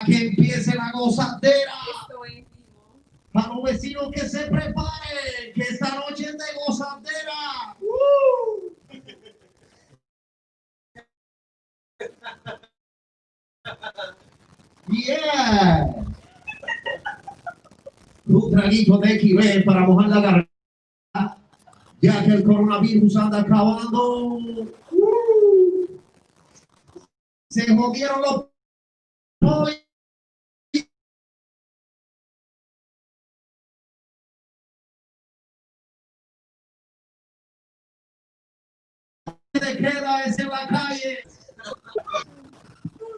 Que empiece la gozadera. Para los vecinos que se preparen, que esta noche es de gozadera. Yeah. Un traguito de Tequila para mojar la garganta, ya que el coronavirus anda acabando. Se jodieron los pollos. Te queda es en la calle.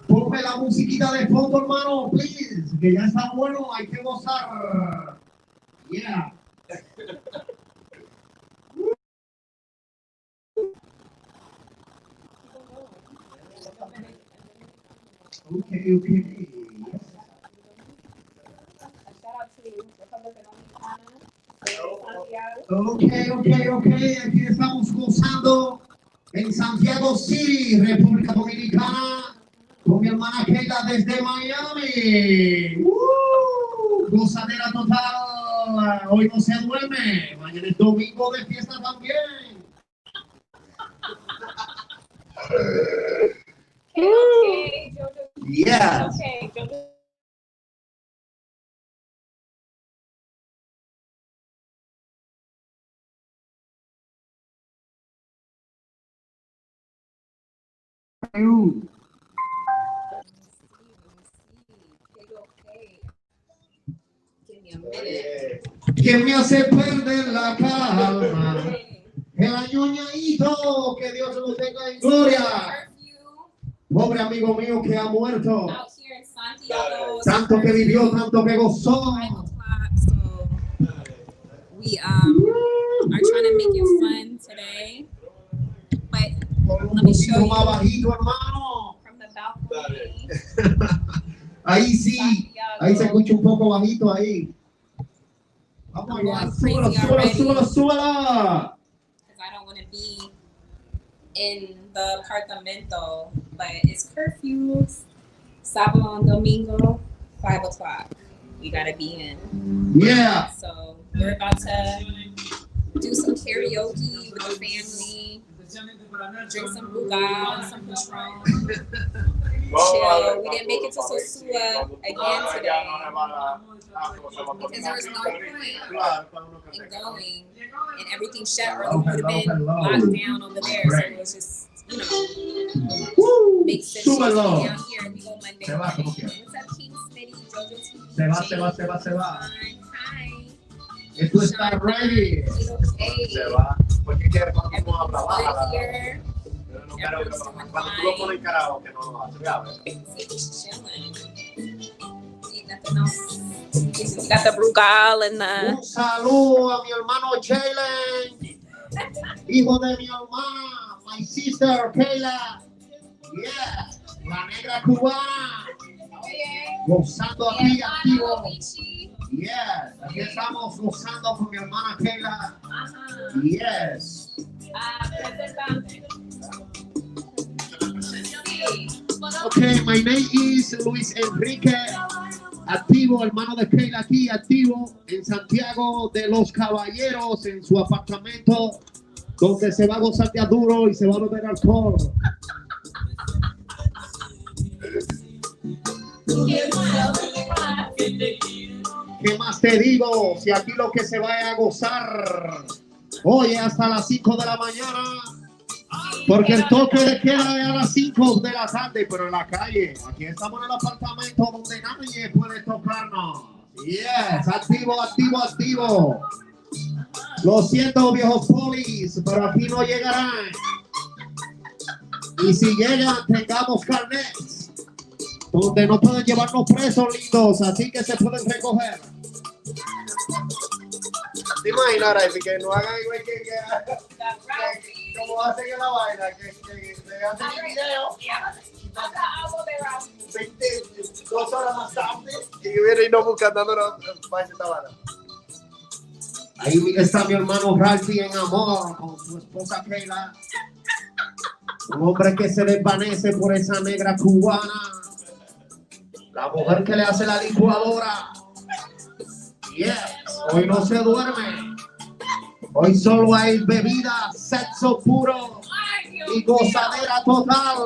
Ponme la musiquita de fondo, hermano, please, que ya está bueno, hay que gozar. Yeah. Okay. Okay. Aquí estamos gozando en Santiago City, República Dominicana, con mi hermana Keila desde Miami. Gozadera total. Hoy no se duerme. Mañana es domingo de fiesta también. Yes. ¿Quién me hace perder la calma? El añoñadito, que Dios lo tenga en gloria. Pobre amigo mío que ha muerto. Tanto que vivió, tanto que gozó. We are trying to make it fun today, but let me show you from the balcony. Ahí sí, ahí se escucha un poco bajito ahí. Vamos allá, súbala. Because I don't want to be in the apartamento, but it's curfew, sábado and domingo, 5 o'clock. We gotta be in. Yeah. So we're about to do some karaoke with the family, drink some bugal, some Patron, chill. We didn't make it to Sosua again today because there was no point in going, and everything shut or we would have been locked down over there. So it was just, make sense to be down here. We go Monday. What's up, King Smitty, Jojo TV? Se va. Hi. Esto está ready. Se va. Porque quiere cuando tú hablas, baja. Cuando tú lo pones en karaoke, no lo haces, Got the brugal and the... Un saludo a mi hermano Jalen, hijo de mi hermana, my sister Keila. Yeah, la negra cubana. Gozando aquí activo. Yes, aquí estamos gozando con mi hermana Keila. Yes. Okay, my name is Luis Enrique, activo, hermano de Keila aquí, activo en Santiago de los Caballeros, en su apartamento, donde se va a gozar de duro y se va a beber alcohol. ¿Qué más te digo? Si aquí lo que se va a gozar, oye, hasta las 5 de la mañana, porque el toque de queda es a las 5 de la tarde, pero en la calle. Aquí estamos en el apartamento donde nadie puede tocarnos. Yes, activo. Lo siento, viejos polis, pero aquí no llegarán. Y si llegan, tengamos carnets, donde no pueden llevarnos presos lindos, así que se pueden recoger. ¿Te imaginas, Rafi, que no hagan igual que como hacen en la vaina, que le hacen el video, 2 horas más tarde, y viene y no buscan dándonos para esta vaina? Ahí está mi hermano Ralphie en amor con su esposa Keila. Un hombre que se desvanece por esa negra cubana. La mujer que le hace la licuadora. Yes, hoy no se duerme. Hoy solo hay bebida, sexo puro y gozadera total.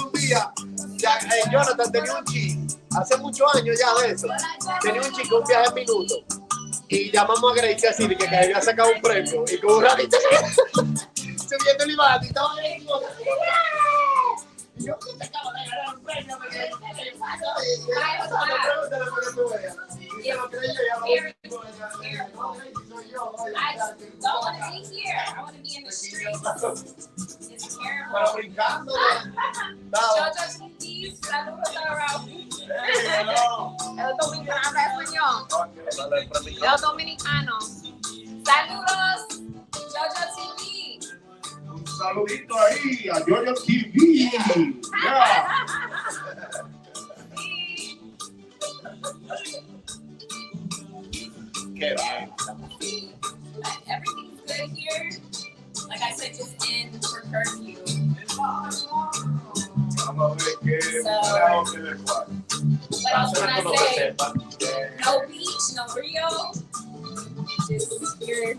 Un día, Jonathan tenía un chico, hace muchos años ya de eso, tenía un chico, un viaje en minuto, y llamamos a Grace así, que había sacado un premio, y con un ratito subiendo el Iván, y estaba ahí, y yo, ¿qué te acabo de ganar un premio? Me quedé, ¿qué le pasa? Pregúntale por qué tú veas. Y se lo creí yo, ya lo soy yo. I don't want to be here. I want to be in the street. It's terrible. Pero brincando. Jojo TV, saludos a Raúl. El dominicano habla español. El dominicano. Saludos, Jojo TV. Un saludito ahí a Jojo TV. Yeah. Everything's good here. Like I said, just in for curfew. What else can I say? No beach, no Rio. Just here.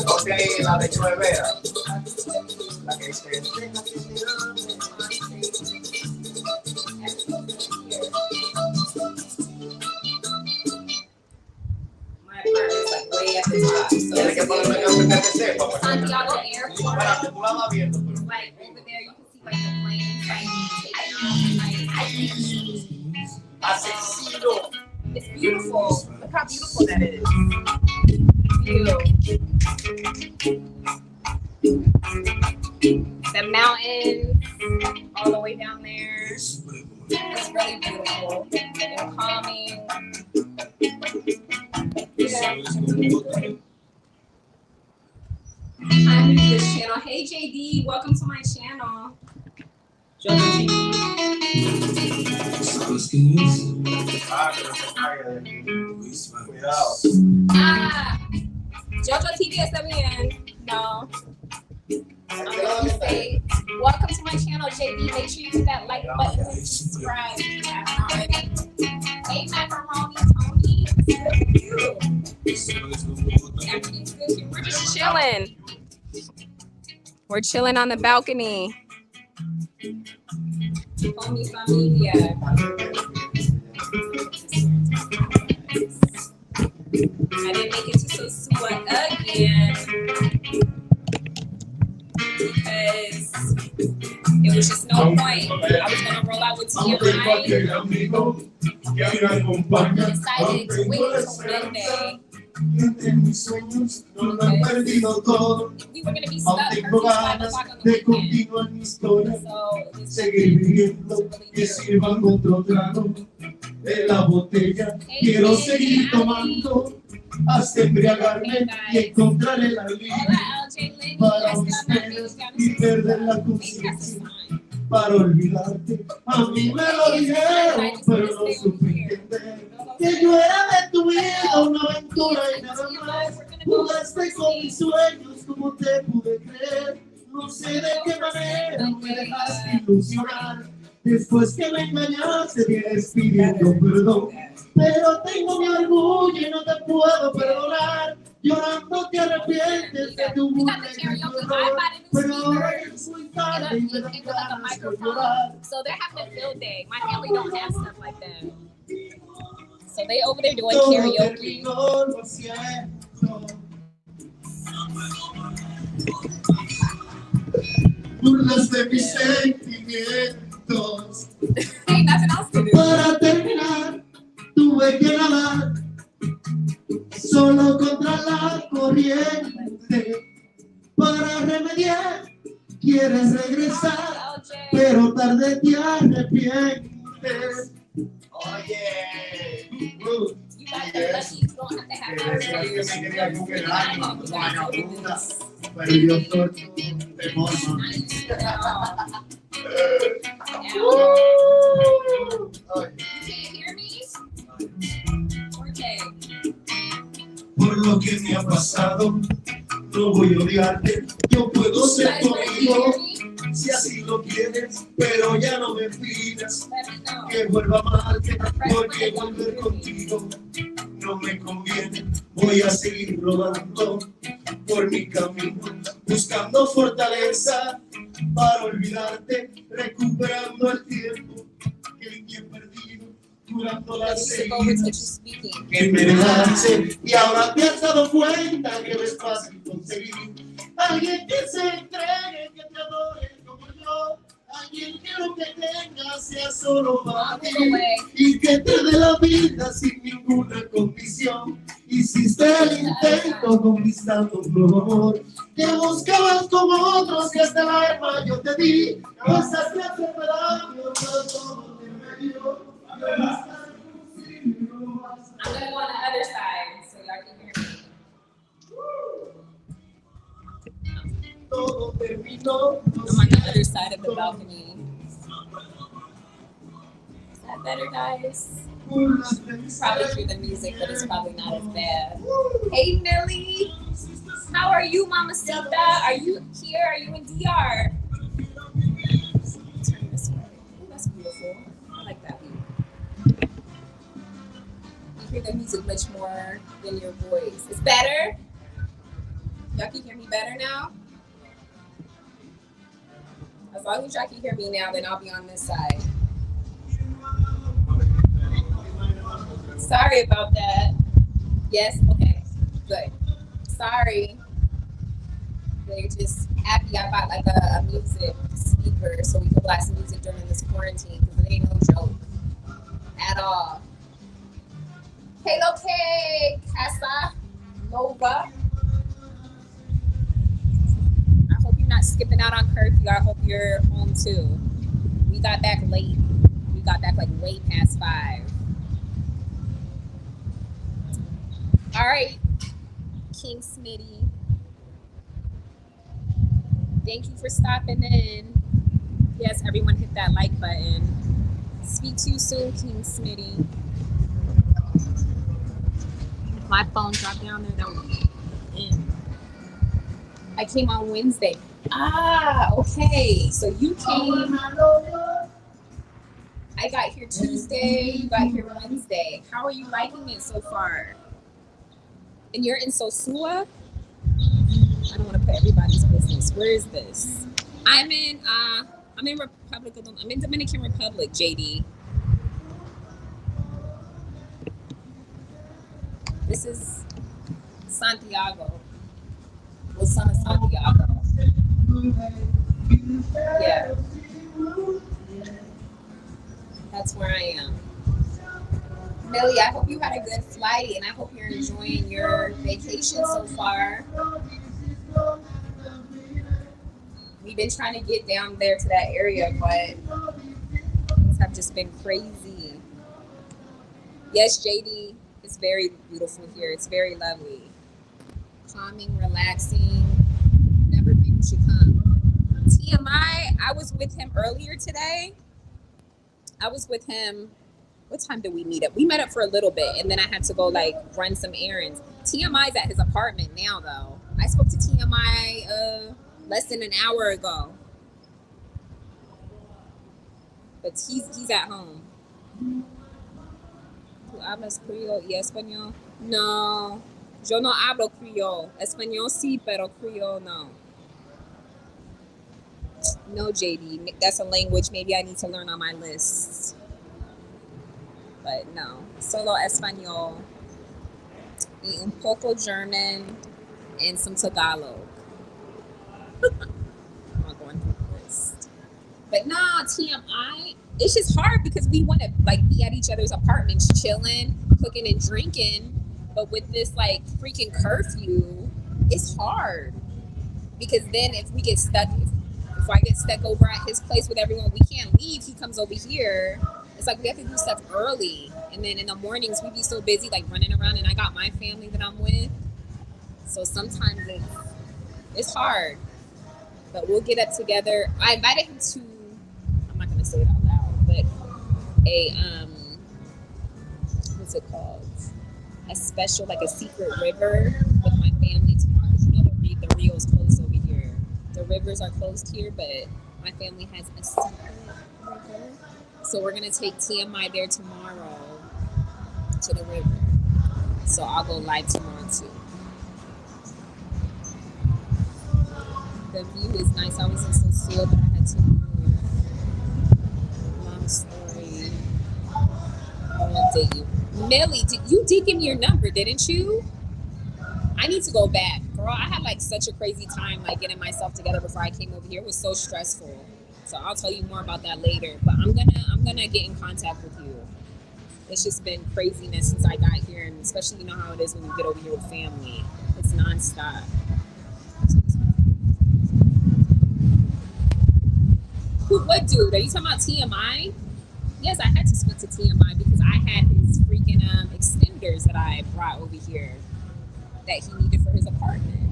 Ok, la de Chuevera. La que dice. My apartment's like way at the top. So Tiene que ponerme canción que sepa. Santiago Airport. Para que tú la vas viendo. Like over there, you can see like the planes like taking off. Like, Asesino. it's beautiful. Look how beautiful that is. Beautiful. The mountains all the way down there. It's really beautiful and calming. I'm new to this channel. Hey JD, welcome to my channel. Ah, Jojo TV está bien. No. Say, welcome to my channel, JD. Make sure you hit that like button and subscribe if you haven't already. Hey, Macaroni Tony. It's good with you. Everything's good here. We're just chilling. We're chilling on the balcony. Con mi familia. I didn't make it to Sosua again because it was just no point. I was gonna roll out with TMI. Decided to wait until Monday. We were gonna be stuck for 5 o'clock on the weekend. So it's Quiero seguir tomando hasta embriagarme y encontrar el alivio hola, LJ Lynn. para mis penas y perder la conciencia para olvidarte. A mí me lo dijeron, pero no supe entender que yo era de tu vida, una aventura y nada más. Jugaste con mis sueños, como te pude creer. No sé de qué manera me dejaste ilusionar. Después que me engañaste, vienes pidiendo perdón. Pero tengo mi orgullo y no te puedo perdonar. Llorando te arrepientes de tu mundo. Pero ahora es muy tarde y me da ganas de llorar. So they're having a field day. My family don't have stuff like that. So they over there doing Todo karaoke. terminó, lo siento. Burlas de mis sentimientos. Ain't nothing else to do. Para terminar, tuve que nadar solo contra la corriente. Para remediar, quieres regresar, pero tarde te arrepientes. Oye, You got the lucky, you don't have to have pero yo soy tu temor. You can't hear me? Okay. Por lo que me ha pasado, no voy a odiarte. Yo puedo ser Guys, tu wanna hear amigo me? si así lo quieres, pero ya no me pidas Let me know. que vuelva a amarte, porque volver contigo no me conviene. Voy a seguir rodando por mi camino, buscando fortaleza para olvidarte, recuperando el tiempo que he perdido, curando las Music over to you heridas speaking. que me dejaste. Y ahora te has dado cuenta que no es fácil conseguir alguien que se entregue, que te adore como yo. Alguien que lo que tenga sea solo para ti y que te dé la vida sin ninguna condición. Hiciste el intento conquistando un nuevo amor. Te buscabas con otros y hasta la alma yo te di. Cosas que hace daño, pero todo te me dio. I'm gonna go on the other side so y'all can hear me. Todo terminó. I'm on the other side of the balcony. Is that better, guys? You probably hear the music, but it's probably not as bad. Hey, Millie. How are you, Mamacita? Are you here? Are you in DR? Turn this way. Ooh, that's beautiful. I like that view. You hear the music much more than your voice. It's better? Y'all can hear me better now? As long as y'all can hear me now, then I'll be on this side. Sorry about that. Yes? Okay. Good. Sorry. They're just happy I bought like a music speaker so we can blast music during this quarantine because it ain't no joke at all. Hello, K, Casa, Nova. I hope you're not skipping out on curfew. I hope you're home too. We got back late. We got back like way past 5. All right, King Smitty. Thank you for stopping in. Yes, everyone hit that like button. Speak to you soon, King Smitty. My phone dropped down there. That was in. I came on Wednesday. Ah, okay. So you came. I got here Tuesday. You got here Wednesday. How are you liking it so far? And you're in Sosua? I don't want to put everybody's business. Where is this? I'm in Dominican Republic, JD. This is Santiago. Well, son of Santiago. Yeah. That's where I am. Millie, I hope you had a good flight and I hope you're enjoying your vacation so far. We've been trying to get down there to that area, but things have just been crazy. Yes, JD, it's very beautiful here. It's very lovely. Calming, relaxing. Never think you should come. TMI, I was with him earlier today. I was with him. What time did we meet up? We met up for a little bit and then I had to go like run some errands. TMI's at his apartment now though. I spoke to TMI less than an hour ago. But he's at home. ¿Tú hablas criollo y español? No. Yo no hablo criollo. Español sí, pero criollo no. No, JD. That's a language maybe I need to learn on my list. But no. Solo español. Y un poco German and some Tagalog. I'm not going through the list. But no, TMI, it's just hard because we want to like be at each other's apartments chilling, cooking and drinking. But with this like freaking curfew, it's hard. Because then if we get stuck, if I get stuck over at his place with everyone, we can't leave. He comes over here. It's like we have to do stuff early. And then in the mornings, we be so busy like running around and I got my family that I'm with. So sometimes it's hard. But we'll get up together. I invited him to, I'm not going to say it out loud, but what's it called? A special, like a secret river with my family tomorrow. Because you know the The rivers are closed here, but my family has a secret river. So we're gonna take TMI there tomorrow to the river. So I'll go live tomorrow too. The view is nice. I was in Sosua, but I had to move. Long story. I won't date you. Millie, you did give me your number, didn't you? I need to go back. Girl, I had like such a crazy time like getting myself together before I came over here. It was so stressful. So I'll tell you more about that later. But I'm gonna get in contact with you. It's just been craziness since I got here, and especially you know how it is when you get over here with family. It's nonstop. What dude? Are you talking about TMI? Yes, I had to speak to TMI because I had his freaking extenders that I brought over here that he needed for his apartment.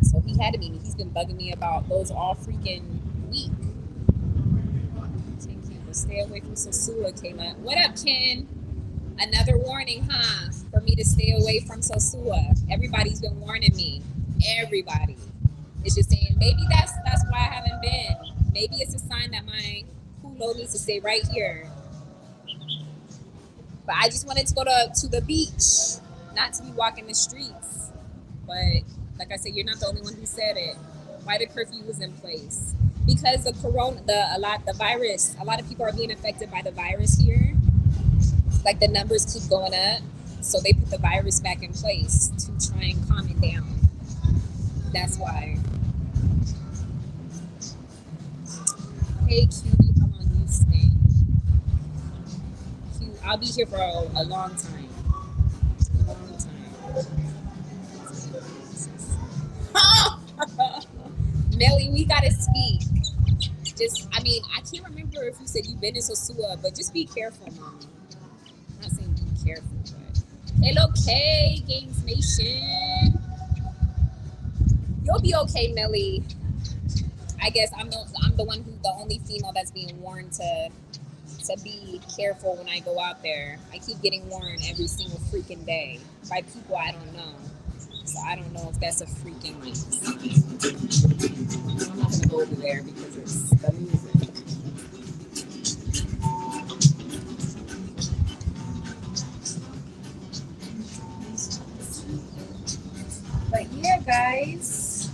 So he had to meet me. He's been bugging me about those all freaking week. Thank you. Stay away from Sosua, Kayla. What up, Ken? Another warning, huh? For me to stay away from Sosua. Everybody's been warning me. Everybody. It's just saying maybe that's why I haven't been. Maybe it's a sign that my culo needs to stay right here. But I just wanted to go to the beach, not to be walking the streets. But like I said, you're not the only one who said it. Why the curfew was in place? Because the virus, a lot of people are being affected by the virus here. Like the numbers keep going up. So they put the virus back in place to try and calm it down. That's why. Hey, cutie, how long you stay? Cute. I'll be here for a long time. A long time. Melly, we gotta speak. I can't remember if you said you've been in Sosua, but just be careful, Mom. I'm not saying be careful, but hello, K, Games Nation. You'll be okay, Melly. I guess I'm the only female that's being warned to be careful when I go out there. I keep getting warned every single freaking day by people I don't know. So I don't know if that's a freaking like. I'm not gonna go over there because it's the music. But yeah, guys,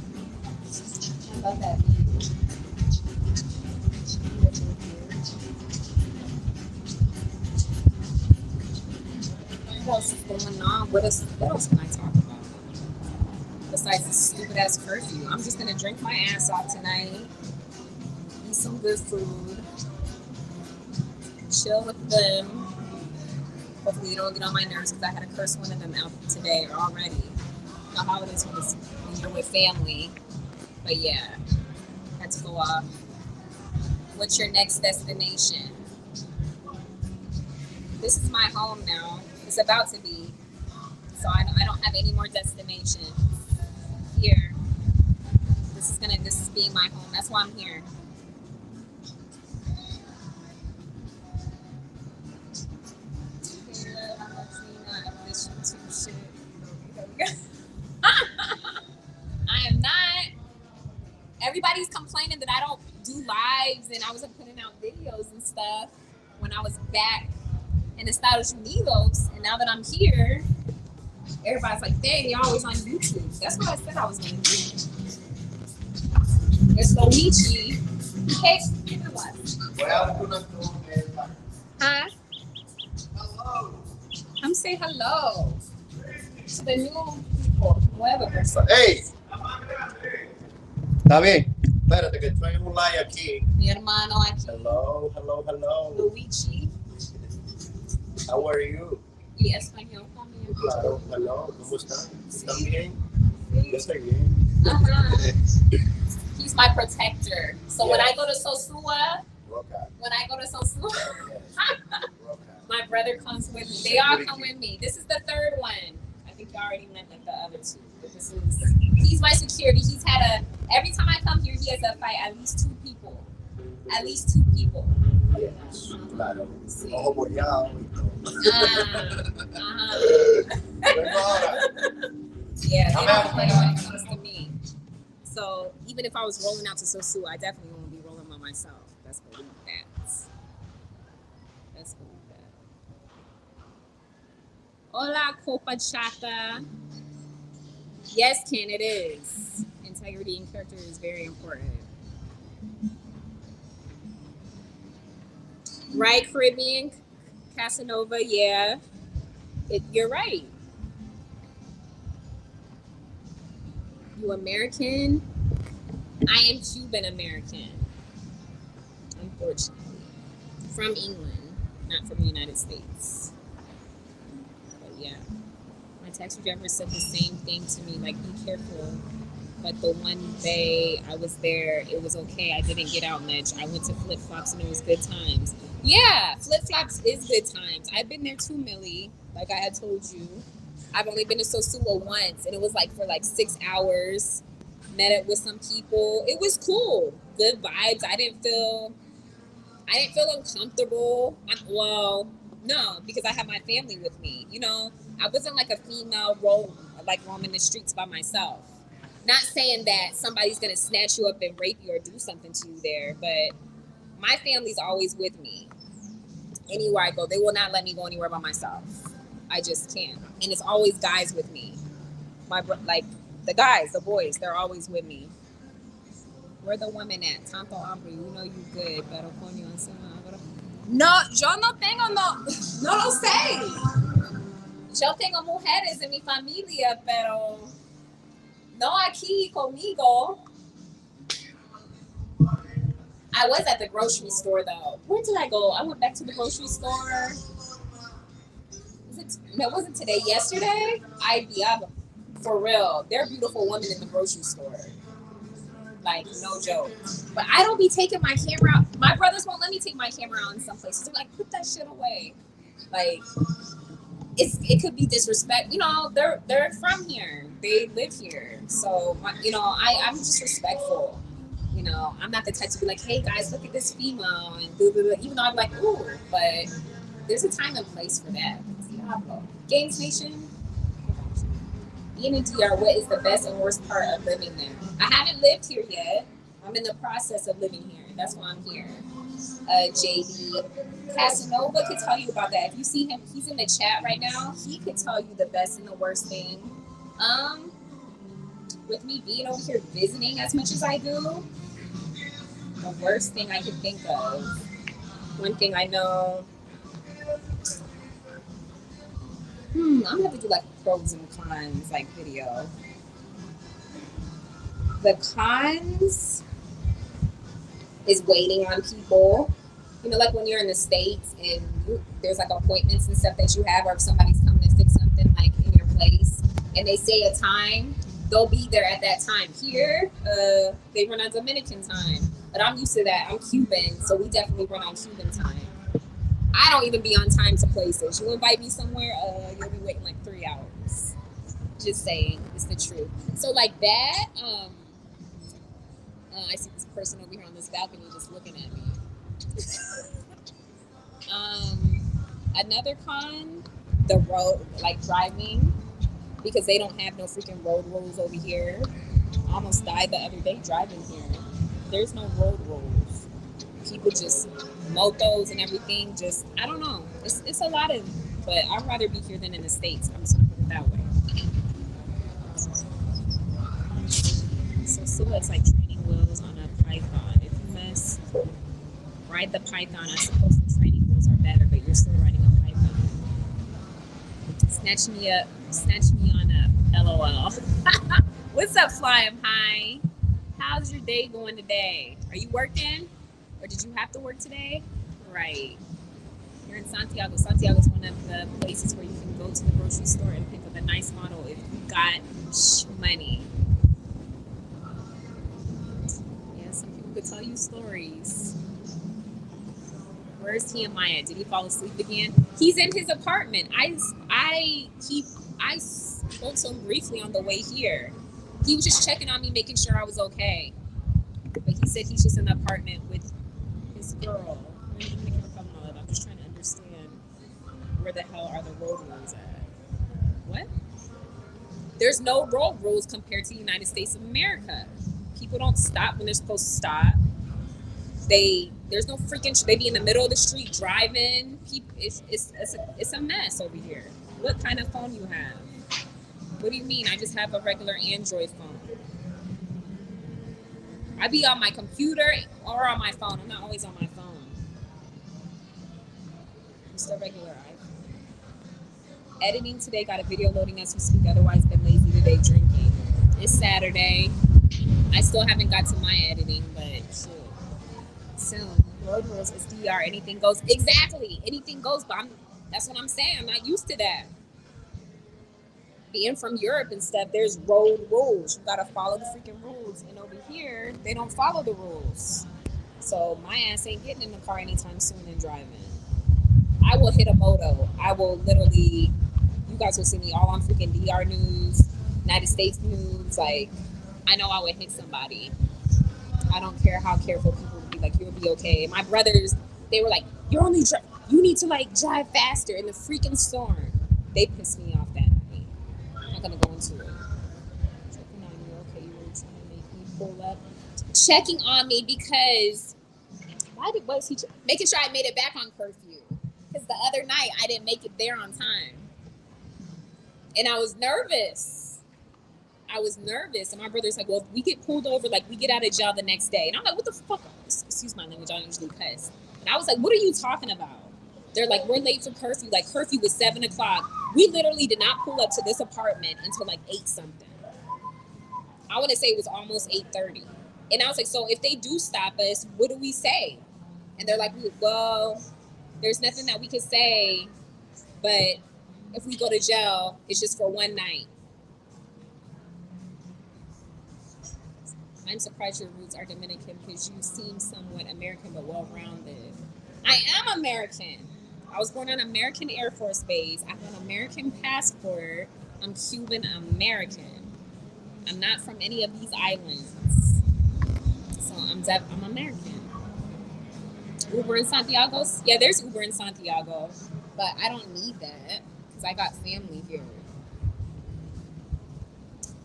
I love that view. What else is going on? What else can I talk about? Besides this stupid ass curfew. I'm just gonna drink my ass off tonight, eat some good food, chill with them. Hopefully you don't get on my nerves because I had to curse one of them out today already. You know how it is when you're with family. But yeah, had to go off. What's your next destination? This is my home now. It's about to be. So I don't have any more destinations here. This is being my home. That's why I'm here. I am not. Everybody's complaining that I don't do lives and I wasn't putting out videos and stuff when I was back in Estados Unidos, and now that I'm here, everybody's like, dang, you're always on YouTube. That's what I said I was going to do. There's Luigi. Hey, what? Huh? Hello. Come say hello to the new people, whoever. Hey. Está bien. Espérate que estoy en un live aquí. Mi hermano aquí. Hello. Luigi. How are you? Y español también. Claro, hello. ¿Cómo están? ¿Están bien? Sí. Yo estoy bien. He's my protector. So when I go to Sosua, my brother comes with me. They all come with me. This is the third one. I think you already met the other two. But he's my security. Every time I come here, he has to fight at least two people. Yes, claro. Ojo bollado y todo. Yeah, they don't play when it comes to me. So even if I was rolling out to Sosu, I definitely won't be rolling by myself. Let's believe that. Let's believe that. Hola, Copa Chata. Yes, Ken, it is. Integrity and character is very important. Right, Caribbean? Casanova, yeah. You're right. You American? I am Cuban American, unfortunately. From England, not from the United States. But yeah. My taxi driver said the same thing to me, like, be careful. But the one day I was there, it was okay. I didn't get out much. I went to Flip Flops and it was good times. Yeah, Flip Flops is good times. I've been there too, Millie, like I had told you. I've only been to Sosua once, and it was like for like 6 hours. Met up with some people. It was cool. Good vibes. I didn't feel uncomfortable. Well, no, because I had my family with me. You know, I wasn't like a female roaming the streets by myself. Not saying that somebody's gonna snatch you up and rape you or do something to you there, but my family's always with me. Anywhere I go, they will not let me go anywhere by myself. I just can't. And it's always guys with me. The guys, the boys, they're always with me. Where the women at? Tanto hambre, you know you good, pero coño encima. No, yo no tengo, no lo sé. Yo tengo mujeres en mi familia, pero no aquí conmigo. I was at the grocery store though. Where did I go? I went back to the grocery store. It wasn't today, yesterday? For real. They're beautiful women in the grocery store. Like, no joke. But I don't be taking my camera out. My brothers won't let me take my camera out in some places. They're like, put that shit away. Like, it could be disrespect. You know, they're from here. They live here. So, you know, I'm just respectful. You know, I'm not the type to be like, hey guys, look at this female and blah, blah, blah. Even though I'm like, ooh, but there's a time and place for that. Games Nation. Being in DR, what is the best and worst part of living there? I haven't lived here yet. I'm in the process of living here. That's why I'm here. JD Casanova could tell you about that. If you see him, he's in the chat right now. He could tell you the best and the worst thing. With me being over here visiting as much as I do, the worst thing I could think of. One thing I know. I'm gonna have to do like a pros and cons like video. The cons is waiting on people. You know, like when you're in the States and there's like appointments and stuff that you have, or if somebody's coming to fix something like in your place and they say a time, they'll be there at that time. Here, they run on Dominican time. But I'm used to that. I'm Cuban, so we definitely run on Cuban time. I don't even be on time to places. You invite me somewhere, you'll be waiting like 3 hours. Just saying, it's the truth. So like that, I see this person over here on this balcony just looking at me. Another con, the road, like driving, because they don't have no freaking road rules over here. I almost died the other day driving here. There's no road rules. People just motos and everything. Just, I don't know. It's a lot of, but I'd rather be here than in the States. I'm just gonna put it that way. So Sula's like training wheels on a Python. If you mess, ride the Python. I suppose the training wheels are better, but you're still riding a Python. Snatch me on up. LOL. What's up, Flying High? How's your day going today? Are you working? Or did you have to work today? Right. You're in Santiago. Santiago is one of the places where you can go to the grocery store and pick up a nice model if you got money. Yeah, some people could tell you stories. Where's he and Maya? Did he fall asleep again? He's in his apartment. I spoke to him briefly on the way here. He was just checking on me, making sure I was okay. But he said he's just in the apartment with his girl. I'm just trying to understand where the hell are the road rules at? What? There's no road rules compared to the United States of America. People don't stop when they're supposed to stop. There's no freaking. They be in the middle of the street driving. It's a mess over here. What kind of phone you have? What do you mean? I just have a regular Android phone. I be on my computer or on my phone. I'm not always on my phone. Just a regular iPhone. Editing today. Got a video loading as we speak. Otherwise, been lazy today drinking. It's Saturday. I still haven't got to my editing, but shit. Soon. Road rules is DR. Anything goes. Exactly. Anything goes. But that's what I'm saying. I'm not used to that. Being from Europe and stuff, there's road rules. You gotta follow the freaking rules. And over here, they don't follow the rules. So my ass ain't getting in the car anytime soon and driving. I will hit a moto. I will literally, you guys will see me all on freaking DR news, United States news. Like, I know I would hit somebody. I don't care how careful people would be. Like, you'll be okay. My brothers, they were like, you need to like drive faster in the freaking storm. They pissed me off that night. I'm not gonna go into it. Checking on you, okay? You were trying to make me pull up. Checking on me because was he making sure I made it back on curfew? Because the other night I didn't make it there on time, and I was nervous. And my brother's like, well, if we get pulled over, like, we get out of jail the next day. And I'm like, what the fuck? Excuse my language, I don't usually cuss. And I was like, what are you talking about? They're like, we're late for curfew. Like, curfew was 7 o'clock. We literally did not pull up to this apartment until like 8 something. I want to say it was almost 8:30. And I was like, so if they do stop us, what do we say? And they're like, well, there's nothing that we can say, but if we go to jail, it's just for one night. I'm surprised your roots are Dominican because you seem somewhat American but well-rounded. I am American. I was born on American Air Force Base. I have an American passport. I'm Cuban American. I'm not from any of these islands. So I'm American. Uber in Santiago? Yeah, there's Uber in Santiago. But I don't need that because I got family here.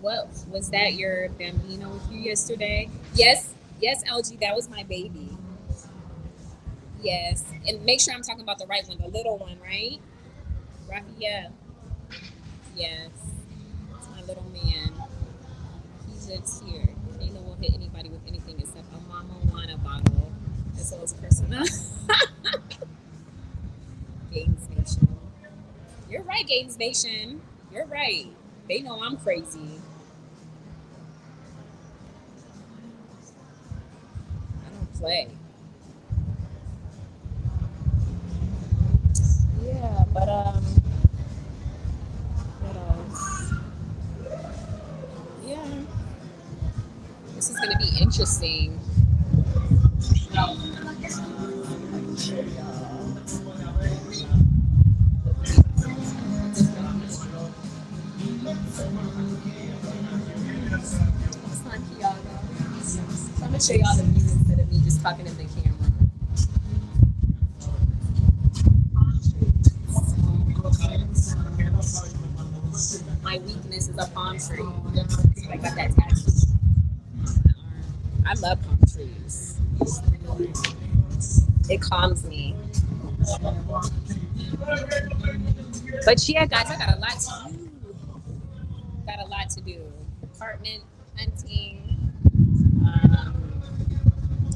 What was that, your bambino with you yesterday? Yes, LG, that was my baby. Yes, and make sure I'm talking about the right one, the little one, right? Raphael. Yes, it's my little man. He lives here. Kayla will hit anybody with anything except a mama wanna bottle. As well as personal. Games Nation. You're right, Games Nation. You're right. They know I'm crazy. Play. Yeah, but what else? Yeah, this is gonna be interesting. Santiago. So I'm gonna show y'all the view instead of me just talking in the camera. My weakness is a palm tree. So I got that tattoo on my arm. I love palm trees. It calms me. But yeah, guys, I got a lot to do. Apartment hunting.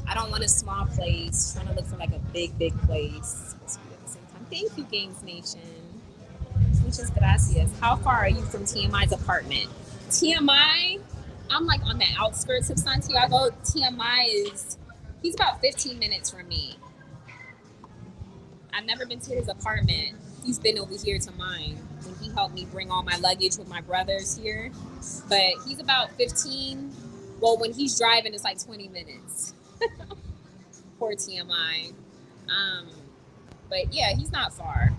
I don't want a small place. Trying to look for like a big place. At the same time. Thank you, Games Nation. Muchas gracias. How far are you from TMI's apartment? TMI, I'm like on the outskirts of Santiago. He's about 15 minutes from me. I've never been to his apartment. He's been over here to mine when he helped me bring all my luggage with my brothers here. But he's about 15. Well, when he's driving, it's like 20 minutes. Poor TMI. But yeah, he's not far.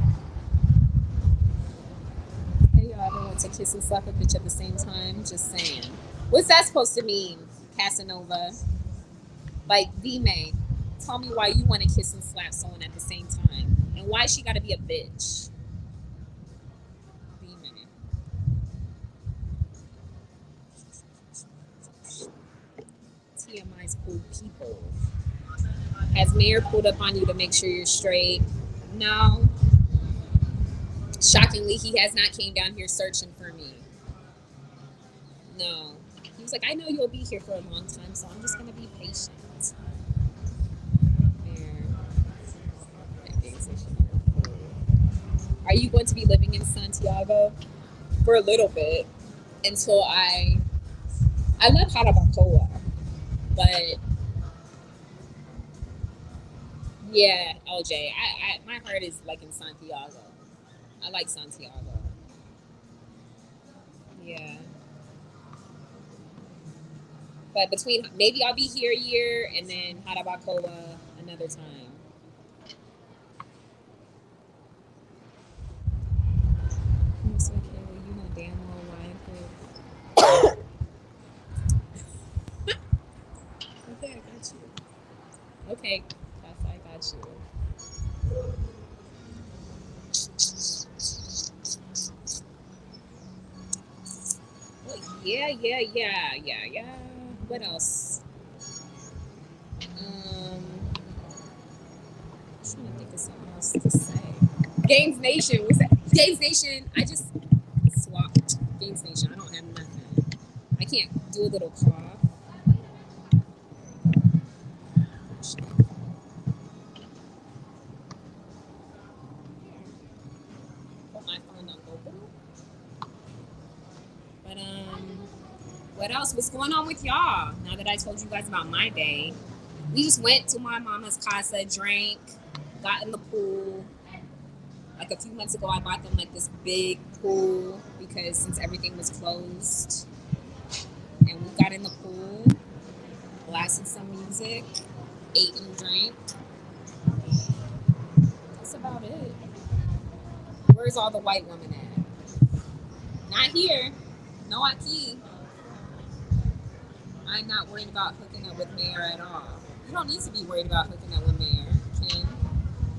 Hey, y'all ever want to kiss and slap a bitch at the same time? Just saying. What's that supposed to mean, Casanova? Like, V-May, tell me why you want to kiss and slap someone at the same time. And why she got to be a bitch. V-May. people. Has Mayor pulled up on you to make sure you're straight? No. Shockingly, he has not came down here searching for me. No. He was like, I know you'll be here for a long time, so I'm just going to be patient. Are you going to be living in Santiago? For a little bit. Until I love Jarabacoa. But yeah, LJ, my heart is like in Santiago. I like Santiago. Yeah. But between, maybe I'll be here a year and then Jarabacoa another time. It's okay, you know damn well why I'm good. Okay, I got you. Okay, I got you. Yeah. What else? I'm trying to think of something else to say. Games Nation. What's that? Games Nation. I just swapped Games Nation. I don't have nothing. I can't do a little cough. Put my phone on GoPro. But what else? What's going on with y'all? Now that I told you guys about my day, we just went to my mama's casa, drank, got in the pool. Like a few months ago, I bought them like this big pool because since everything was closed, and we got in the pool, blasted some music, ate and drank. That's about it. Where's all the white women at? Not here. No aquí. I'm not worried about hooking up with Mayor at all. You don't need to be worried about hooking up with Mayor, Ken.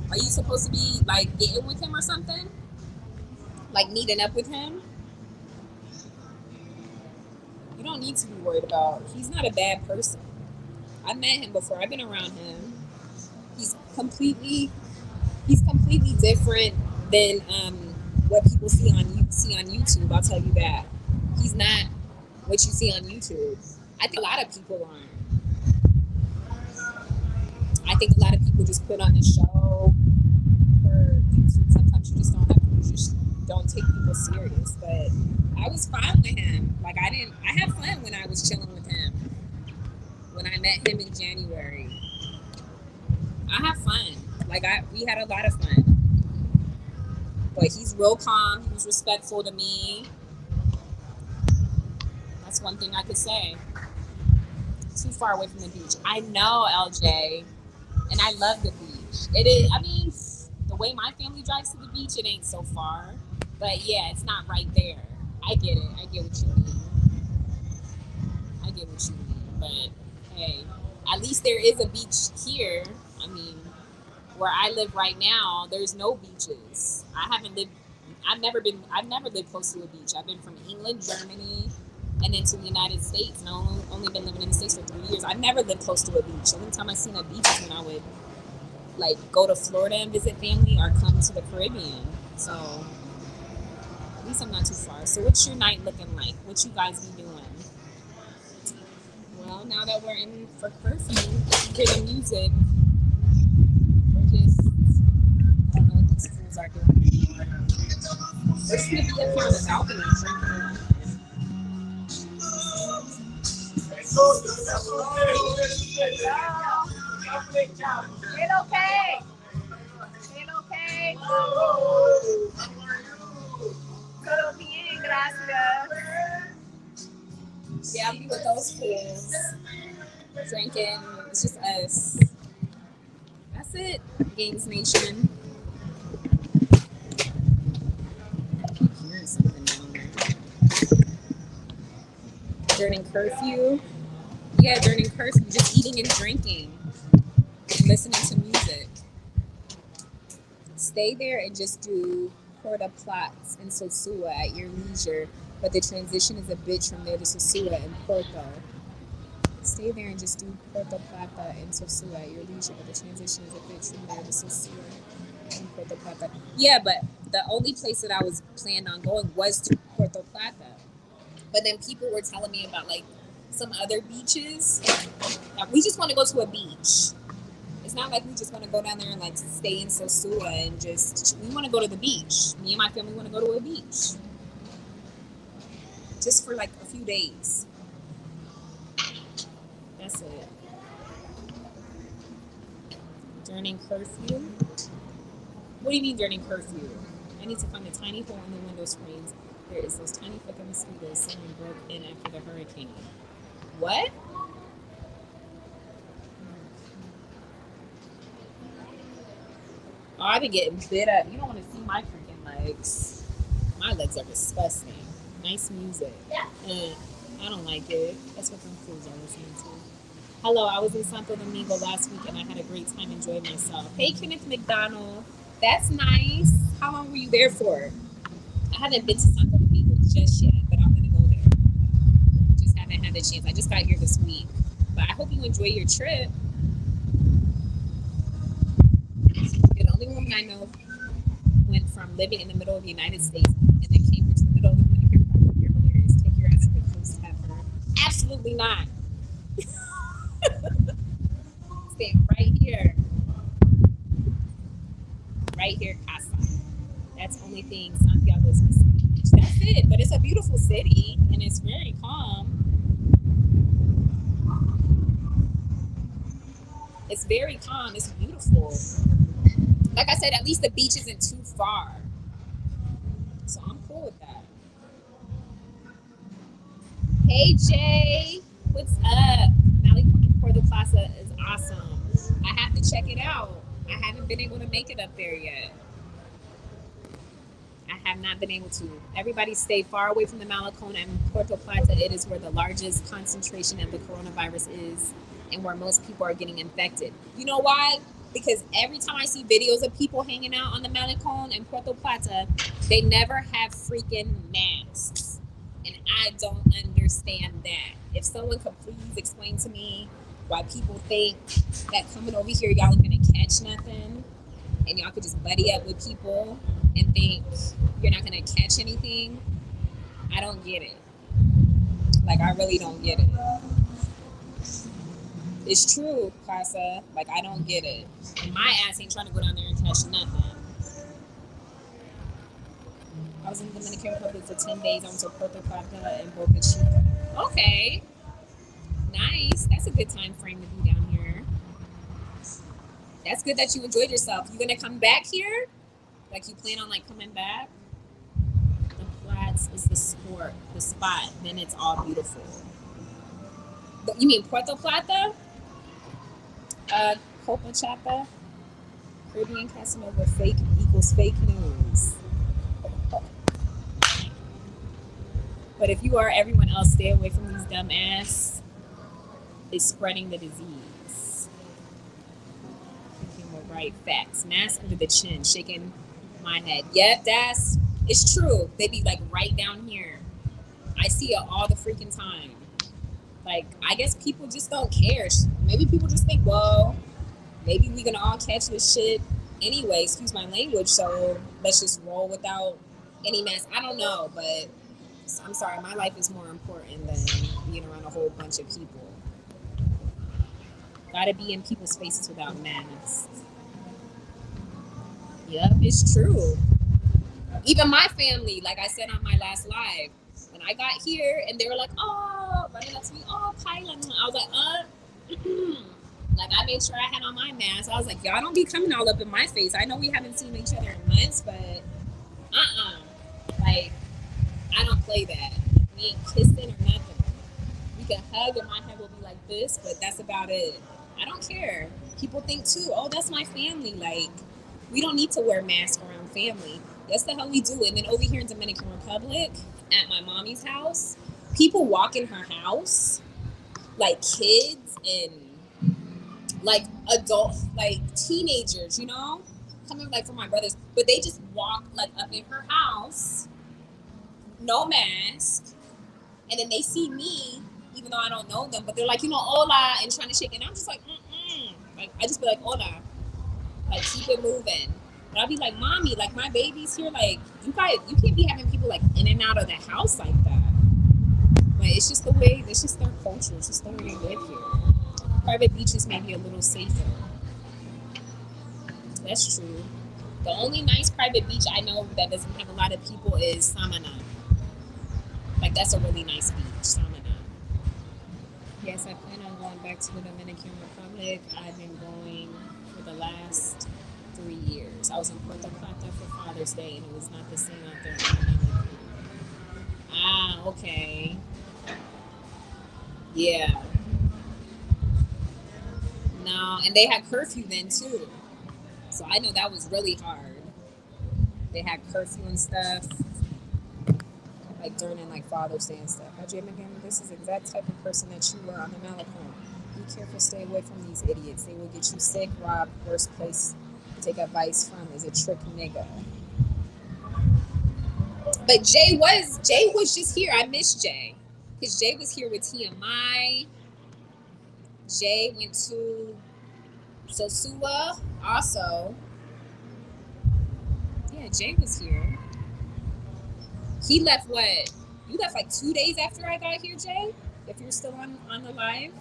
Are you supposed to be like getting with him or something? Like meeting up with him? You don't need to be worried about. He's not a bad person. I've met him before. I've been around him. He's completely different than what people see on YouTube. I'll tell you that. He's not what you see on YouTube. I think a lot of people aren't. I think a lot of people just put on the show for YouTube. Sometimes you just don't take people serious. But I was fine with him. Like I had fun when I was chilling with him. When I met him in January. I had fun. Like we had a lot of fun. But he's real calm. He was respectful to me. That's one thing I could say. Too far away from the beach. I know, LJ. And I love the beach. It is, I mean, the way my family drives to the beach, it ain't so far. But yeah, it's not right there. I get it. I get what you mean. But hey, at least there is a beach here. I mean, where I live right now, there's no beaches. I've never lived close to a beach. I've been from England, Germany, and then to the United States. And I've only been living in the States for 3 years. I've never lived close to a beach. The only time I've seen a beach is when I would like go to Florida and visit family or come to the Caribbean. So at least I'm not too far. So what's your night looking like? What you guys be doing? Well, now that we're in for curfew, getting music, we're just, I don't know what these fools are doing anymore. We're just going to be up here on the balcony drinking. Okay. Todo bien, gracias. Yeah, I'll be with those fools. Drinking. It's just us. That's it. Games Nation. I keep hearing something down there. During curfew. Yeah, during curfew, just eating and drinking. And listening to music. Stay there and just do Porta Platts and Sosua at your leisure. But the transition is a bitch from there to Sosua and Porto. Stay there and just do Puerto Plata and Sosua at your leisure, but the transition is a bit from there to Sosua and Puerto Plata. Yeah, but the only place that I was planning on going was to Puerto Plata. But then people were telling me about like some other beaches. We just want to go to a beach. It's not like we just want to go down there and like stay in Sosua and just. We want to go to the beach. Me and my family want to go to a beach, just for like a few days. That's it. During curfew? What do you mean during curfew? I need to find a tiny hole in the window screens. There is those tiny fucking mosquitoes. Someone broke in after the hurricane. What? Oh, I've been getting bit up. You don't want to see my freaking legs. My legs are disgusting. Nice music. I don't like it. That's what them fools are listening to. Hello, I was in Santo Domingo last week and I had a great time enjoying myself. Hey, Kenneth McDonald. That's nice. How long were you there for? I haven't been to Santo Domingo just yet, but I'm going to go there. Just haven't had the chance. I just got here this week. But I hope you enjoy your trip. You're the only woman I know went from living in the middle of the United States and then came here to the middle of the Dominican Republic. You're hilarious. Take your ass to the coast, heifer. Absolutely not. Staying right here. Right here, Casa. That's the only thing Santiago's missing. That's it. But it's a beautiful city and it's very calm. It's very calm. It's beautiful. Like I said, at least the beach isn't too far. So I'm cool with that. Hey, Jay. What's up? Malecon Puerto Plaza is awesome. I have to check it out. I haven't been able to make it up there yet. I have not been able to. Everybody stay far away from the Malecon and Puerto Plata. It is where the largest concentration of the coronavirus is and where most people are getting infected. You know why? Because every time I see videos of people hanging out on the Malecon and Puerto Plata, they never have freaking masks. And I don't understand that. If someone could please explain to me why people think that coming over here, y'all ain't gonna catch nothing, and y'all could just buddy up with people and think you're not gonna catch anything. I don't get it. Like, I really don't get it. It's true, Casa. Like, I don't get it. And my ass ain't trying to go down there and catch nothing. I was in the Dominican Republic for 10 days. I went to Puerto Plata and Boca Chica. Okay. Nice. That's a good time frame to be down here. That's good that you enjoyed yourself. You gonna come back here? Like, you plan on like coming back? The Flats is the spot. Then it's all beautiful. You mean Puerto Plata? Copa Chapa? Caribbean Casanova fake equals fake news. But if you are everyone else, stay away from these dumb ass. Is spreading the disease. Thinking more right facts. Mask under the chin, shaking my head. Yep, it's true. They be like right down here. I see it all the freaking time. Like, I guess people just don't care. Maybe people just think, well, maybe we gonna all catch this shit anyway, excuse my language, so let's just roll without any mask. I don't know, but I'm sorry, my life is more important than being around a whole bunch of people. Gotta be in people's faces without masks. Yep, it's true. Even my family, like I said on my last live, when I got here and they were like, oh, running up to me, oh, Kyla. I was like, like, I made sure I had on my mask. I was like, y'all don't be coming all up in my face. I know we haven't seen each other in months, but like, I don't play that. We ain't kissing or nothing. We can hug and my head will be like this, but that's about it. I don't care. People think too, oh, that's my family. Like, we don't need to wear masks around family. Yes, the hell we do. And then over here in Dominican Republic, at my mommy's house, people walk in her house, like kids and like adults, like teenagers, you know, coming like from my brothers, but they just walk like up in her house, no mask, and then they see me, even even though I don't know them. But they're like, hola, and trying to shake. And I'm just like, Like, I just be like, hola. Like, keep it moving. But I'll be like, mommy, like, my baby's here. Like, you can't be having people, like, in and out of the house like that. But it's just their culture. It's just the way they live here. Private beaches may be a little safer. That's true. The only nice private beach I know that doesn't have a lot of people is Samana. Like, that's a really nice beach, Samana. Yes, I plan on going back to the Dominican Republic. I've been going for the last 3 years. I was in Puerto Plata for Father's Day, and it was not the same out there. Ah, okay. Yeah. No, and they had curfew then, too. So I know that was really hard. They had curfew and stuff. Like during like Father's Day and stuff. Jim, again, this is the exact type of person that you were on the Malacon. Be careful, stay away from these idiots. They will get you sick, robbed. Worst place to take advice from is a trick nigga. But Jay was just here. I miss Jay. Because Jay was here with TMI. Jay went to Sosua also. Yeah, Jay was here. He left what? You left like 2 days after I got here, Jay? If you're still on the live?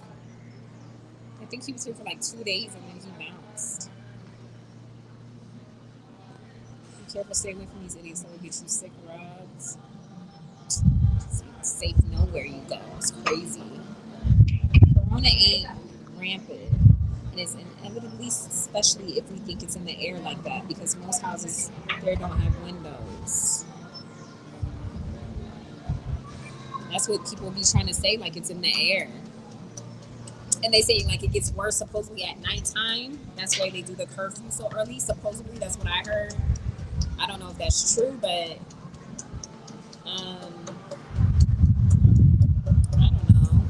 I think he was here for like 2 days and then he bounced. Be careful, stay away from these idiots. They'll get you sick, rods. It's safe nowhere you go. It's crazy. Corona ain't rampant. And it's inevitably, especially if we think it's in the air like that, because most houses there don't have windows. That's what people be trying to say, like it's in the air. And they say like it gets worse supposedly at nighttime. That's why they do the curfew so early. Supposedly, that's what I heard. I don't know if that's true, but I don't know.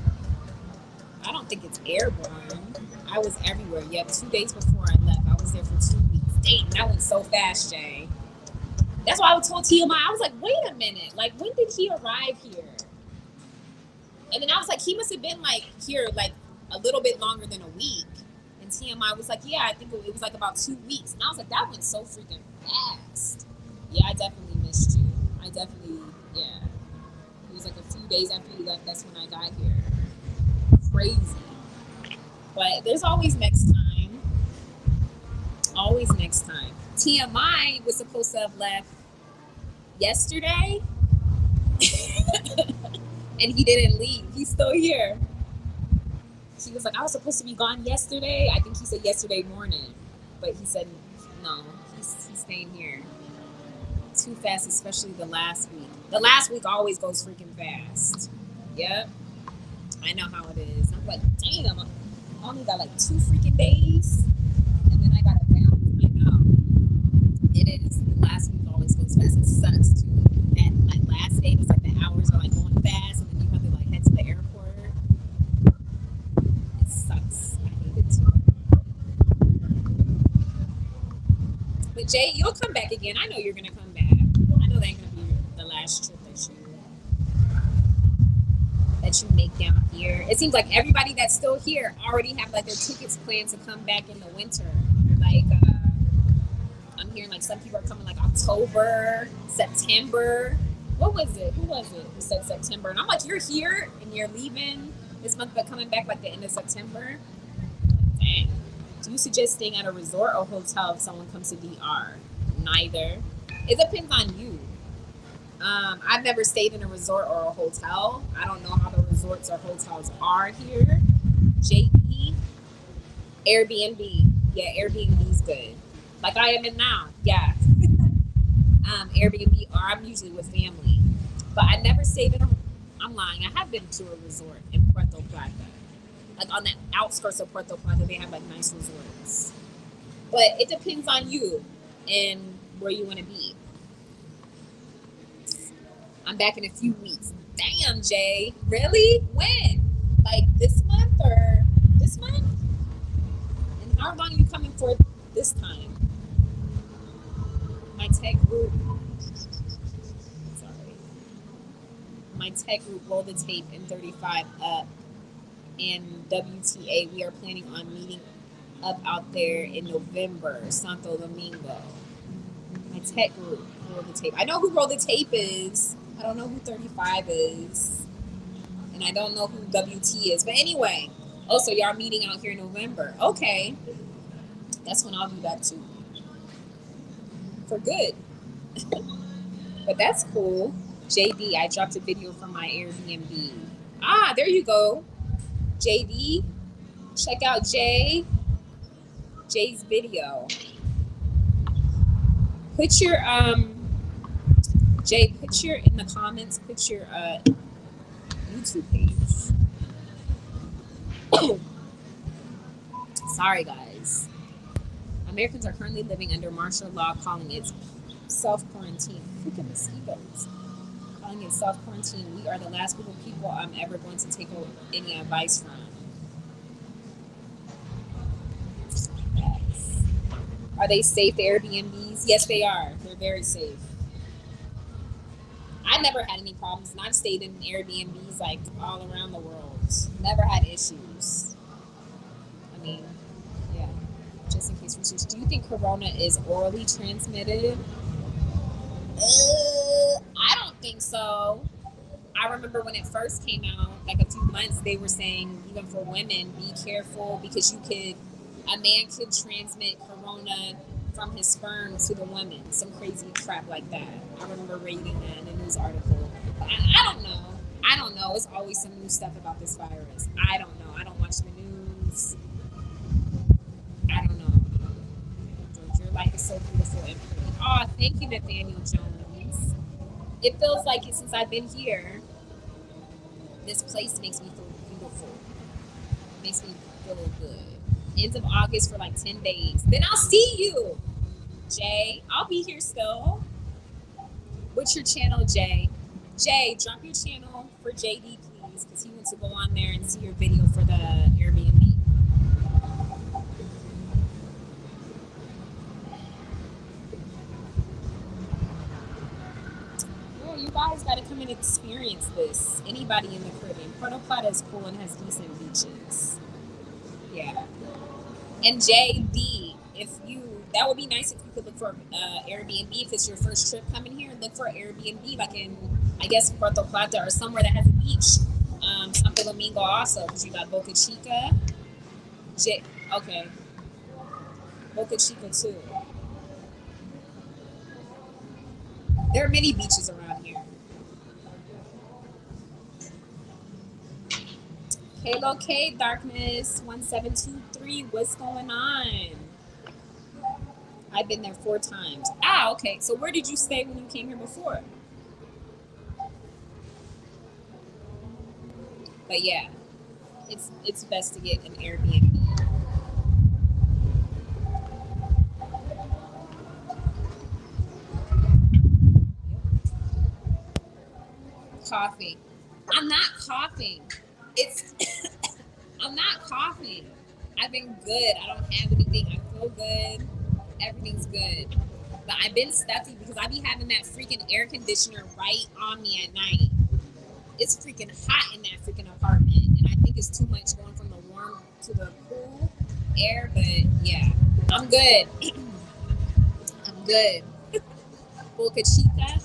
I don't think it's airborne. I was everywhere. Yep, 2 days before I left, I was there for 2 weeks. Dang, that went so fast, Jay. That's why I told TMI. I was like, wait a minute. Like, when did he arrive here? And then I was like, he must have been like here like a little bit longer than a week. And TMI was like, yeah, I think it was like about 2 weeks. And I was like, that went so freaking fast. Yeah, I definitely missed you. Yeah. It was like a few days after you left, that's when I got here. Crazy. But there's always next time. Always next time. TMI was supposed to have left yesterday. And he didn't leave. He's still here. He was like, I was supposed to be gone yesterday. I think he said yesterday morning. But he said, no, he's staying here. Too fast, especially the last week. The last week always goes freaking fast. Yep. I know how it is. I'm like, damn, I only got like 2 freaking days. And then I got to bounce. I know. It is. The last week always goes fast. It sucks too. That like last day was like the hours are like going fast, and then you have to like head to the airport. It sucks. I hate it too. But Jay, you'll come back again. I know you're gonna come back. I know that ain't gonna be the last trip that you make down here. It seems like everybody that's still here already have like their tickets planned to come back in the winter. Like I'm hearing like some people are coming like October, September. What was it? Who was it who said September? And I'm like, you're here and you're leaving this month but coming back like the end of September? Dang. Do you suggest staying at a resort or hotel if someone comes to DR? Neither. It depends on you. I've never stayed in a resort or a hotel. I don't know how the resorts or hotels are here. JP, Airbnb. Yeah, Airbnb is good. Like I am in now. Yeah. Airbnb, or I'm usually with family. But I never stayed in I'm lying. I have been to a resort in Puerto Plata. Like on the outskirts of Puerto Plata, they have like nice resorts. But it depends on you and where you want to be. I'm back in a few weeks. Damn, Jay. Really? When? Like this month or this month? And how long are you coming for this time? My tech group. Sorry. My tech group rolled the tape in 35 up and WTA. We are planning on meeting up out there in November, Santo Domingo. My tech group rolled the tape. I know who Roll the Tape is. I don't know who 35 is. And I don't know who WT is. But anyway, so y'all meeting out here in November. Okay. That's when I'll be back too. For good. But that's cool. JD, I dropped a video from my Airbnb. Ah, there you go. JD, check out Jay's video. Put your Jay, in the comments, put your YouTube page. Sorry guys. Americans are currently living under martial law, calling it self-quarantine. Freaking mosquitoes. Calling it self-quarantine. We are the last group of people I'm ever going to take any advice from. Yes. Are they safe, the Airbnbs? Yes, they are. They're very safe. I never had any problems, and I've stayed in Airbnbs like all around the world. Never had issues. I mean, yeah. Just in case research. Do you think corona is orally transmitted? I don't think so. I remember when it first came out, like a few months, they were saying even for women, be careful because a man could transmit corona from his sperm to the woman. Some crazy crap like that. I remember reading that in a news article. I don't know. I don't know. It's always some new stuff about this virus. I don't know. I don't watch the news. I don't know. Your life is so beautiful and pretty. Oh, thank you, Nathaniel Jones. It feels like it since I've been here. This place makes me feel beautiful. Makes me feel good. Ends of August for like 10 days. Then I'll see you, Jay. I'll be here still. What's your channel, Jay? Jay, drop your channel for JD, please, because he wants to go on there and see your video for the Airbnb. You guys got to come and experience this. Anybody in the Caribbean. Puerto Plata is cool and has decent beaches. Yeah. And JD, that would be nice if you could look for Airbnb. If it's your first trip coming here, look for Airbnb like in, I guess, Puerto Plata or somewhere that has a beach. Santo Domingo also, because you got Boca Chica. Okay. Boca Chica too. There are many beaches around here. Halo K Darkness 1723. What's going on? I've been there 4 times. Ah, okay. So where did you stay when you came here before? But yeah, it's best to get an Airbnb. Coughing. I'm not coughing. I'm not coughing. I've been good. I don't have anything. I feel good. Everything's good. But I've been stuffy because I be having that freaking air conditioner right on me at night. It's freaking hot in that freaking apartment. And I think it's too much going from the warm to the cool air. But yeah, I'm good. I'm good. Boca Chica.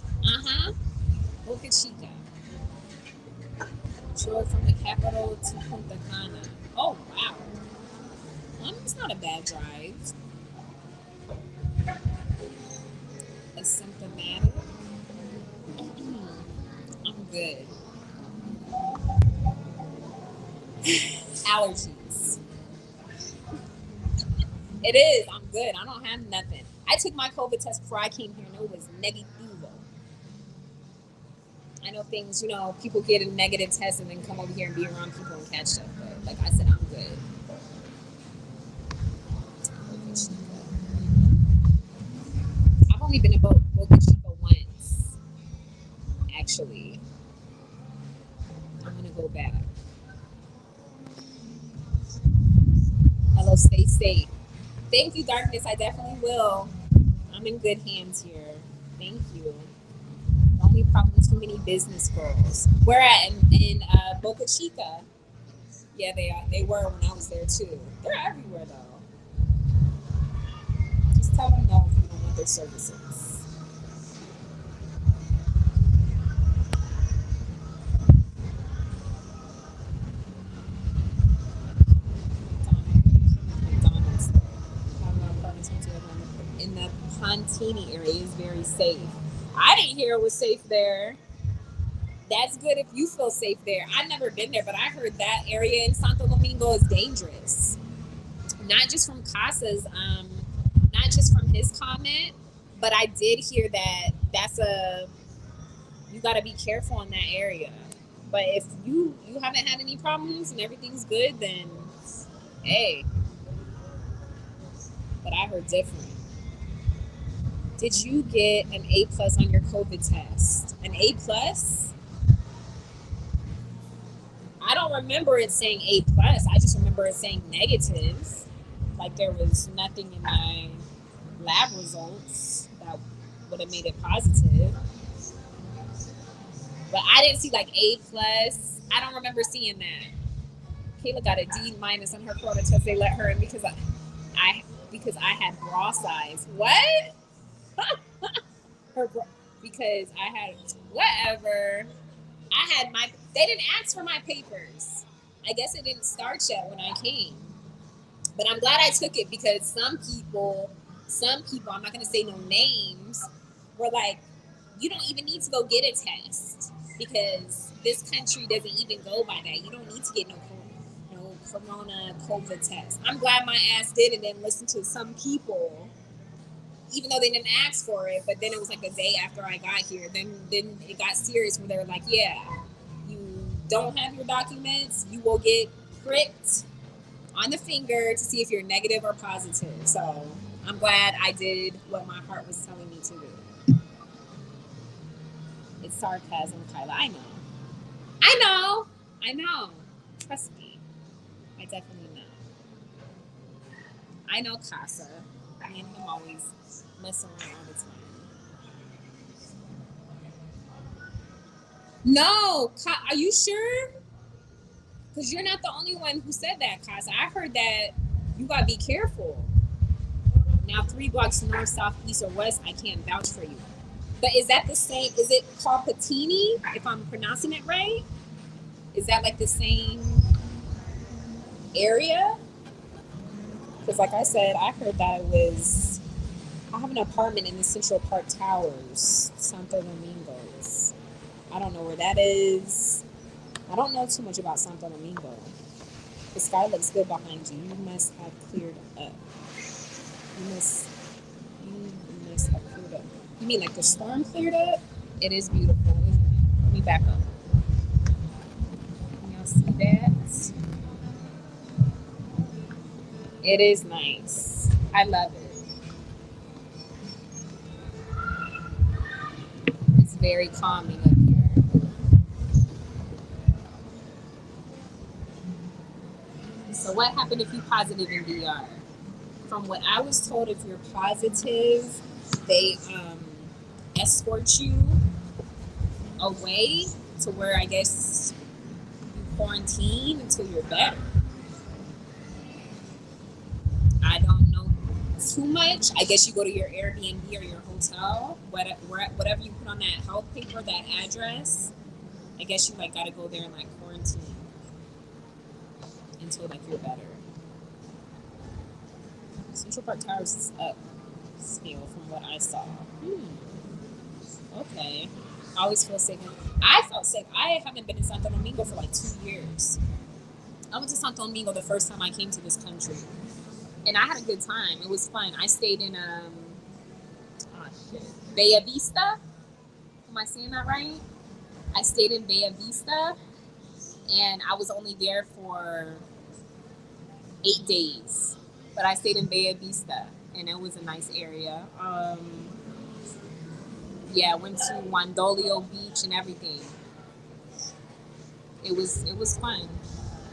Boca Chica. Drove from the capital to Punta Cana. Oh, wow. It's not a bad drive. Asymptomatic. I'm good. Allergies. It is. I'm good. I don't have nothing. I took my COVID test before I came here and it was negative. I know things, people get a negative test and then come over here and be around people and catch stuff. But like I said, I'm good. I've only been in Boca Chica once, actually. I'm going to go back. Hello, stay safe. Thank you, Darkness. I definitely will. I'm in good hands here. Thank you. Only problem, too many business girls. Where at? In Boca Chica. Yeah, they are. They were when I was there too. They're everywhere though. Just tell them no if you don't want their services. McDonald's. Having apartments in the Pontini area is very safe. I didn't hear it was safe there. That's good if you feel safe there. I've never been there, but I heard that area in Santo Domingo is dangerous. Not just from Casas, not just from his comment, but I did hear that you got to be careful in that area. But if you haven't had any problems and everything's good, then hey. But I heard different. Did you get an A plus on your COVID test? An A plus? I don't remember it saying A plus. I just remember it saying negative. Like there was nothing in my lab results that would have made it positive. But I didn't see like A plus. I don't remember seeing that. Kayla got a D minus on her corona test. They let her in because I had bra size. What? Because I had whatever. They didn't ask for my papers. I guess it didn't start yet when I came. But I'm glad I took it because some people, I'm not going to say no names, were like, you don't even need to go get a test because this country doesn't even go by that. You don't need to get no corona COVID test. I'm glad my ass did and then listen to some people, even though they didn't ask for it, but then it was like a day after I got here. Then it got serious where they were like, yeah, you don't have your documents, you will get pricked on the finger to see if you're negative or positive. So I'm glad I did what my heart was telling me to do. It's sarcasm, Kyla. I know. Trust me. I definitely know. I know Casa. Me and him always mess around all the time. No, are you sure? Because you're not the only one who said that, Casa. I heard that you gotta be careful. Now, 3 blocks north, south, east, or west, I can't vouch for you. But is that the same? Is it called Patini, if I'm pronouncing it right? Is that like the same area? Because like I said, I heard that I have an apartment in the Central Park Towers, Santo Domingos. I don't know where that is. I don't know too much about Santo Domingo. The sky looks good behind you. You must have cleared up. You must have cleared up. You mean like the storm cleared up? It is beautiful, isn't it? Let me back up. Can y'all see that? It is nice. I love it. It's very calming up here. So what happened if you're positive in DR? From what I was told, if you're positive, they escort you away to where I guess you quarantine until you're better. I don't know too much. I guess you go to your Airbnb or your hotel, whatever you put on that health paper, that address. I guess you like gotta go there and like quarantine until like you're better. Central Park Towers is up still from what I saw. Okay. I always feel sick. I felt sick. I haven't been in Santo Domingo for like 2 years. I went to Santo Domingo the first time I came to this country. And I had a good time. It was fun. I stayed in Bella Vista. Am I saying that right? I stayed in Bella Vista, and I was only there for 8 days. But I stayed in Bella Vista, and it was a nice area. Yeah, I went to Wandolio Beach and everything. It was fun.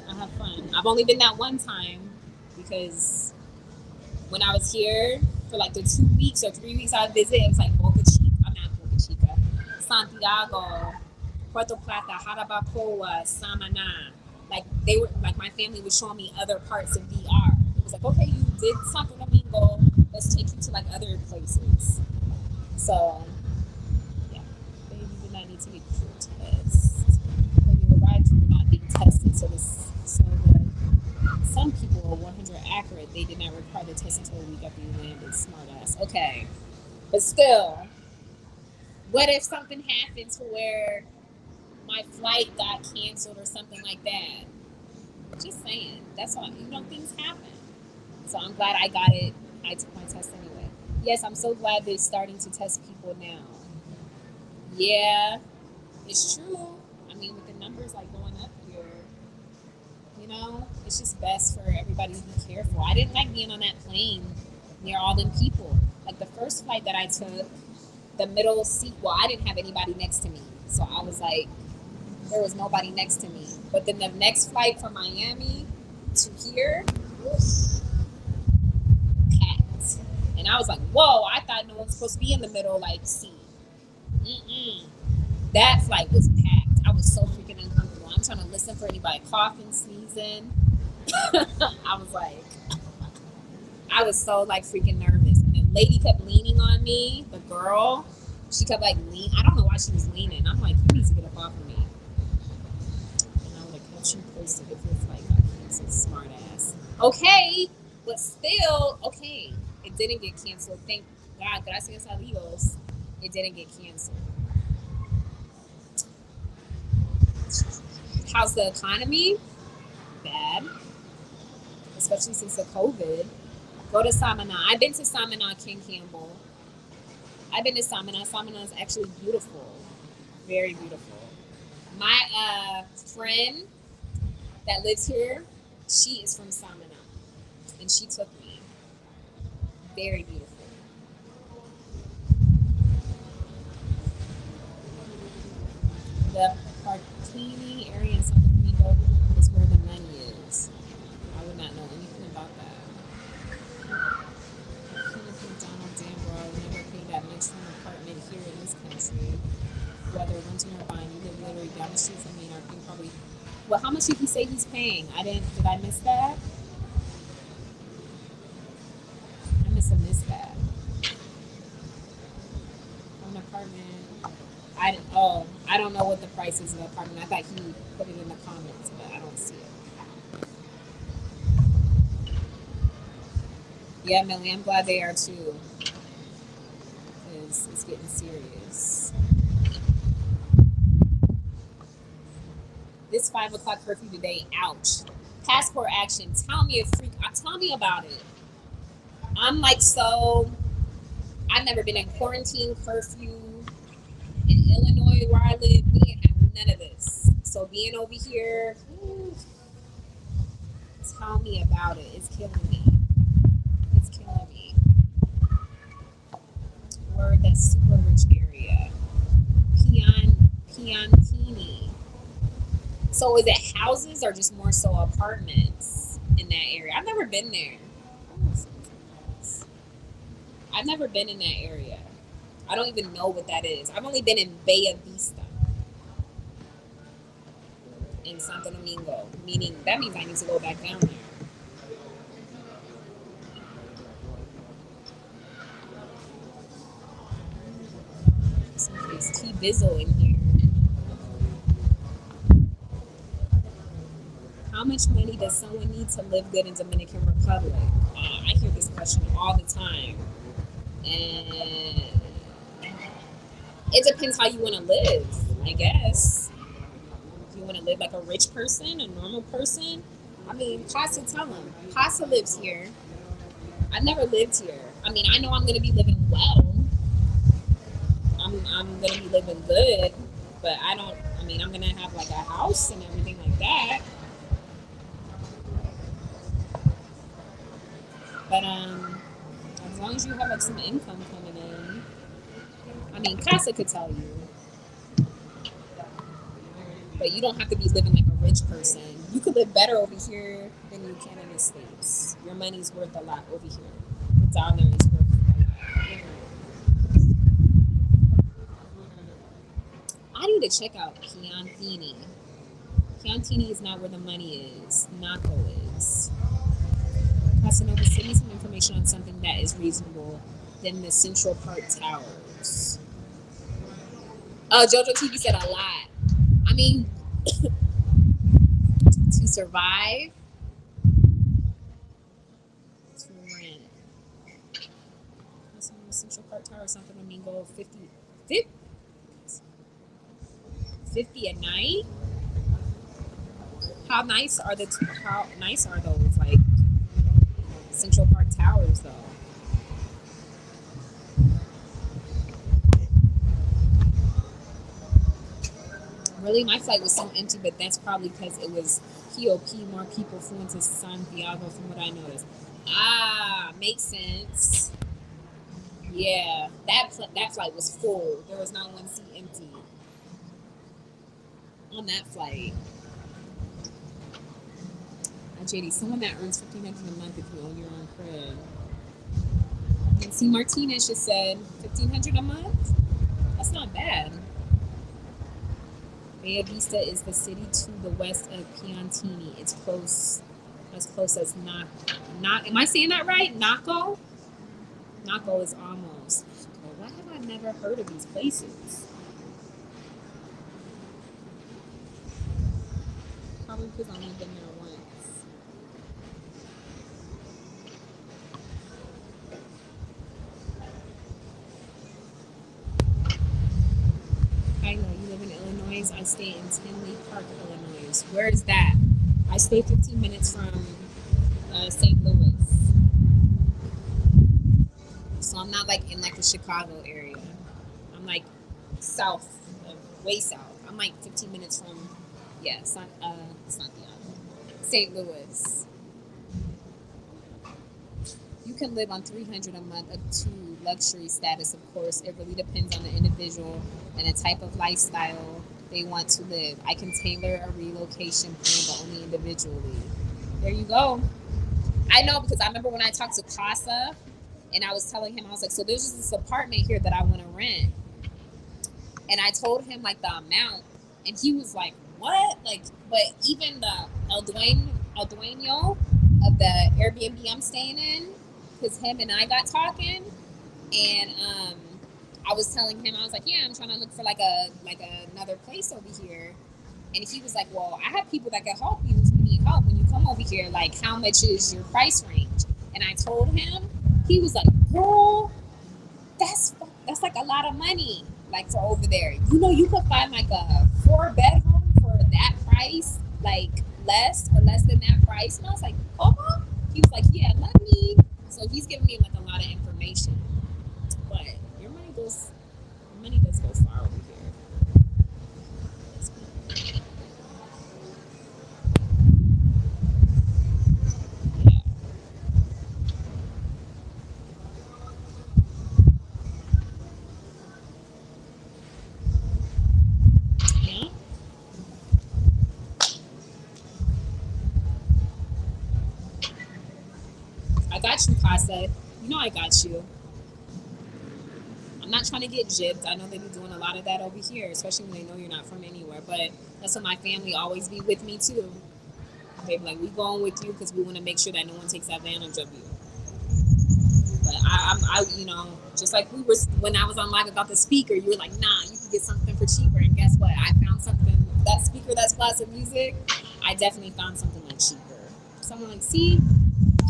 I had fun. I've only been that one time because when I was here for like the 2 weeks or 3 weeks I visited, it was like Boca Chica, Santiago, Puerto Plata, Jarabacoa, Samaná. like they were like my family was showing me other parts of DR. It was like, okay, you did Santo Domingo, let's take you to like other places. So yeah, baby did not need to get your test. When you arrived, you were not being tested. Some people are 100 accurate. They did not require the test until a week after you landed. Smart ass. Okay, but still, what if something happened to where my flight got canceled or something like that? Just saying. That's all. Things happen. So I'm glad I got it. I took my test anyway. Yes, I'm so glad they're starting to test people now. Yeah, it's true. I mean, with the numbers like going up here, it's just best for everybody to be careful. I didn't like being on that plane near all them people. Like the first flight that I took, the middle seat, well, I didn't have anybody next to me. So I was like, there was nobody next to me. But then the next flight from Miami to here, packed. And I was like, whoa, I thought no one's supposed to be in the middle, like, seat. That flight was packed. I was so freaking uncomfortable. I'm trying to listen for anybody coughing, sneezing. I was so, like, freaking nervous. And the lady kept leaning on me, the girl. She kept, like, leaning. I don't know why she was leaning. I'm like, you need to get up off of me. And I would have kept you posted if your flight got canceled, smart ass. Okay, but still, okay. It didn't get canceled. Thank God. Gracias a Dios. It didn't get canceled. How's the economy? Bad. Especially since the COVID. Go to Samana. I've been to Samana, King Campbell. I've been to Samana. Samana is actually beautiful. Very beautiful. My friend that lives here, she is from Samana. And she took me. Very beautiful. The Partini area in Santo Domingo is where the money is. I would not know anything about that. Donald Danbro never paid that much for an apartment here in this country. Whether renting or buying, you live literally down the street from me and are paying probably. Well, how much did he say he's paying? Did I miss that? I must have missed that. An apartment. I don't know what the price is of the apartment. I thought he put it in the comments, but I don't see it. Yeah, Millie, I'm glad they are too. Because it's getting serious. This 5 o'clock curfew today, ouch. Passport action. Tell me about it. I'm like, so I've never been in quarantine curfew in Illinois where I live. We didn't have none of this. So being over here, tell me about it. It's killing me. It's killing me. We're that super rich area. Piantini. So is it houses or just more so apartments in that area? I've never been there. I've never been in that area. I don't even know what that is. I've only been in Bella Vista in Santo Domingo, meaning that means I need to go back down there. There's T Bizzle in here. How much money does someone need to live good in Dominican Republic? I hear this question all the time. And it depends how you want to live, I guess. If you want to live like a rich person, a normal person. I mean, Casa, tell him. Casa lives here. I've never lived here. I mean, I know I'm going to be living well. I'm going to be living good. But I'm going to have like a house and everything like that. But as long as you have like some income coming in, I mean, Casa could tell you. But you don't have to be living like a rich person. You could live better over here than you can in the States. Your money's worth a lot over here. The dollar is worth a lot. I need to check out Piantini. Chiantini is not where the money is. Naco is. Casanova, send me some information on something that is reasonable than the Central Park Towers. Jojo TV said a lot. I mean, to survive, to rent. Casanova, Central Park Tower, something I mean, go 50 a night. How nice are those like Central Park Towers though? Really, my flight was so empty, but that's probably because it was POP. More people flew into Santiago, from what I noticed. Makes sense. Yeah, that flight was full. There was not one seat empty on that flight. JD, someone that earns $1,500 a month if you own your own crib. And see, Martinez just said $1,500 a month. That's not bad. Bella Vista is the city to the west of Piantini. It's close as not. Am I saying that right? Naco? Naco is almost. Well, why have I never heard of these places? Probably because I've only been there once. Kyla, you live in Illinois. I stay in Tinley Park, Illinois. Where is that? I stay 15 minutes from St. Louis. So I'm not like in like the Chicago area. I'm like south, way south. I'm like 15 minutes from, Santiago. St. Louis. You can live on $300 a month up to luxury status, of course. It really depends on the individual and the type of lifestyle they want to live. I can tailor a relocation plan, but only individually. There you go. I know, because I remember when I talked to Casa and I was telling him, I was like, so there's just this apartment here that I want to rent. And I told him like the amount, and he was like, what? Like, but even the El Dueño of the Airbnb I'm staying in, because him and I got talking, and I was telling him, I was like, yeah, I'm trying to look for like another place over here. And he was like, well, I have people that can help you if you need help when you come over here. Like, how much is your price range? And I told him, he was like, girl, that's like a lot of money, like for over there. You know, you could find like a 4-bedroom for that price, like less than that price. And I was like, come on. He was like, yeah, let me. So he's giving me like a lot of information. But your money does go far over here. Yeah. Yeah. I got you, Casa. You know I got you. I'm not trying to get gypped. I know they be doing a lot of that over here, especially when they know you're not from anywhere. But that's what my family always be with me too. They be like, we going with you because we want to make sure that no one takes advantage of you. But I, you know, just like we were when I was on live about the speaker, you were like, nah, you can get something for cheaper. And guess what? I found something. That speaker that's classic music, I definitely found something like cheaper. So I'm like, see,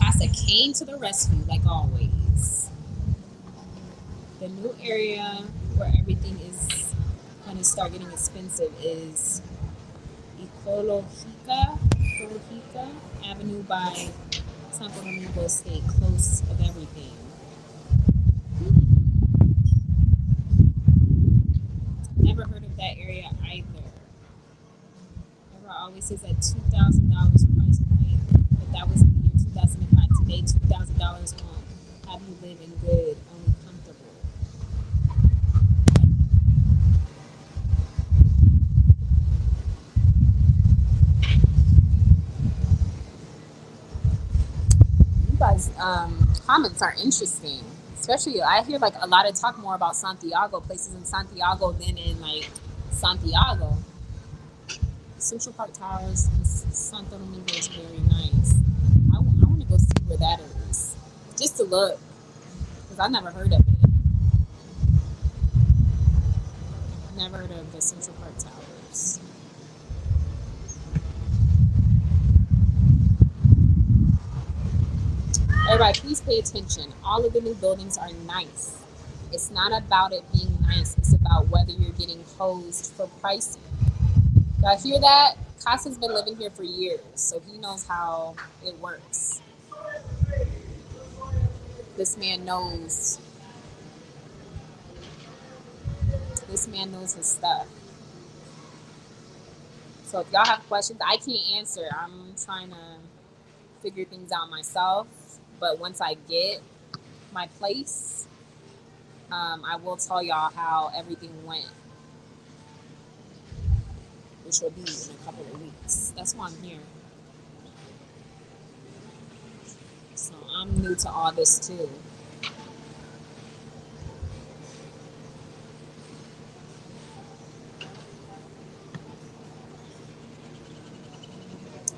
Casa came to the rescue like always. The new area where everything is going to start getting expensive is Ecologica Avenue by Santo Domingo State, close of everything. Never heard of that area either. Ever always says that $2,000 price point, but that was in the year 2005. Today, $2,000 won't have you live in good, only comfortable. You guys, comments are interesting. Especially, I hear like a lot of talk more about Santiago, places in Santiago than in like Santiago. Central Park Towers in Santo Domingo is very nice. I want to go see where that is, just to look, because I never heard of it. Never heard of the Central Park Towers. Everybody, please pay attention. All of the new buildings are nice. It's not about it being nice. It's about whether you're getting hosed for pricing. Y'all hear that? Casa's been living here for years, so he knows how it works. This man knows. This man knows his stuff. So if y'all have questions, I can't answer. I'm trying to figure things out myself. But once I get my place, I will tell y'all how everything went, which will be in a couple of weeks. That's why I'm here. So I'm new to all this too.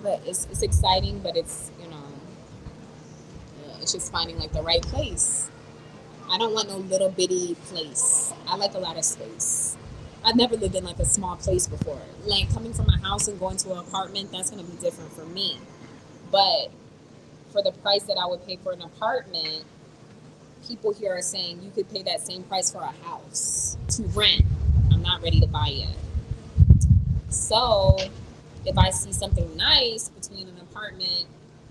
But it's exciting, but it's, you know, it's just finding like the right place. I don't want no little bitty place. I like a lot of space. I've never lived in like a small place before. Like coming from a house and going to an apartment, that's going to be different for me. But for the price that I would pay for an apartment, people here are saying you could pay that same price for a house to rent. I'm not ready to buy yet. So if I see something nice between an apartment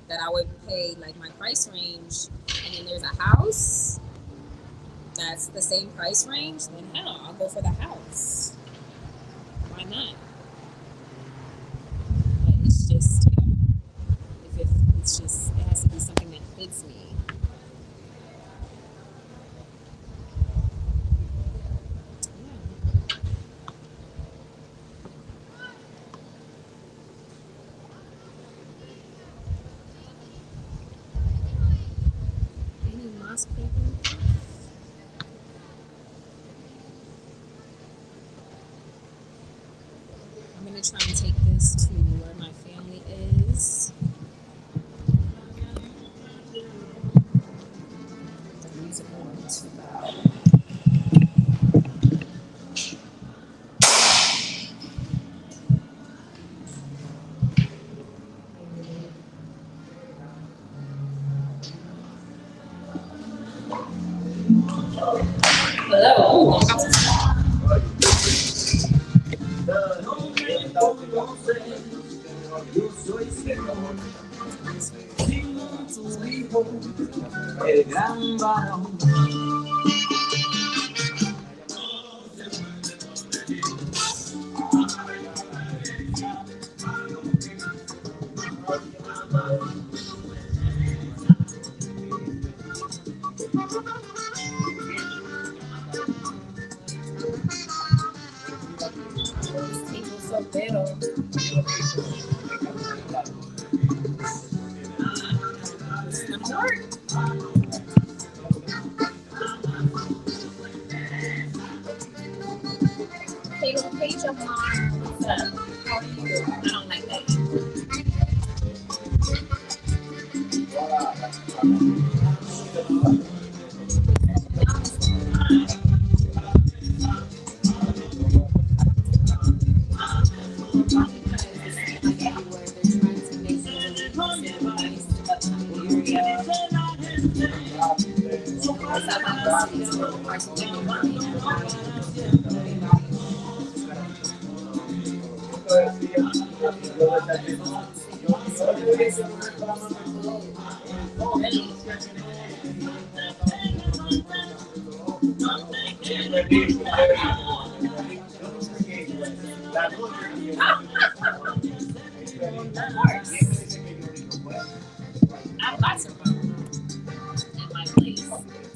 that I would pay like my price range, and then there's a house that's the same price range, then hell, I'll go for the house. Why not? But it's just, yeah, it's just, it has to be something that fits me. I'm gonna try and take this to where my family is. The music won't be too loud. Hello. I'm about to start. El gran varón. Pero page of mine. How do you? I don't like that. I've got some in my place.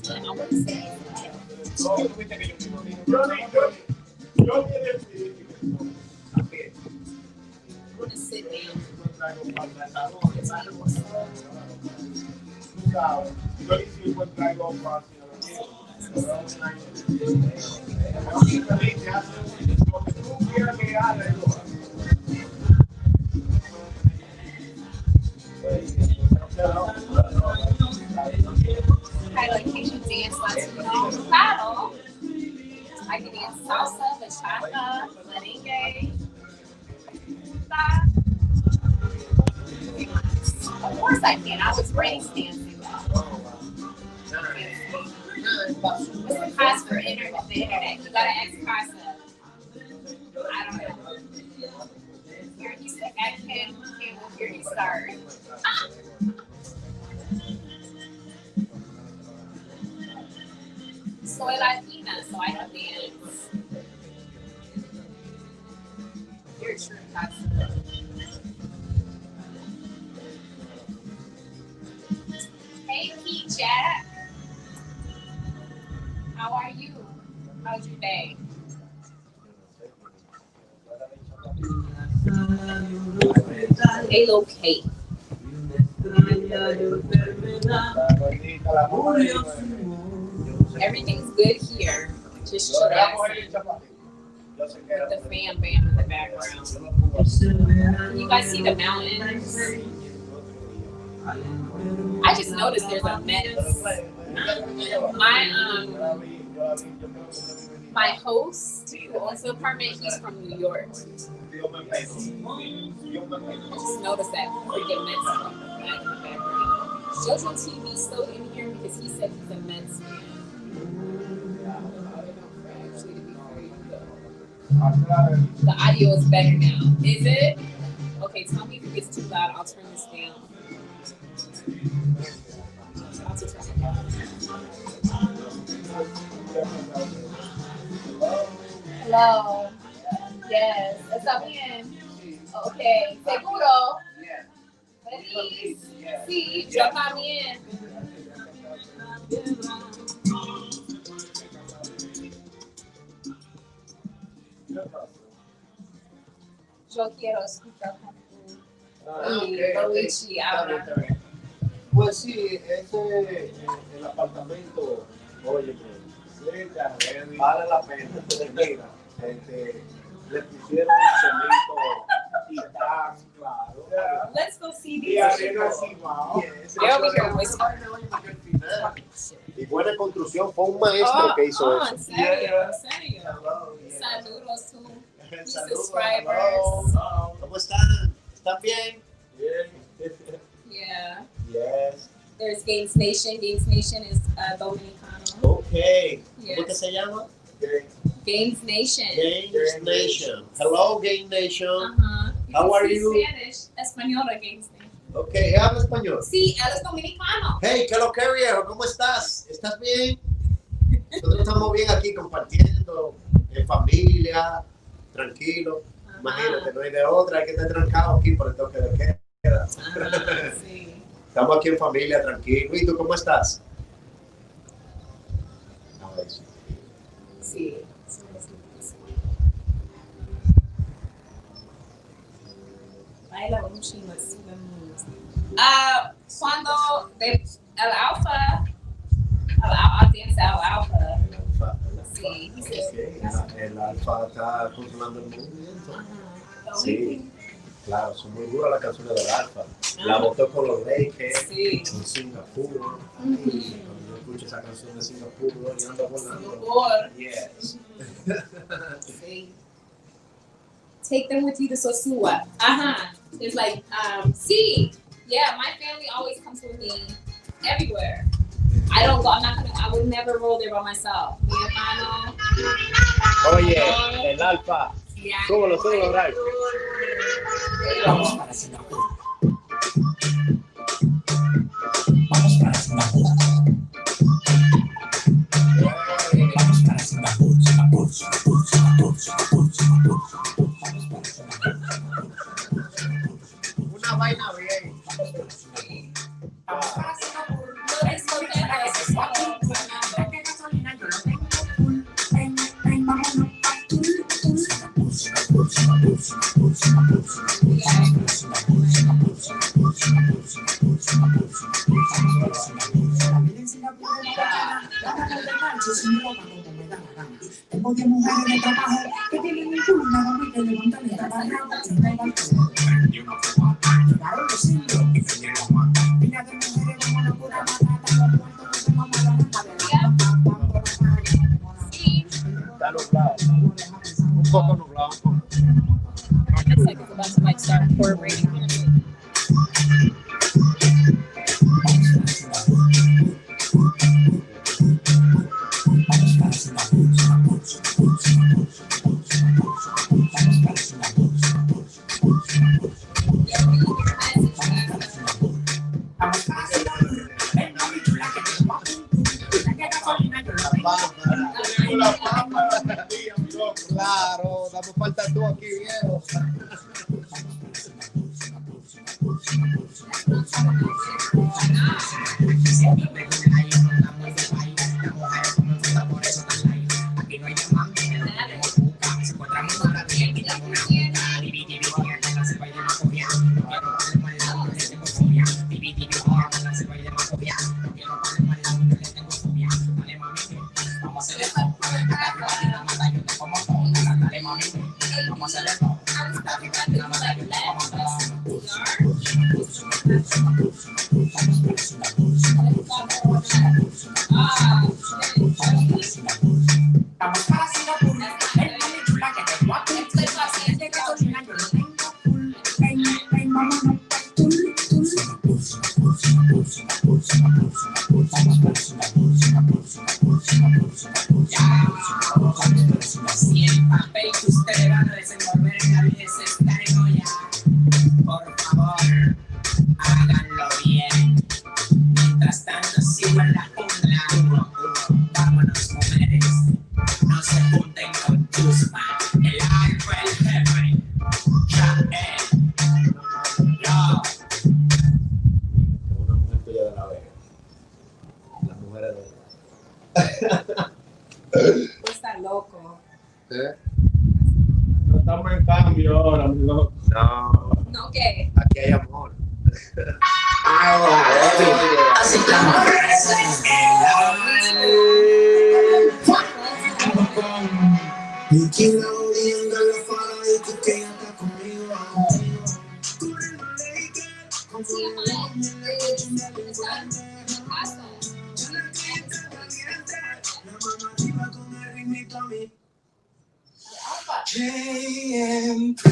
And I wouldn't say I'm gonna sit down. Kind of like can you dance Latino Claro. I can dance salsa, bachata, merengue. Of course I can. I was raised dancing. What's the cost for the internet? You gotta ask Casa. I don't know. Here he said, I can, well, here he started. Soy Latina, so I can dance. You're true, Casa. Hey, Pete Jack. How are you? How's your day? Halo Kate. Everything's good here. Just chillaxing with the fan band in the background. Can you guys see the mountains? I just noticed there's a Mets. My host who owns the apartment, he's from New York. I just noticed that freaking Mets in the background. Jojo TV still in here because he said he's a Mets fan. The audio is better now. Is it? Okay, tell me if it gets too loud. I'll turn this down. I'll turn it down. Hello. Yes. ¿Está bien? Okay. ¿Seguro? ¿Feliz? Sí, yo también. Yo quiero escuchar con Luigi ahora. Pues sí, el apartamento, oye, vale la pena. Mira, le pusieron un cemento y tan claro. Let's go see these. They're over here whispering. Y buena construcción, fue un maestro que hizo eso. En serio, en serio. Saludos to mis subscribers. ¿Cómo están? ¿Están bien? Yeah. Yes. There's Games Nation. Games Nation is Dominicano. Okay. Yes. ¿Cómo que se llama? Games Nation. Games Nation. Hello, Game Nation. Uh-huh. How are you? Spanish. Española, Games Nation. Okay, ¿habla español? Sí, él es dominicano. Hey, ¿qué lo que viejo? ¿Cómo estás? ¿Estás bien? Nosotros estamos bien aquí compartiendo, en familia, tranquilo. Imagínate, no hay de otra, hay que estar trancado aquí por el toque de queda. Sí. Estamos aquí en familia, tranquilo. ¿Y tú cómo estás? Sí. Baila un chingo así de música. Cuando el alfa sí. El alfa está controlando el movimiento. Sí, claro, son muy duras las canciones del alfa. La votó con los Lakers, en Singapur. Y cuando yo escucho esa canción de Singapur, yo ando volando. Yes. Sí. Take them with you to Sosua. It's like, see, yeah, my family always comes with me everywhere. I don't go, I would never roll there by myself. Mi hermano. Oye, el alfa. Súbelo, Ray. Vamos para Singapur. Vamos para Singapur. Vamos para Singapur, Singapur, Singapur, Singapur, Singapur, Singapur. Vamos para Singapur. Una vaina bien. Vamos para Singapur. Tengo 10 mujeres de trabajo que tienen un culo, una y que levantan el trabajo. Llegaron los indios y se llegan más. foco blanco. Looks like it's about to like start incorporating. Claro, damos falta tú aquí, viejo. Si el papel que ustedes van a desenvolver en la vida es estar en olla, por favor, háganlo bien. Mientras tanto, sigan la jungla. Vámonos, mujeres, no se junten con Chusma, el alfa, el jefe. Ya, yo. Una mujer tuya de la Vega. Las mujeres de Pues está loco. ¿Eh? No estamos en cambio ahora, mi loco. No, ¿No qué? aquí hay amor. Así que amor, Tequila odiando la fala y tú que ya está conmigo. Sí, JMP.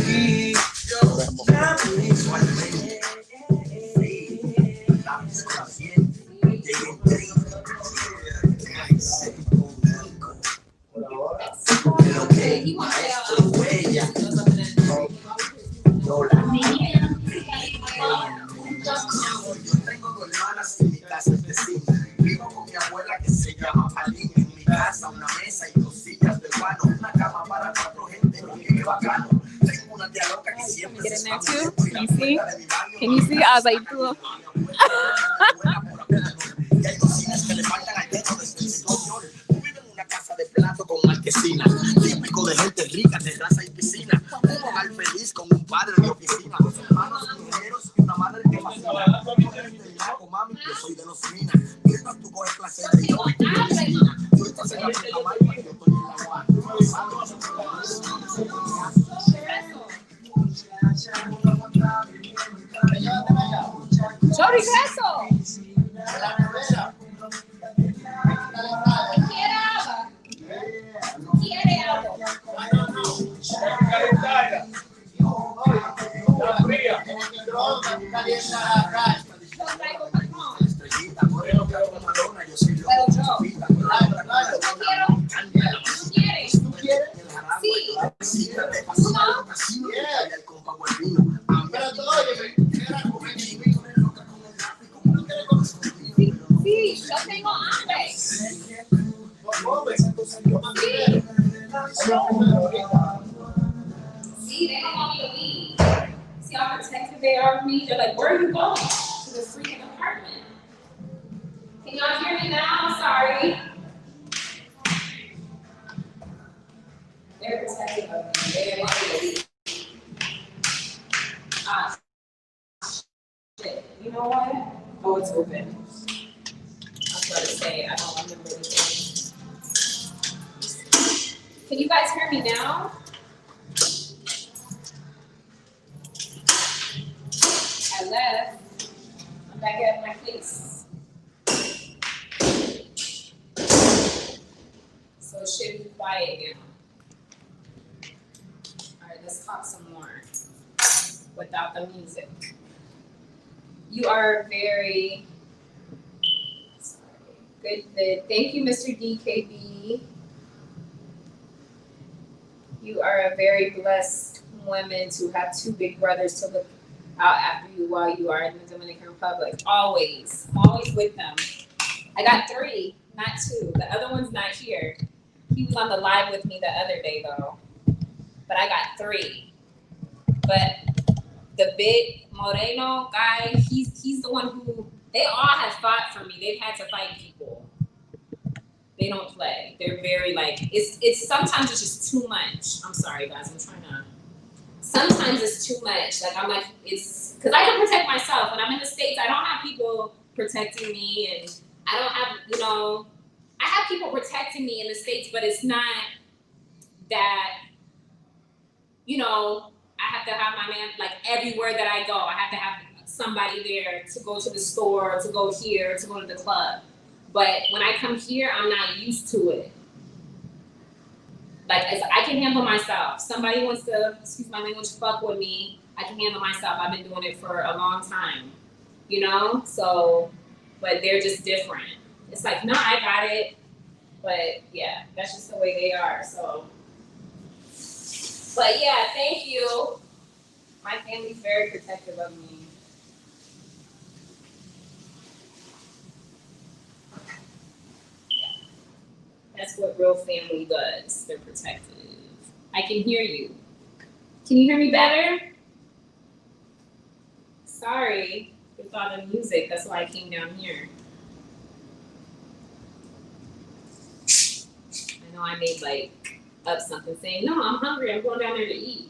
he wants Yo tengo dos hermanas en mi casa es vecina. Vivo con mi abuela que se llama Palín. En mi casa una mesa y dos sillas de guano. Una cama para 4 gente. Qué bacano. Tengo una tía loca que siempre Get in se there escapa. too? Can you see? Can you see? I was like, "Ugh." Y hay cocinas que le faltan al techo desde el señor. Tú vives en una casa de plato con marquesina. Típico de gente rica, terraza y piscina. Un hogar feliz con un padre de oficina. 2 hermanos ingenieros y una madre que fascina. Mami, yo soy de los minas. Mientras tú coges clase de yo, tú estás en la puta máquina y yo estoy en la guana. Chori, ¿qué es eso? ¿Quiere agua? ¿Quiere agua? Yo traigo patrón. Pero yo. ¿Tú quieres? Sí. ¿No? Sí, yo tengo hambre. See, they don't want me to leave. See how protective they are of me? They're like, where are you going? To the freaking apartment. Can y'all hear me now? I'm sorry. They're protective of me. They don't want me to leave. Ah, shit. You know what? Oh, it's open. I was about to say, I don't remember the thing. Can you guys hear me now? I left. I'm back at my place. So it should be quiet now. let's talk some more without the music. You are very good. Thank you, Mr. DKB. You are a very blessed woman to have two big brothers to look out after you while you are in the Dominican Republic. Always with them. I got 3, not 2. The other one's not here. He was on the live with me the other day though. But I got 3. But the big Moreno guy, he's the one who, they all have fought for me. They've had to fight people. They don't play. They're very like, it's sometimes it's just too much. I'm sorry guys, sometimes it's too much. Like I'm like, it's, cause I can protect myself. When I'm in the States, I don't have people protecting me, and I don't have, I have people protecting me in the States, but it's not that, I have to have my man, like everywhere that I go, I have to have somebody there to go to the store, to go here, to go to the club. But when I come here, I'm not used to it. Like, I can handle myself. Somebody wants to, excuse my language, fuck with me, I can handle myself. I've been doing it for a long time, So, but they're just different. It's like, no, I got it. But yeah, that's just the way they are, so. But yeah, thank you. My family's very protective of me. Yeah. That's what real family does. They're protective. I can hear you. Can you hear me better? Sorry, with all the music, that's why I came down here. I know I made up something saying, no, I'm hungry, I'm going down there to eat.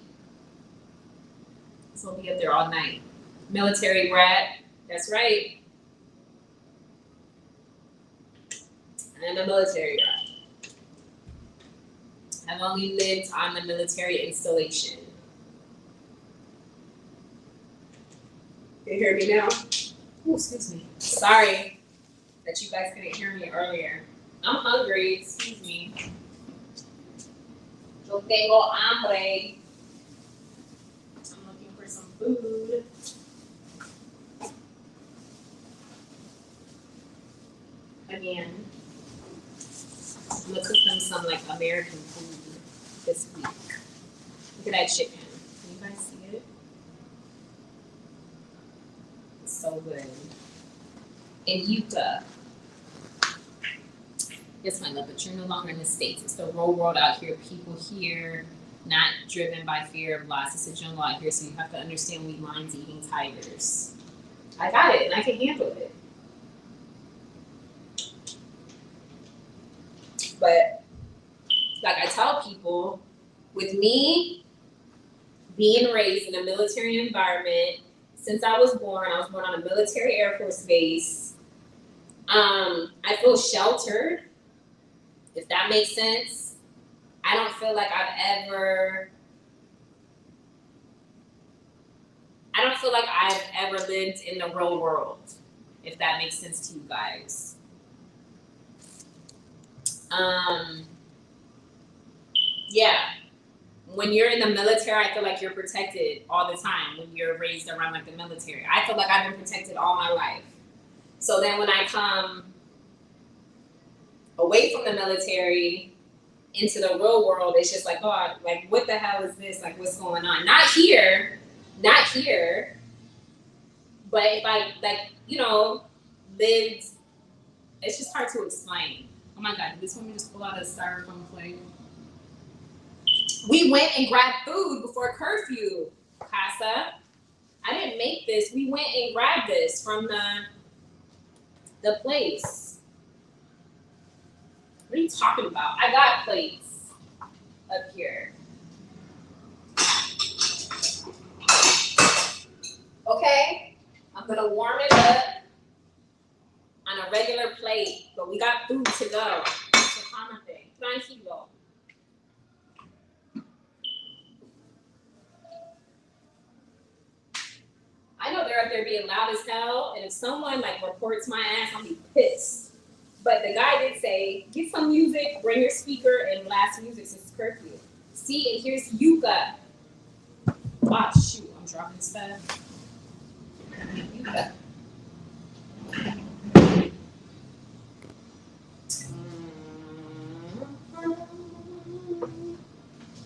So I'll be up there all night. Military brat, that's right. I'm a military brat. I've only lived on the military installation. You hear me now? Ooh, excuse me. Sorry that you guys couldn't hear me earlier. I'm hungry, excuse me. Yo tengo hambre. I'm looking for some food. Again, I'm gonna cook them some American food this week. Look at that chicken. Can you guys see it? It's so good. And yuca. Yes, my love, but you're no longer in the States. It's the real world out here. People here, not driven by fear of loss. It's a jungle out here, so you have to understand we lions eating tigers. I got it, and I can handle it. But, like I tell people, with me being raised in a military environment, since I was born on a military Air Force base. I feel sheltered, if that makes sense. I don't feel like I've ever lived in the real world, if that makes sense to you guys. Yeah. When you're in the military, I feel like you're protected all the time when you're raised around the military. I feel like I've been protected all my life. So then when I come away from the military into the real world, it's just oh, what the hell is this? What's going on? Not here. But if I lived, it's just hard to explain. Oh my God, did this woman just pull out a styrofoam plate? We went and grabbed food before curfew, Casa. I didn't make this. We went and grabbed this from the place. What are you talking about? I got plates up here. Okay, I'm gonna warm it up on a regular plate, but we got food to go. It's a common thing. Tranquilo. I know they're up there being loud as hell, and if someone reports my ass, I'll be pissed. But the guy did say, get some music, bring your speaker, and blast music since it's curfew. See, and here's yuca. Ah, shoot, I'm dropping stuff.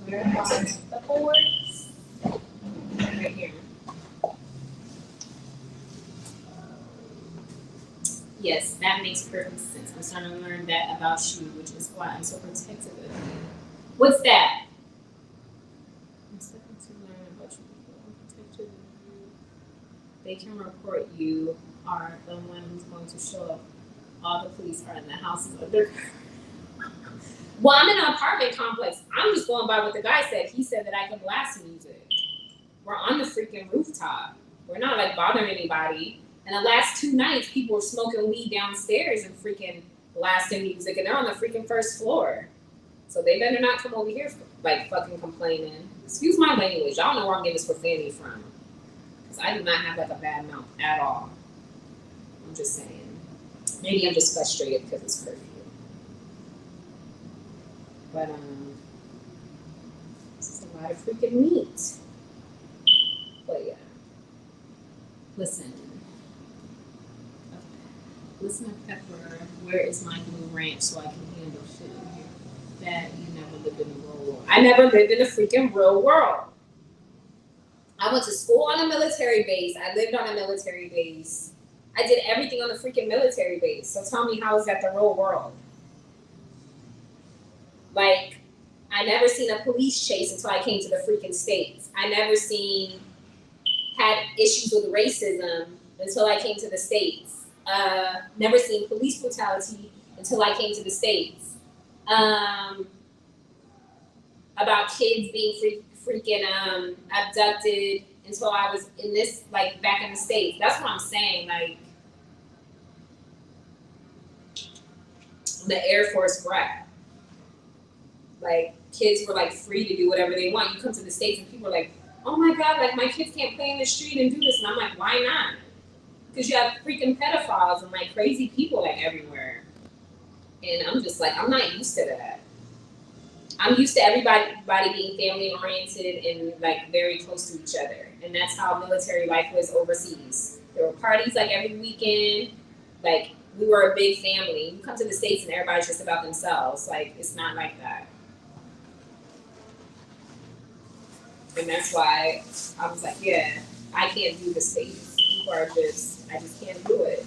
Where are the boards? Right here. Yes, that makes perfect sense. I'm starting to learn that about you, which is why I'm so protective of you. What's that? I'm starting to learn about you. I'm protective of you. They can report you are the one who's going to show up. All the police are in the houses of their. Well, I'm in an apartment complex. I'm just going by what the guy said. He said that I can blast music. We're on the freaking rooftop. We're not like bothering anybody. And the last 2 nights, people were smoking weed downstairs and freaking blasting music, and they're on the freaking first floor. So they better not come over here like fucking complaining. Excuse my language. I don't know where I'm getting this profanity from. Because I do not have like a bad mouth at all. I'm just saying. Maybe I'm just frustrated because it's curfew. But this is a lot of freaking meat. But yeah. Listen. Okay. Listen to Pepper. Where is my blue ranch so I can handle shit in here? That you never lived in the real world. I never lived in the freaking real world. I went to school on a military base. I lived on a military base. I did everything on the freaking military base. So tell me, how is that the real world? Like, I never seen a police chase until I came to the freaking States. I never had issues with racism until I came to the States. Never seen police brutality until I came to the States. About kids being freaking abducted until I was in this, like, back in the States. That's what I'm saying. Like, the Air Force brat. Like, kids were like free to do whatever they want. You come to the States and people are like, oh my God, like my kids can't play in the street and do this. And I'm like, why not? Because you have freaking pedophiles and like crazy people like everywhere. And I'm just like, I'm not used to that. I'm used to everybody being family oriented and like very close to each other. And that's how military life was overseas. There were parties like every weekend. Like, we were a big family. You come to the States and everybody's just about themselves. Like, it's not like that. And that's why I was like, yeah, I can't do the States. People are just, I just can't do it.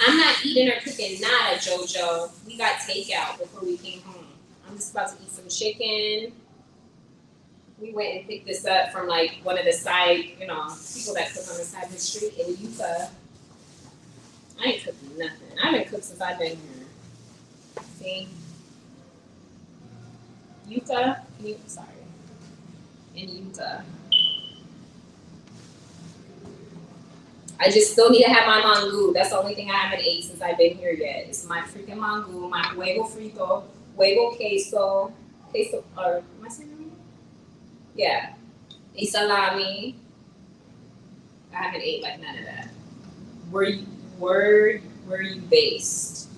I'm not eating or cooking nada, JoJo. We got takeout before we came home. I'm just about to eat some chicken. We went and picked this up from like one of the side, people that cook on the side of the street in Utah. I ain't cooking nothing. I haven't cooked since I've been here. See? Utah? Sorry. In Utah. I just still need to have my mango. That's the only thing I haven't ate since I've been here yet. It's my freaking mango, my huevo frito, huevo queso, or am I saying that? Yeah. A salami. I haven't ate like none of that. Where you based?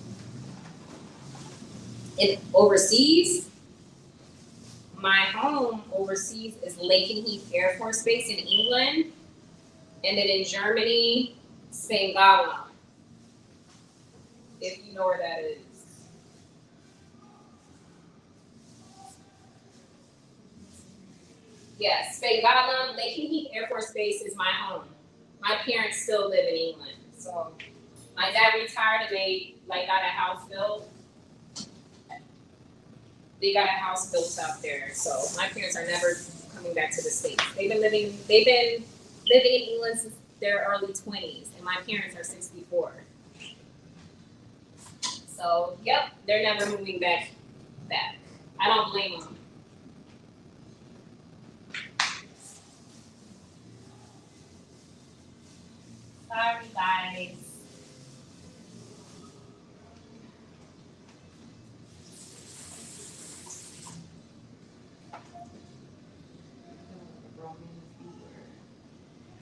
Overseas? My home overseas is Lakenheath Air Force Base in England. And then in Germany, Spangala. If you know where that is. Yes, Spangala, Lakenheath Air Force Base is my home. My parents still live in England. So my dad retired and they got a house built. They got a house built out there. So my parents are never coming back to the States. They've been living in England since their early 20s, and my parents are 64. So, yep, they're never moving back. I don't blame them. Sorry, guys.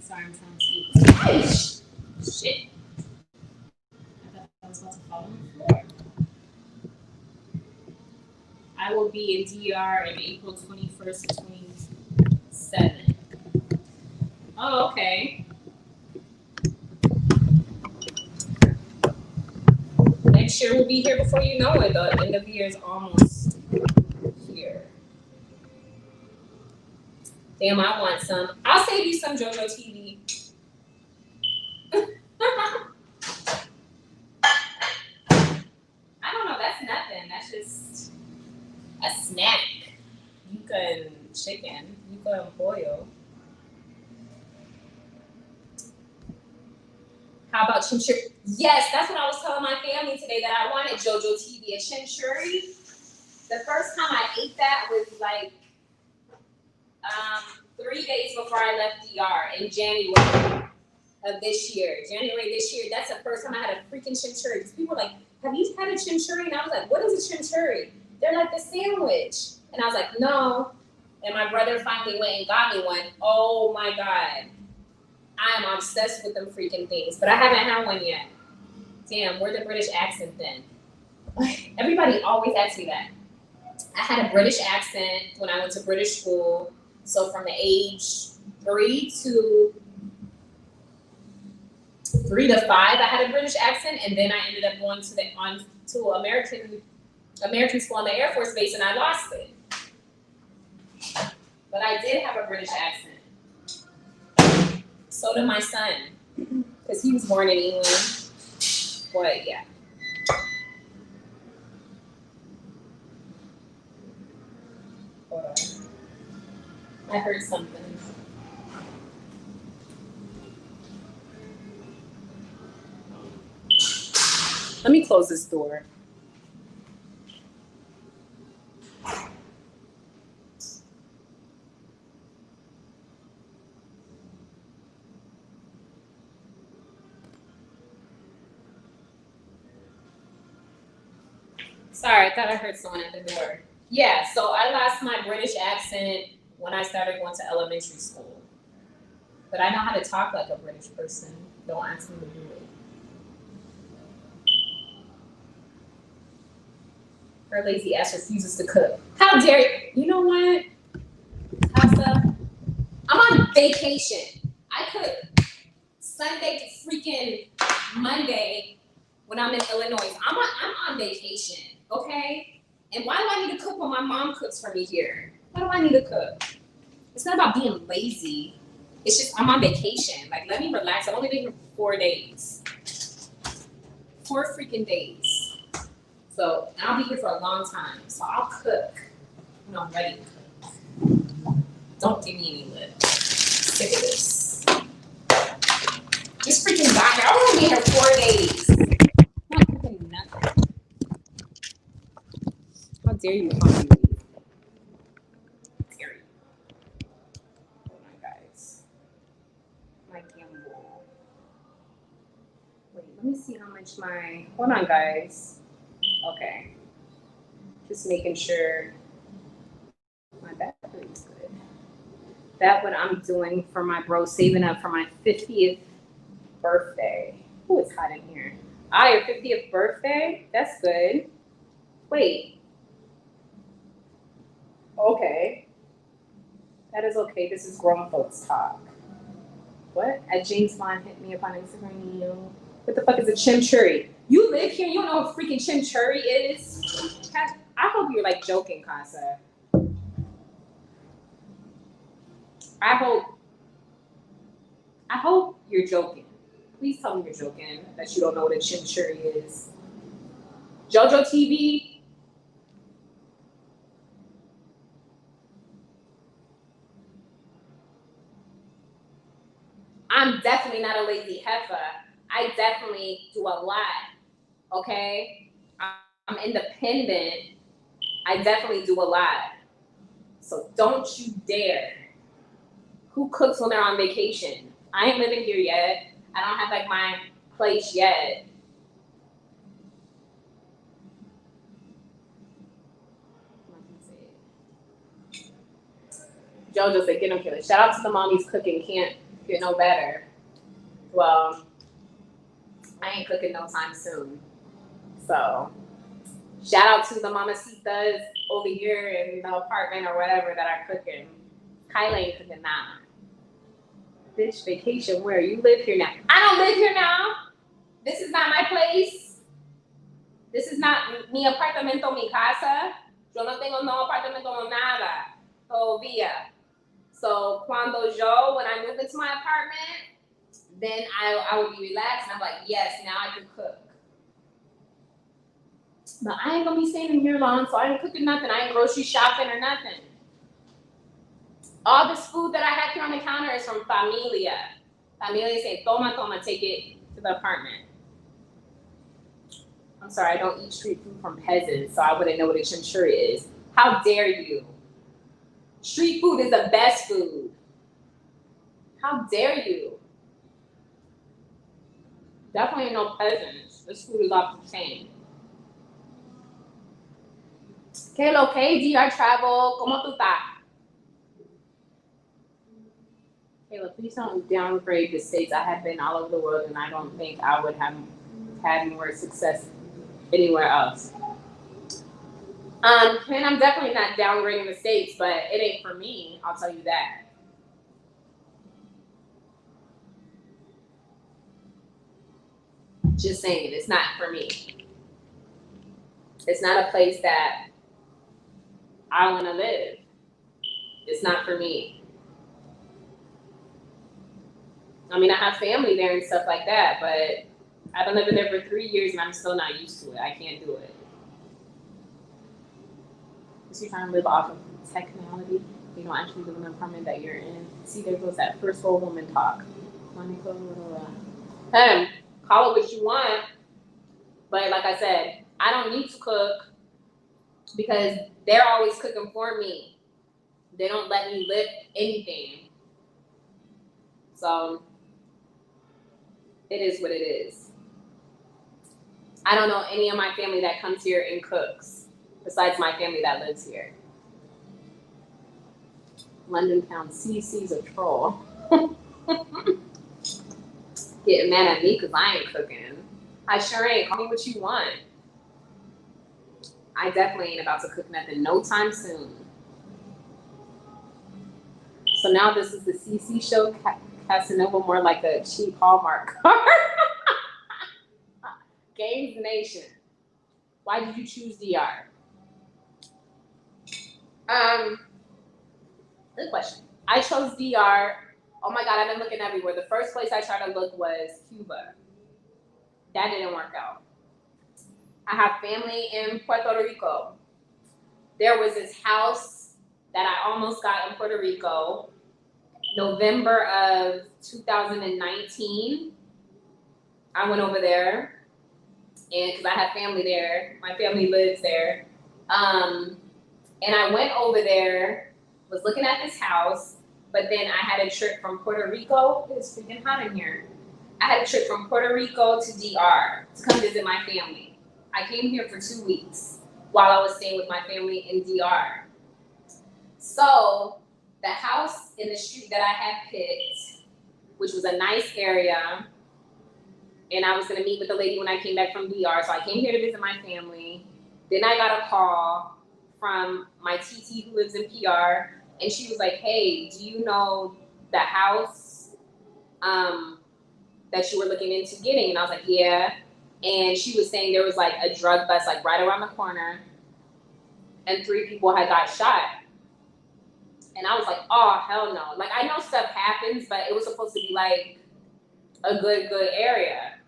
Sorry, I'm trying to see. Shit. I thought I was about to fall on the floor. I will be in DR in April 21st to 27th. Oh, okay. Next year we'll be here before you know it. The end of the year is almost here. Damn, I want some. I'll save you some JoJo TV. I don't know. That's nothing. That's just a snack. You can chicken. You can boil. How about chimichurri? Yes, that's what I was telling my family today, that I wanted JoJo TV, a chimichurri. The first time I ate that was like 3 days before I left DR in January of this year. January this year, that's the first time I had a freaking chimichurri. Because people were like, have you had a chimichurri? And I was like, what is a chimichurri? They're like the sandwich. And I was like, no. And my brother finally went and got me one. Oh my God. I am obsessed with them freaking things. But I haven't had one yet. Damn, where's the British accent then? Everybody always asks me that. I had a British accent when I went to British school. So from the age 3 to 5, I had a British accent, and then I ended up going to American school on the Air Force Base, and I lost it. But I did have a British accent. So did my son, because he was born in England. But yeah. Hold on. I heard something. Let me close this door. Sorry, I thought I heard someone at the door. Yeah, so I lost my British accent when I started going to elementary school. But I know how to talk like a British person. Don't ask me to do it. Her lazy ass refuses to cook. How dare you? You know what, Casa? I'm on vacation. I cook Sunday to freaking Monday when I'm in Illinois. I'm on vacation, okay? And why do I need to cook when my mom cooks for me here? Why do I need to cook? It's not about being lazy. It's just I'm on vacation. Like, let me relax. I've only been here for 4 days. 4 freaking days. So, and I'll be here for a long time. So I'll cook when I'm ready to cook. Don't give me any lip. Sick of this. Just freaking got here. I want to be here 4 days. I'm not cooking nothing. How dare you call me lazy? Dare you? Hold on, guys. My gimbal. Wait, let me see how much my. Hold on, guys. Okay. Just making sure my battery's good. That's what I'm doing for my bro, saving up for my 50th birthday. Oh, it's hot in here. Your 50th birthday? That's good. Wait. Okay. That is okay. This is grown folks talk. What? At James Bond hit me up on Instagram. What the fuck is a chimichurri? You live here, you don't know what freaking chimichurri is? I hope you're like joking, Casa. I hope you're joking. Please tell me you're joking, that you don't know what a chimichurri is. JoJo TV? I'm definitely not a lazy heifer. I definitely do a lot, okay? I'm independent. I definitely do a lot. So don't you dare. Who cooks when they're on vacation? I ain't living here yet. I don't have like my place yet. JoJo said, get them killers. Shout out to the mommies cooking. Can't get no better. Well, I ain't cooking no time soon. So, Shout out to the mamacitas over here in the apartment or whatever that are cooking. Kyla ain't cooking now. Bitch, vacation where? You live here now. I don't live here now. This is not my place. This is not mi apartamento, mi casa. Yo no tengo no apartamento, no nada. Todavía. So when I move into my apartment, then I will be relaxed and I'm like, yes, now I can cook. But I ain't gonna be staying in here long, so I ain't cooking nothing. I ain't grocery shopping or nothing. All this food that I have here on the counter is from Familia. Familia say, toma, take it to the apartment. I'm sorry, I don't eat street food from peasants, so I wouldn't know what a chinchurria is. How dare you? Street food is the best food. How dare you? Definitely ain't no peasants. This food is off the chain. Que lo que, DR Travel, ¿cómo tú estás? Kayla, please don't downgrade the states. I have been all over the world and I don't think I would have had more success anywhere else. And I'm definitely not downgrading the states, but it ain't for me, I'll tell you that. Just saying, it's not for me. It's not a place that I want to live. It's not for me. I mean, I have family there and stuff like that, but I've been living there for 3 years and I'm still not used to it. I can't do it. You're trying to live off of technicality. You don't actually live in an apartment that you're in. See, there goes that first old woman talk. Call it what you want, but like I said, I don't need to cook because they're always cooking for me. They don't let me lift anything. So it is what it is. I don't know any of my family that comes here and cooks, besides my family that lives here. London Town CC's a troll. Getting mad at me because I ain't cooking. I sure ain't. Call me what you want. I definitely ain't about to cook nothing no time soon. So now this is the CC show. Casanova more like a cheap Hallmark card. Games Nation. Why did you choose DR? Good question. I chose DR. Oh my God, I've been looking everywhere. The first place I tried to look was Cuba. That didn't work out. I have family in Puerto Rico. There was this house that I almost got in Puerto Rico, November of 2019. I went over there, and because I have family there, my family lives there. And I went over there, was looking at this house, but then I had a trip from Puerto Rico. It's freaking hot in here. I had a trip from Puerto Rico to DR to come visit my family. I came here for 2 weeks while I was staying with my family in DR. So the house in the street that I had picked, which was a nice area, and I was gonna meet with the lady when I came back from DR. So I came here to visit my family. Then I got a call from my TT who lives in PR, and she was like, hey, do you know the house that you were looking into getting? And I was like, yeah. And she was saying there was like a drug bust like right around the corner and 3 people had got shot. And I was like, oh, hell no. Like, I know stuff happens, but it was supposed to be like a good area.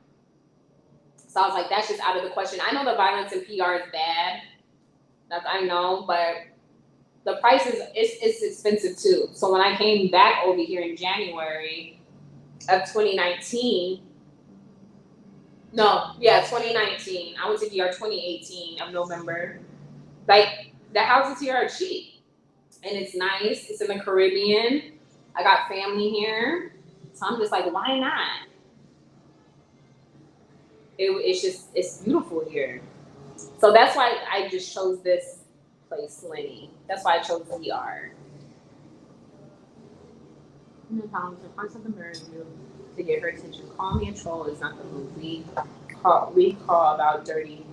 So I was like, that's just out of the question. I know the violence in PR is bad. That's, I know, but the price is it's expensive too. So when I came back over here in January of 2019, 2019. I went to DR 2018 of November. Like, the houses here are cheap and it's nice. It's in the Caribbean. I got family here. So I'm just like, why not? It's beautiful here. So that's why I just chose this place, Lenny. That's why I chose DR. Find something very new to get her attention. Call me a troll is not the move. We call about dirty.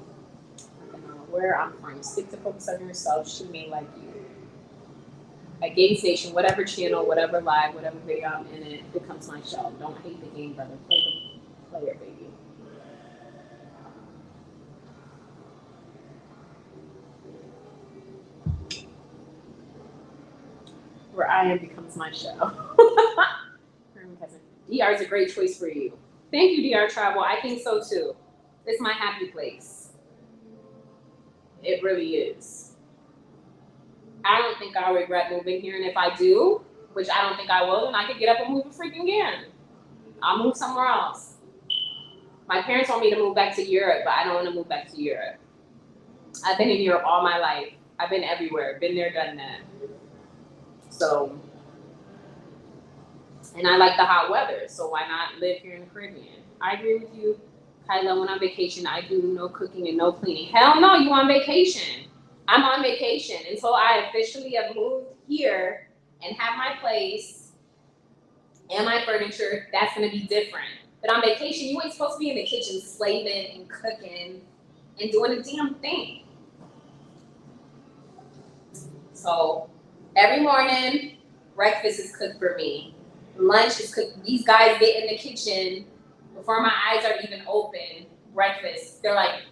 Where I'm from, stick to focus on yourself. She may like you. At Game Station, whatever channel, whatever live, whatever video I'm in, it becomes my show. Don't hate the game, brother. Play it, baby. Where I am becomes my show. DR is a great choice for you. Thank you, DR Travel. I think so too. It's my happy place. It really is. I don't think I'll regret moving here, and if I do, which I don't think I will, then I could get up and move freaking again. I'll move somewhere else. My parents want me to move back to Europe, but I don't want to move back to Europe. I've been in Europe all my life. I've been everywhere, been there, done that. So, and I like the hot weather, so why not live here in the Caribbean? I agree with you, Kyla. When on vacation, I do no cooking and no cleaning. Hell no, you on vacation. I'm on vacation until I officially have moved here and have my place and my furniture. That's gonna be different. But on vacation, you ain't supposed to be in the kitchen slaving and cooking and doing a damn thing. So every morning, breakfast is cooked for me. Lunch is cooked. These guys get in the kitchen before my eyes are even open. Breakfast. They're like,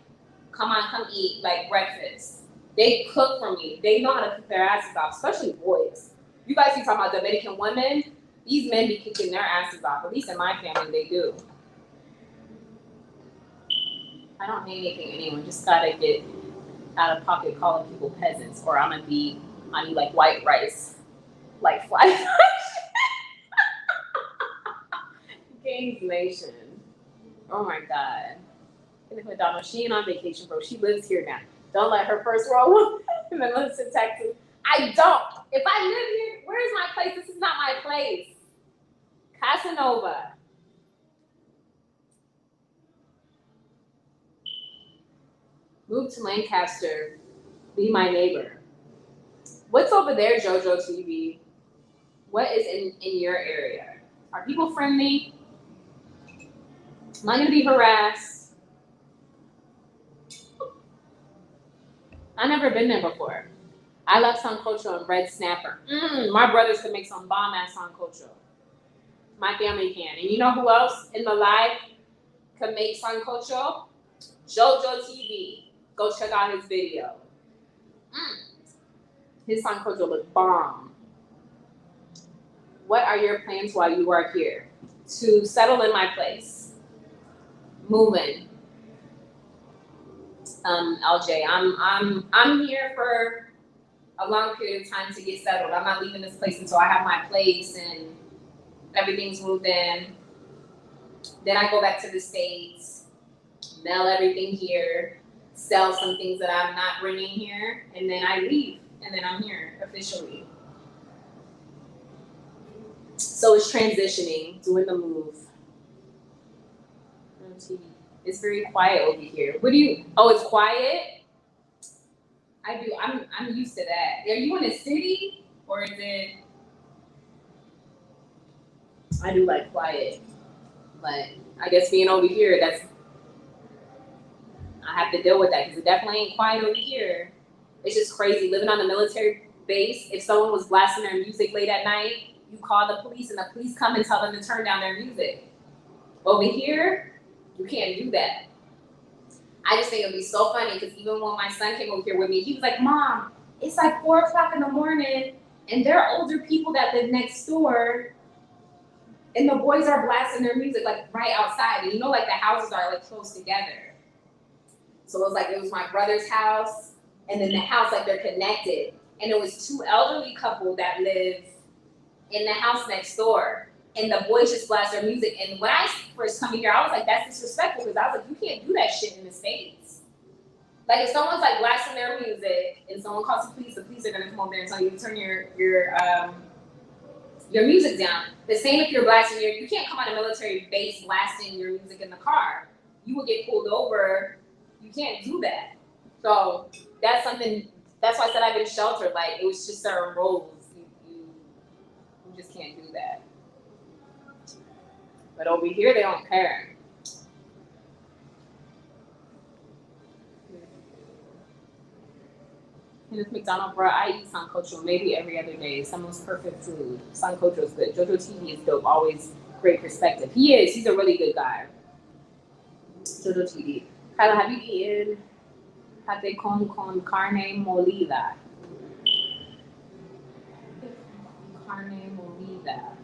come on, come eat, like breakfast. They cook for me. They know how to cook their asses off, especially boys. You guys keep talking about Dominican women. These men be kicking their asses off. At least in my family, they do. I don't hate anything anyone. Just gotta get out of pocket calling people peasants, or I'm gonna be like white rice, like fly. Games Nation. Oh my God. Madonna, she ain't on vacation, bro. She lives here now. Don't let her first world in Melissa, Texas. I don't. If I live here, where's my place? This is not my place. Casanova. Move to Lancaster. Be my neighbor. What's over there, JoJo TV? What is in your area? Are people friendly? Am I gonna be harassed? I've never been there before. I love sancocho and red snapper. My brothers can make some bomb ass sancocho. My family can. And you know who else in the live can make sancocho? JoJo TV. Go check out his video. His sancocho look bomb. What are your plans while you are here? To settle in my place. Moving. LJ, I'm here for a long period of time to get settled. I'm not leaving this place until I have my place and everything's moved in. Then I go back to the States, mail everything here, sell some things that I'm not bringing here, and then I leave, and then I'm here officially. So it's transitioning, doing the move. It's very quiet over here. Oh, it's quiet? I'm used to that. Are you in a city or is it? I do like quiet, but I guess being over here, I have to deal with that because it definitely ain't quiet over here. It's just crazy living on a military base. If someone was blasting their music late at night, you call the police and the police come and tell them to turn down their music. Over here, you can't do that. I just think it'd be so funny because even when my son came over here with me, he was like, Mom, it's like 4 o'clock in the morning and there are older people that live next door and the boys are blasting their music like right outside. And you know, like the houses are like close together. So it was my brother's house and then the house, like they're connected. And it was 2 elderly couple that live in the house next door. And the boys just blast their music. And when I first come here, I was like, that's disrespectful because I was like, you can't do that shit in the States. Like if someone's like blasting their music and someone calls the police are gonna come over there and tell you to turn your music down. The same if you're blasting you can't come on a military base blasting your music in the car. You will get pulled over. You can't do that. So that's something, that's why I said I've been sheltered. Like it was just certain rules. You just can't do that. But over here, they don't care. Kenneth McDonald, bro, I eat sancocho maybe every other day. It's the most perfect food. Sancocho is good. Jojo TV is dope. Always great perspective. He is. He's a really good guy. Jojo TV. Kyla, have you eaten pate con carne molida? Carne molida.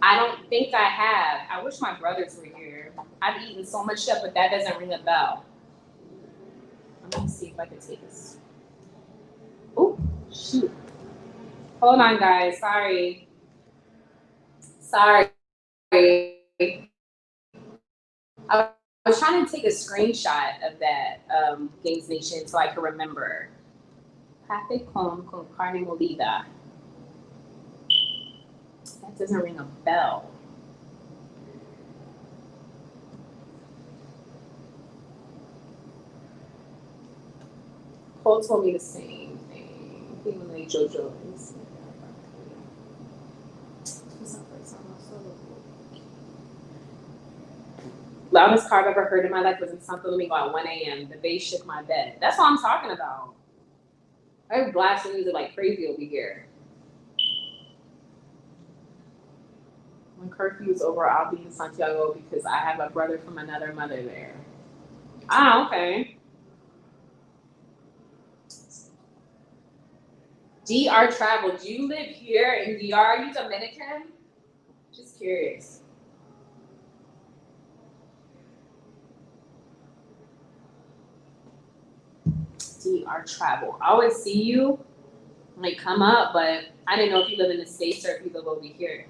I don't think I have. I wish my brothers were here. I've eaten so much stuff, but that doesn't ring a bell. Let me see if I can take this. Oh, shoot. Hold on, guys. Sorry. I was trying to take a screenshot of that Games Nation so I can remember. Pate con carne molida. That doesn't ring a bell. Cole told me the same thing. Even like JoJo. Loudest car I've ever heard in my life was in Santo Domingo at 1 a.m. The bass shook my bed. That's what I'm talking about. I heard blasting music like crazy over here. When curfew is over, I'll be in Santiago because I have a brother from another mother there. Ah, okay. DR travel. Do you live here in DR? Are you Dominican? Just curious. DR travel. I always see you like come up, but I didn't know if you live in the States or if you live over here.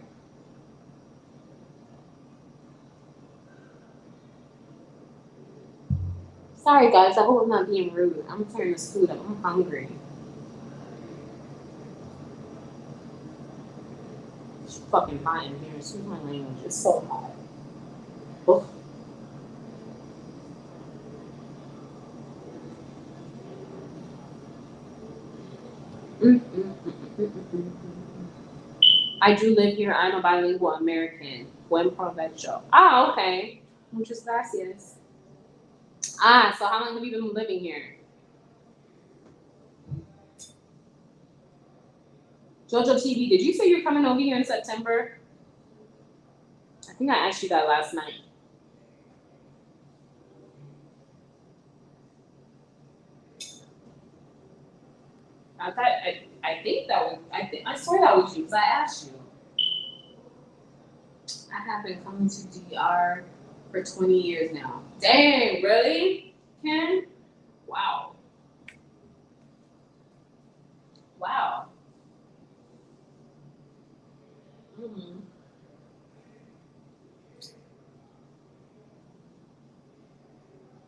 Sorry guys, I hope I'm not being rude. I'm tearing this food up. I'm hungry. It's fucking hot in here. Excuse my language. It's so hot. Ugh. I do live here. I'm a bilingual American. Buen provecho. Ah, okay. Muchas gracias. Ah, so how long have you been living here? JoJo TV, did you say you're coming over here in September? I think I asked you that last night. I swear that was you because I asked you. I have been coming to DR for 20 years now. Dang, really, Ken? Wow. Wow. Mm-hmm.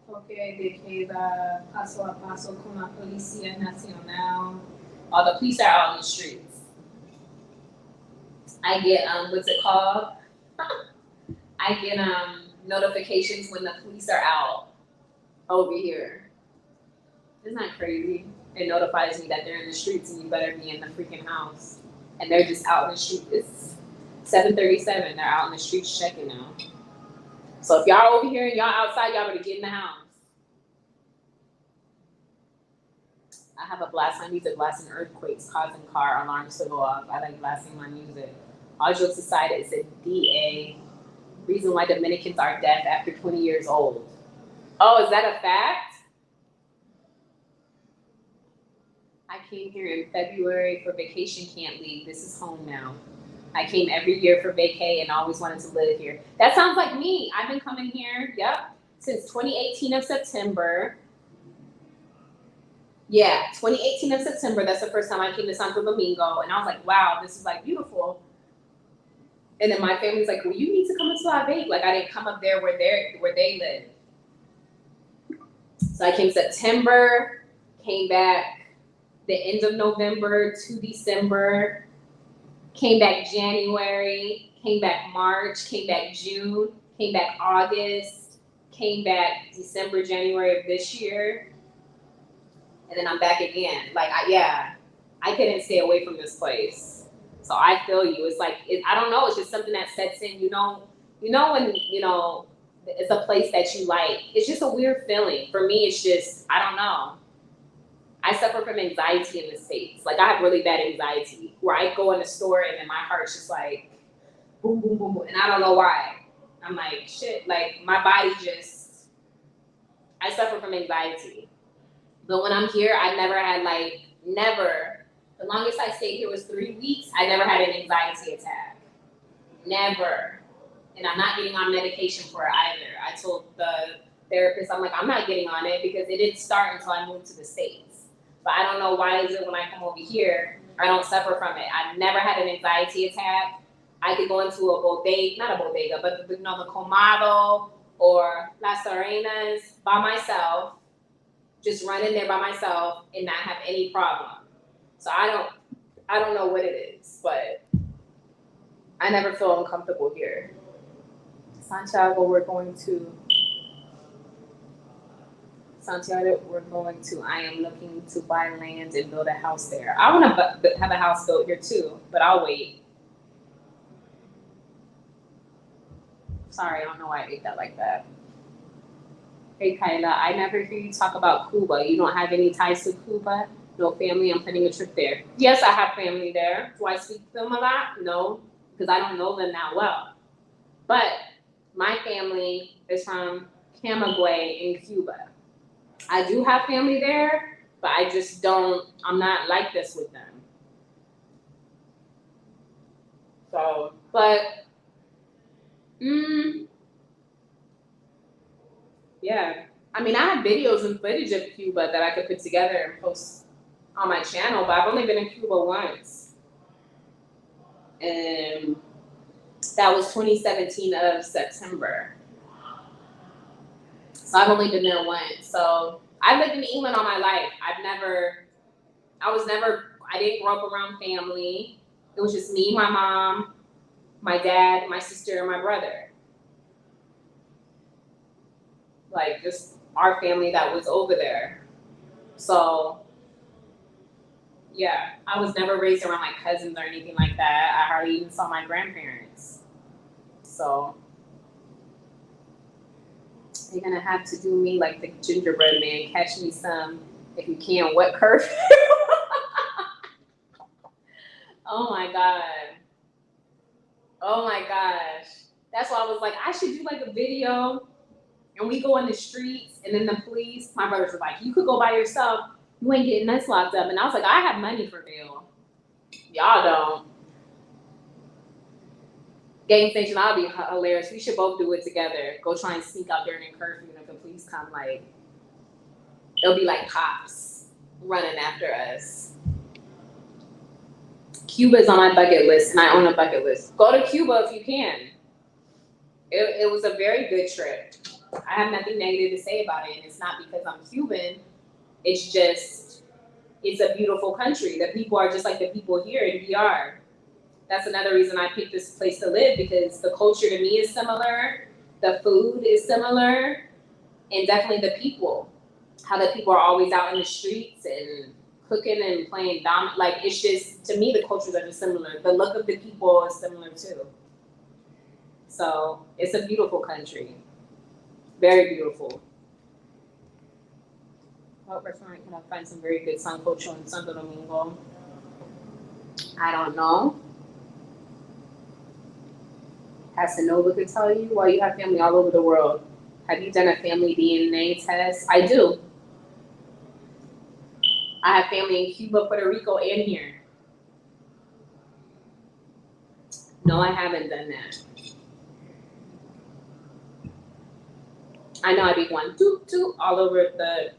Okay, de queda paso a paso con la Policía Nacional. Oh, the police are out in the streets. I get what's it called? I get notifications when the police are out over here. Isn't that crazy? It notifies me that they're in the streets and you better be in the freaking house. And they're just out in the street. It's 7:37. They're out in the streets checking now. So if y'all over here and y'all outside, y'all better get in the house. I have a blast my music blasting earthquakes causing car alarms to go off. I like blasting my music. All jokes aside, it's a DA. Reason why Dominicans are deaf after 20 years old. Oh, is that a fact? I came here in February for vacation, can't leave. This is home now. I came every year for vacay and always wanted to live here. That sounds like me. I've been coming here, since 2018 of September. Yeah, 2018 of September. That's the first time I came to Santo Domingo. And I was like, wow, this is like beautiful. And then my family's like, well, you need to come into La Vegas. Like I didn't come up there where they live. So I came September, came back the end of November to December, came back January, came back March, came back June, came back August, came back December, January of this year. And then I'm back again. Like, I couldn't stay away from this place. So I feel you. It's like, I don't know. It's just something that sets in, when, it's a place that you like. It's just a weird feeling. For me, it's just, I don't know. I suffer from anxiety in the States. Like, I have really bad anxiety where I go in the store and then my heart's just like boom, boom, boom, boom. And I don't know why. I'm like, shit, like my body just, I suffer from anxiety. But when I'm here, I've never had never. The longest I stayed here was 3 weeks. I never had an anxiety attack. Never. And I'm not getting on medication for it either. I told the therapist, I'm like, I'm not getting on it because it didn't start until I moved to the States. But I don't know why is it when I come over here, I don't suffer from it. I've never had an anxiety attack. I could go into a bodega, not a bodega, but the Comado or Las Arenas by myself, just run in there by myself and not have any problem. So I don't know what it is, but I never feel uncomfortable here. Santiago, we're going to, I am looking to buy land and build a house there. I want to have a house built here too, but I'll wait. Sorry, I don't know why I ate that like that. Hey, Kyla, I never hear you talk about Cuba. You don't have any ties to Cuba? No family? I'm planning a trip there. Yes, I have family there. Do I speak to them a lot? No, because I don't know them that well. But my family is from Camagüey in Cuba. I do have family there, but I just don't, I'm not like this with them. So, but, yeah. I mean, I have videos and footage of Cuba that I could put together and post on my channel, but I've only been in Cuba once. And that was 2017 of September. So I've only been there once. So I've lived in England all my life. I didn't grow up around family. It was just me, my mom, my dad, my sister, and my brother. Like, just our family that was over there. So, yeah, I was never raised around my cousins or anything like that. I hardly even saw my grandparents. So, you're gonna have to do me like the gingerbread man. Catch me some if you can. What curfew? Oh my God. Oh my gosh. That's why I was like, I should do like a video and we go in the streets and then the police, my brothers were like, you could go by yourself. You ain't getting us locked up. And I was like, I have money for bail. Y'all don't. Gang station, I'll be hilarious. We should both do it together. Go try and sneak out during a curfew, and if the police come, like, it'll be like cops running after us. Cuba's on my bucket list, and I own a bucket list. Go to Cuba if you can. It was a very good trip. I have nothing negative to say about it, and it's not because I'm Cuban. It's just, it's a beautiful country. The people are just like the people here in DR. That's another reason I picked this place to live, because the culture to me is similar, the food is similar, and definitely the people. How the people are always out in the streets and cooking and playing like, it's just, to me, the cultures are just similar. The look of the people is similar too. So it's a beautiful country, very beautiful. What restaurant can I find some very good sancocho in Santo Domingo? I don't know. Casanova could tell you. Well, you have family all over the world. Have you done a family DNA test? I do. I have family in Cuba, Puerto Rico, and here. No, I haven't done that. I know I'd be going all over the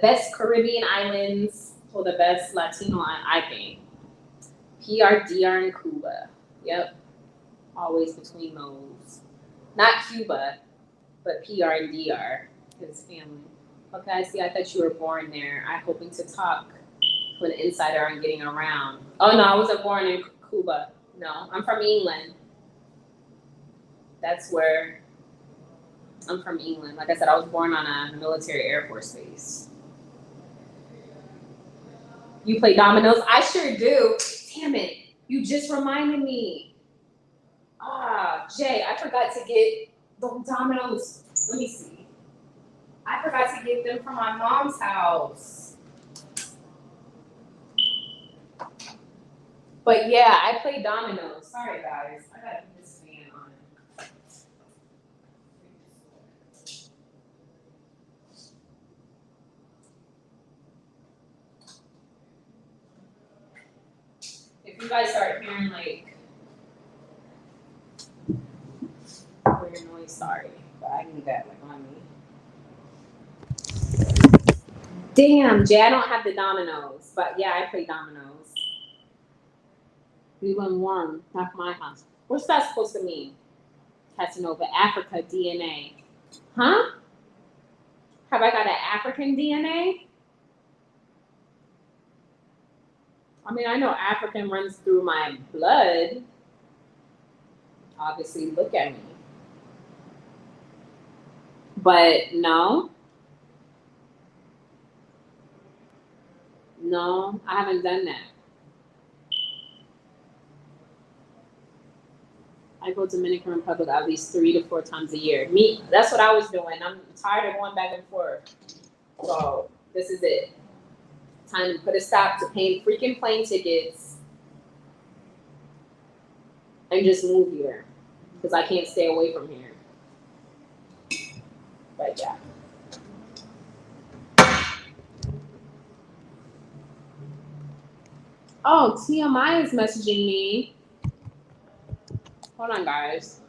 best Caribbean islands or the best Latino, I think. PR, DR, and Cuba. Yep. Always between those. Not Cuba, but PR and DR, his family. Okay, I see. I thought you were born there. I'm hoping to talk to an insider on getting around. Oh, no, I wasn't born in Cuba. No, I'm from England. That's where I'm from, England. Like I said, I was born on a military Air Force base. You play dominoes? I sure do. Damn it. You just reminded me. Jay, I forgot to get the dominoes. Let me see. I forgot to get them from my mom's house. But yeah, I play dominoes. Sorry guys, I gotta put this fan on. If you guys start hearing like weird noise, sorry, but I need that like on me. Damn, Jay, I don't have the dominoes, but yeah, I play dominoes. We won one, not my house. What's that supposed to mean? Casanova, Africa, DNA. Huh? Have I got an African DNA? I mean, I know African runs through my blood. Obviously, look at me. But no. No, I haven't done that. I go to Dominican Republic at least 3 to 4 times a year. Me, that's what I was doing. I'm tired of going back and forth. So this is it. Time to put a stop to paying freaking plane tickets and just move here because I can't stay away from here. But yeah. Oh, TMI is messaging me. Hold on, guys.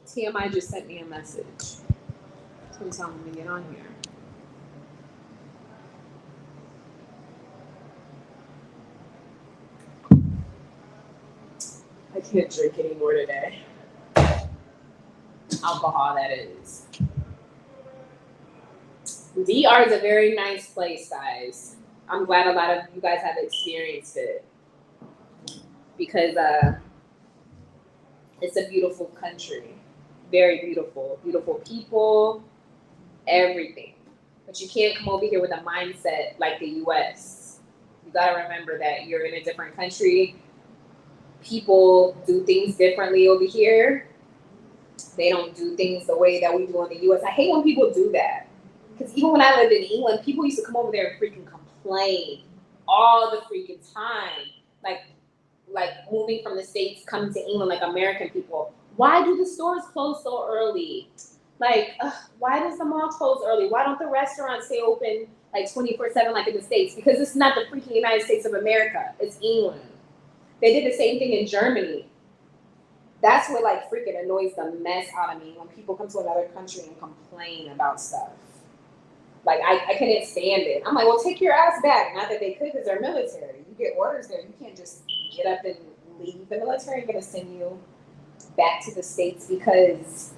TMI just sent me a message. It's gonna tell me to get on here. I can't drink anymore today. Alcohol, that is. DR is a very nice place, guys. I'm glad a lot of you guys have experienced it because it's a beautiful country. Very beautiful. Beautiful people, everything. But you can't come over here with a mindset like the US. You gotta remember that you're in a different country. People do things differently over here. They don't do things the way that we do in the US. I hate when people do that. Because even when I lived in England, people used to come over there and freaking complain all the freaking time. Like moving from the States, coming to England, like American people. Why do the stores close so early? Like, why does the mall close early? Why don't the restaurants stay open like 24/7 like in the States? Because it's not the freaking United States of America. It's England. They did the same thing in Germany. That's what like freaking annoys the mess out of me when people come to another country and complain about stuff. Like, I couldn't stand it. I'm like, well, take your ass back. Not that they could because they're military. You get orders there. You can't just get up and leave. The military is going to send you back to the States because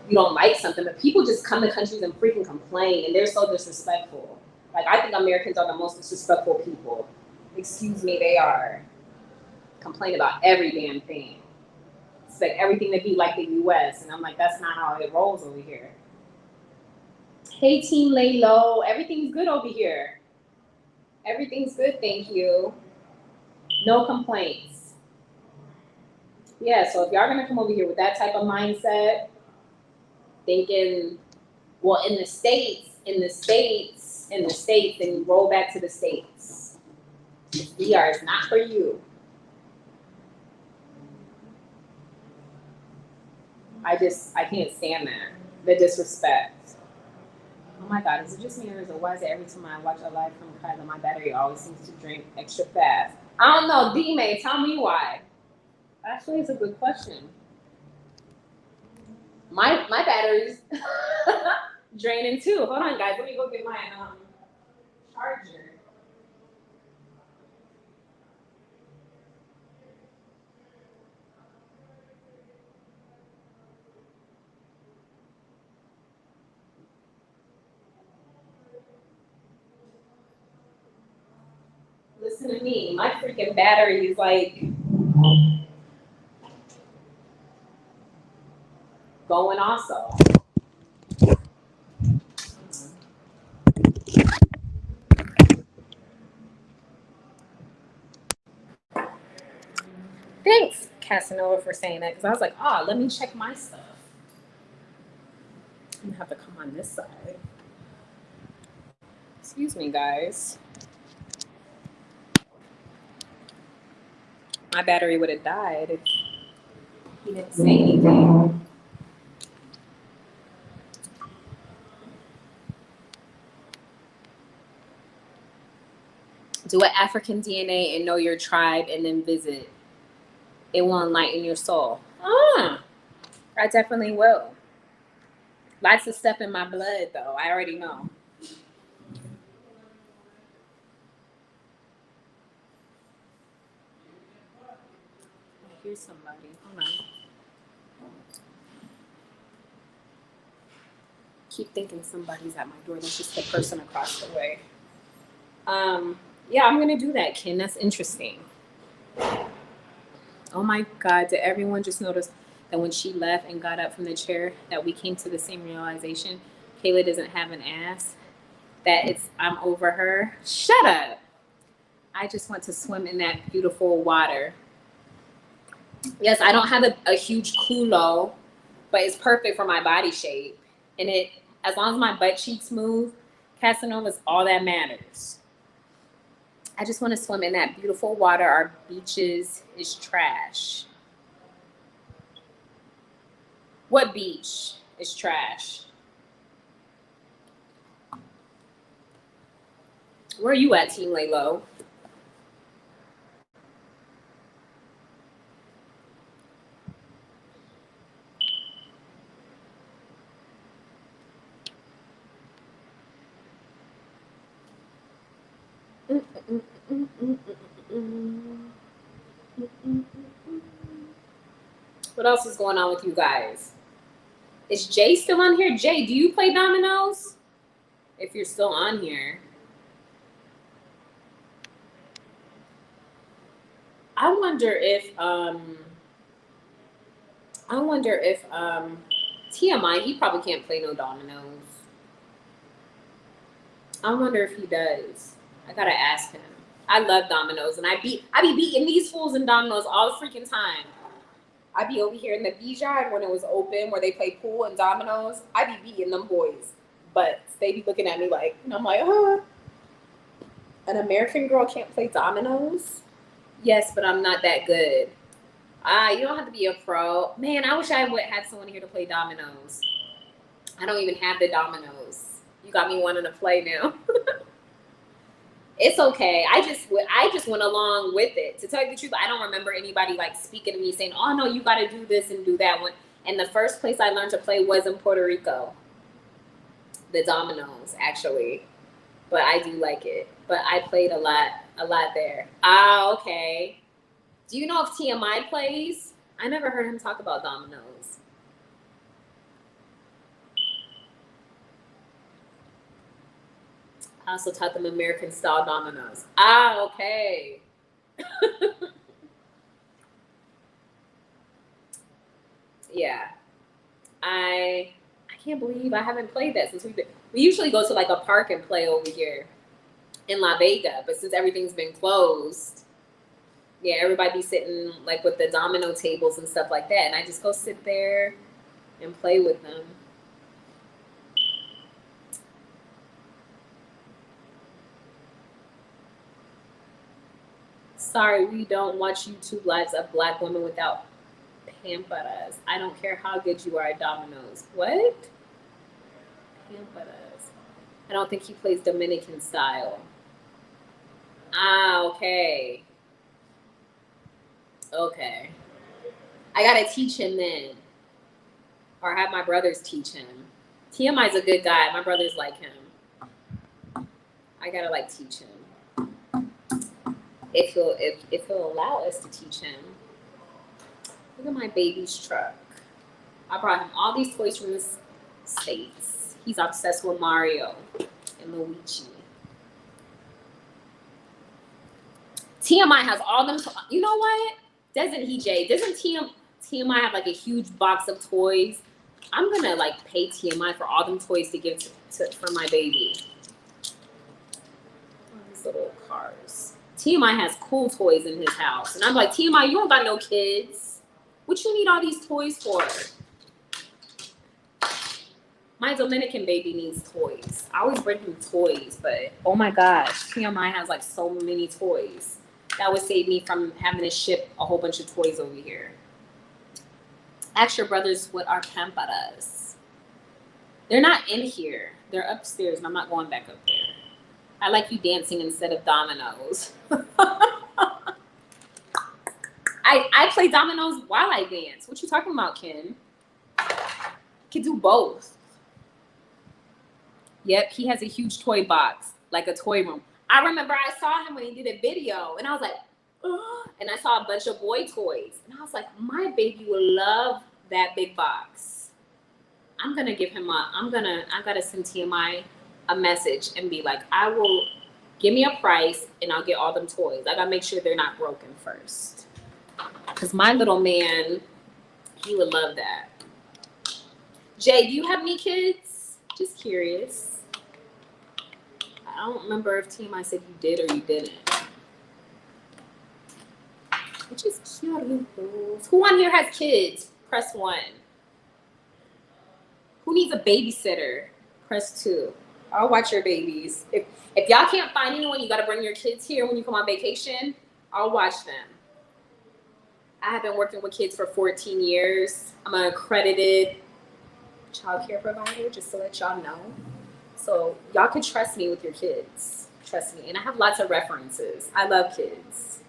you don't like something. But people just come to countries and freaking complain, and they're so disrespectful. Like, I think Americans are the most disrespectful people. Excuse me, they are. Complain about every damn thing. Expect everything to be like the US. And I'm like, that's not how it rolls over here. Hey, Team Lay Low. Everything's good over here. Everything's good, thank you. No complaints. Yeah, so if y'all gonna come over here with that type of mindset, thinking, well, in the States, then you roll back to the States. DR is not for you. I can't stand that. The disrespect. Oh my God, is it just me or is it why is it every time I watch a live from Kyla, my battery always seems to drain extra fast? I don't know, D-May, tell me why. Actually, it's a good question. My battery's draining too. Hold on, guys, let me go get my charger. Listen to me, my freaking battery is like going also. Thanks, Casanova, for saying that because I was like, oh, let me check my stuff. I'm gonna have to come on this side. Excuse me, guys. My battery would have died if he didn't say anything. Do an African DNA and know your tribe and then visit. It will enlighten your soul. Ah, I definitely will. Lots of stuff in my blood, though. I already know. Here's somebody. Hold on. Keep thinking somebody's at my door. That's just the person across the way. Yeah, I'm gonna do that, Ken. That's interesting. Oh my God, did everyone just notice that when she left and got up from the chair that we came to the same realization? Kayla doesn't have an ass. That I'm over her. Shut up. I just want to swim in that beautiful water. Yes, I don't have a huge culo, but it's perfect for my body shape. And as long as my butt cheeks move, Casanova is all that matters. I just want to swim in that beautiful water. Our beaches is trash. What beach is trash? Where are you at, Team Laylo? What else is going on with you guys? Is Jay still on here? Jay, do you play dominoes? If you're still on here. I wonder if TMI, he probably can't play no dominoes. I wonder if he does. I gotta ask him. I love dominoes, and I be beating these fools in dominoes all the freaking time. I be over here in the B-yard when it was open, where they play pool and dominoes. I be beating them boys, but they be looking at me like, and I'm like, an American girl can't play dominoes? Yes, but I'm not that good. You don't have to be a pro. Man, I wish I would have someone here to play dominoes. I don't even have the dominoes. You got me wanting to play now. It's okay. I just went along with it. To tell you the truth, I don't remember anybody like speaking to me saying, "Oh no, you got to do this and do that one." And the first place I learned to play was in Puerto Rico. The dominoes, actually, but I do like it. But I played a lot there. Okay. Do you know if TMI plays? I never heard him talk about dominoes. I also taught them American style dominoes. Okay. Yeah. I can't believe I haven't played that since we usually go to like a park and play over here in La Vega, but since everything's been closed, yeah, everybody be sitting like with the domino tables and stuff like that, and I just go sit there and play with them. Sorry, we don't watch YouTube lives of Black women without pamparas. I don't care how good you are at dominoes. What? Pamparas. I don't think he plays Dominican style. Okay. Okay. I gotta teach him then. Or have my brothers teach him. TMI's a good guy. My brothers like him. I gotta like teach him. If he'll allow us to teach him. Look at my baby's truck. I brought him all these toys from the States. He's obsessed with Mario and Luigi. TMI has all them. You know what? Doesn't he, Jay? Doesn't TMI have like a huge box of toys? I'm gonna like pay TMI for all them toys to give for my baby. All these little cars. TMI has cool toys in his house. And I'm like, TMI, you don't got no kids. What you need all these toys for? My Dominican baby needs toys. I always bring him toys, but oh my gosh, TMI has like so many toys. That would save me from having to ship a whole bunch of toys over here. Ask your brothers what are pamparas. They're not in here. They're upstairs, and I'm not going back up there. I like you dancing instead of dominoes. I play dominoes while I dance. What you talking about, Ken? Can do both. Yep, he has a huge toy box, like a toy room. I remember I saw him when he did a video, and I was like, oh, and I saw a bunch of boy toys, and I was like, my baby will love that big box. I'm gonna give him I gotta send TMI a message and be like, I will give me a price and I'll get all them toys. I gotta make sure they're not broken first. Cause my little man, he would love that. Jay, do you have any kids? Just curious. I don't remember if TMI said you did or you didn't. Which is cute. Who on here has kids? Press 1. Who needs a babysitter? Press 2. I'll watch your babies. If y'all can't find anyone, you gotta bring your kids here when you come on vacation. I'll watch them. I have been working with kids for 14 years. I'm an accredited child care provider, just to let y'all know. So y'all can trust me with your kids. Trust me. And I have lots of references. I love kids.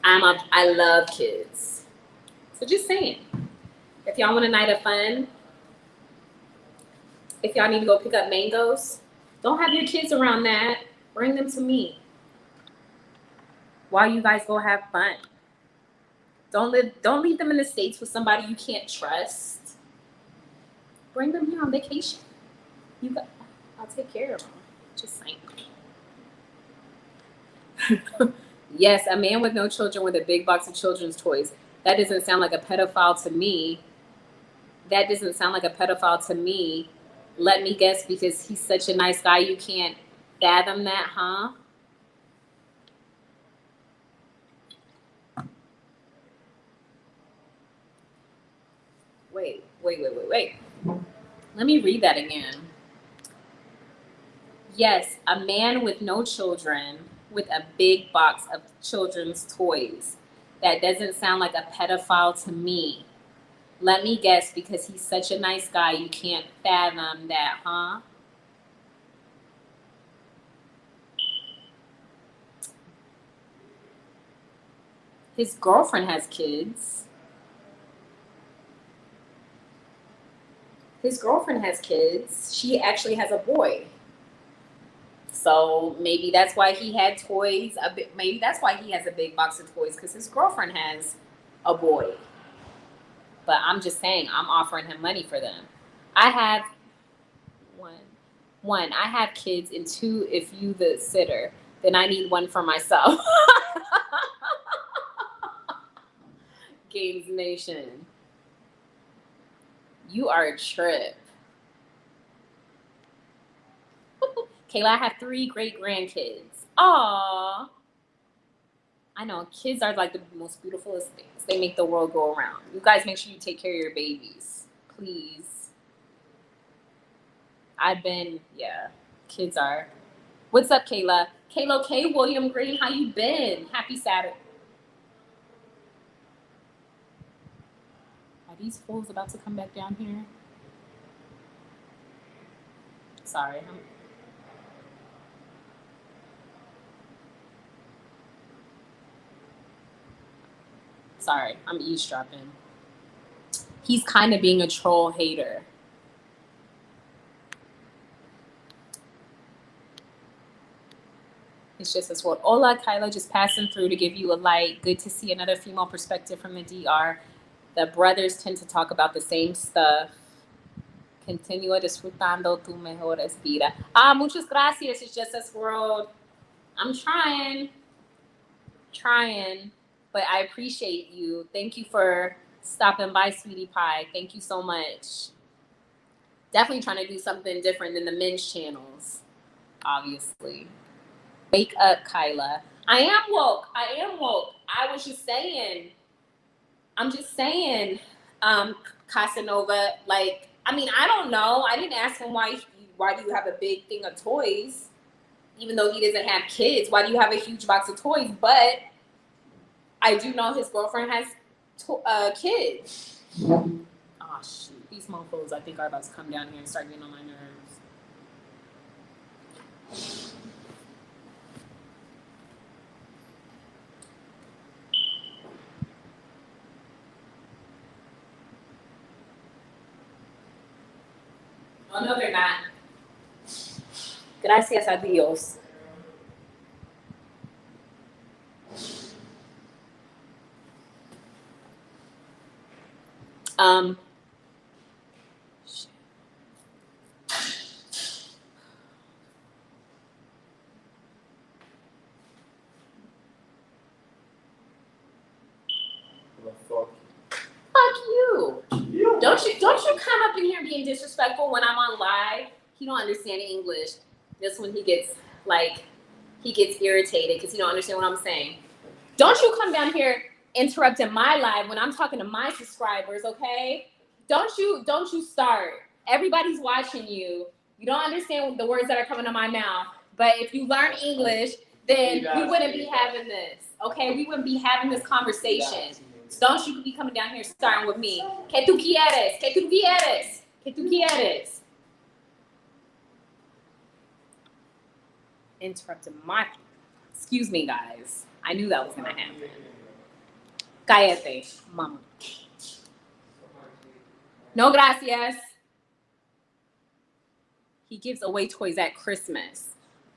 I love kids. So just saying. If y'all want a night of fun, if y'all need to go pick up mangoes, don't have your kids around that. Bring them to me. While you guys go have fun. Don't leave them in the States with somebody you can't trust. Bring them here on vacation. I'll take care of them. Just saying. Yes, a man with no children with a big box of children's toys. That doesn't sound like a pedophile to me. That doesn't sound like a pedophile to me. Let me guess, because he's such a nice guy, you can't fathom that, huh? Wait. Let me read that again. Yes, a man with no children with a big box of children's toys. That doesn't sound like a pedophile to me. Let me guess, because he's such a nice guy, you can't fathom that, huh? His girlfriend has kids. His girlfriend has kids. She actually has a boy. So maybe that's why he had toys. Maybe that's why he has a big box of toys, because his girlfriend has a boy. But I'm just saying, I'm offering him money for them. I have one. I have kids, and 2, if you the sitter, then I need 1 for myself. Games Nation. You are a trip. Kayla, I have 3 great grandkids. Aww. I know, kids are like the most beautifulest things. They make the world go around. You guys make sure you take care of your babies. Please. Kids are. What's up, Kayla? Kayla K. William Green, how you been? Happy Saturday. Are these fools about to come back down here? Sorry. I'm eavesdropping. He's kind of being a troll hater. It's just this world. Hola, Kyla, just passing through to give you a light. Good to see another female perspective from the DR. The brothers tend to talk about the same stuff. Continúa disfrutando tu mejores vida. Muchas gracias. It's just this world. I'm trying. But I appreciate you. Thank you for stopping by, sweetie pie. Thank you so much. Definitely trying to do something different than the men's channels, obviously. Wake up, Kyla. I am woke. I was just saying. I'm just saying. Casanova, like, I mean, I don't know. I didn't ask him why do you have a big thing of toys, even though he doesn't have kids. Why do you have a huge box of toys? But I do know his girlfriend has kids. Oh shoot, these mofos I think are about to come down here and start getting on my nerves. Oh, no, they're not. Gracias a Dios. Fuck you. Don't you come up in here being disrespectful when I'm on live. He don't understand English. That's when he gets irritated because he don't understand what I'm saying. Don't you come down here interrupting my live when I'm talking to my subscribers, okay? Don't you start. Everybody's watching you. You don't understand the words that are coming to my mouth. But if you learn English, then we wouldn't be having this, okay? We wouldn't be having this conversation. So don't you be coming down here starting with me. ¿Qué tú quieres? ¿Qué tú quieres? ¿Qué tú quieres? Interrupted my... Excuse me, guys. I knew that was going to happen. Cállate, mama. No gracias. He gives away toys at Christmas.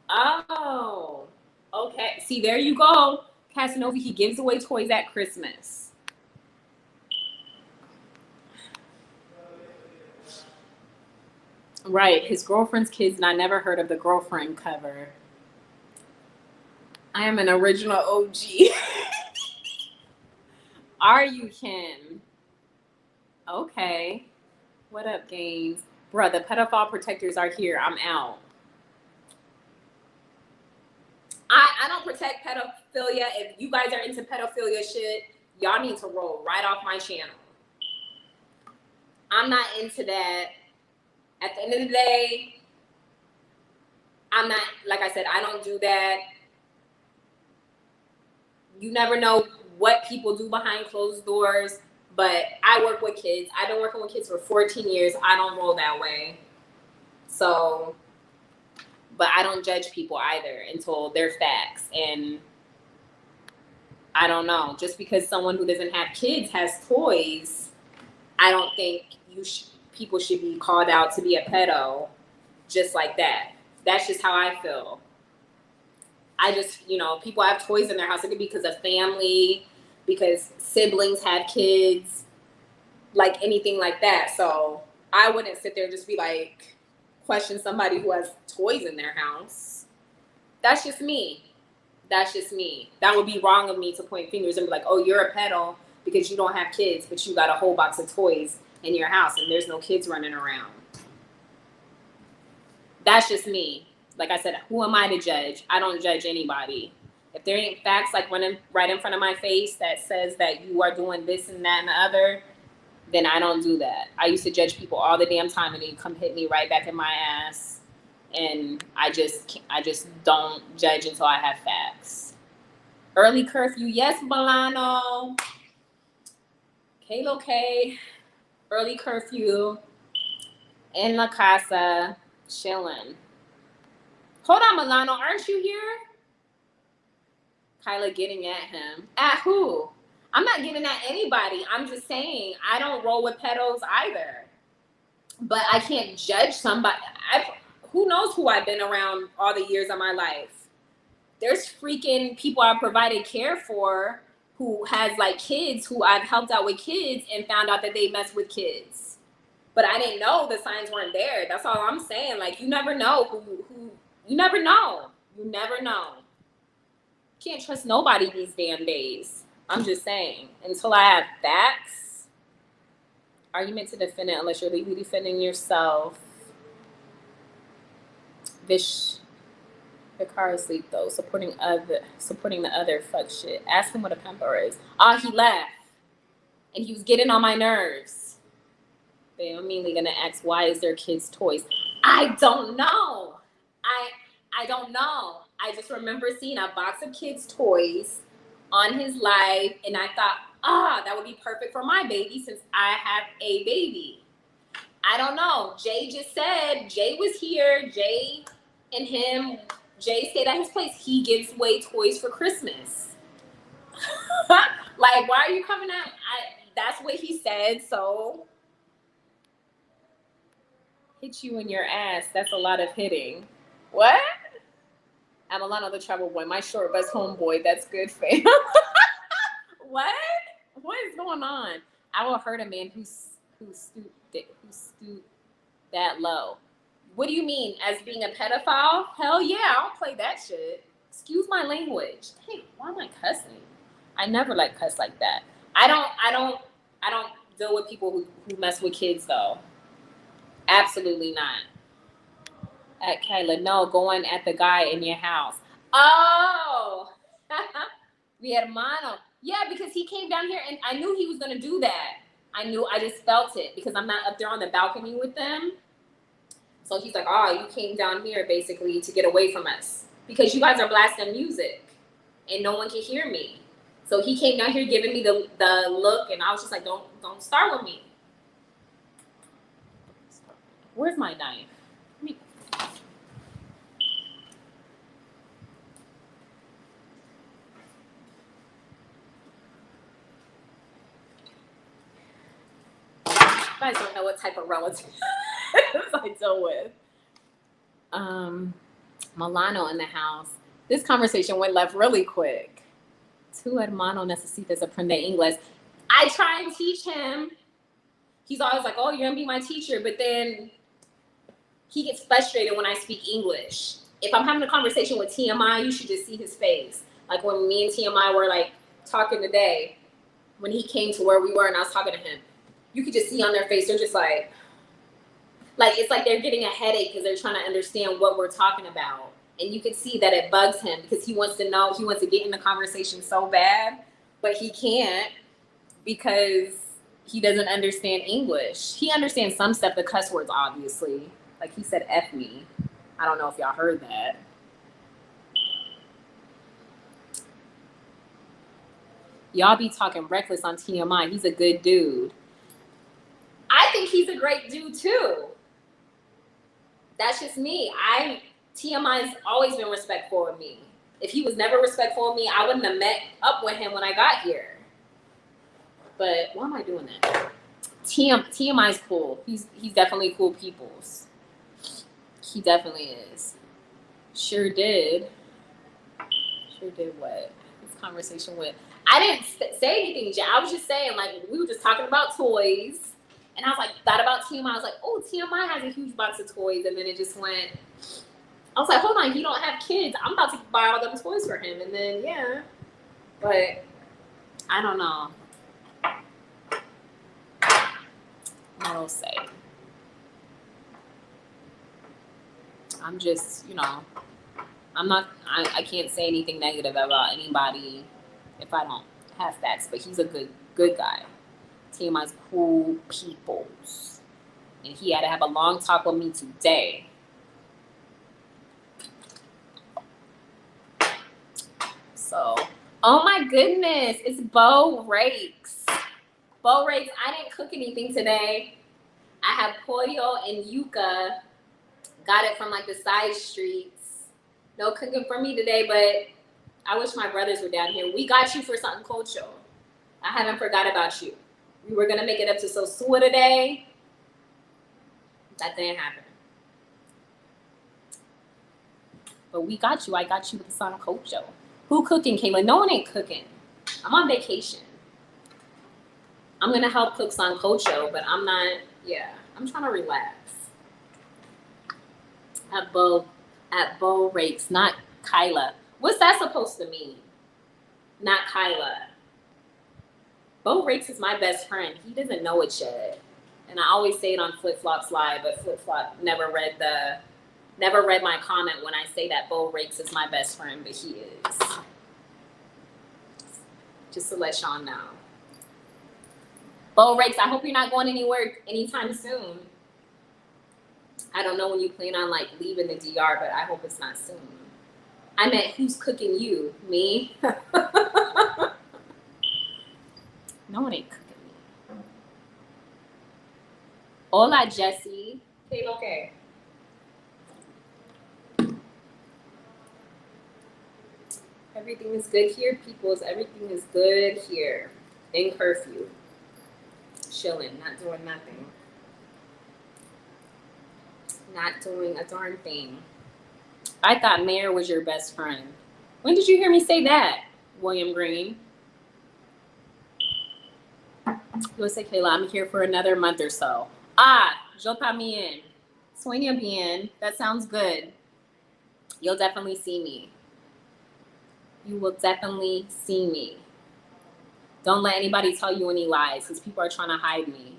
Oh, okay. See, there you go. Casanova, he gives away toys at Christmas. Right, his girlfriend's kids, and I never heard of the girlfriend cover. I am an original OG. Are you, Kim? Okay. What up, games? Bruh, the pedophile protectors are here. I'm out. I don't protect pedophilia. If you guys are into pedophilia shit, y'all need to roll right off my channel. I'm not into that. At the end of the day, I'm not, like I said, I don't do that. You never know what people do behind closed doors, but I work with kids. I've been working with kids for 14 years. I don't roll that way. So, but I don't judge people either until they're facts. And I don't know, just because someone who doesn't have kids has toys, I don't think people should be called out to be a pedo just like that. That's just how I feel. I just, people have toys in their house. It could be because of family, because siblings have kids, like anything like that. So I wouldn't sit there and just be like, question somebody who has toys in their house. That's just me. That's just me. That would be wrong of me to point fingers and be like, oh, you're a pedo because you don't have kids, but you got a whole box of toys in your house and there's no kids running around. That's just me. Like I said, who am I to judge? I don't judge anybody. If there ain't facts like running right in front of my face that says that you are doing this and that and the other, then I don't do that. I used to judge people all the damn time and they'd come hit me right back in my ass. And I just don't judge until I have facts. Early curfew, yes, Milano. Kalo K. Early curfew. In La Casa. Chilling. Hold on, Milano, aren't you here? Kyla getting at him. At who? I'm not getting at anybody. I'm just saying I don't roll with pedos either. But I can't judge somebody. Who knows who I've been around all the years of my life? There's freaking people I've provided care for who has like kids who I've helped out with kids and found out that they mess with kids. But I didn't know the signs weren't there. That's all I'm saying. Like, you never know who you never know. You never know. Can't trust nobody these damn days. I'm just saying. Until I have facts. Are you meant to defend it unless you're legally defending yourself? The car is asleep though. Supporting the other fuck shit. Ask him what a pamper is. Oh, he left. and he was getting on my nerves. They are immediately gonna ask, why is there kids' toys? I don't know. I don't know. I just remember seeing a box of kids' toys on his live, and I thought, that would be perfect for my baby since I have a baby. I don't know. Jay just said, Jay was here. Jay and him, Jay stayed at his place. He gives away toys for Christmas. Like, why are you coming out? That's what he said, so hit you in your ass. That's a lot of hitting. What? I'm Alana the Travel Boy. My short bus homeboy. That's good, fam. What? What is going on? I will hurt a man who stooped that low. What do you mean? As being a pedophile? Hell yeah, I'll play that shit. Excuse my language. Hey, why am I cussing? I never like cuss like that. I don't deal with people who mess with kids though. Absolutely not. At Kayla, no, going at the guy in your house. Oh, mi hermano. Yeah, because he came down here and I knew he was gonna do that. I just felt it because I'm not up there on the balcony with them. So he's like, oh, you came down here basically to get away from us because you guys are blasting music and no one can hear me. So he came down here giving me the look and I was just like, don't start with me. Where's my knife? You guys don't know what type of relatives I deal with. Milano in the house. This conversation went left really quick. Tu hermano necesitas aprender inglés. I try and teach him. He's always like, oh, you're going to be my teacher. But then he gets frustrated when I speak English. If I'm having a conversation with TMI, you should just see his face. Like when me and TMI were like talking today, when he came to where we were and I was talking to him, you could just see on their face, they're just like it's like they're getting a headache because they're trying to understand what we're talking about. And you could see that it bugs him because he wants to know, he wants to get in the conversation so bad, but he can't because he doesn't understand English. He understands some stuff, the cuss words, obviously. Like he said, F me. I don't know if y'all heard that. Y'all be talking reckless on TMI. He's a good dude. I think he's a great dude too. That's just me. TMI's always been respectful of me. If he was never respectful of me, I wouldn't have met up with him when I got here. But why am I doing that? TMI's cool. He's definitely cool peoples. He definitely is. Sure did what? This conversation with. I didn't say anything, I was just saying, like, we were just talking about toys. And I was like, thought about TMI. I was like, oh, TMI has a huge box of toys. And then it just went, I was like, hold on, he don't have kids. I'm about to buy all them toys for him. And then, yeah. But I don't know. What I'll say. I'm just, I can't say anything negative about anybody if I don't have facts. But he's a good guy. TMI's cool peoples. And he had to have a long talk with me today. So, oh my goodness, it's Bo Rakes. Bo Rakes, I didn't cook anything today. I have pollo and yuca. Got it from like the side streets. No cooking for me today, but I wish my brothers were down here. We got you for something cultural. I haven't forgot about you. We were gonna make it up to Sosua today. That didn't happen. But we got you. I got you with the sancocho. Who cooking, Kayla? No one ain't cooking. I'm on vacation. I'm gonna help cook sancocho, but I'm not. Yeah, I'm trying to relax. At Bo Rakes, not Kyla. What's that supposed to mean? Not Kyla. Bo Rakes is my best friend. He doesn't know it yet. And I always say it on Flip Flop's live, but Flip Flop never read my comment when I say that Bo Rakes is my best friend, but he is. Just to let y'all know. Bo Rakes, I hope you're not going anywhere anytime soon. I don't know when you plan on like leaving the DR, but I hope it's not soon. I meant who's cooking you? Me? No one ain't cooking me. Hola, Jesse. Okay. Everything is good here, peoples. Everything is good here. In curfew. Chilling, not doing nothing. Not doing a darn thing. I thought Mayor was your best friend. When did you hear me say that, William Green? Yo sé Kayla, I'm here for another month or so. Yo también. Sueña bien. That sounds good. You'll definitely see me. You will definitely see me. Don't let anybody tell you any lies because people are trying to hide me.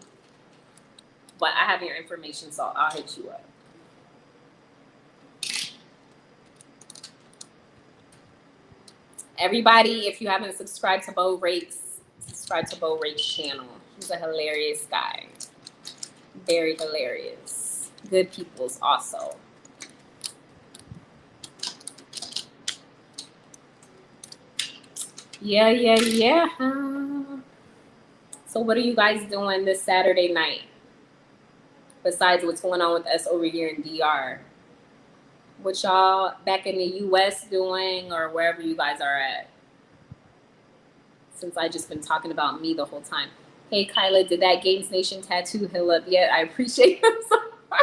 But I have your information, so I'll hit you up. Everybody, if you haven't subscribed to Bo Rakes, subscribe to Bo Rakes' channel. He's a hilarious guy. Very hilarious. Good peoples also. Yeah. So what are you guys doing this Saturday night? Besides what's going on with us over here in DR? What y'all back in the US doing or wherever you guys are at? Since I just been talking about me the whole time. Hey Kyla, did that Games Nation tattoo heal up yet? I appreciate him so much.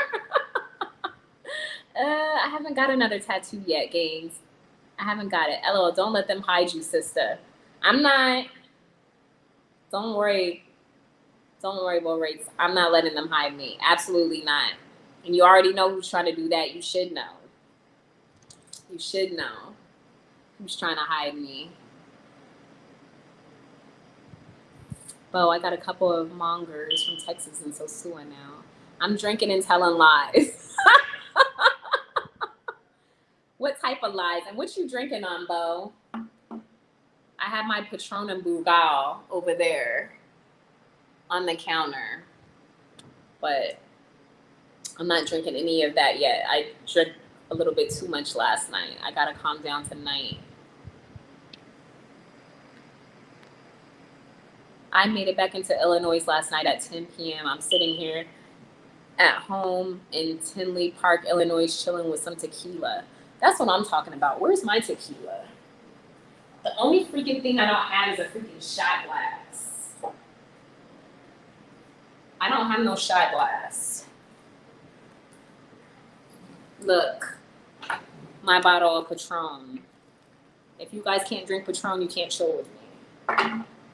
I haven't got another tattoo yet, Games. I haven't got it. LOL, don't let them hide you, sister. I'm not. Don't worry. Don't worry, Bo Rakes. I'm not letting them hide me. Absolutely not. And you already know who's trying to do that. You should know. You should know who's trying to hide me. Bo, I got a couple of mongers from Texas and Sosua now. I'm drinking and telling lies. What type of lies? And what you drinking on, Bo? I have my Patron and Bugal over there on the counter. But I'm not drinking any of that yet. I drank a little bit too much last night. I gotta calm down tonight. I made it back into Illinois last night at 10 p.m. I'm sitting here at home in Tinley Park, Illinois, chilling with some tequila. That's what I'm talking about. Where's my tequila? The only freaking thing I don't have is a freaking shot glass. I don't have no shot glass. Look, my bottle of Patron. If you guys can't drink Patron, you can't chill with me.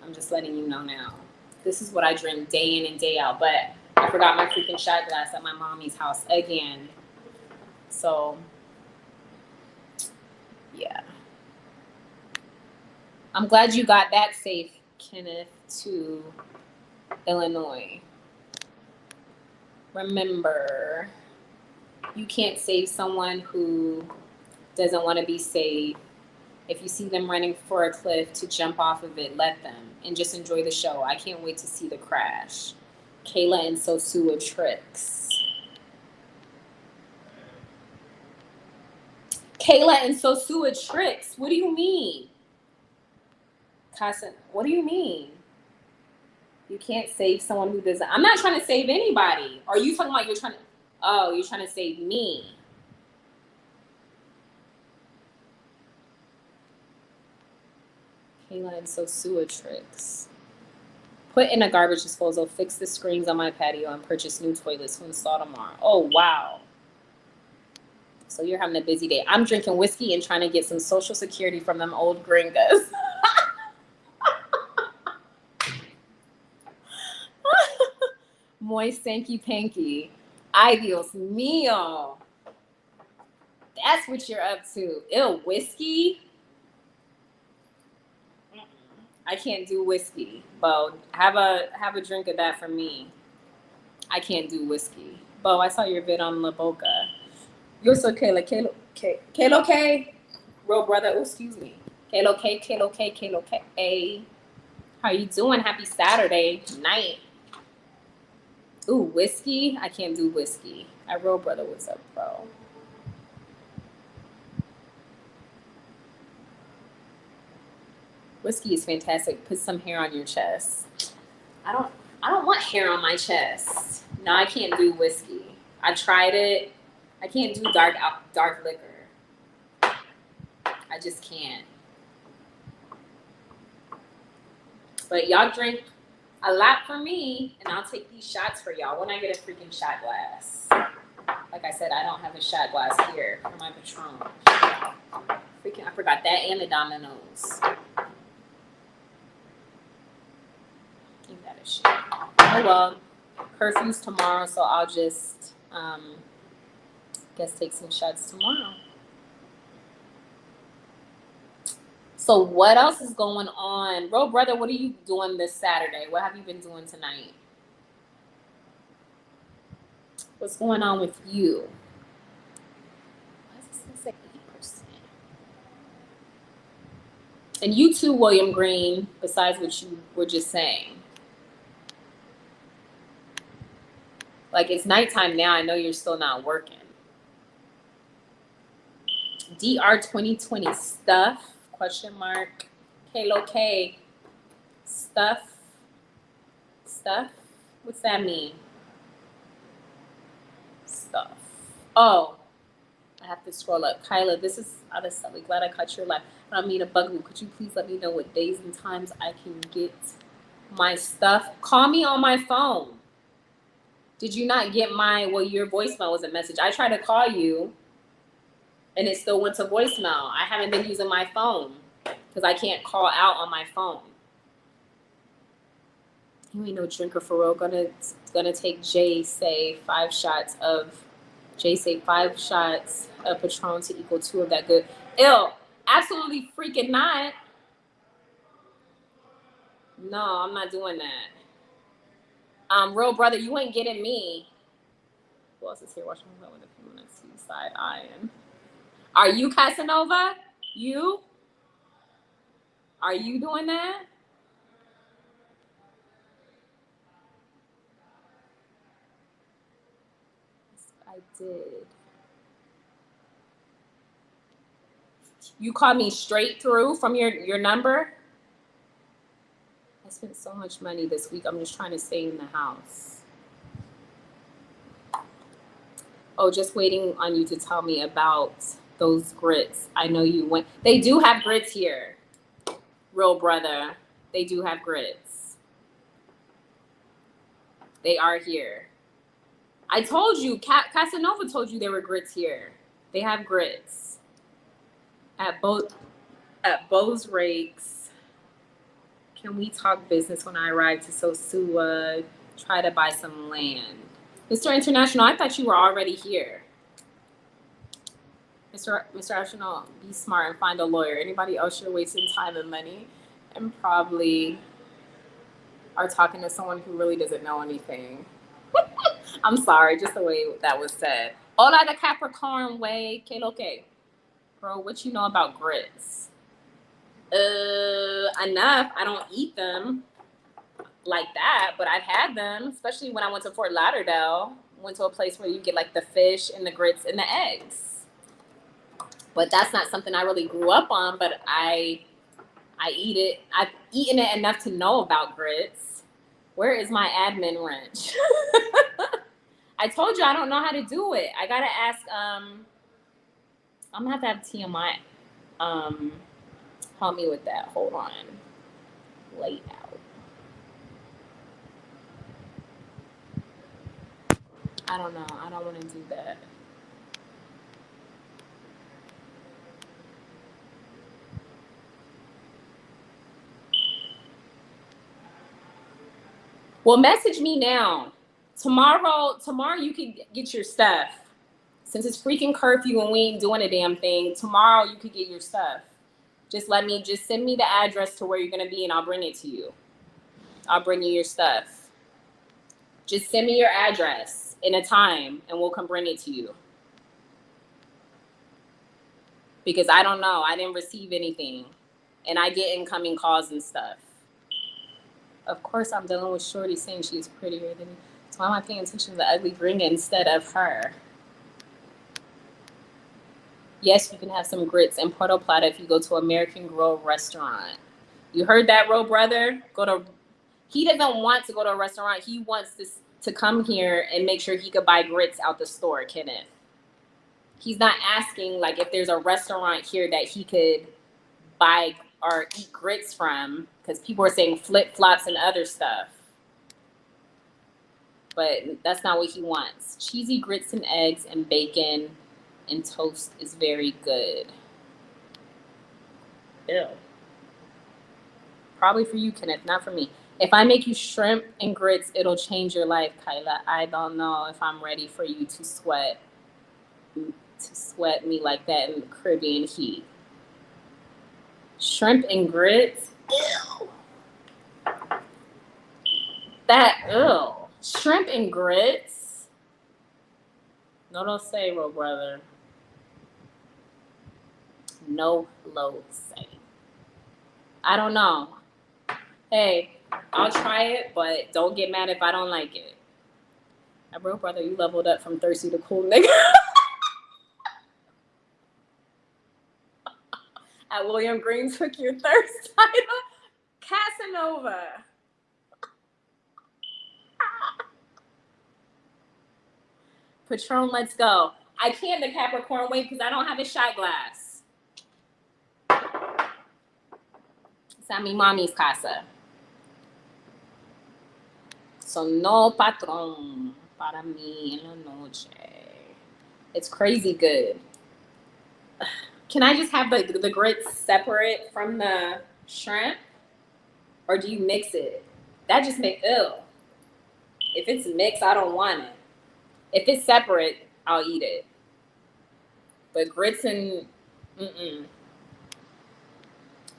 I'm just letting you know now. This is what I drink day in and day out, but I forgot my freaking shot glass at my mommy's house again. So, yeah. I'm glad you got back safe, Kenneth, to Illinois. Remember, you can't save someone who doesn't want to be saved. If you see them running for a cliff to jump off of it, let them and just enjoy the show. I can't wait to see the crash. Kayla and Sosua tricks. Kayla and Sosua tricks. What do you mean? Casa, what do you mean? You can't save someone who doesn't. I'm not trying to save anybody. Are you talking about you're trying to save me? Kayla and Sosua tricks. Put in a garbage disposal, fix the screens on my patio, and purchase new toilets to install tomorrow. Oh, wow. So you're having a busy day. I'm drinking whiskey and trying to get some social security from them old gringas. Moist, sanky, panky. Ay, Dios mío. That's what you're up to. Ew, whiskey? I can't do whiskey. Bo, have a drink of that for me. I can't do whiskey. Bo, I saw your vid on La Boca. You're so Kayla. Kayla. Real brother, oh, excuse me. Kayla. How you doing? Happy Saturday night. Ooh, whiskey. I can't do whiskey. I Real Brother, what's up, bro? Whiskey is fantastic. Put some hair on your chest. I don't want hair on my chest. No, I can't do whiskey. I tried it. I can't do dark liquor. I just can't. But y'all drink a lot for me, and I'll take these shots for y'all when I get a freaking shot glass. Like I said, I don't have a shot glass here for my Patron. Freaking, I forgot that and the Domino's. Ain't that a shit. Oh well, curfew's tomorrow, so I'll just guess take some shots tomorrow. So what else is going on? Bro, brother, what are you doing this Saturday? What have you been doing tonight? What's going on with you? Why is this gonna say 8%? And you too, William Green, besides what you were just saying. Like, it's nighttime now. I know you're still not working. DR 2020 stuff? Question mark. Karaoke stuff? Stuff? What's that mean? Stuff. Oh, I have to scroll up. Kyla, this is out of Sully. Glad I caught your life. I don't mean to bug you. Could you please let me know what days and times I can get my stuff? Call me on my phone. Did you not get my, well, your voicemail was a message. I tried to call you and it still went to voicemail. I haven't been using my phone because I can't call out on my phone. You ain't no drinker for real. Gonna take Jay say 5 shots of Patron to equal 2 of that good. Ew, absolutely freaking not. No, I'm not doing that. Real brother, you ain't getting me. Who else is here watching with a few minutes? Side eyeing. Are you Casanova? You? Are you doing that? Yes, I did. You called me straight through from your number? I spent so much money this week. I'm just trying to stay in the house. Oh, just waiting on you to tell me about those grits. I know you went. They do have grits here. Real brother. They do have grits. They are here. I told you, Casanova told you there were grits here. They have grits. At Bo's Rakes. Can we talk business when I arrive to Sosua? Try to buy some land. Mr. International, I thought you were already here. Mr. International, be smart and find a lawyer. Anybody else you're wasting time and money and probably are talking to someone who really doesn't know anything. I'm sorry, just the way that was said. Hola the Capricorn way. Karaoke. Bro, what you know about grits? Enough. I don't eat them like that, but I've had them, especially when I went to Fort Lauderdale. Went to a place where you get like the fish and the grits and the eggs. But that's not something I really grew up on, but I eat it. I've eaten it enough to know about grits. Where is my admin wrench? I told you I don't know how to do it. I gotta ask, I'm gonna have to have TMI help me with that. Hold on. Lay out. I don't know. I don't want to do that. Well, message me now. Tomorrow you can get your stuff. Since it's freaking curfew and we ain't doing a damn thing, tomorrow you could get your stuff. Just send me the address to where you're gonna be and I'll bring it to you. I'll bring you your stuff. Just send me your address in a time and we'll come bring it to you. Because I don't know, I didn't receive anything. And I get incoming calls and stuff. Of course I'm dealing with Shorty saying she's prettier than me. Why am I paying attention to the ugly gringa instead of her? Yes, you can have some grits in Puerto Plata if you go to American Grill restaurant. You heard that, Ro brother? He doesn't want to go to a restaurant. He wants to come here and make sure he could buy grits out the store, Kenneth. He's not asking like if there's a restaurant here that he could buy or eat grits from, because people are saying flip-flops and other stuff. But that's not what he wants. Cheesy grits and eggs and bacon and toast is very good. Ew. Probably for you, Kenneth, not for me. If I make you shrimp and grits, it'll change your life, Kyla. I don't know if I'm ready for you to sweat me like that in the Caribbean heat. Shrimp and grits? Ew. Ew. Shrimp and grits? No, don't say, Ro brother. No low say. I don't know. Hey, I'll try it, but don't get mad if I don't like it. Bro, brother, you leveled up from thirsty to cool, nigga. At William Green took your thirst title. Casanova. Patron, let's go. I can't the Capricorn wait because I don't have a shot glass. It's at mi mommy's casa. So no patron para mí en la noche. It's crazy good. Can I just have the grits separate from the shrimp? Or do you mix it? That just makes ill. If it's mixed, I don't want it. If it's separate, I'll eat it. But grits and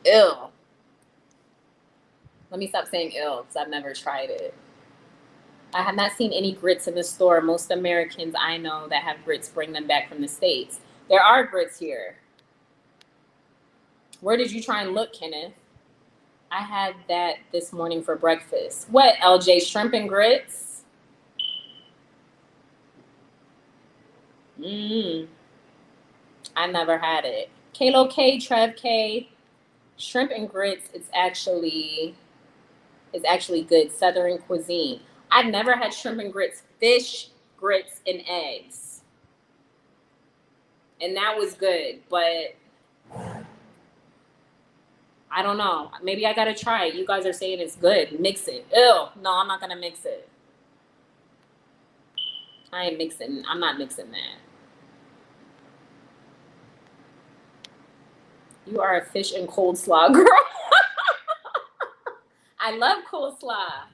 ill. Let me stop saying ill because I've never tried it. I have not seen any grits in the store. Most Americans I know that have grits bring them back from the States. There are grits here. Where did you try and look, Kenneth? I had that this morning for breakfast. What, LJ? Shrimp and grits? I never had it. Kalo K, Trev K, shrimp and grits. It's actually good. Southern cuisine. I've never had shrimp and grits. Fish, grits, and eggs, and that was good. But I don't know. Maybe I gotta try it. You guys are saying it's good. Mix it. Ew. No, I'm not gonna mix it. I ain't mixing. I'm not mixing that. You are a fish and coleslaw girl. I love coleslaw.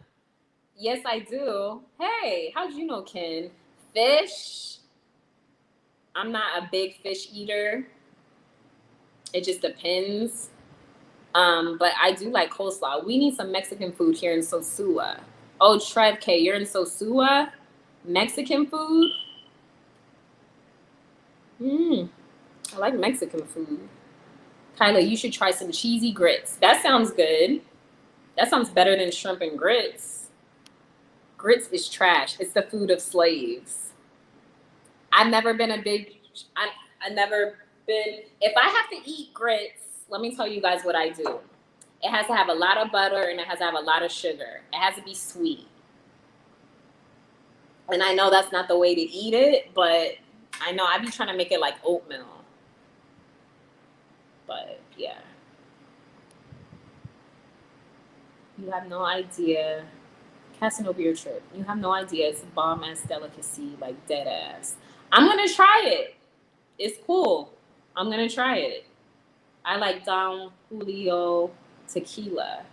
Yes, I do. Hey, how'd you know, Ken? Fish. I'm not a big fish eater. It just depends. But I do like coleslaw. We need some Mexican food here in Sosua. Oh, Trev K, you're in Sosua? Mexican food? I like Mexican food. Kyla, you should try some cheesy grits. That sounds good. That sounds better than shrimp and grits. Grits is trash. It's the food of slaves. I've never been if I have to eat grits, let me tell you guys what I do. It has to have a lot of butter and it has to have a lot of sugar. It has to be sweet. And I know that's not the way to eat it, but I know I be trying to make it like oatmeal. But yeah. You have no idea. Casanova beer trip. You have no idea. It's a bomb ass delicacy, like dead ass. I'm gonna try it. It's cool. I'm gonna try it. I like Don Julio tequila.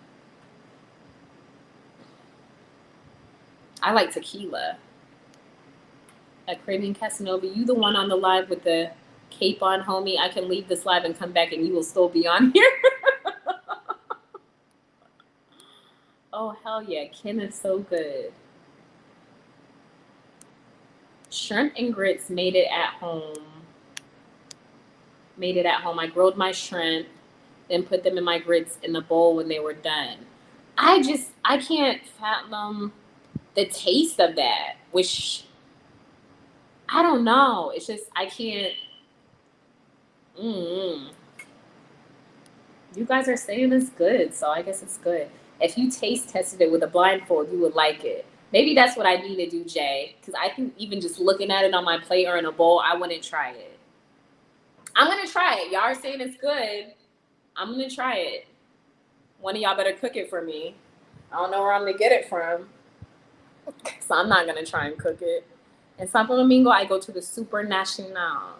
I like tequila. At Caribbean Casanova, you the one on the live with the cape on, homie. I can leave this live and come back and you will still be on here. Oh, hell yeah. Ken is so good. Shrimp and grits made it at home. I grilled my shrimp, then put them in my grits in the bowl when they were done. I can't fathom the taste of that, which I don't know. It's just, I can't. You guys are saying it's good, so I guess it's good. If you taste tested it with a blindfold, you would like it. Maybe that's what I need to do, Jay, because I think even just looking at it on my plate or in a bowl, I wouldn't try it. I'm going to try it. Y'all are saying it's good. I'm going to try it. One of y'all better cook it for me. I don't know where I'm going to get it from, so I'm not going to try and cook it. In Santo Domingo, I go to the Super Nacional.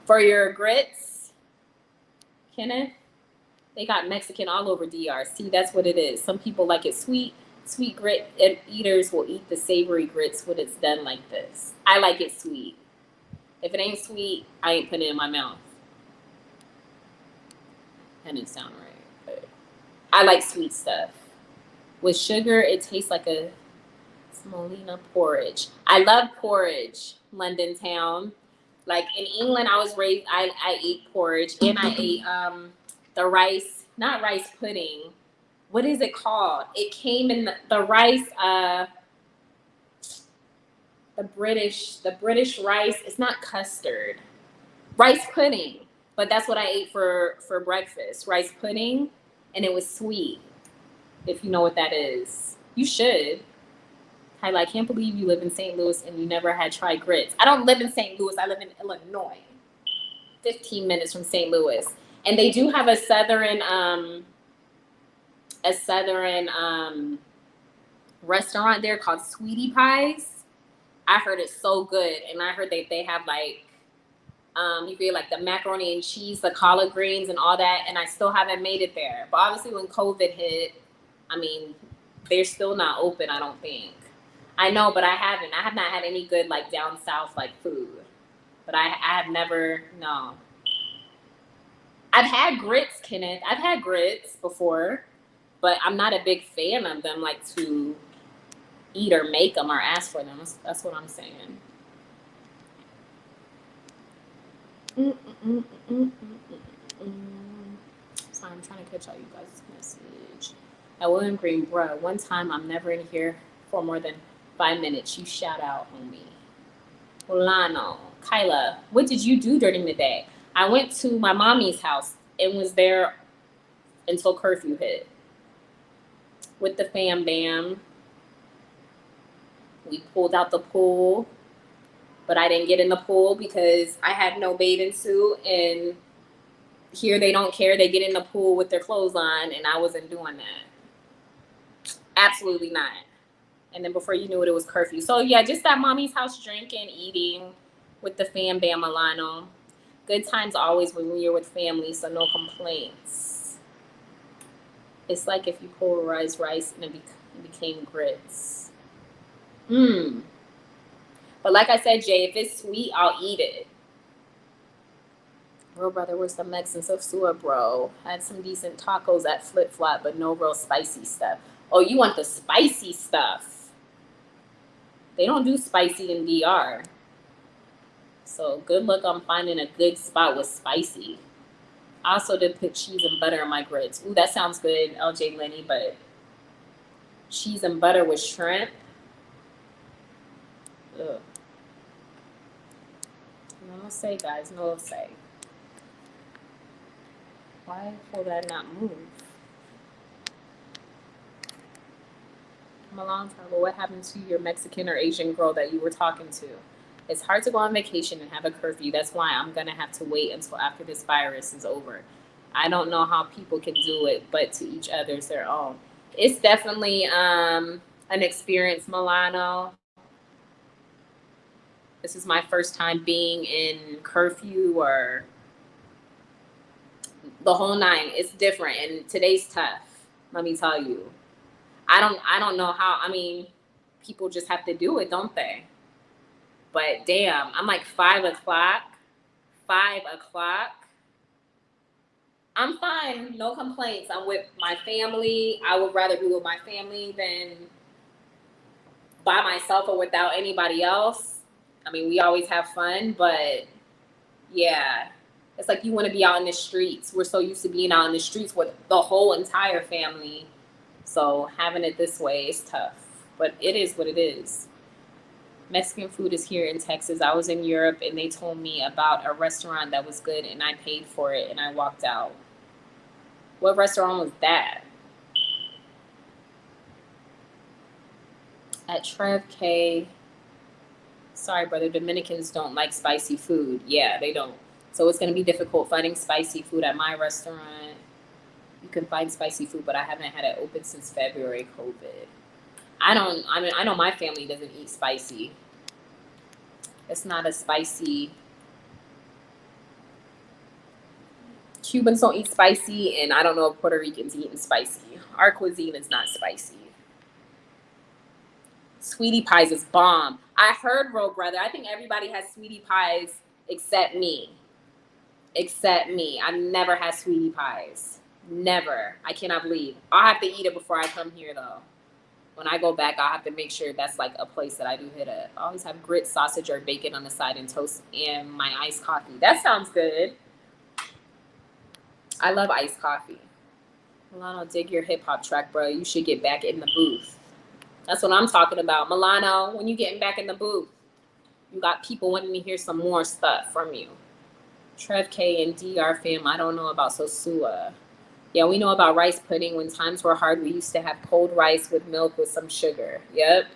For your grits, Kenneth, they got Mexican all over DR. See, that's what it is. Some people like it sweet. Sweet grit eaters will eat the savory grits when it's done like this. I like it sweet. If it ain't sweet, I ain't putting it in my mouth. That didn't sound right, but I like sweet stuff. With sugar, it tastes like a semolina porridge. I love porridge, London town. Like in England, I was raised, I ate porridge, and I ate the rice, not rice pudding. What is it called? It came in the rice, the British rice. It's not custard. Rice pudding. But that's what I ate for breakfast. Rice pudding, and it was sweet. If you know what that is. You should. Kyla, I can't believe you live in St. Louis and you never had tried grits. I don't live in St. Louis. I live in Illinois. 15 minutes from St. Louis. And they do have a southern restaurant there called Sweetie Pies. I heard it's so good. And I heard that they have like, you get like the macaroni and cheese, the collard greens and all that. And I still haven't made it there. But obviously when COVID hit, I mean, they're still not open, I don't think. I know, but I have not had any good like down south like food. But I have never, no. I've had grits, Kenneth. I've had grits before, but I'm not a big fan of them, like to eat or make them or ask for them. That's what I'm saying. Sorry, I'm trying to catch all you guys' message. At William Green, bruh, one time I'm never in here for more than 5 minutes. You shout out on me. Lano, Kyla, what did you do during the day? I went to my mommy's house and was there until curfew hit. With the fam bam. We pulled out the pool, but I didn't get in the pool because I had no bathing suit, and here they don't care. They get in the pool with their clothes on, and I wasn't doing that. Absolutely not. And then before you knew it, it was curfew. So yeah, just at mommy's house, drinking, eating with the fam bam Milano. Good times always when you're with family, so no complaints. It's like if you pulverize rice and it became grits. But like I said, Jay, if it's sweet, I'll eat it. Bro, brother, where's the Mexicans of Sua, bro? I had some decent tacos at Flip Flop, but no real spicy stuff. Oh, you want the spicy stuff? They don't do spicy in DR. So good luck on finding a good spot with spicy. I also did put cheese and butter in my grits. Ooh, that sounds good, LJ Lenny, but cheese and butter with shrimp. Ugh. No say, guys, no say. Why will that not move? Milan Travel, what happened to your Mexican or Asian girl that you were talking to? It's hard to go on vacation and have a curfew. That's why I'm going to have to wait until after this virus is over. I don't know how people can do it, but to each other's their own. It's definitely an experience, Milano. This is my first time being in curfew or the whole nine. It's different, and today's tough. Let me tell you. I don't know how. I mean, people just have to do it, don't they? But damn, I'm like 5 o'clock. 5 o'clock. I'm fine. No complaints. I'm with my family. I would rather be with my family than by myself or without anybody else. I mean, we always have fun, but yeah, it's like you want to be out in the streets. We're so used to being out in the streets with the whole entire family. So having it this way is tough, but it is what it is. Mexican food is here in Texas. I was in Europe and they told me about a restaurant that was good and I paid for it and I walked out. What restaurant was that? At Trev K. Sorry, brother. Dominicans don't like spicy food. Yeah, they don't. So it's going to be difficult finding spicy food at my restaurant. You can find spicy food, but I haven't had it open since February COVID. I know my family doesn't eat spicy. It's not a spicy. Cubans don't eat spicy, and I don't know if Puerto Ricans eating spicy. Our cuisine is not spicy. Sweetie pies is bomb. I heard, bro, brother. I think everybody has sweetie pies except me. Except me. I've never had sweetie pies. Never. I cannot believe. I'll have to eat it before I come here, though. When I go back, I'll have to make sure that's like a place that I do hit up. I always have grits, sausage, or bacon on the side and toast and my iced coffee. That sounds good. I love iced coffee. Milano, dig your hip-hop track, bro. You should get back in the booth. That's what I'm talking about. Milano, when you getting back in the booth, you got people wanting to hear some more stuff from you. Trev K and DR fam, I don't know about Sosua. Yeah, we know about rice pudding. When times were hard, we used to have cold rice with milk with some sugar. Yep.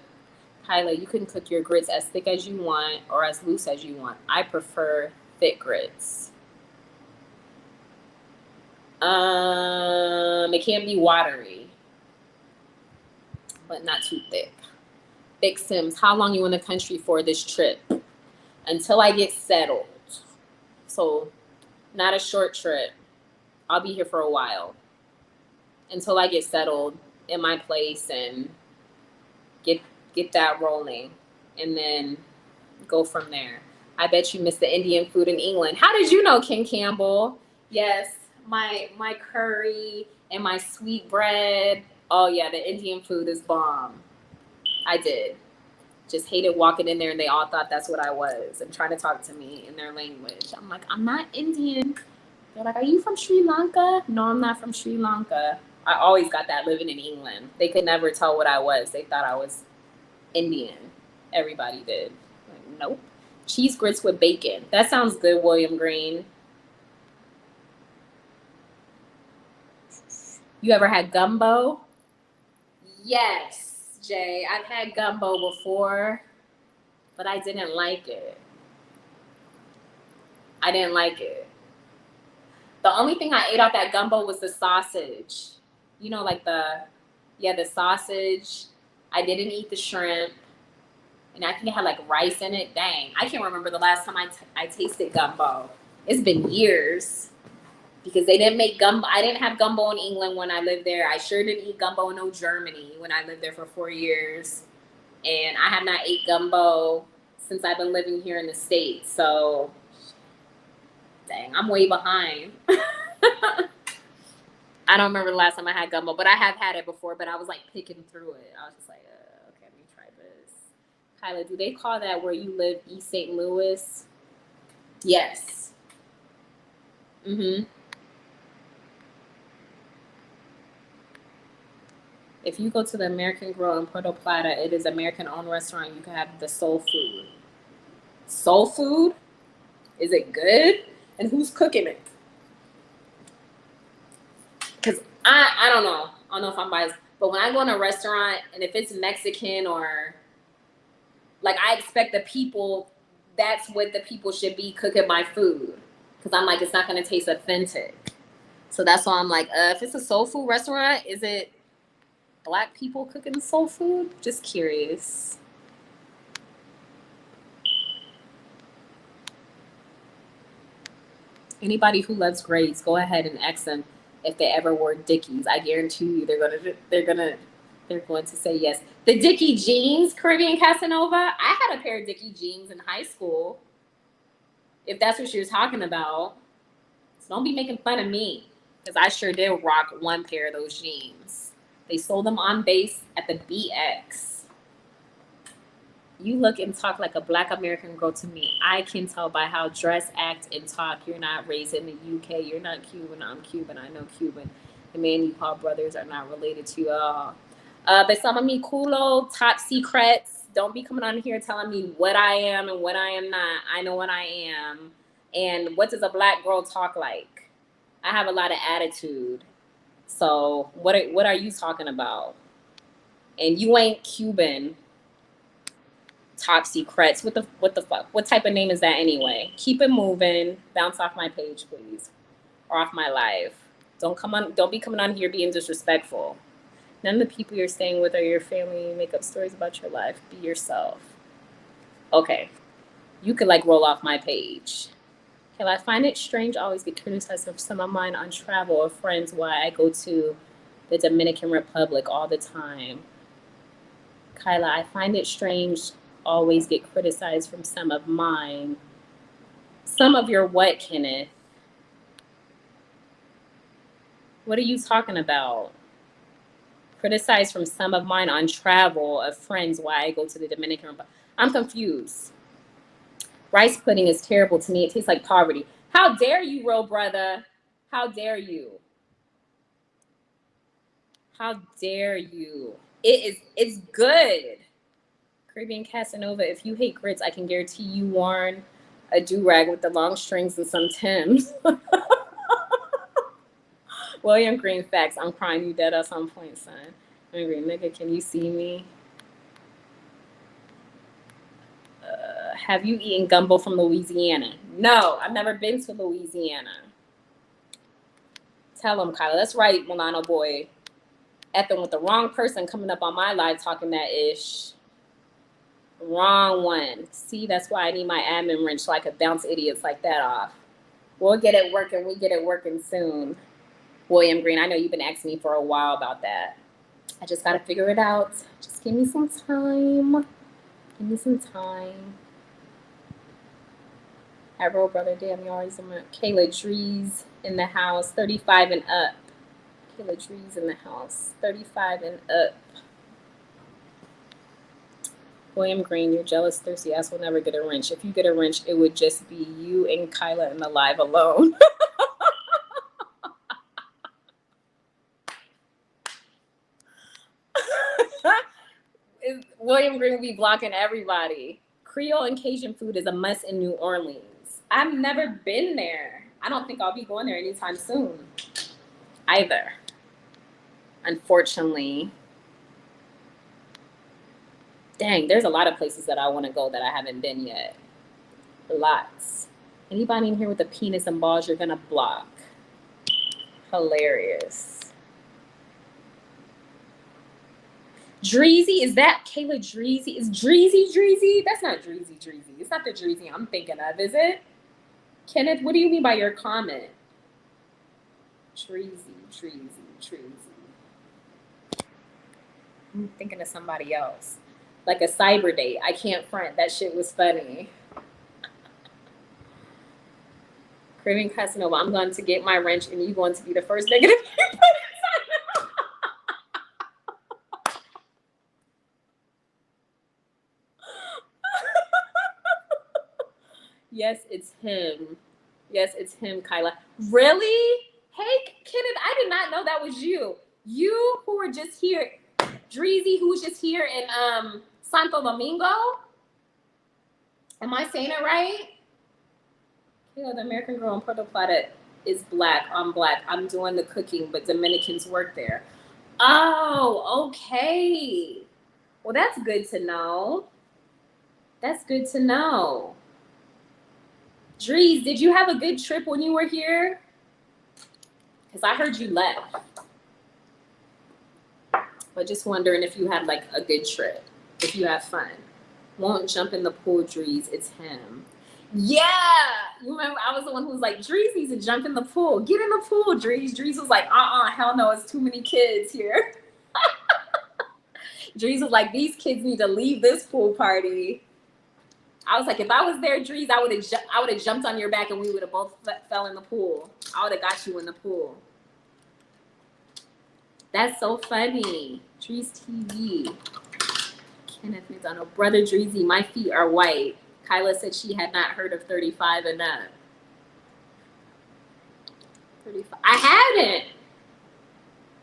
Kyla, you can cook your grits as thick as you want or as loose as you want. I prefer thick grits. It can be watery, but not too thick. Big Sims, how long you in the country for this trip? Until I get settled. So, not a short trip. I'll be here for a while. Until I get settled in my place and get that rolling. And then go from there. I bet you miss the Indian food in England. How did you know, King Campbell? Yes, my curry and my sweet bread. Oh yeah, the Indian food is bomb. I did. Just hated walking in there and they all thought that's what I was and trying to talk to me in their language. I'm like, I'm not Indian. They're like, are you from Sri Lanka? No, I'm not from Sri Lanka. I always got that living in England. They could never tell what I was. They thought I was Indian. Everybody did. Like, nope. Cheese grits with bacon. That sounds good, William Green. You ever had gumbo? Yes, Jay. I've had gumbo before, but I didn't like it. I didn't like it. The only thing I ate off that gumbo was the sausage. You know, like the sausage. I didn't eat the shrimp. And I think it had like rice in it. Dang, I can't remember the last time I tasted gumbo. It's been years. Because they didn't make gumbo. I didn't have gumbo in England when I lived there. I sure didn't eat gumbo in Germany when I lived there for 4 years. And I have not ate gumbo since I've been living here in the States. So, dang, I'm way behind. I don't remember the last time I had gumbo, but I have had it before, but I was like picking through it. I was just like, okay, let me try this. Kyla, do they call that where you live East St. Louis? Yes. Mm-hmm. If you go to the American Grill in Puerto Plata, it is American-owned restaurant. You can have the soul food. Soul food? Is it good? And who's cooking it? Because I don't know. I don't know if I'm biased. But when I go in a restaurant, and if it's Mexican or... Like, I expect the people... That's what the people should be cooking my food. Because I'm like, it's not going to taste authentic. So that's why I'm like, if it's a soul food restaurant, is it... Black people cooking soul food? Just curious. Anybody who loves grades, go ahead and ask them if they ever wore Dickies. I guarantee you they're going to say yes. The Dickie jeans, Caribbean Casanova. I had a pair of Dickie jeans in high school. If that's what you're talking about. So don't be making fun of me. Because I sure did rock one pair of those jeans. They sold them on base at the BX. You look and talk like a Black American girl to me. I can tell by how dress, act, and talk. You're not raised in the UK. You're not Cuban. I'm Cuban. I know Cuban. The man you call brothers are not related to you all. Besame mi culo, top secrets. Don't be coming on here telling me what I am and what I am not. I know what I am. And what does a black girl talk like? I have a lot of attitude. So what are you talking about? And you ain't Cuban. Top secrets. What the fuck? What type of name is that anyway? Keep it moving. Bounce off my page, please. Or off my live. Don't be coming on here being disrespectful. None of the people you're staying with are your family. Make up stories about your life. Be yourself. Okay. You could like roll off my page. Hell, I find it strange I always get criticized from some of mine on travel or friends why I go to the Dominican Republic all the time. Kyla, I find it strange always get criticized from some of mine. Some of your what, Kenneth? What are you talking about? Criticized from some of mine on travel of friends why I go to the Dominican Republic. I'm confused. Rice pudding is terrible to me. It tastes like poverty. How dare you, real brother? How dare you? How dare you? It's good. Caribbean Casanova, if you hate grits, I can guarantee you worn a do-rag with the long strings and some Timbs. William Green, facts. I'm crying you dead at some point, son. William Green, nigga, can you see me? Have you eaten gumbo from Louisiana? No, I've never been to Louisiana. Tell him, Kyla. That's right, Milano boy. Effing with the wrong person coming up on my live talking that ish. Wrong one. See, that's why I need my admin wrench so I could bounce idiots like that off. We'll get it working. We get it working soon. William Green, I know you've been asking me for a while about that. I just got to figure it out. Just give me some time. Give me some time. At Roll Brother, damn, you always remember. Kayla Drees in the house, 35 and up. Kayla Drees in the house, 35 and up. William Green, your jealous, thirsty ass will never get a wrench. If you get a wrench, it would just be you and Kyla in the live alone. William Green will be blocking everybody. Creole and Cajun food is a must in New Orleans. I've never been there. I don't think I'll be going there anytime soon either. Unfortunately. Dang, there's a lot of places that I want to go that I haven't been yet. Lots. Anybody in here with a penis and balls, you're going to block. Hilarious. Dreezy, is that Kayla Dreezy? Is Dreezy? That's not Dreezy. It's not the Dreezy I'm thinking of, is it? Kenneth, what do you mean by your comment? Dreezy. I'm thinking of somebody else. Like a cyber date. I can't front. That shit was funny. Craving Casanova, I'm going to get my wrench and you're going to be the first negative. Yes, it's him, Kyla. Really? Hey, Kenneth, I did not know that was you. You who were just here, Dreezy, who was just here in Santo Domingo? Am I saying it right? Yeah, the American girl in Puerto Plata is black. I'm black. I'm doing the cooking, but Dominicans work there. Oh, okay. Well, that's good to know. Drees, did you have a good trip when you were here? Because I heard you left. But just wondering if you had like a good trip, if you had fun. Won't jump in the pool, Drees. It's him. Yeah. You remember I was the one who was like, Drees needs to jump in the pool. Get in the pool, Drees. Drees was like, hell no, it's too many kids here. Drees was like, these kids need to leave this pool party. I was like, if I was there, Drees, I would have jumped on your back and we would have both fell in the pool. I would have got you in the pool. That's so funny. Drees TV. Kenneth McDonald. Brother Dreezy, my feet are white. Kyla said she had not heard of 35 and up. 35. I hadn't.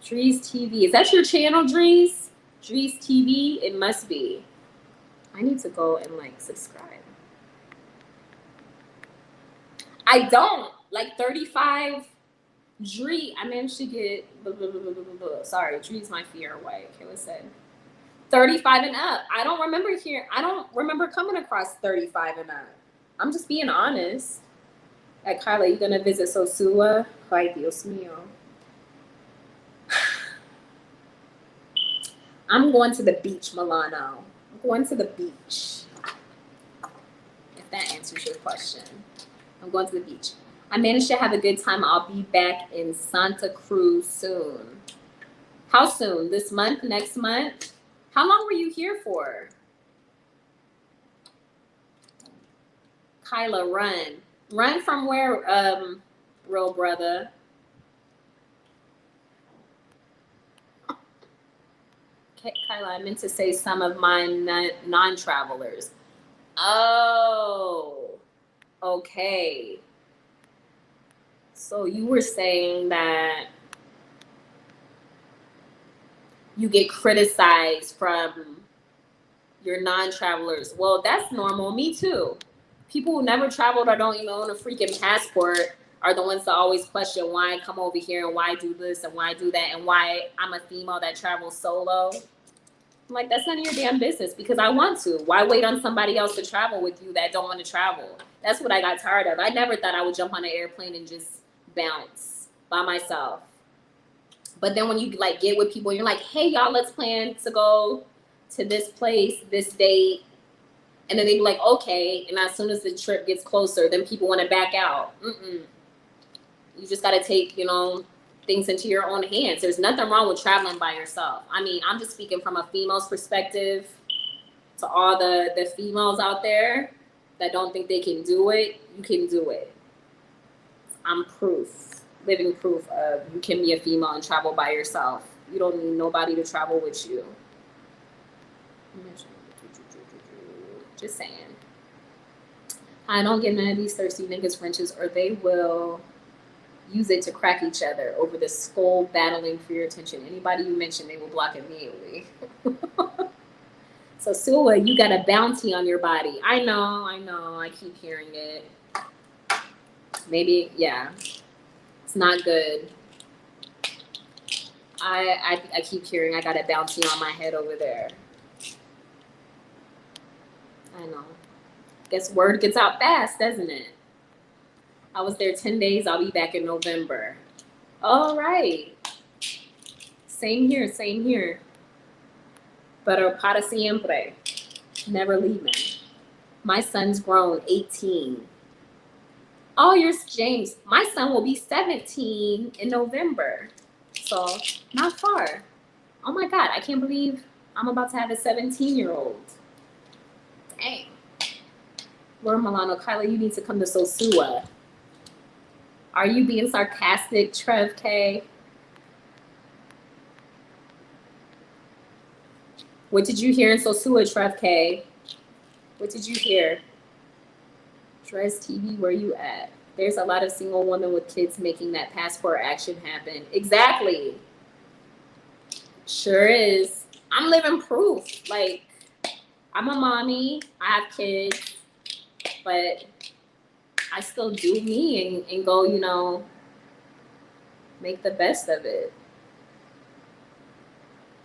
Drees TV. Is that your channel, Drees? Drees TV? It must be. I need to go and like subscribe. I don't. Like 35 Dree. I managed to get sorry, Dree's my fear away. Okay, let's say 35 and up. I don't remember coming across 35 and up. I'm just being honest. Like, Kyla, you gonna visit Sosua? Ay, Dios mío. I'm going to the beach, Milano. I'm going to the beach. If that answers your question. I'm going to the beach. I managed to have a good time. I'll be back in Santa Cruz soon. How soon? This month? Next month? How long were you here for? Kyla, run. Run from where, real brother? Kyla, I meant to say some of my non-travelers. Oh, okay. So you were saying that you get criticized from your non-travelers. Well, that's normal. Me too. People who never traveled or don't even own a freaking passport are the ones that always question why I come over here and why I do this and why I do that and why I'm a female that travels solo. I'm like, that's none of your damn business because I want to. Why wait on somebody else to travel with you that don't want to travel? That's what I got tired of. I never thought I would jump on an airplane and just bounce by myself. But then when you like get with people and you're like, hey, y'all, let's plan to go to this place, this date. And then they be like, okay. And as soon as the trip gets closer, then people want to back out. You just got to take, things into your own hands. There's nothing wrong with traveling by yourself. I mean, I'm just speaking from a female's perspective to all the females out there that don't think they can do it. You can do it. I'm proof, living proof of you can be a female and travel by yourself. You don't need nobody to travel with you. Just saying. I don't get none of these thirsty niggas Frenches or they will use it to crack each other over the skull battling for your attention. Anybody you mention, they will block immediately. So Sula, you got a bounty on your body. I know. I keep hearing it. Maybe, yeah. It's not good. I keep hearing I got a bounty on my head over there. I know. Guess word gets out fast, doesn't it? I was there 10 days. I'll be back in November. All right. Same here. Pero para siempre. Never leaving. My son's grown, 18. Oh, yours, James. My son will be 17 in November. So, not far. Oh my God, I can't believe I'm about to have a 17-year-old. Dang. Lord Milano, Kyla, you need to come to Sosua. Are you being sarcastic, Trev K? What did you hear in Sosua, Trev K? What did you hear? Dress TV, where you at? There's a lot of single women with kids making that passport action happen. Exactly. Sure is. I'm living proof. Like, I'm a mommy. I have kids. But I still do me and go, make the best of it.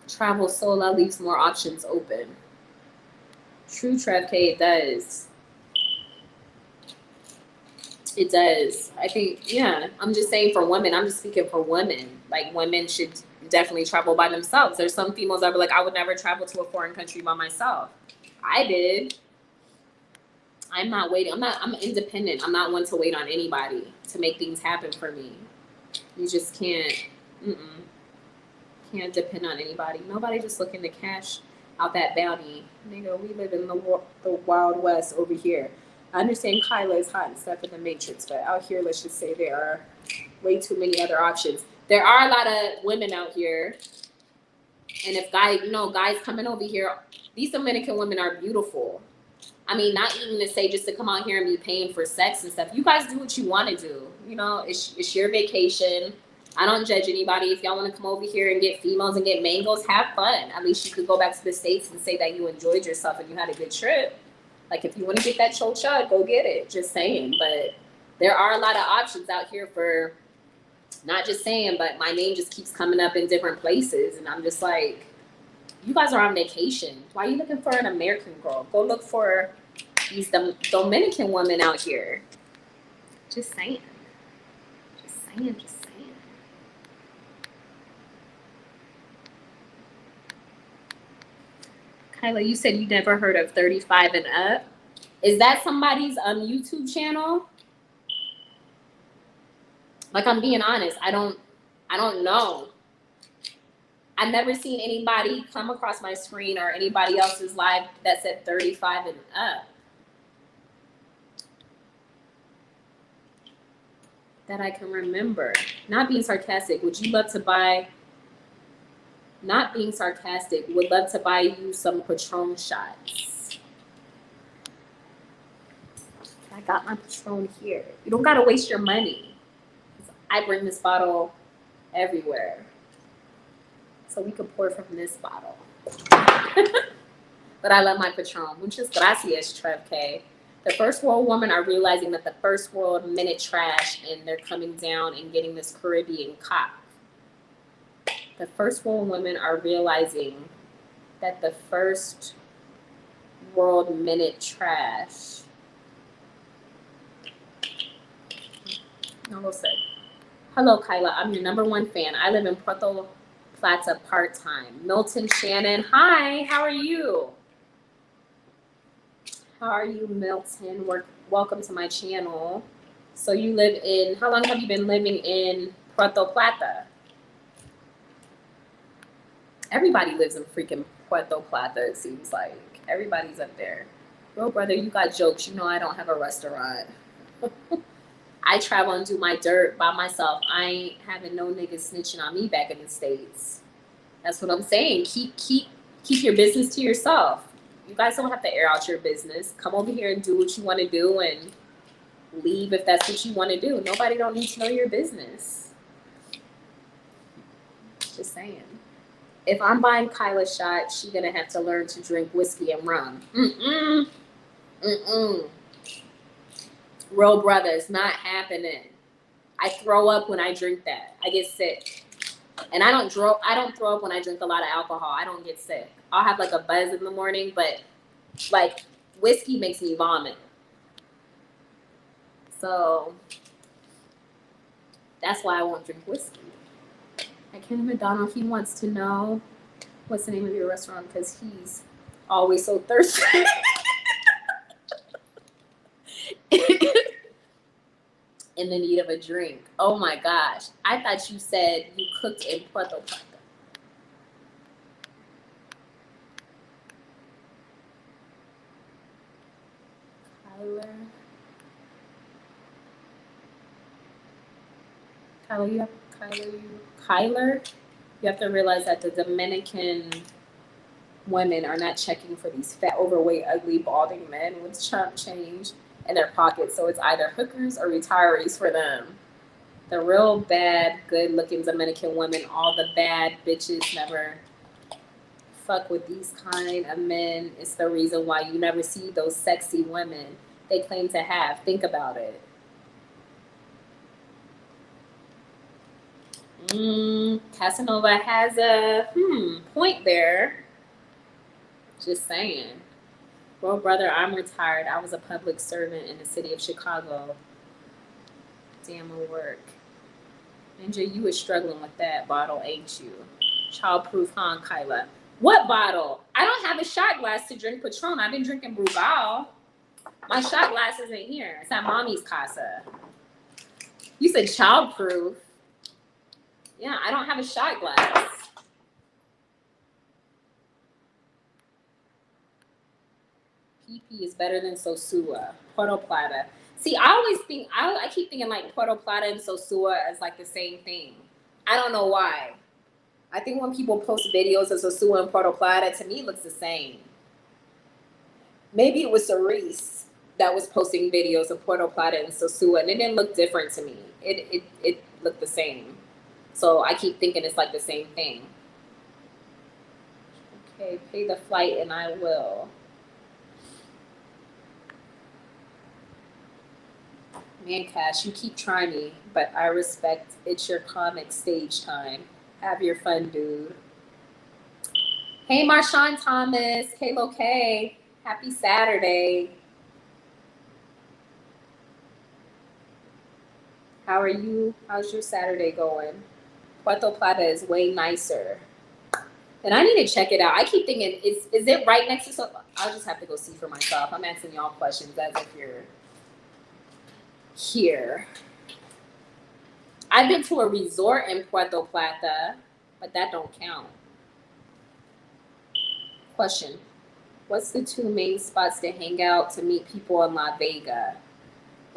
Travel solo leaves more options open. True, Trev K, it does. It does. I think, yeah, I'm just saying for women, I'm just speaking for women. Like, women should definitely travel by themselves. There's some females that are like, I would never travel to a foreign country by myself. I did. I'm not waiting. I'm independent. I'm not one to wait on anybody to make things happen for me. You just can't depend on anybody. Nobody just looking to cash out that bounty. Nigga, we live in the Wild West over here. I understand Kyla is hot and stuff in the Matrix, but out here, let's just say there are way too many other options. There are a lot of women out here. And if guys coming over here, these Dominican women are beautiful. I mean, not even to say just to come out here and be paying for sex and stuff. You guys do what you want to do. It's your vacation. I don't judge anybody. If y'all want to come over here and get females and get mangoes, have fun. At least you could go back to the States and say that you enjoyed yourself and you had a good trip. Like, if you want to get that chocha, go get it. Just saying. But there are a lot of options out here for, not just saying, but my name just keeps coming up in different places. And I'm just like, you guys are on vacation. Why are you looking for an American girl? Go look for these Dominican women out here. Just saying. Just saying. Kyla, you said you never heard of 35 and Up. Is that somebody's YouTube channel? Like, I'm being honest. I don't know. I've never seen anybody come across my screen or anybody else's live that said 35 and up. That I can remember. Not being sarcastic, would you love to buy... Not being sarcastic, would love to buy you some Patron shots. I got my Patron here. You don't gotta waste your money. I bring this bottle everywhere. So we can pour from this bottle. But I love my Patron. Muchas gracias, Trev K. The first world women are realizing that the first world minute trash, and they're coming down and getting this Caribbean cop. The first world women are realizing that the first world minute trash. No, say. Hello, Kyla. I'm your #1 fan. I live in Puerto Plata part-time. Milton Shannon. Hi, how are you? How are you, Milton? Welcome to my channel. So you live in, how long have you been living in Puerto Plata? Everybody lives in freaking Puerto Plata, it seems like. Everybody's up there. Bro, brother, you got jokes. You know I don't have a restaurant. I travel and do my dirt by myself. I ain't having no niggas snitching on me back in the States. That's what I'm saying. Keep your business to yourself. You guys don't have to air out your business. Come over here and do what you want to do and leave if that's what you want to do. Nobody don't need to know your business. Just saying. If I'm buying Kyla shot, she's going to have to learn to drink whiskey and rum. Real brother, it's not happening. I throw up when I drink that. I get sick. And I don't throw up when I drink a lot of alcohol. I don't get sick. I'll have like a buzz in the morning, but like whiskey makes me vomit. So that's why I won't drink whiskey. Ken McDonald, he wants to know what's the name of your restaurant because he's always so thirsty. In the need of a drink. Oh my gosh. I thought you said you cooked in Puerto Plata. Kyler, you have to realize that the Dominican women are not checking for these fat, overweight, ugly, balding men with chump change in their pockets. So it's either hookers or retirees for them. The real bad, good-looking Dominican women, all the bad bitches never fuck with these kind of men. It's the reason why you never see those sexy women they claim to have. Think about it. Casanova has a point there. Just saying. Well, brother, I'm retired. I was a public servant in the city of Chicago. Damn, I work. Ninja, you was struggling with that bottle, ain't you? Childproof, huh, Kyla? What bottle? I don't have a shot glass to drink Patron. I've been drinking Brugal. My shot glass isn't here. It's at mommy's casa. You said childproof. Yeah, I don't have a shot glass. PP is better than Sosua. Puerto Plata. See, I always think, I keep thinking like Puerto Plata and Sosua as like the same thing. I don't know why. I think when people post videos of Sosua and Puerto Plata, to me it looks the same. Maybe it was Cerise that was posting videos of Puerto Plata and Sosua, and it didn't look different to me. It looked the same. So I keep thinking it's like the same thing. Okay, pay the flight and I will. Man, Cash, you keep trying me, but I respect it's your comic stage time. Have your fun, dude. Hey, Marshawn Thomas, Kalo K, happy Saturday. How are you? How's your Saturday going? Puerto Plata is way nicer. And I need to check it out. I keep thinking, is it right next to something? I'll just have to go see for myself. I'm asking y'all questions as if you're here. I've been to a resort in Puerto Plata, but that don't count. Question. What's the 2 main spots to hang out to meet people in La Vega?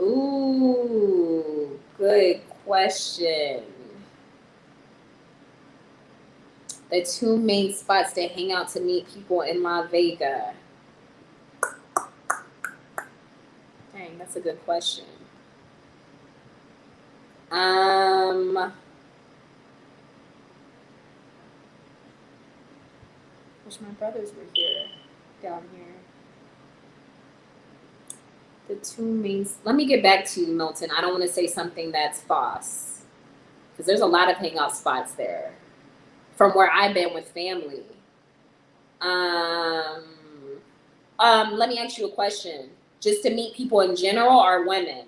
Ooh, good question. The 2 main spots to hang out to meet people in La Vega. Dang, that's a good question. Wish my brothers were here, down here. The 2 main. Let me get back to you, Milton. I don't want to say something that's false, because there's a lot of hangout spots there, from where I've been with family. Let me ask you a question. Just to meet people in general or women?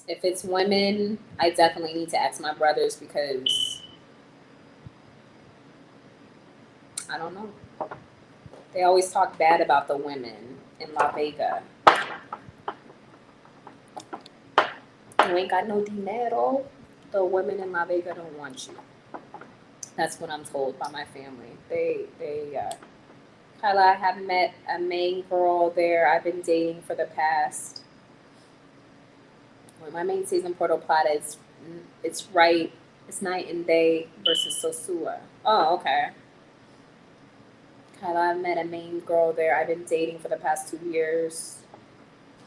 If it's women, I definitely need to ask my brothers because I don't know. They always talk bad about the women in La Vega. You ain't got no dinero. The women in La Vega don't want you. That's what I'm told by my family. Kyla, I have met a main girl there I've been dating for the past. When my main stays in Puerto Plata, it's right. It's night and day versus Sosua. Oh, okay. Kyla, I've met a main girl there I've been dating for the past 2 years.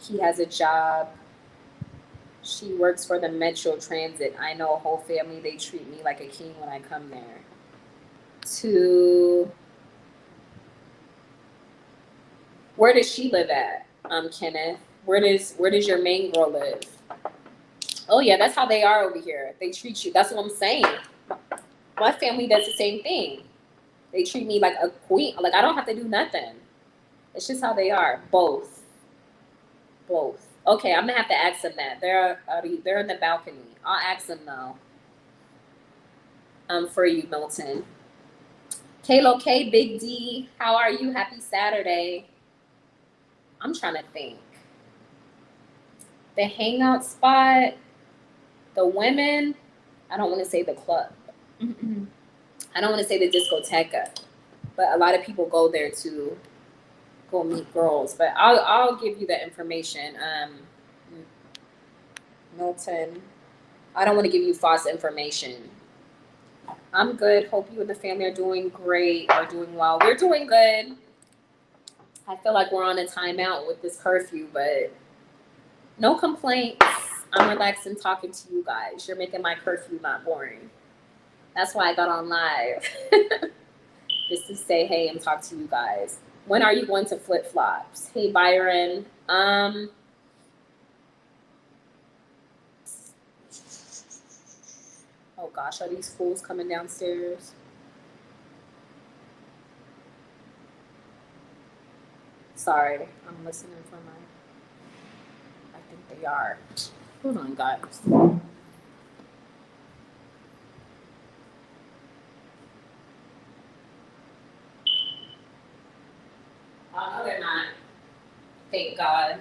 He has a job. She works for the Metro Transit. I know a whole family, they treat me like a king when I come there. 2, where does she live at, Kenneth? Where does your main girl live? Oh yeah, that's how they are over here. They treat you, that's what I'm saying. My family does the same thing. They treat me like a queen. Like I don't have to do nothing. It's just how they are. Both. Okay, I'm gonna have to ask them that. They're in the balcony. I'll ask them though. For you, Milton. Kalo K, Big D, how are you? Happy Saturday. I'm trying to think. The hangout spot, the women, I don't want to say the club. I don't want to say the discoteca, but a lot of people go there to go meet girls. But I'll give you the information. Milton, I don't want to give you false information. I'm good. Hope you and the family are doing great, are doing well. We're doing good. I feel like we're on a timeout with this curfew, but no complaints. I'm relaxing talking to you guys. You're making my curfew not boring. That's why I got on live. Just to say hey and talk to you guys. When are you going to Flip Flops? Hey, Byron. Oh gosh, are these fools coming downstairs? Sorry, I'm listening for I think they are. Hold on, guys. Oh, no, they're not. Thank God.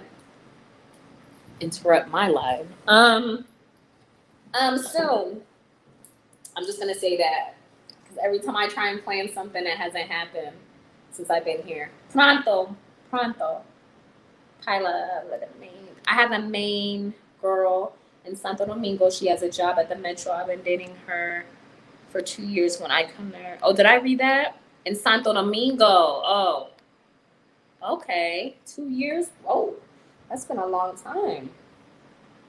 Interrupt my live. So I'm just gonna say that because every time I try and plan something that hasn't happened since I've been here. Pronto. Kyla, I have a main girl in Santo Domingo. She has a job at the Metro. I've been dating her for 2 years when I come there. Oh, did I read that? In Santo Domingo. Oh, okay. 2 years. Oh, That's been a long time.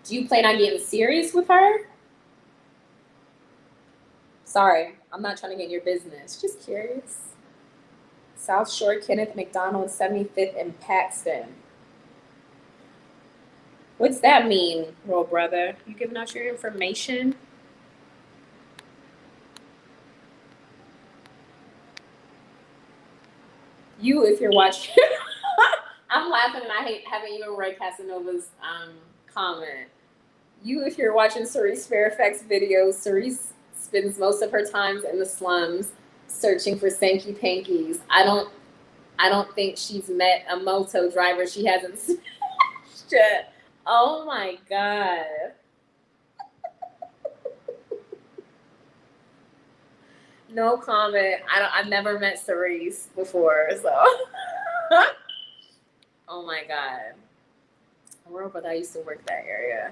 Do you plan on getting serious with her? Sorry, I'm not trying to get in your business. Just curious. South Shore, Kenneth McDonald, 75th and Paxton. What's that mean, real brother? You giving out your information? You, if you're watching, I'm laughing and I haven't even read Casanova's comment. You, if you're watching Cerise Fairfax videos, Cerise spends most of her times in the slums searching for Sankey Pankies. I don't think she's met a moto driver she hasn't smashed yet. Oh my God. No comment. I've never met Cerise before, so. Oh my God. Real brother, I used to work that area.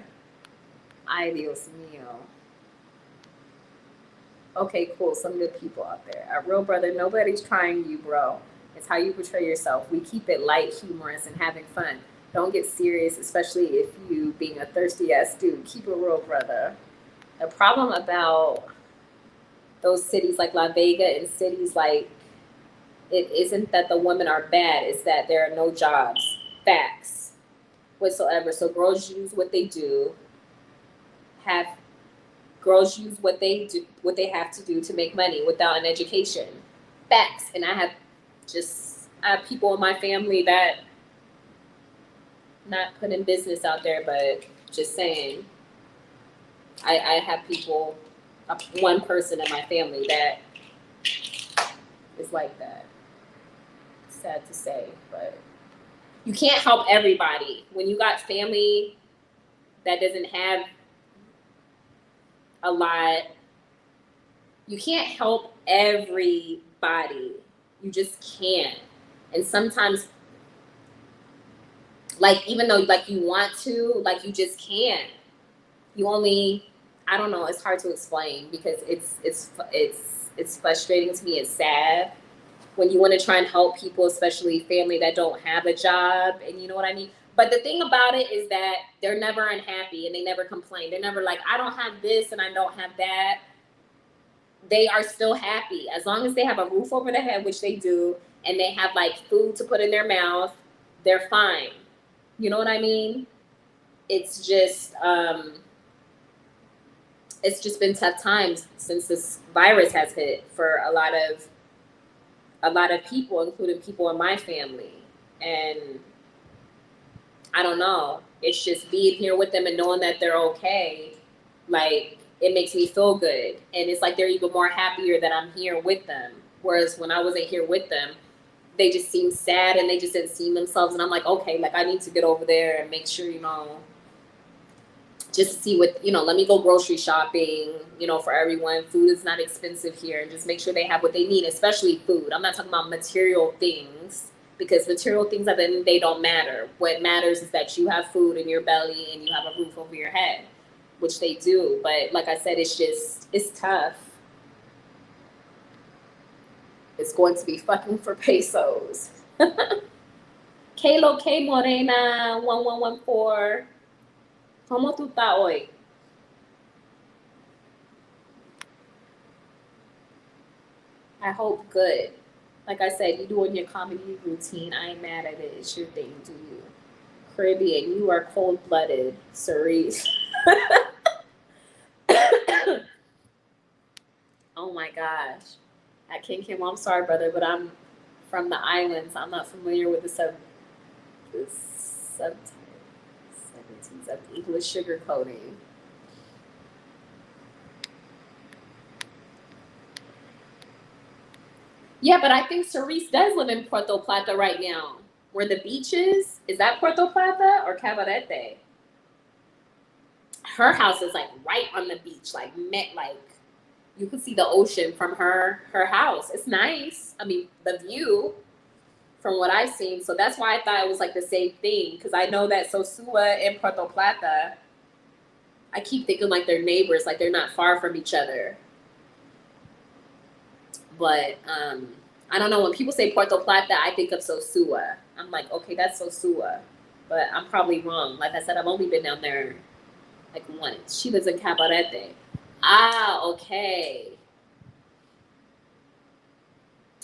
Ay, Dios mío. Okay, cool. Some good people out there. Real brother, nobody's trying you, bro. It's how you portray yourself. We keep it light, humorous, and having fun. Don't get serious, especially if you being a thirsty ass dude. Keep it real, brother. The problem about those cities like La Vega and cities like, it isn't that the women are bad, it's that there are no jobs. Facts. Whatsoever. So girls use what they do, girls use what they have to do to make money without an education. Facts. And I have people in my family that, not putting business out there, but just saying, I have people, one person in my family that is like that. Sad to say, but you can't help everybody. When you got family that doesn't have a lot, you can't help everybody. You just can't. And sometimes, like, even though like you want to, like, you just can't. You only, I don't know, it's hard to explain because it's frustrating to me. It's sad when you want to try and help people, especially family that don't have a job, and you know what I mean? But the thing about it is that they're never unhappy and they never complain. They're never like, I don't have this and I don't have that. They are still happy. As long as they have a roof over their head, which they do, and they have like food to put in their mouth, they're fine. You know what I mean? It's just been tough times since this virus has hit for a lot of people, including people in my family. And I don't know, it's just being here with them and knowing that they're okay. Like, it makes me feel good. And it's like they're even more happier that I'm here with them. Whereas when I wasn't here with them, they just seemed sad and they just didn't see themselves. And I'm like, okay, like I need to get over there and make sure, just to see what, let me go grocery shopping, for everyone. Food is not expensive here, and just make sure they have what they need, especially food. I'm not talking about material things, because material things at the end of the day don't matter. What matters is that you have food in your belly and you have a roof over your head, which they do. But like I said, it's tough. It's going to be fucking for pesos. Kalo K Morena 1114. ¿Cómo tú estás hoy? I hope good. Like I said, you doing your comedy routine. I ain't mad at it. It's your thing, do you? Caribbean, you are cold-blooded, Cerise. Oh my gosh. At King Kim, I'm sorry, brother, but I'm from the islands. I'm not familiar with the subtleties of English sugar coating. Yeah, but I think Cerise does live in Puerto Plata right now. Where the beach is that Puerto Plata or Cabarete? Her house is like right on the beach, like you can see the ocean from her house. It's nice. I mean, the view from what I've seen. So that's why I thought it was like the same thing, because I know that Sosua and Puerto Plata, I keep thinking like they're neighbors, like they're not far from each other. But I don't know, when people say Puerto Plata, I think of Sosua. I'm like, okay, that's Sosua. but I'm probably wrong. Like I said, I've only been down there like once. She lives in Cabarete. Ah, okay.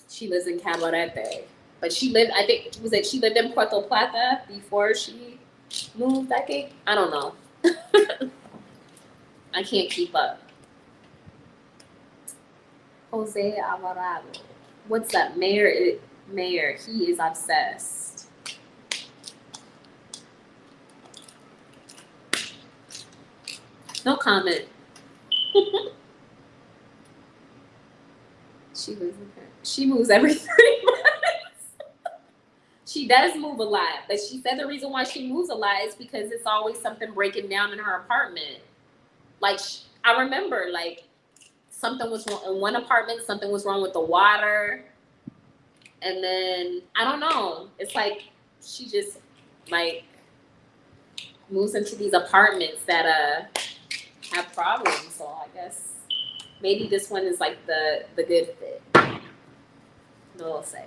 She lives in Cabarete. But she lived, I think, she lived in Puerto Plata before she moved, I think? I don't know. I can't keep up. Jose Alvarado. What's up? Mayor, he is obsessed. No comment. She moves every 3 months. She does move a lot, but she said the reason why she moves a lot is because it's always something breaking down in her apartment. Like, I remember, like, something was wrong in one apartment, something was wrong with the water. And then, I don't know. It's like she just, like, moves into these apartments that have problems. So I guess maybe this one is like the good fit. No, I'll say.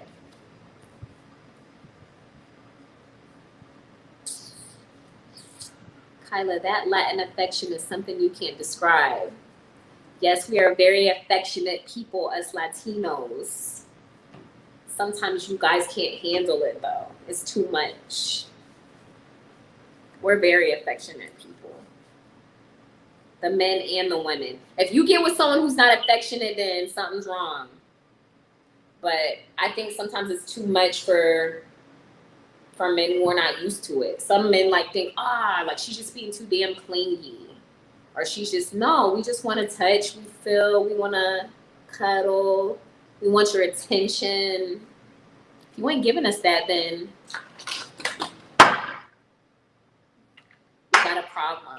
Kyla, that Latin affection is something you can't describe. Yes, we are very affectionate people as Latinos. Sometimes you guys can't handle it though. It's too much. We're very affectionate people. The men and the women. If you get with someone who's not affectionate, then something's wrong. But I think sometimes it's too much for men who are not used to it. Some men like think, like she's just being too damn clingy. Or she's just, no, we just want to touch, we feel, we want to cuddle, we want your attention. If you ain't giving us that, then we got a problem.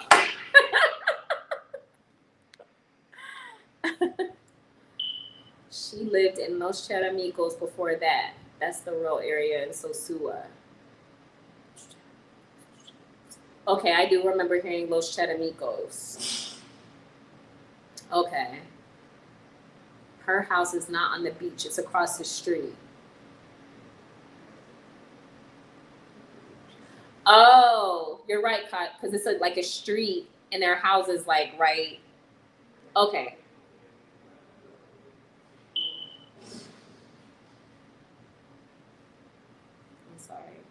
She lived in Los Charamicos before that. That's the real area in Sosua. Okay, I do remember hearing Los Charamicos. Okay. Her house is not on the beach. It's across the street. Oh, you're right, because it's like a street and their house is like right. Okay. I'm sorry.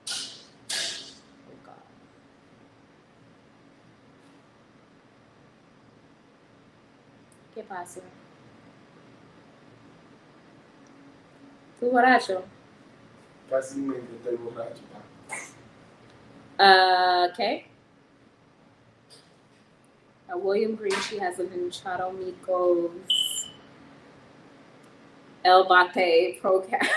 Oh, God. ¿Qué pasa? ¿Tú borracho? Casi me estoy borracho. Okay. William Green, she has lived in Chatomicos, El Bate, Procat.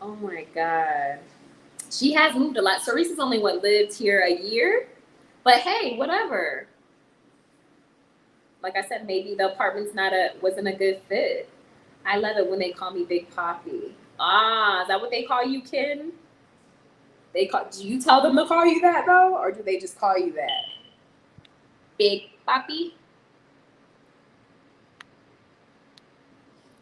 Oh my God. She has moved a lot. Cerise's only lived here a year, but hey, whatever. Like I said, maybe the apartment's wasn't a good fit. I love it when they call me Big Poppy. Ah, is that what they call you, Ken? Do you tell them to call you that though, or do they just call you that? Big Poppy?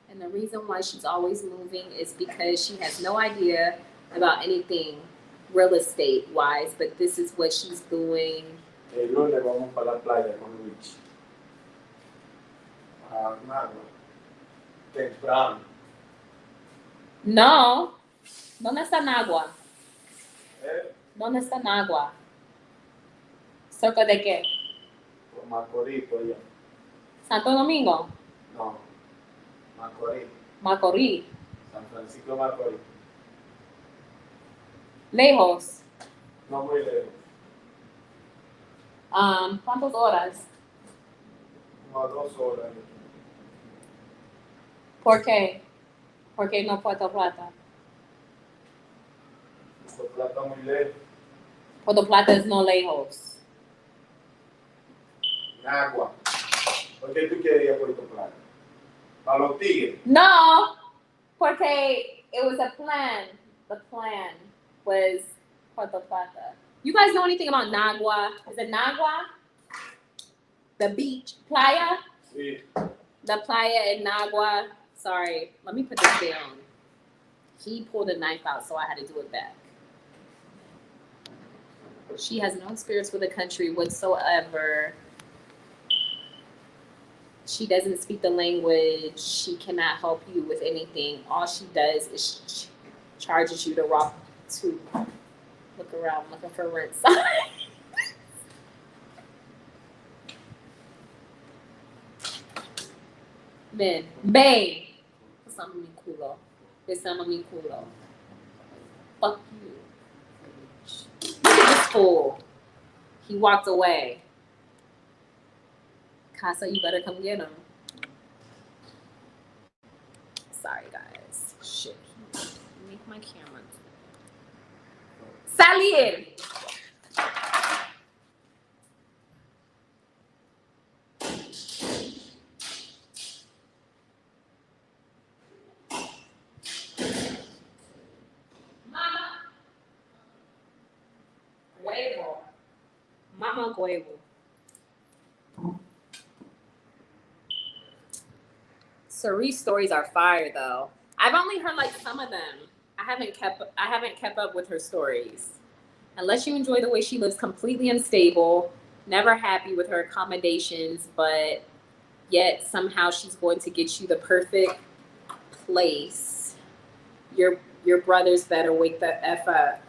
And the reason why she's always moving is because she has no idea about anything real estate wise, but this is what she's doing. El lunes vamos para la playa con Luis. Nada. Temprano. No. ¿Dónde está Nagua? ¿Dónde está Nagua? ¿Cerca de qué? Por Macorís, por allá. ¿Santo Domingo? No. Macorís. Macorís. San Francisco Macorís. Lejos. No muy lejos. ¿Cuántas horas? Como a 2 horas. ¿Por qué? ¿Por qué no Puerto Plata? Puerto Plata muy lejos. Puerto Plata es no lejos. Agua. ¿Por qué tú querías Puerto Plata? ¿Para los tigres? No, porque it was a plan. The plan was Puerto Plata. You guys know anything about Nagua? Is it Nagua? The beach, playa? Sí. The playa in Nagua. Sorry, let me put this down. He pulled a knife out, so I had to do it back. She has no experience with the country whatsoever. She doesn't speak the language. She cannot help you with anything. All she does is charges you to look around looking for rent signs. Men, babe. Besame mi culo. Besame mi culo. Fuck you. Look at this fool. He walked away. Casa, you better come get him. Sorry, guys. Shit. Make my camera. Salir. Huevo. Mama huevo. Cerie's stories are fire though. I've only heard like some of them. I haven't kept up with her stories. Unless you enjoy the way she lives, completely unstable, never happy with her accommodations, but yet somehow she's going to get you the perfect place. Your brothers better wake the F up.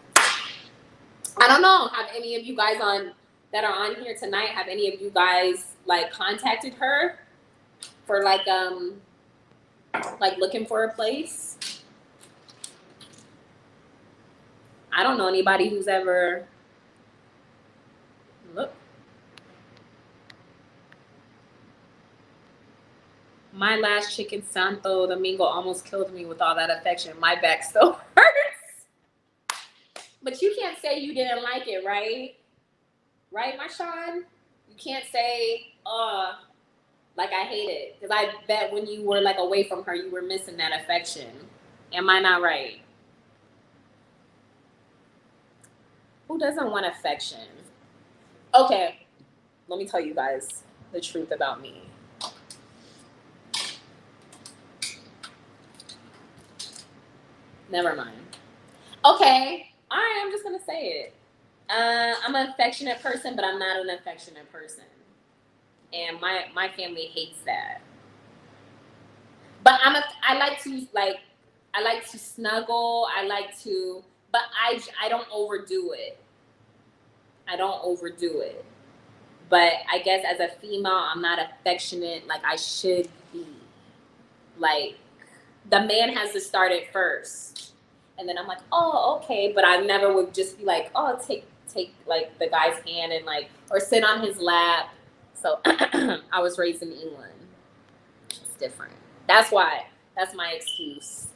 I don't know. Have any of you guys that are on here tonight, have any of you guys like contacted her for like looking for a place? I don't know anybody who's ever look. My last chicken Santo Domingo almost killed me with all that affection. My back still hurts. But you can't say you didn't like it, right? Right, Marshawn? You can't say, like I hate it. Because I bet when you were like away from her, you were missing that affection. Am I not right? Who doesn't want affection? Okay, let me tell you guys the truth about me. Never mind. Okay, all right, I'm just gonna say it. I'm an affectionate person, but I'm not an affectionate person. And my family hates that. But I like to snuggle. But I don't overdo it. I don't overdo it. But I guess as a female, I'm not affectionate like I should be. Like, the man has to start it first. And then I'm like, oh, okay. But I never would just be like, oh, take like the guy's hand and like, or sit on his lap. So I was raised in England. It's different. That's why. That's my excuse.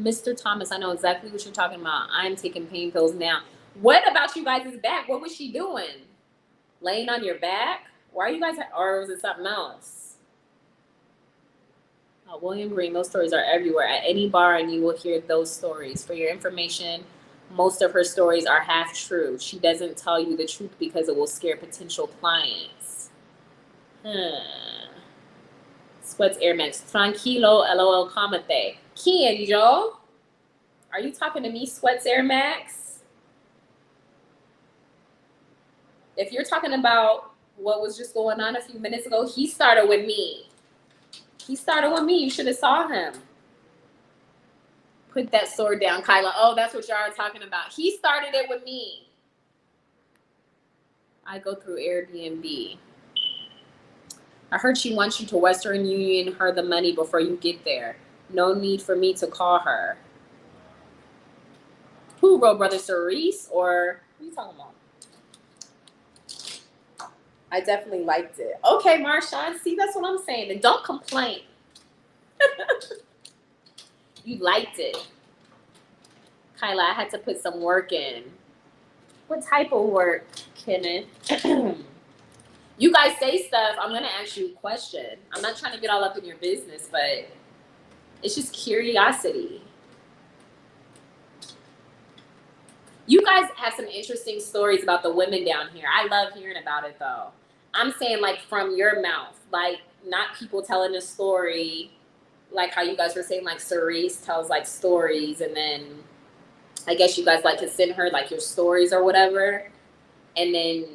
Mr. Thomas, I know exactly what you're talking about. I'm taking pain pills now. What about you guys' back? What was she doing? Laying on your back? Why are you guys, or was it something else? Oh, William Green, those stories are everywhere. At any bar, and you will hear those stories. For your information, most of her stories are half true. She doesn't tell you the truth because it will scare potential clients. Sweats Air Max. Tranquilo, LOL, comate. Kian, yo? Are you talking to me, Sweats Air Max? If you're talking about what was just going on a few minutes ago, he started with me. He started with me. You should have saw him. Put that sword down, Kyla. Oh, that's what y'all are talking about. He started it with me. I go through Airbnb. I heard she wants you to Western Union her the money before you get there. No need for me to call her. Who wrote Brother Cerise? Or what are you talking about? I definitely liked it. Okay, Marshawn. See, that's what I'm saying. And don't complain. You liked it. Kyla, I had to put some work in. What type of work, Kenneth? You guys say stuff. I'm going to ask you a question. I'm not trying to get all up in your business, but it's just curiosity. You guys have some interesting stories about the women down here. I love hearing about it though. I'm saying like from your mouth, like not people telling a story, like how you guys were saying like Cerise tells like stories, and then I guess you guys like to send her like your stories or whatever, and then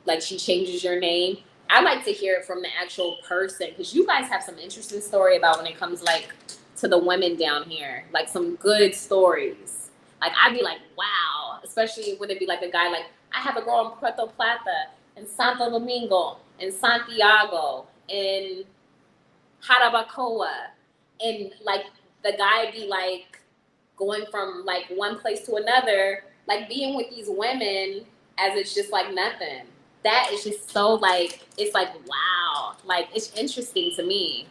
like she changes your name. I like to hear it from the actual person, because you guys have some interesting story about when it comes like to the women down here, like some good stories. Like I'd be like, wow, especially when it be like a guy like, I have a girl in Puerto Plata, in Santo Domingo, in Santiago, in Jarabacoa, and like the guy be like going from like one place to another, like being with these women as it's just like nothing. That is just so like, it's like, wow, like it's interesting to me.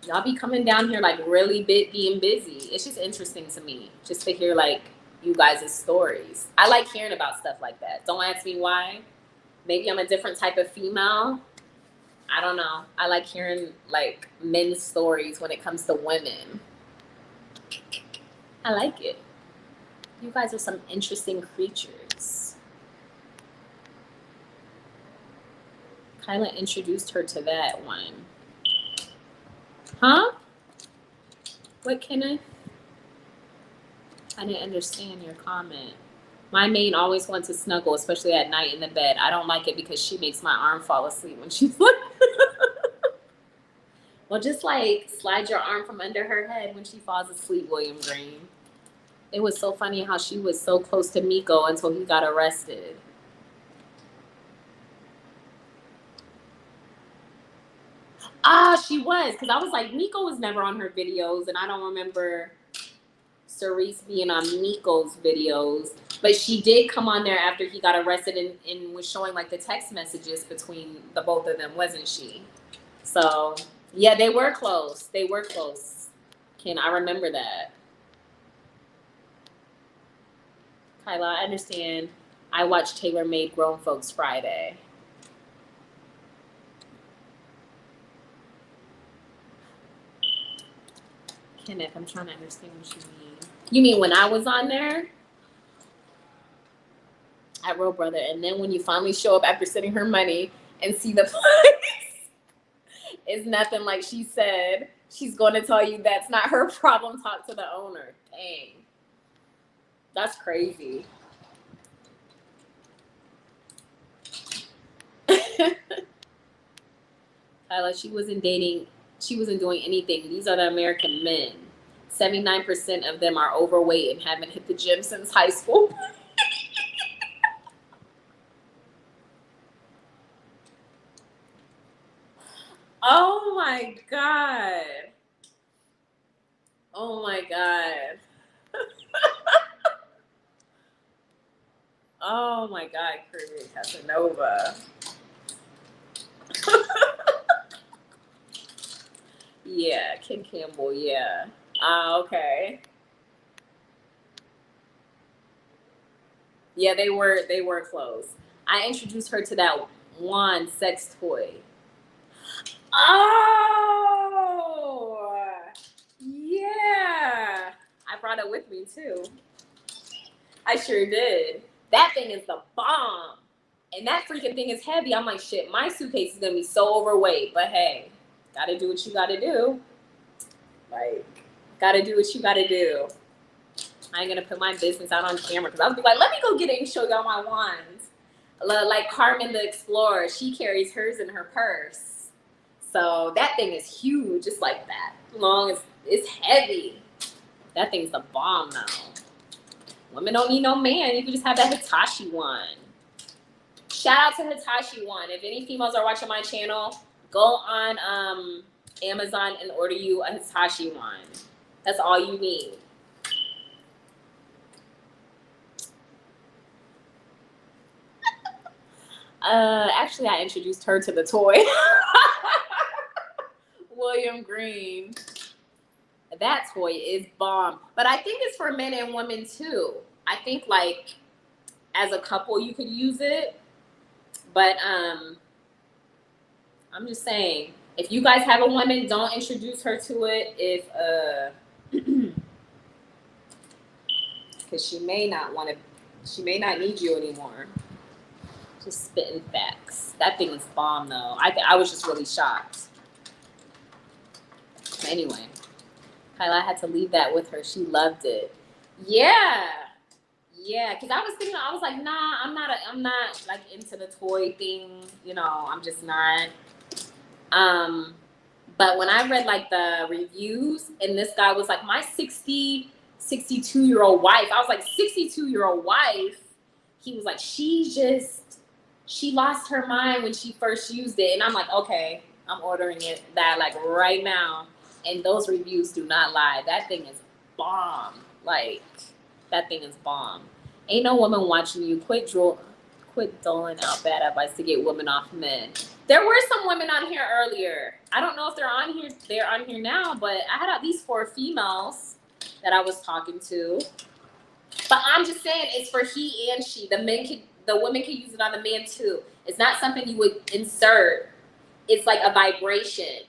Y'all be coming down here like really being busy. It's just interesting to me just to hear like you guys' stories. I like hearing about stuff like that. Don't ask me why. Maybe I'm a different type of female. I don't know. I like hearing like men's stories when it comes to women. I like it. You guys are some interesting creatures. Kyla introduced her to that one. Huh? What, Kenneth? I didn't understand your comment. My maid always wants to snuggle, especially at night in the bed. I don't like it because she makes my arm fall asleep when she's like. Well, just like slide your arm from under her head when she falls asleep, William Green. It was so funny how she was so close to Miko until he got arrested. Ah, she was, because I was like, Miko was never on her videos, and I don't remember Cerise being on Miko's videos. But she did come on there after he got arrested and was showing like the text messages between the both of them, wasn't she? So, yeah, they were close. They were close. Ken, I remember that. Kyla, I understand. I watched Taylor Made Grown Folks Friday. Kenneth, I'm trying to understand what you mean. You mean when I was on there? At Real Brother. And then when you finally show up after sending her money and see the place, it's nothing like she said. She's going to tell you that's not her problem. Talk to the owner. Dang. That's crazy. Kyla, she wasn't dating. She wasn't doing anything. These are the American men. 79% of them are overweight and haven't hit the gym since high school. Oh my God. Oh my God. Oh my God, Curvy Casanova. Yeah, Ken Campbell, yeah. Okay. Yeah, they were close. I introduced her to that wand sex toy. Oh, yeah. I brought it with me too. I sure did. That thing is the bomb. And that freaking thing is heavy. I'm like, shit, my suitcase is going to be so overweight. But hey, got to do what you got to do. Like, got to do what you got to do. I ain't going to put my business out on camera because I'll be like, let me go get it and show y'all my wands. Like Carmen the Explorer, she carries hers in her purse. So that thing is huge. It's like that long. It's heavy. That thing's the bomb though. Women don't need no man. You can just have that Hitachi one. Shout out to Hitachi one. If any females are watching my channel, go on Amazon and order you a Hitachi one. That's all you need. Actually, I introduced her to the toy. William Green. That toy is bomb. But I think it's for men and women too. I think like as a couple you could use it. But I'm just saying, if you guys have a woman, don't introduce her to it. If because she may not need you anymore. Just spitting facts. That thing is bomb though. I was just really shocked. Anyway, Kyla had to leave that with her. She loved it. Yeah, because I was thinking, I was like, nah, I'm not like into the toy thing. You know, I'm just not. But when I read like the reviews, and this guy was like, my 62-year-old wife. I was like, 62-year-old wife. He was like, she lost her mind when she first used it. And I'm like, okay, I'm ordering that like right now. And those reviews do not lie. That thing is bomb. Like, that thing is bomb. Ain't no woman watching you. Quit doling out bad advice to get women off men. There were some women on here earlier. I don't know if they're on here. They're on here now, but I had at least 4 females that I was talking to. But I'm just saying, it's for he and she. The women can use it on the man too. It's not something you would insert. It's like a vibration.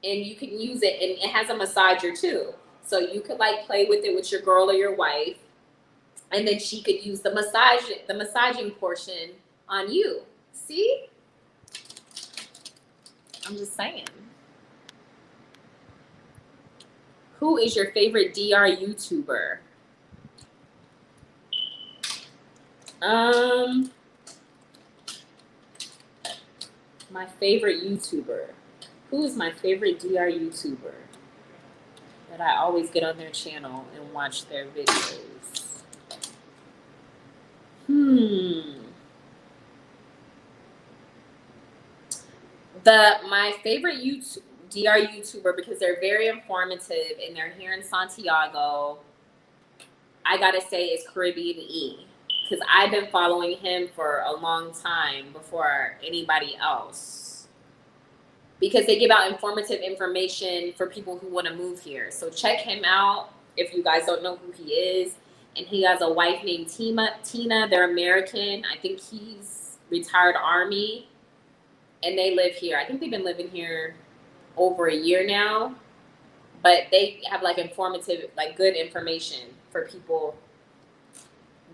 And you can use it, and it has a massager too. So you could like play with it with your girl or your wife, and then she could use the massaging portion on you. See? I'm just saying. Who is your favorite DR YouTuber? My favorite YouTuber. Who is my favorite DR YouTuber that I always get on their channel and watch their videos? My favorite DR YouTuber, because they're very informative and they're here in Santiago, I gotta say is Caribbean E, because I've been following him for a long time before anybody else, because they give out informative information for people who want to move here. So check him out if you guys don't know who he is. And he has a wife named Tina. They're American. I think he's retired Army, and they live here. I think they've been living here over a year now, but they have like informative, like good information for people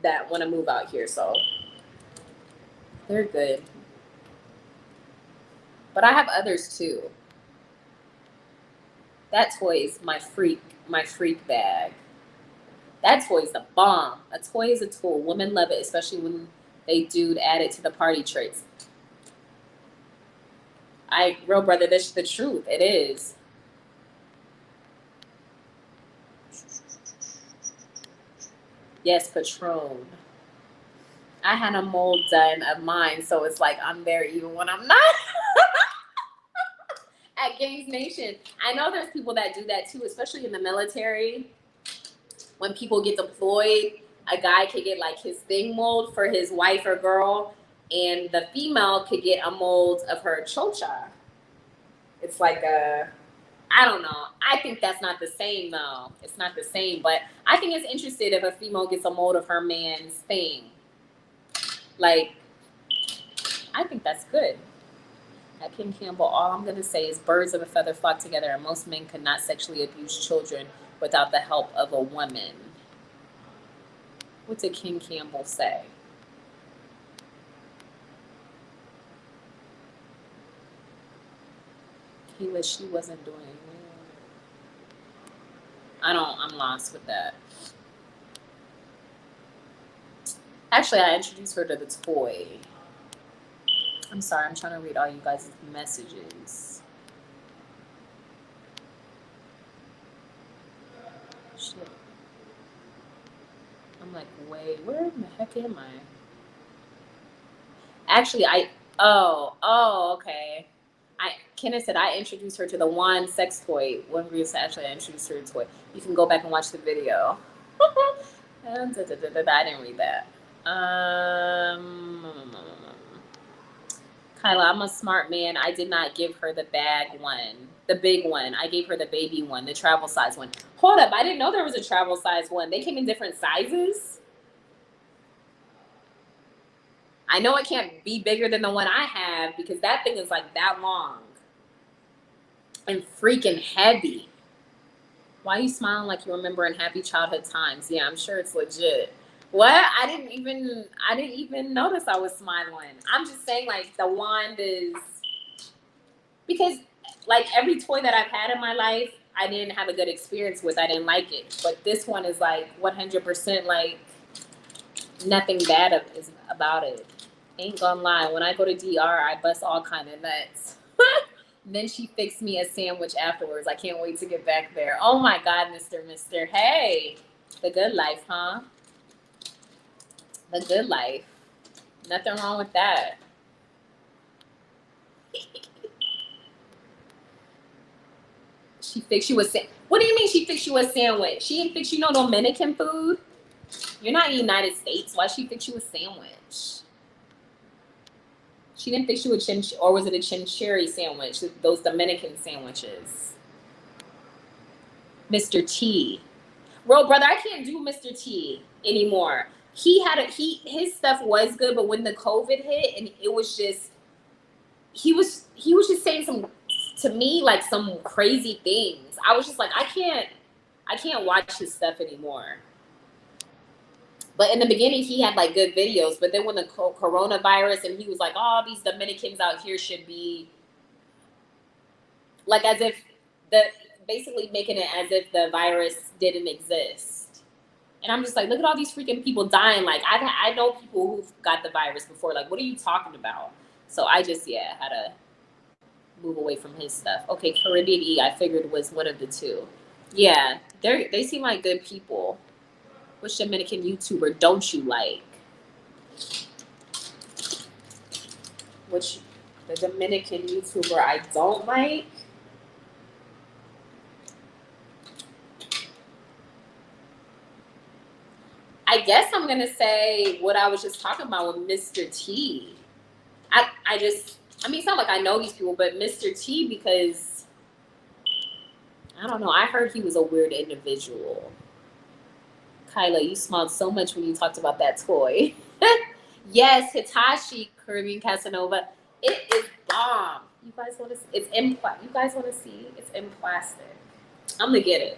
that want to move out here. So they're good. But I have others too. That toy is my freak bag. That toy is the bomb. A toy is a tool. Women love it, especially when they do add it to the party tricks. Real brother, this is the truth. It is. Yes, Patron. I had a mold done of mine, so it's like I'm there even when I'm not. At Games Nation. I know there's people that do that too, especially in the military. When people get deployed, a guy could get like his thing mold for his wife or girl, and the female could get a mold of her chocha. It's like I don't know. I think that's not the same though. It's not the same, but I think it's interesting if a female gets a mold of her man's thing. Like, I think that's good. At King Campbell, all I'm going to say is birds of a feather flock together, and most men could not sexually abuse children without the help of a woman. What did King Campbell say? She wasn't doing it. I'm lost with that. Actually, I introduced her to the toy. I'm sorry, I'm trying to read all you guys' messages. Shit. I'm like, wait, where in the heck am I? Actually, okay. Kenneth said I introduced her to the wand sex toy. One group said actually I introduced her to the toy. You can go back and watch the video. I didn't read that. Kyla, I'm a smart man. I did not give her the bag one, the big one. I gave her the baby one, the travel size one. Hold up, I didn't know there was a travel size one. They came in different sizes. I know it can't be bigger than the one I have because that thing is like that long and freaking heavy. Why are you smiling like you're remembering happy childhood times? Yeah, I'm sure it's legit. What? I didn't even notice I was smiling. I'm just saying, like, the wand is, because like every toy that I've had in my life, I didn't have a good experience with. I didn't like it. But this one is like 100% like nothing bad is about it. Ain't gonna lie, when I go to DR, I bust all kind of nuts. Then she fixed me a sandwich afterwards. I can't wait to get back there. Oh my God, Mister. Hey, the good life, huh? The good life. Nothing wrong with that. She fixed you a What do you mean she fixed you a sandwich? She didn't fix you no Dominican food. You're not in the United States. Why she fix you a sandwich? She didn't fix you a or was it a chinchurri sandwich? Those Dominican sandwiches. Mr. T. Bro, brother, I can't do Mr. T anymore. His stuff was good, but when the COVID hit and it was just he was just saying some to me like some crazy things. I was just like, I can't watch his stuff anymore. But in the beginning, he had like good videos. But then when the coronavirus and he was like, oh, these Dominicans out here should be like as if basically making it as if the virus didn't exist. And I'm just like, look at all these freaking people dying. Like I know people who've got the virus before. Like, what are you talking about? So I just, had to move away from his stuff. Okay, Caribbean E, I figured was one of the two. Yeah, they seem like good people. Which Dominican YouTuber don't you like? Which the Dominican YouTuber I don't like? I guess I'm gonna say what I was just talking about with Mr. T. I mean, it's not like I know these people, but Mr. T, because I don't know, I heard he was a weird individual. Kyla, you smiled so much when you talked about that toy. Yes, Hitachi Caribbean Casanova. It is bomb. You guys want to see? It's in you guys want to see? It's in plastic. I'm gonna get it.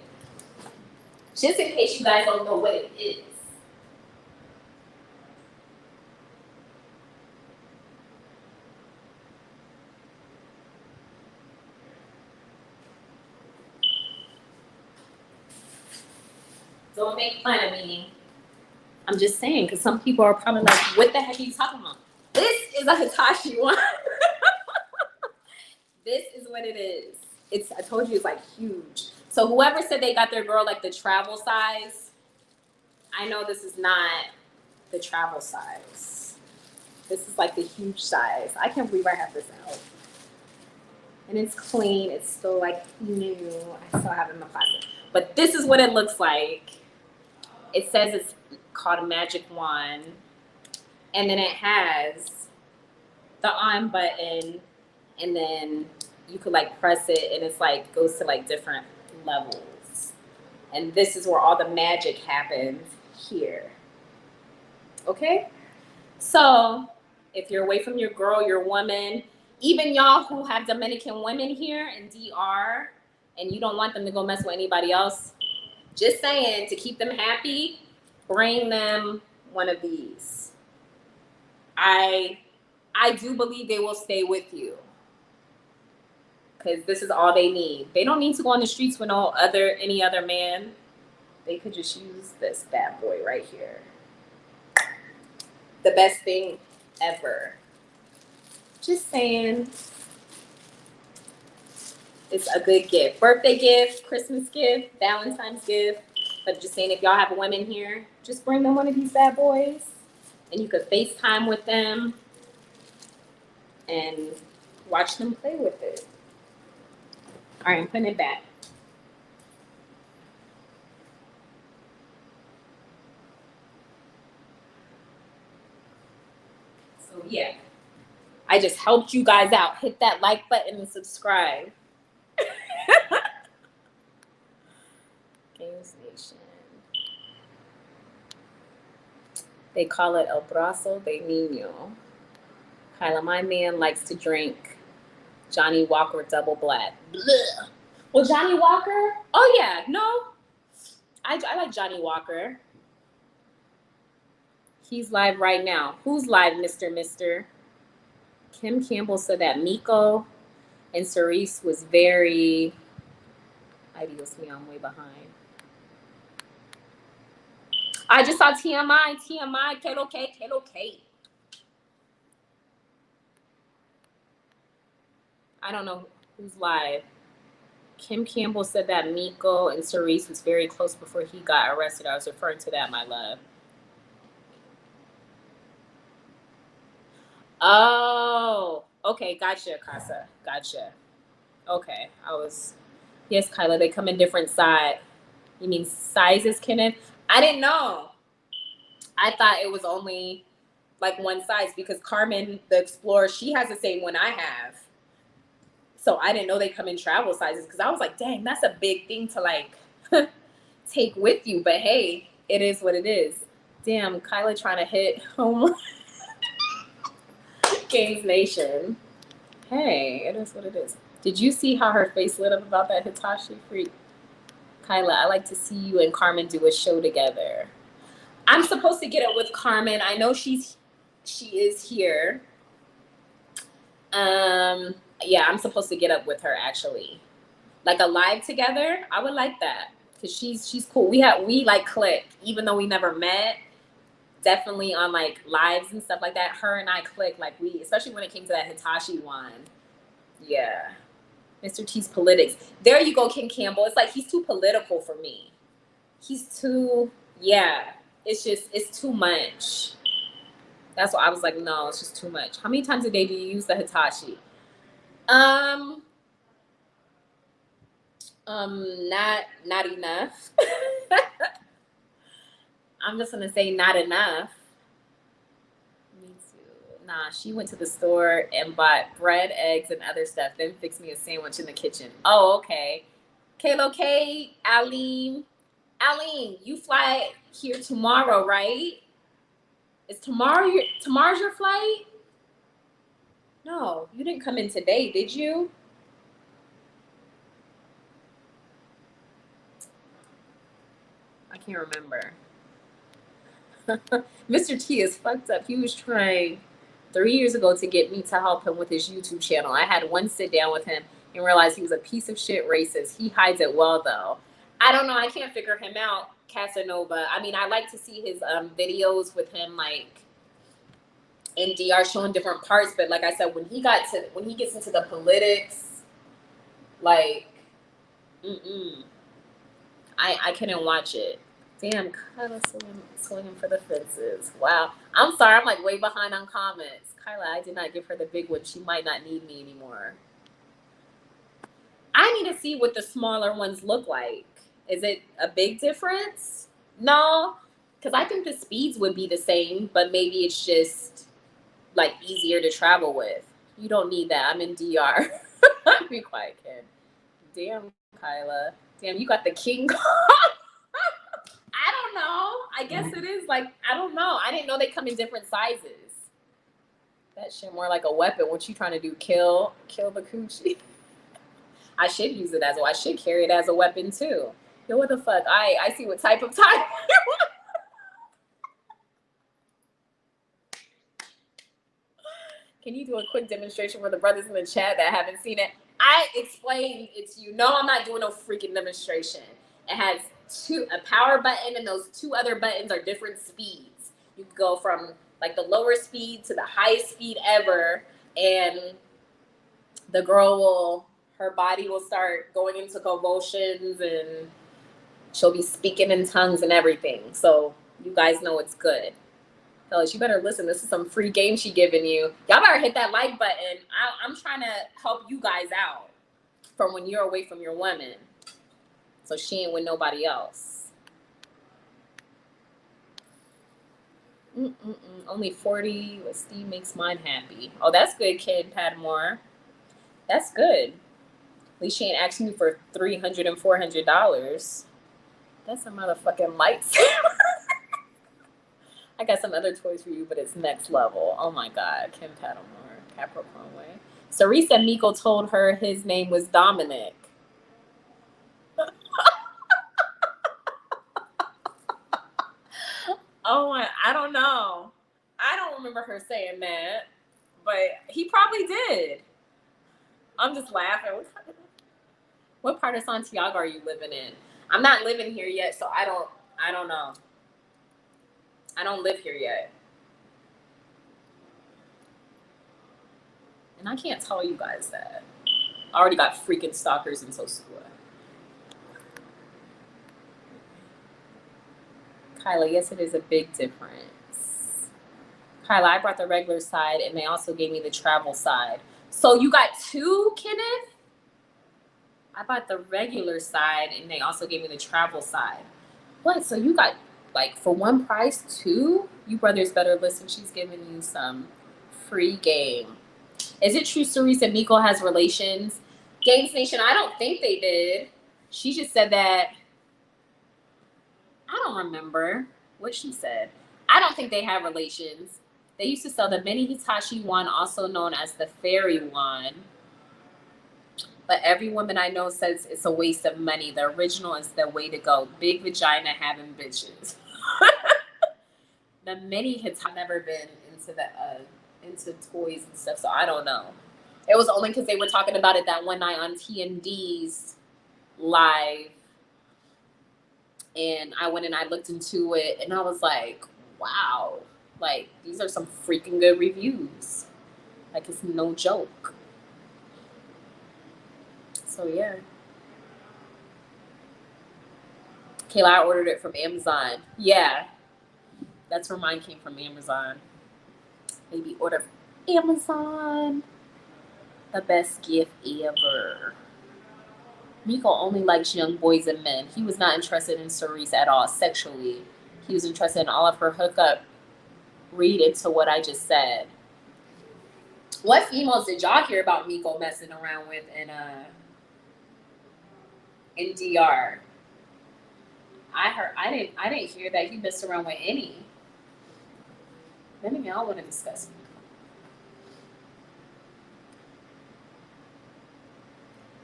Just in case you guys don't know what it is. Don't make fun of me. I'm just saying, because some people are probably like, what the heck are you talking about? This is a Hitachi one. This is what it is. I told you it's like huge. So whoever said they got their girl like the travel size, I know this is not the travel size. This is like the huge size. I can't believe I have this out. And it's clean. It's still like new. I still have it in the closet. But this is what it looks like. It says it's called a magic wand. And then it has the on button. And then you could like press it and it's like goes to like different levels. And this is where all the magic happens here. Okay? So if you're away from your girl, your woman, even y'all who have Dominican women here in DR and you don't want them to go mess with anybody else, just saying, to keep them happy, bring them one of these. I do believe they will stay with you. Because this is all they need. They don't need to go on the streets with any other man. They could just use this bad boy right here. The best thing ever. Just saying. It's a good gift. Birthday gift, Christmas gift, Valentine's gift. But just saying, if y'all have women here, just bring them one of these bad boys. And you could FaceTime with them. And watch them play with it. All right, I'm putting it back. So yeah, I just helped you guys out. Hit that like button and subscribe. Games Nation. They call it El Brazo de Niño. Kyla, my man likes to drink Johnny Walker Double Black. Blech. Well, Johnny Walker. Oh yeah, no, I like Johnny Walker. He's live right now. Who's live, Mister? Kim Campbell said that Miko and Cerise was very. Ay, Dios mío, I'm way behind. I just saw TMI, Karaoke. I don't know who's live. Kim Campbell said that Miko and Cerise was very close before he got arrested. I was referring to that, my love. Oh, okay, gotcha, Casa. Gotcha. Okay, yes, Kyla, they come in different size. You mean sizes, Kenneth? I didn't know. I thought it was only like one size because Carmen, the Explorer, she has the same one I have. So I didn't know they come in travel sizes because I was like, dang, that's a big thing to like take with you. But hey, it is what it is. Damn, Kyla trying to hit home. Games Nation. Hey, it is what it is. Did you see how her face lit up about that Hitachi freak? Kyla, I like to see you and Carmen do a show together. I'm supposed to get it with Carmen. I know she is here. Yeah, I'm supposed to get up with her actually. Like a live together. I would like that. Cause she's cool. We like click, even though we never met. Definitely on like lives and stuff like that. Her and I click like especially when it came to that Hitachi one. Yeah. Mr. T's politics. There you go, Kim Campbell. It's like he's too political for me. He's too, yeah. It's too much. That's why I was like, no, it's just too much. How many times a day do you use the Hitachi? Not enough. I'm just gonna say not enough. Me too. Nah, she went to the store and bought bread, eggs, and other stuff, then fixed me a sandwich in the kitchen. Oh, okay. Kaylo, Aline, you fly here tomorrow, right? Is tomorrow's your flight? No, you didn't come in today, did you? I can't remember. Mr. T is fucked up. He was trying 3 years ago to get me to help him with his YouTube channel. I had one sit down with him and realized he was a piece of shit racist. He hides it well, though. I don't know. I can't figure him out, Casanova. I mean, I like to see his videos with him, like, in DR showing different parts. But like I said, when he gets into the politics, like, I couldn't watch it. Damn, Kyla swinging for the fences. Wow. I'm sorry. I'm like way behind on comments. Kyla, I did not give her the big one. She might not need me anymore. I need to see what the smaller ones look like. Is it a big difference? No, because I think the speeds would be the same, but maybe it's just like easier to travel with. You don't need that. I'm in DR. Be quiet, kid. Damn, Kyla. Damn, you got the king. I don't know. I guess it is like, I don't know. I didn't know they come in different sizes. That shit more like a weapon. What you trying to do? Kill the coochie? I should use it I should carry it as a weapon too. Yo, what the fuck? I see what type of time. Can you do a quick demonstration for the brothers in the chat that haven't seen it? I explained it to you. No, I'm not doing no freaking demonstration. It has a power button, and those two other buttons are different speeds. You can go from like the lower speed to the highest speed ever, and the girl her body will start going into convulsions, and she'll be speaking in tongues and everything. So you guys know it's good. Fellas, you better listen. This is some free game she giving you. Y'all better hit that like button. I'm trying to help you guys out from when you're away from your woman. So she ain't with nobody else. Only 40. What Steve makes mine happy. Oh, that's good, kid, Padmore. That's good. At least she ain't asking you for $300 and $400. That's a motherfucking lightsaber. I got some other toys for you, but it's next level. Oh my God, Kim Padmore, Capricorn Way. Cerise and Miko told her his name was Dominic. Oh, I don't know. I don't remember her saying that, but he probably did. I'm just laughing. What part of Santiago are you living in? I'm not living here yet, so I don't know. I don't live here yet. And I can't tell you guys that. I already got freaking stalkers in Sosua. Kyla, yes, it is a big difference. Kyla, I brought the regular side and they also gave me the travel side. So you got two, Kenneth? I bought the regular side and they also gave me the travel side. What? So you got, like, for one price, two? You brothers better listen. She's giving you some free game. Is it true Cerise and Miko has relations? Games Nation, I don't think they did. She just said that. I don't remember what she said. I don't think they have relations. They used to sell the mini Hitachi wand, also known as the fairy wand. But every woman I know says it's a waste of money. The original is the way to go. Big vagina having bitches. The mini Hitachi, I've never been into toys and stuff, so I don't know. It was only because they were talking about it that one night on TND's live. And I went and I looked into it and I was like, wow, like these are some freaking good reviews. Like it's no joke. So yeah. Kayla, I ordered it from Amazon. Yeah. That's where mine came from, Amazon. Maybe order from Amazon. The best gift ever. Miko only likes young boys and men. He was not interested in Cerise at all sexually. He was interested in all of her hookup. Read into what I just said. What females did y'all hear about Miko messing around with in DR? I didn't hear that he messed around with any. Then again, I want to discuss it.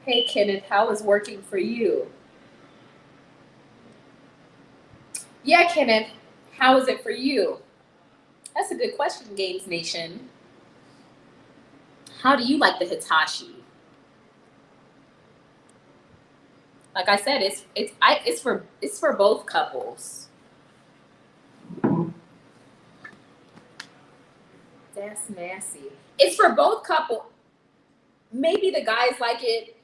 Hey, Kenneth, how is working for you? Yeah, Kenneth, how is it for you? That's a good question, Games Nation. How do you like the Hitachi? Like I said, it's for both couples. That's nasty. It's for both couples. Maybe the guys like it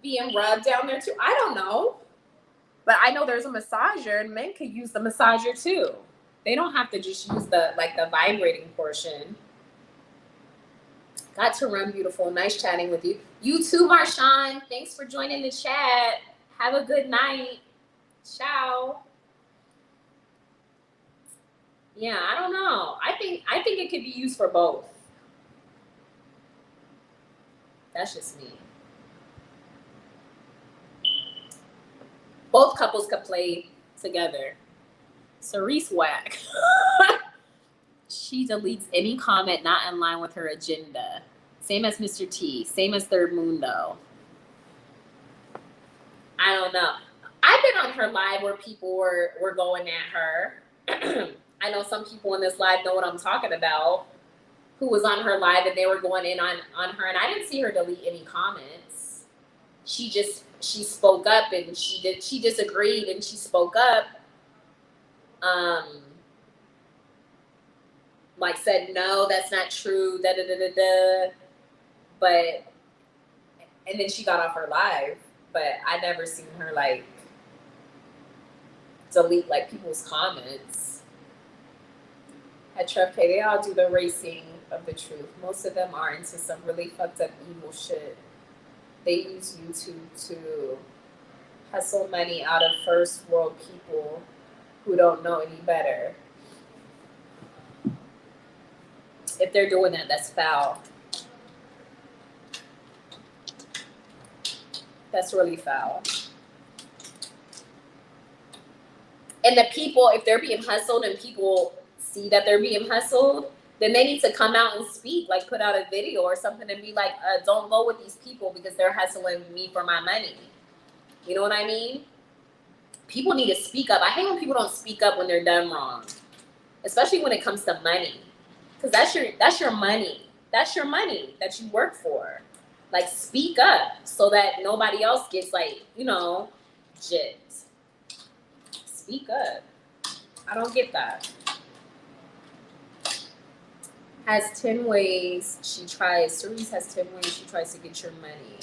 being rubbed down there too. I don't know. But I know there's a massager and men could use the massager too. They don't have to just use the vibrating portion. Got to run, beautiful. Nice chatting with you. You too, Marshawn. Thanks for joining the chat. Have a good night. Ciao. Yeah, I don't know. I think it could be used for both. That's just me. Both couples could play together. Cerise whack. She deletes any comment not in line with her agenda. Same as Mr. T. Same as Third Mundo. I don't know. I've been on her live where people were going at her. I know some people in this live know what I'm talking about, who was on her live and they were going in on her, and I didn't see her delete any comments. She spoke up and she disagreed and she spoke up. Like said, no, that's not true, But, and then she got off her live, but I never seen her like delete like people's comments. At Trev K, they all do the racing of the truth. Most of them are into some really fucked up evil shit. They use YouTube to hustle money out of first world people who don't know any better. If they're doing that, that's foul. That's really foul. And the people, if they're being hustled and people see that they're being hustled, then they need to come out and speak, like put out a video or something and be like, don't go with these people because they're hustling me for my money. You know what I mean? People need to speak up. I hate when people don't speak up when they're done wrong. especially when it comes to money, because that's your money. That's your money that you work for. Like, speak up so that nobody else gets, like, you know, gypped. Speak up. I don't get that. Has 10 ways she tries. Cerise has 10 ways she tries to get your money.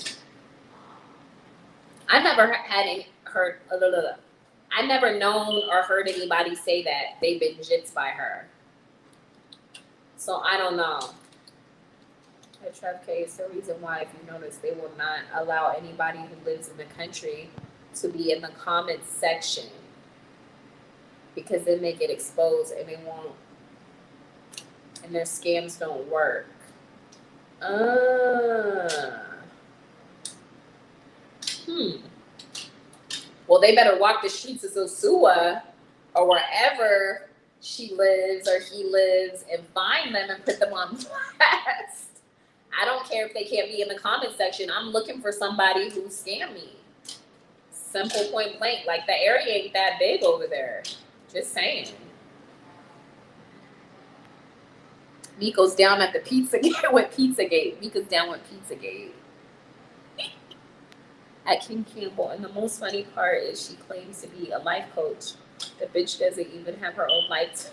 I never heard. I never known or heard anybody say that they've been gypped by her. So I don't know. At Trev K, it's the reason why, if you notice, they will not allow anybody who lives in the country to be in the comments section, because then they get exposed and they won't, and their scams don't work. Well, they better walk the streets of Zosua or wherever she lives or he lives and find them and put them on blast. I don't care if they can't be in the comment section. I'm looking for somebody who scammed me. Simple, point blank. Like, the area ain't that big over there. Just saying. Miko's down at the Pizzagate with Pizzagate. Miko's down with Pizzagate. At Kim Campbell. And the most funny part is she claims to be a life coach. The bitch doesn't even have her own life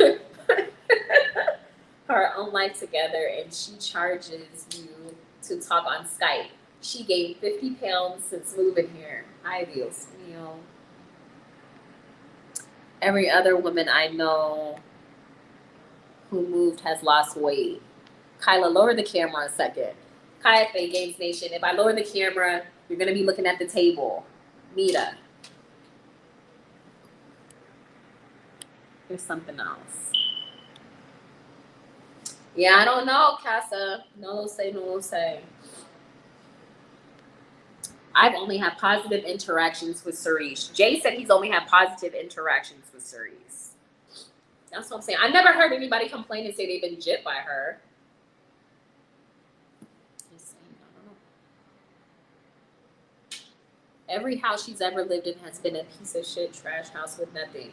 together, and she charges you to talk on Skype. She gained 50 pounds since moving here. Ay, Dios mío. Every other woman I know who moved has lost weight. Kyla, lower the camera a second. Kayafe Games Nation, if I lower the camera, you're going to be looking at the table. Mita. There's something else. Yeah, I don't know, Casa. No say. I've only had positive interactions with Cerise. Jay said he's only had positive interactions with Cerise. That's what I'm saying. I never heard anybody complain and say they've been gypped by her. Just saying, I don't know. Every house she's ever lived in has been a piece of shit trash house with nothing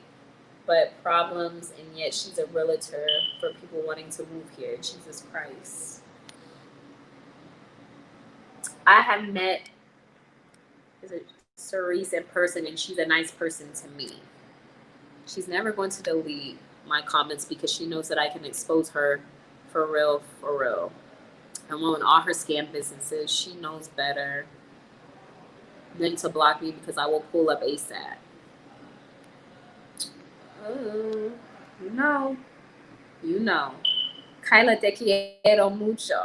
but problems, and yet she's a realtor for people wanting to move here. Jesus Christ. I have met Cerise in person, and she's a nice person to me. She's never going to delete my comments because she knows that I can expose her for real. And on all her scam businesses, she knows better than to block me because I will pull up ASAP. You know. Kyla, te quiero mucho.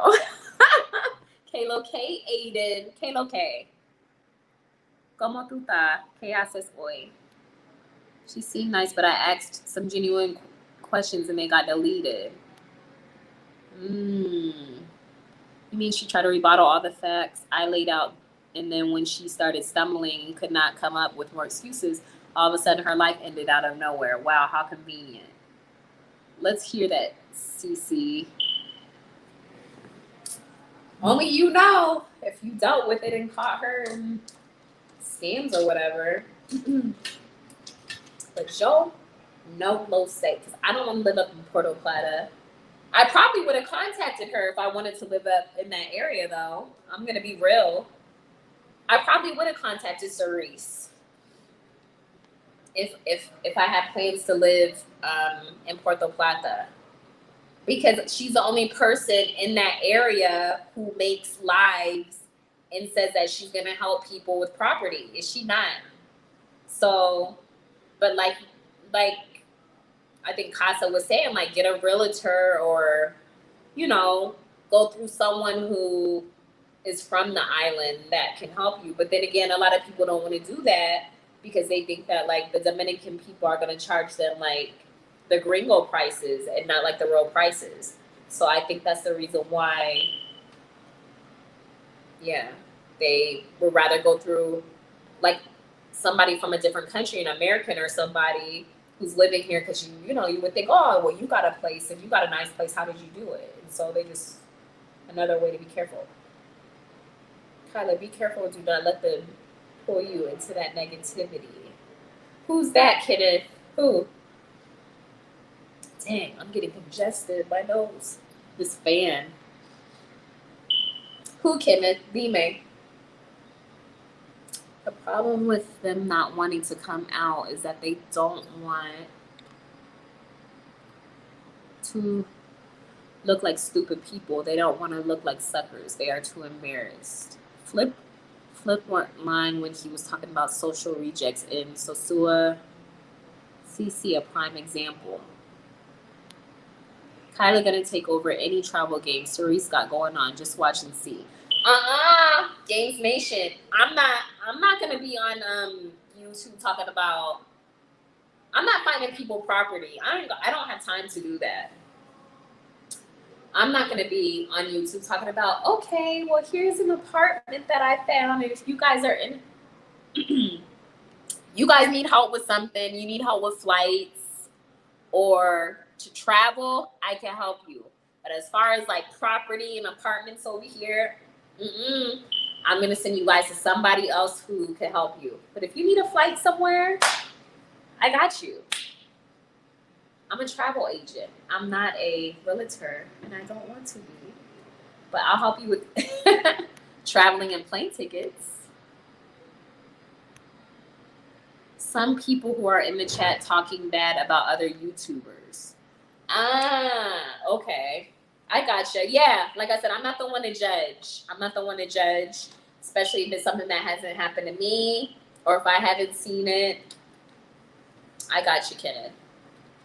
Kalo K. Aiden. Kalo K. ¿Cómo tú estás? ¿Qué haces hoy? She seemed nice, but I asked some genuine questions and they got deleted. You mean she tried to rebuttal all the facts I laid out, and then when she started stumbling and could not come up with more excuses, all of a sudden her life ended out of nowhere. Wow, how convenient. Let's hear that, CC. Only you know if you dealt with it and caught her in scams or whatever. But Joe, no low say, because I don't want to live up in Puerto Plata. I probably would have contacted her if I wanted to live up in that area, though. I'm going to be real. I probably would have contacted Cerise if I had plans to live in Puerto Plata. Because she's the only person in that area who makes lives and says that she's going to help people with property. Is she not? So, but like I think Casa was saying, like, get a realtor or, you know, go through someone who is from the island that can help you. But then again, a lot of people don't want to do that because they think that, like, the Dominican people are going to charge them, like, the gringo prices and not, like, the real prices. So I think that's the reason why, yeah, they would rather go through, like, somebody from a different country, an American or somebody who's living here, because you know, you would think, oh, well, you got a place and you got a nice place. How did you do it? And so they just, another way to be careful. Kyla, be careful. Do not let them pull you into that negativity. Who's that, Kenneth? Who? Dang, I'm getting congested. My nose. This fan. Who, Kenneth? B-May. The problem with them not wanting to come out is that they don't want to look like stupid people. They don't want to look like suckers. They are too embarrassed. Flip mine when he was talking about social rejects in Sosua CC, a prime example. Kyla gonna take over any travel game Cerise got going on. Just watch and see. Games Nation. I'm not gonna be on YouTube talking about. I'm not finding people property. I don't have time to do that. I'm not gonna be on YouTube talking about, okay, well, here's an apartment that I found, and if you guys are in you guys need help with something, you need help with flights or to travel, I can help you. But as far as like property and apartments over here, I'm gonna send you guys to somebody else who can help you. But if you need a flight somewhere, I got you. I'm a travel agent. I'm not a realtor, and I don't want to be. But I'll help you with traveling and plane tickets. Some people who are in the chat talking bad about other YouTubers. Okay. I gotcha. Yeah, like I said, I'm not the one to judge. I'm not the one to judge, especially if it's something that hasn't happened to me or if I haven't seen it. I got you, Kenneth.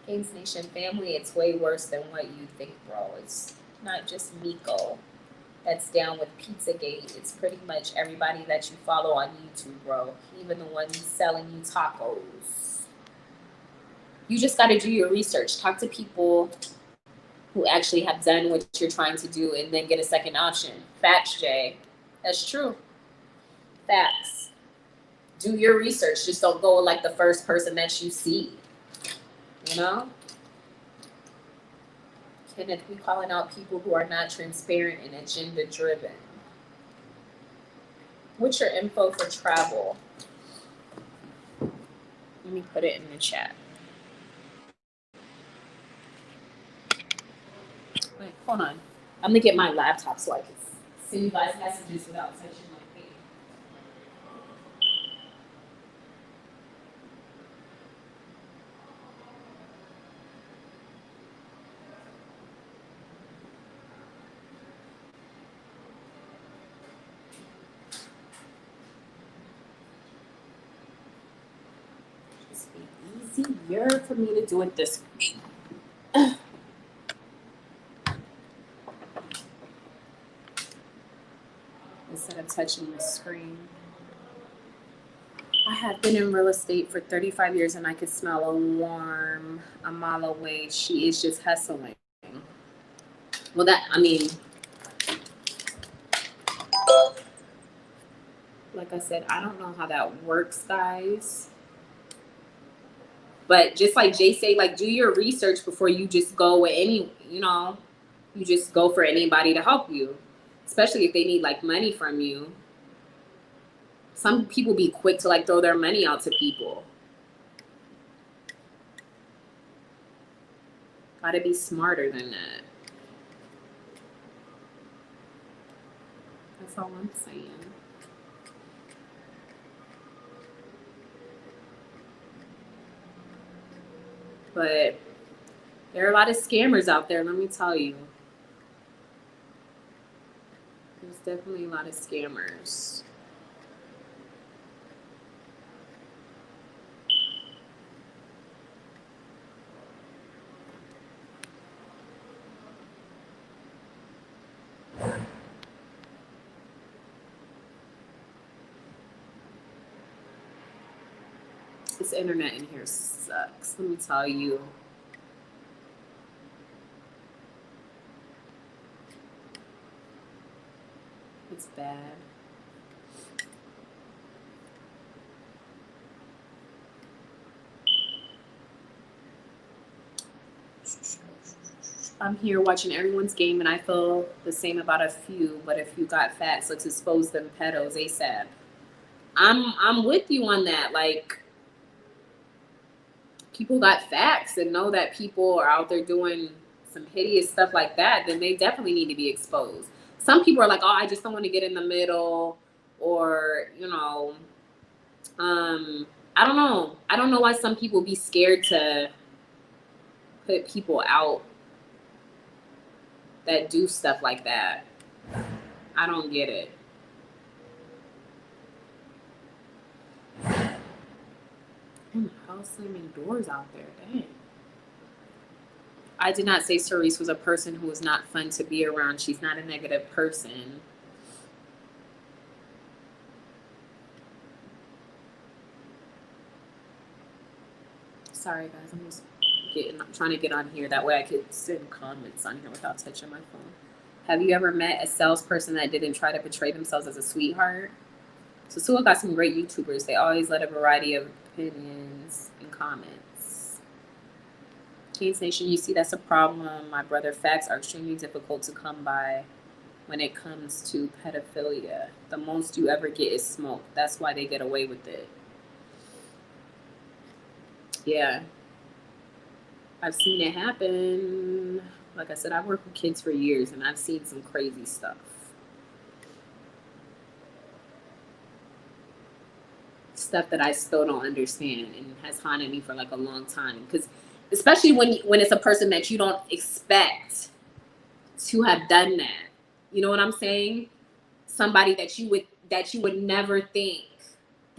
Games Nation family, it's way worse than what you think, bro. It's not just Miko that's down with Pizzagate. It's pretty much everybody that you follow on YouTube, bro. Even the ones selling you tacos. You just got to do your research. Talk to people who actually have done what you're trying to do and then get a second option. Facts, Jay. That's true. Facts. Do your research. Just don't go like the first person that you see. You know? Kenneth, we calling out people who are not transparent and agenda driven. What's your info for travel? Let me put it in the chat. Wait, hold on. I'm gonna get my laptop so I can send you guys messages without touching my page. Just be easier for me to do it this way. Instead of touching the screen. I have been in real estate for 35 years and I could smell a warm a mile away. She is just hustling. Well, like I said, I don't know how that works, guys. But just like Jay say, like, do your research before you just go with you just go for anybody to help you. Especially if they need like money from you. Some people be quick to like throw their money out to people. Gotta be smarter than that. That's all I'm saying. But there are a lot of scammers out there, let me tell you. There's definitely a lot of scammers. This internet in here sucks, let me tell you. It's bad. I'm here watching everyone's game and I feel the same about a few, but if you got facts, let's expose them pedos ASAP. I'm with you on that. Like, people got facts and know that people are out there doing some hideous stuff like that, then they definitely need to be exposed. Some people are like, oh, I just don't want to get in the middle, or, you know, I don't know. I don't know why some people be scared to put people out that do stuff like that. I don't get it. How slamming doors out there? Dang. I did not say Cerise was a person who was not fun to be around. She's not a negative person. Sorry, guys. I'm just trying to get on here. That way I could send comments on here without touching my phone. Have you ever met a salesperson that didn't try to portray themselves as a sweetheart? So Sua got some great YouTubers. They always let a variety of opinions and comments. Kings Nation, you see, that's a problem. My brother, facts are extremely difficult to come by when it comes to pedophilia. The most you ever get is smoke. That's why they get away with it. Yeah. I've seen it happen. Like I said, I've worked with kids for years, and I've seen some crazy stuff. Stuff that I still don't understand and has haunted me for like a long time. Because especially when it's a person that you don't expect to have done that. You know what I'm saying? Somebody that you would never think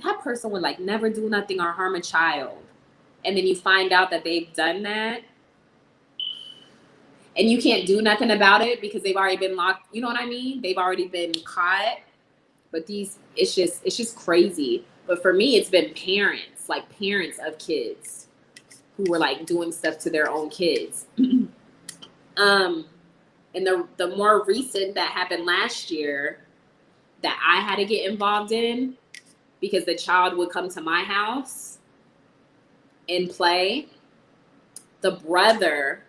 that person would like never do nothing or harm a child. And then you find out that they've done that. And you can't do nothing about it because they've already been locked. You know what I mean? They've already been caught. But it's just crazy. But for me, it's been parents of kids who were like doing stuff to their own kids. And the more recent that happened last year that I had to get involved in because the child would come to my house and play. The brother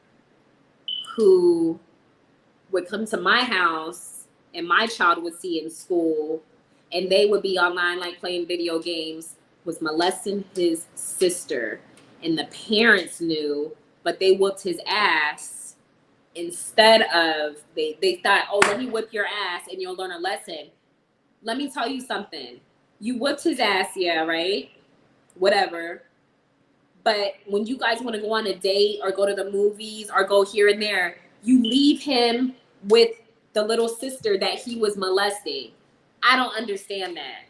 who would come to my house and my child would see in school and they would be online like playing video games was molesting his sister. And the parents knew, but they whooped his ass instead of, they thought, oh, let me whip your ass and you'll learn a lesson. Let me tell you something. You whipped his ass, yeah, right? Whatever. But when you guys want to go on a date or go to the movies or go here and there, you leave him with the little sister that he was molesting. I don't understand that.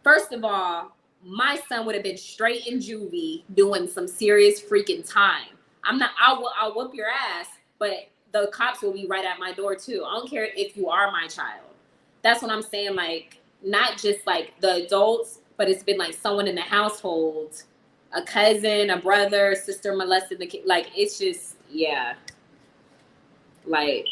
First of all, my son would have been straight in juvie doing some serious freaking time. I'll whoop your ass, but the cops will be right at my door too. I don't care if you are my child. That's what I'm saying. Like, not just like the adults, but it's been like someone in the household, a cousin, a brother, sister molested the kid. Like, it's just, yeah. Like,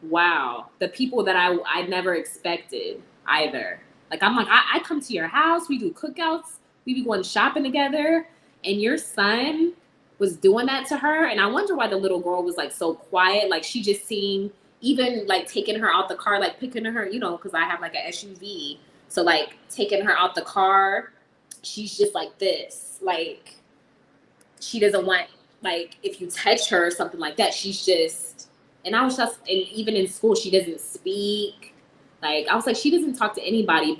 wow. The people that I never expected either. Like, I'm like, I come to your house, we do cookouts, we be going shopping together, and your son was doing that to her. And I wonder why the little girl was like so quiet. Like, she just seemed, even like taking her out the car, like picking her, you know, because I have like an SUV. So like taking her out the car, she's just like this. Like, she doesn't want, like, if you touch her or something like that, she's just, and I was just, and even in school, she doesn't speak. Like, I was like, she doesn't talk to anybody,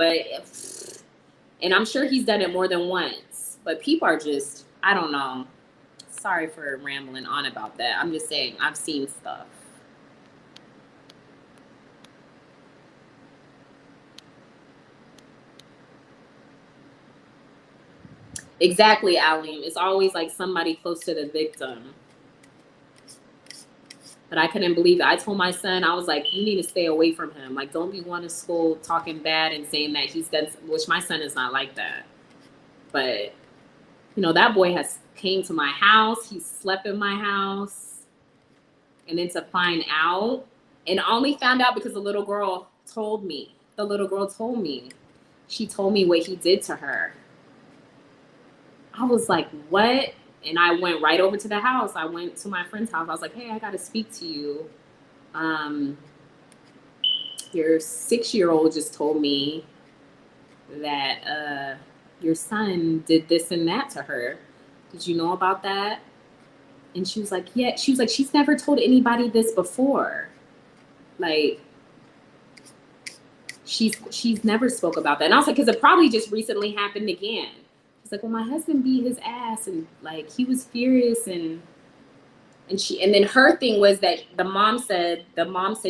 and I'm sure he's done it more than once. But people are just, I don't know. Sorry for rambling on about that. I'm just saying, I've seen stuff. Exactly, Alim. It's always like somebody close to the victim. But I couldn't believe it. I told my son, I was like, you need to stay away from him. Like, don't be going to school talking bad and saying that he's done, which my son is not like that. But, you know, that boy has came to my house. He slept in my house. And then to find out, and only found out because the little girl told me. The little girl told me. She told me what he did to her. I was like, what? And I went right over to the house. I went to my friend's house. I was like, hey, I got to speak to you. Your 6-year-old just told me that your son did this and that to her. did you know about that? And she was like, yeah. She was like, she's never told anybody this before. Like, she's never spoke about that. And I was like, because it probably just recently happened again. She's like, well, my husband beat his ass, and like he was furious, and then her thing was that the mom said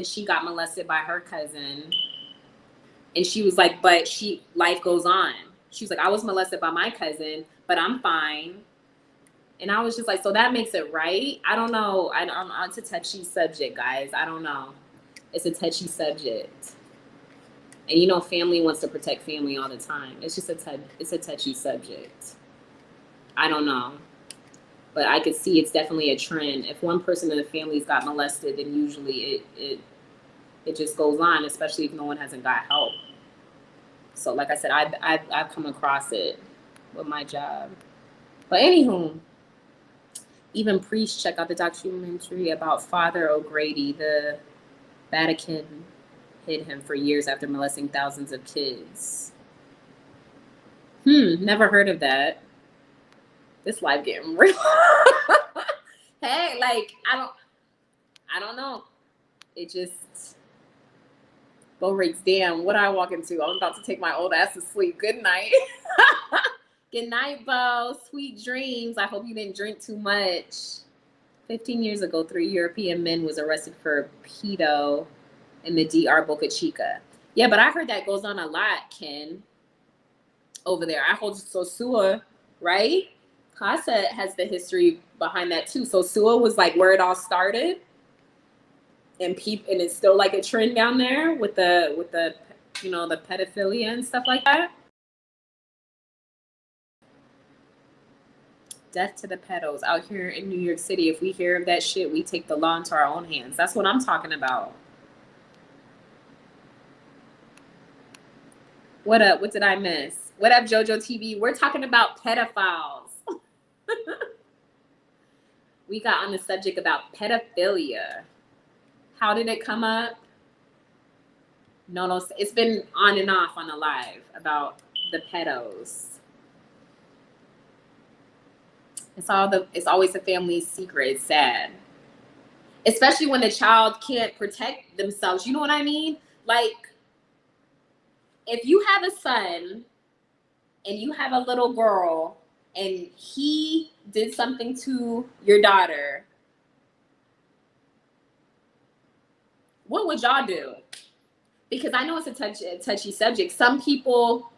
she got molested by her cousin, and she was like, but life goes on. She was like, I was molested by my cousin, but I'm fine. And I was just like, so that makes it right? I don't know. It's a touchy subject, guys. I don't know. It's a touchy subject. And you know, family wants to protect family all the time. It's just it's a touchy subject. I don't know. But I could see it's definitely a trend. If one person in the family's got molested, then usually it just goes on, especially if no one hasn't got help. So like I said, I've come across it with my job. But anywho, even priests check out the documentary about Father O'Grady. The Vatican hid him for years after molesting thousands of kids. Never heard of that. This life getting real. Hey, like, I don't know. It just, Bo Riggs, damn, what I walk into? I'm about to take my old ass to sleep. Good night. Good night, Bo. Sweet dreams. I hope you didn't drink too much. 15 years ago, 3 European men was arrested for pedo in the DR Boca Chica. Yeah, but I heard that goes on a lot, Ken, over there. I hold Sosua, right? Casa has the history behind that too. Sosua was like where it all started, and it's still like a trend down there with the you know, the pedophilia and stuff like that. Death to the pedos out here in New York City. If we hear of that shit, we take the law into our own hands. That's what I'm talking about. What up? What did I miss? What up, JoJo TV? We're talking about pedophiles. We got on the subject about pedophilia. How did it come up? No, it's been on and off on the live about the pedos. It's always the family's secret. It's sad. Especially when the child can't protect themselves. You know what I mean? Like, if you have a son and you have a little girl and he did something to your daughter, what would y'all do? Because I know it's a touchy subject. Some people,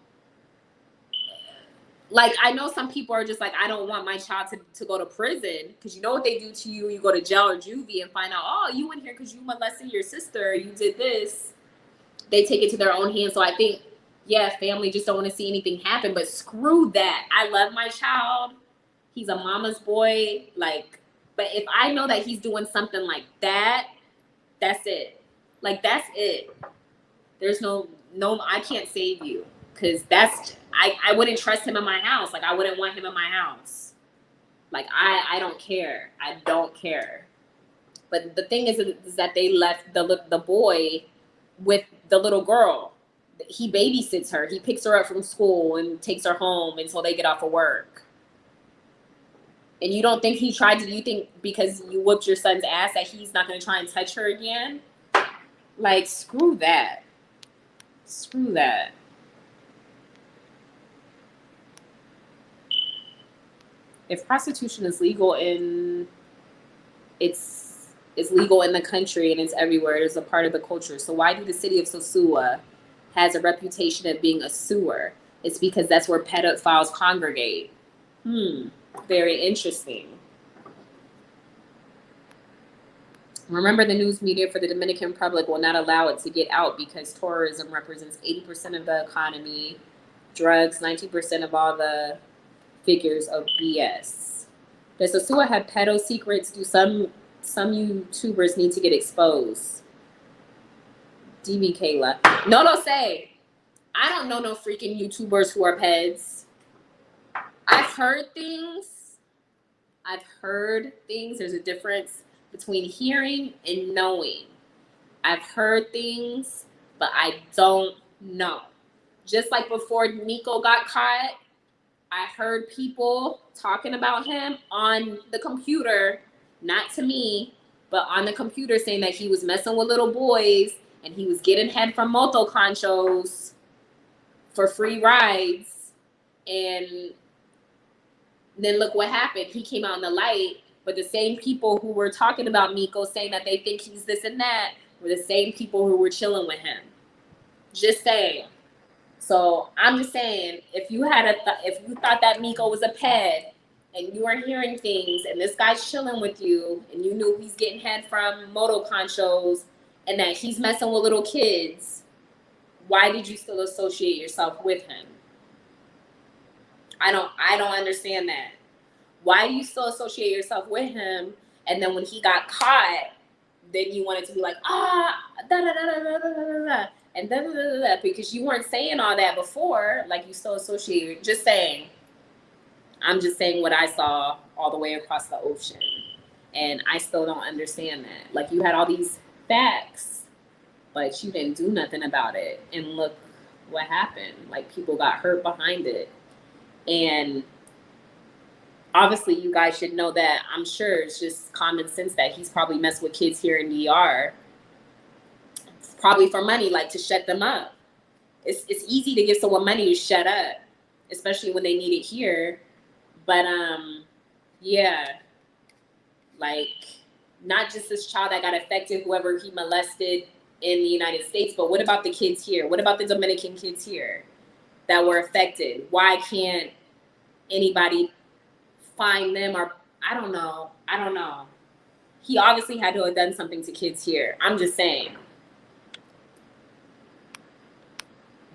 like, I know some people are just like, I don't want my child to go to prison, because you know what they do to you. You go to jail or juvie and find out, oh, you went here because you molested your sister, you did this. They take it to their own hands. So I think, yeah, family just don't want to see anything happen, but screw that. I love my child. He's a mama's boy. Like, but if I know that he's doing something like that, that's it. Like, that's it. There's no, I can't save you, because I wouldn't trust him in my house. Like, I wouldn't want him in my house. Like, I don't care. I don't care. But the thing is that they left the boy with the little girl. He babysits her. He picks her up from school and takes her home until they get off of work. And you don't think he tried to, you think because you whooped your son's ass that he's not going to try and touch her again? Like, screw that. Screw that. If prostitution is legal it's legal in the country and it's everywhere, it's a part of the culture. So why do the city of Sosua has a reputation of being a sewer? It's because that's where pedophiles congregate. Very interesting. Remember, the news media for the Dominican Republic will not allow it to get out because tourism represents 80% of the economy, drugs, 19% of all the figures of BS. Does Sosua have pedo secrets? Do some YouTubers need to get exposed? DB Kayla. No say. I don't know no freaking YouTubers who are peds. I've heard things. There's a difference between hearing and knowing. I've heard things, but I don't know. Just like before Nico got caught, I heard people talking about him on the computer, not to me, but on the computer, saying that he was messing with little boys and he was getting head from moto conchos for free rides. And then look what happened. He came out in the light, but the same people who were talking about Miko, saying that they think he's this and that, were the same people who were chilling with him. Just saying. So I'm just saying, if you thought that Miko was a ped, and you were hearing things, and this guy's chilling with you, and you knew he's getting head from moto conchos, and that he's messing with little kids, why did you still associate yourself with him? I don't understand that. Why do you still associate yourself with him? And then when he got caught, then you wanted to be like, and because you weren't saying all that before, like you still associate. Just saying. I'm just saying what I saw all the way across the ocean. And I still don't understand that. Like, you had all these facts, but you didn't do nothing about it. And look what happened. Like, people got hurt behind it. And obviously you guys should know that. I'm sure it's just common sense that he's probably messed with kids here in DR, probably for money, like to shut them up. It's easy to give someone money to shut up, especially when they need it here. But yeah, like, not just this child that got affected, whoever he molested in the United States, but what about the kids here? What about the Dominican kids here that were affected? Why can't anybody find them? Or I don't know. He obviously had to have done something to kids here. I'm just saying.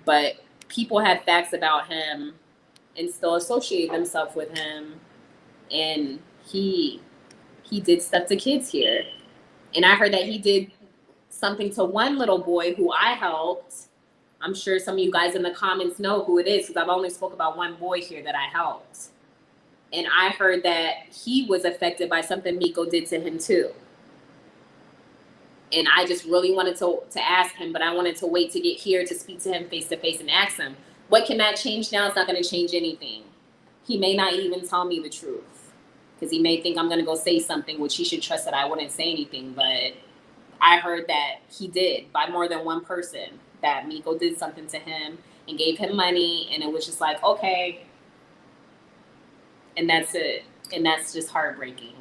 But people had facts about him and still associate themselves with him. And he did stuff to kids here. And I heard that he did something to one little boy who I helped. I'm sure some of you guys in the comments know who it is, because I've only spoke about one boy here that I helped. And I heard that he was affected by something Miko did to him too. And I just really wanted to ask him, but I wanted to wait to get here to speak to him face to face and ask him, what can that change now? It's not going to change anything. He may not even tell me the truth, because he may think I'm going to go say something, which he should trust that I wouldn't say anything. But I heard that he did, by more than one person, that Miko did something to him and gave him money. And it was just like, okay. And that's it. And that's just heartbreaking.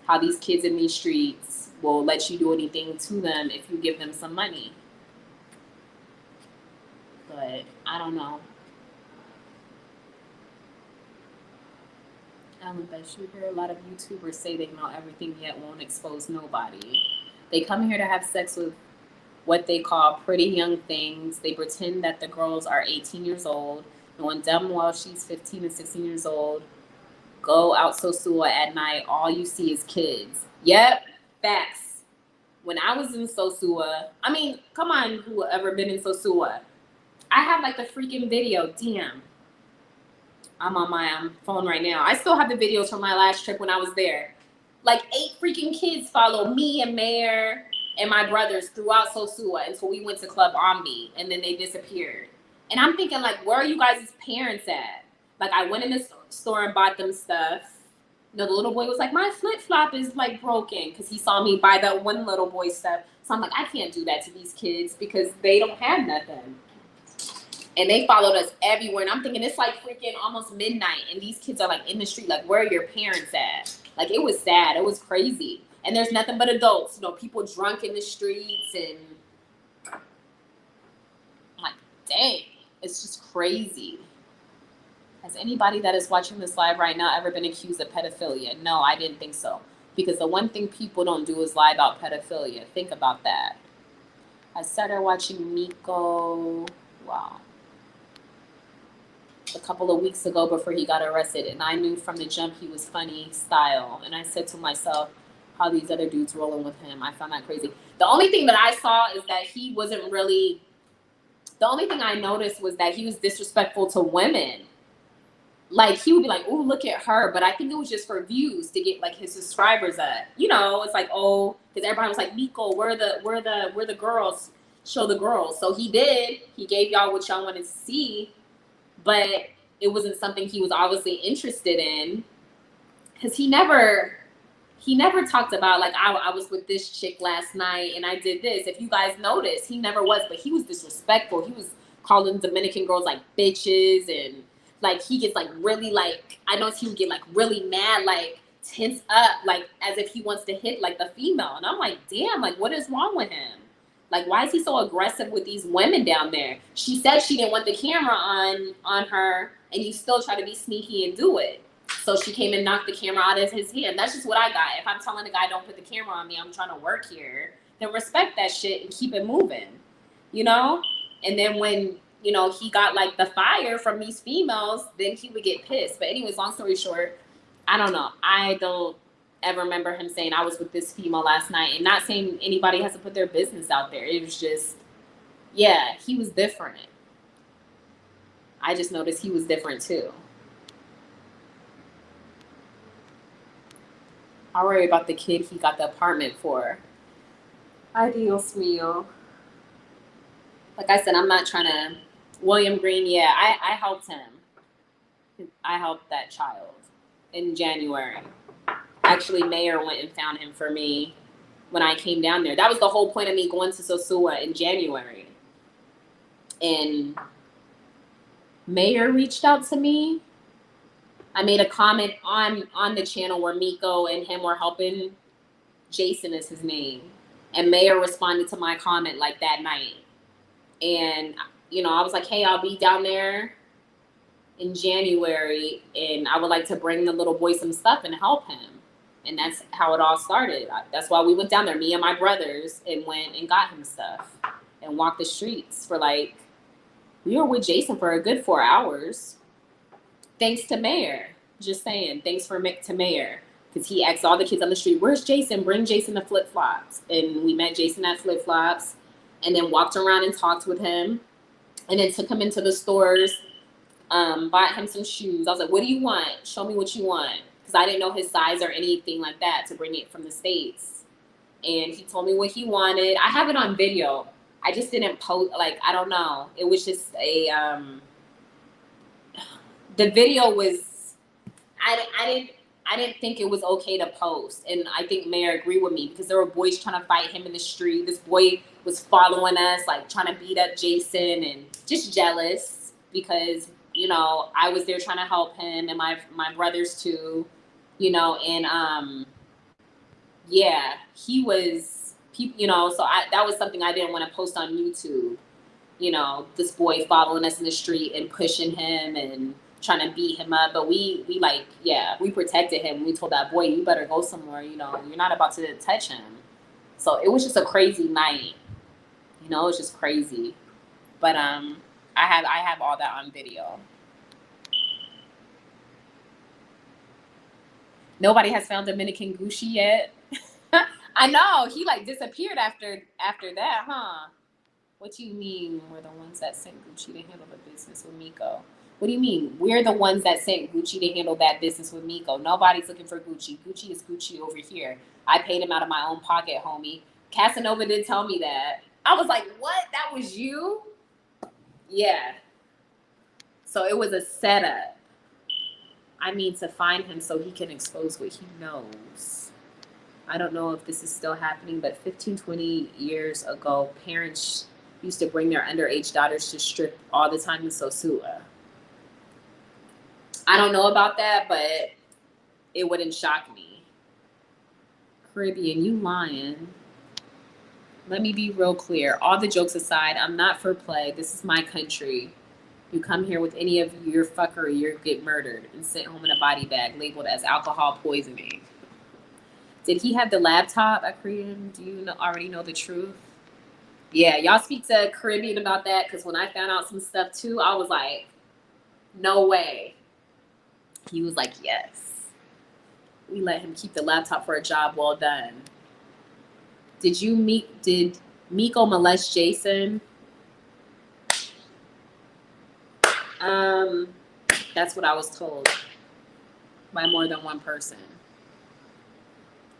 How these kids in these streets will let you do anything to them if you give them some money. But I don't know. Alan Best, you hear a lot of YouTubers say they know everything yet won't expose nobody. They come here to have sex with what they call pretty young things. They pretend that the girls are 18 years old, knowing damn well she's 15 and 16 years old. Go out Sosua at night, all you see is kids. Yep, facts. When I was in Sosua, I mean, come on, who ever been in Sosua? I have like the freaking video, damn. I'm on my phone right now. I still have the videos from my last trip when I was there. Like 8 freaking kids followed me and Mayor and my brothers throughout Sosua until we went to Club Omni, and then they disappeared. And I'm thinking, like, where are you guys' parents at? Like, I went in the store and bought them stuff. You know, the little boy was like, my flip-flop is, like, broken, because he saw me buy that one little boy stuff. So I'm like, I can't do that to these kids because they don't have nothing. And they followed us everywhere. And I'm thinking, it's like freaking almost midnight, and these kids are, like, in the street. Like, where are your parents at? Like, it was sad. It was crazy. And there's nothing but adults. You know, people drunk in the streets. And I'm like, dang. It's just crazy. Has anybody that is watching this live right now ever been accused of pedophilia? No, I didn't think so. Because the one thing people don't do is lie about pedophilia. Think about that. I started watching Miko, wow, a couple of weeks ago before he got arrested. And I knew from the jump he was funny style. And I said to myself, how these other dudes rolling with him. I found that crazy. The only thing that I saw is that he wasn't really, the only thing I noticed was that he was disrespectful to women. Like, he would be like, oh, look at her. But I think it was just for views to get, like, his subscribers up. You know, it's like, oh, because everybody was like, Miko, where the girls? Show the girls. So he did. He gave y'all what y'all wanted to see. But it wasn't something he was obviously interested in, because he never talked about like I was with this chick last night and I did this. If you guys noticed, he never was, but he was disrespectful. He was calling Dominican girls like bitches, and like he gets like really like, I noticed he would get like really mad, like tense up, like as if he wants to hit like the female. And I'm like, damn, like what is wrong with him? Like, why is he so aggressive with these women down there? She said she didn't want the camera on her, and you still try to be sneaky and do it. So she came and knocked the camera out of his hand. That's just what I got. If I'm telling the guy, don't put the camera on me, I'm trying to work here, then respect that shit and keep it moving, you know? And then when, you know, he got like the fire from these females, then he would get pissed. But anyways, long story short, I don't know. I don't ever remember him saying I was with this female last night, and not saying anybody has to put their business out there. It was just, yeah, he was different. I just noticed he was different too. I worry about the kid he got the apartment for. Ay, Dios mío. Like I said, I'm not trying to, William Green, yeah, I helped him. I helped that child in January. Actually, Mayor went and found him for me when I came down there. That was the whole point of me going to Sosua in January. And Mayor reached out to me. I made a comment on the channel where Miko and him were helping. Jason is his name. And Mayor responded to my comment like that night. And, you know, I was like, hey, I'll be down there in January, and I would like to bring the little boy some stuff and help him. And that's how it all started. That's why we went down there, me and my brothers, and went and got him stuff and walked the streets for like, we were with Jason for a good 4 hours. Thanks to Mayor. Just saying, thanks to Mayor. Because he asked all the kids on the street, where's Jason? Bring Jason the flip-flops. And we met Jason at flip-flops, and then walked around and talked with him, and then took him into the stores, bought him some shoes. I was like, what do you want? Show me what you want. Because I didn't know his size or anything like that to bring it from the States. And he told me what he wanted. I have it on video. I just didn't post, like, I don't know. It was just a, the video was, I didn't think it was okay to post. And I think Mayor agreed with me, because there were boys trying to fight him in the street. This boy was following us, like trying to beat up Jason, and just jealous because, you know, I was there trying to help him, and my brothers too, you know, and yeah, he was, you know, so that was something I didn't want to post on YouTube, you know, this boy following us in the street and pushing him and trying to beat him up. But we like, yeah, we protected him. We told that boy, you better go somewhere, you know, you're not about to touch him. So it was just a crazy night, you know, it was just crazy. But I have all that on video. Nobody has found Dominican Gucci yet. I know, he like disappeared after that, huh? What do you mean we're the ones that sent Gucci to handle the business with Miko? What do you mean? We're the ones that sent Gucci to handle that business with Miko. Nobody's looking for Gucci. Gucci is Gucci over here. I paid him out of my own pocket, homie. Casanova did tell me that. I was like, what? That was you? Yeah. So it was a setup. I mean, to find him so he can expose what he knows. I don't know if this is still happening, but 15, 20 years ago, parents used to bring their underage daughters to strip all the time in Sosua. I don't know about that, but it wouldn't shock me. Caribbean, you lying. Let me be real clear. All the jokes aside, I'm not for play. This is my country. You come here with any of your fuckery, you'll get murdered and sent home in a body bag labeled as alcohol poisoning. Did he have the laptop I created? Do you already know the truth? Yeah, y'all speak to Caribbean about that, because when I found out some stuff too, I was like, no way. He was like, yes. We let him keep the laptop for a job well done. Did Miko molest Jason? That's what I was told by more than one person.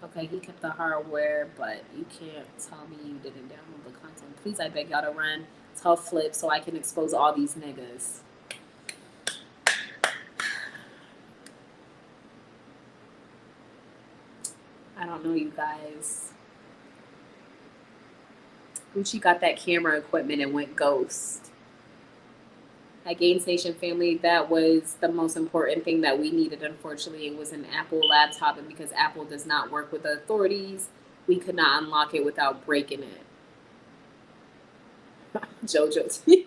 Okay, he kept the hardware, but you can't tell me you didn't download the content. Please, I beg y'all to run. Tell Flip so I can expose all these niggas. know, you guys. Gucci got that camera equipment and went ghost. At Gaines Nation family, that was the most important thing that we needed. Unfortunately, it was an Apple laptop, and because Apple does not work with the authorities, we could not unlock it without breaking it. JoJo TV.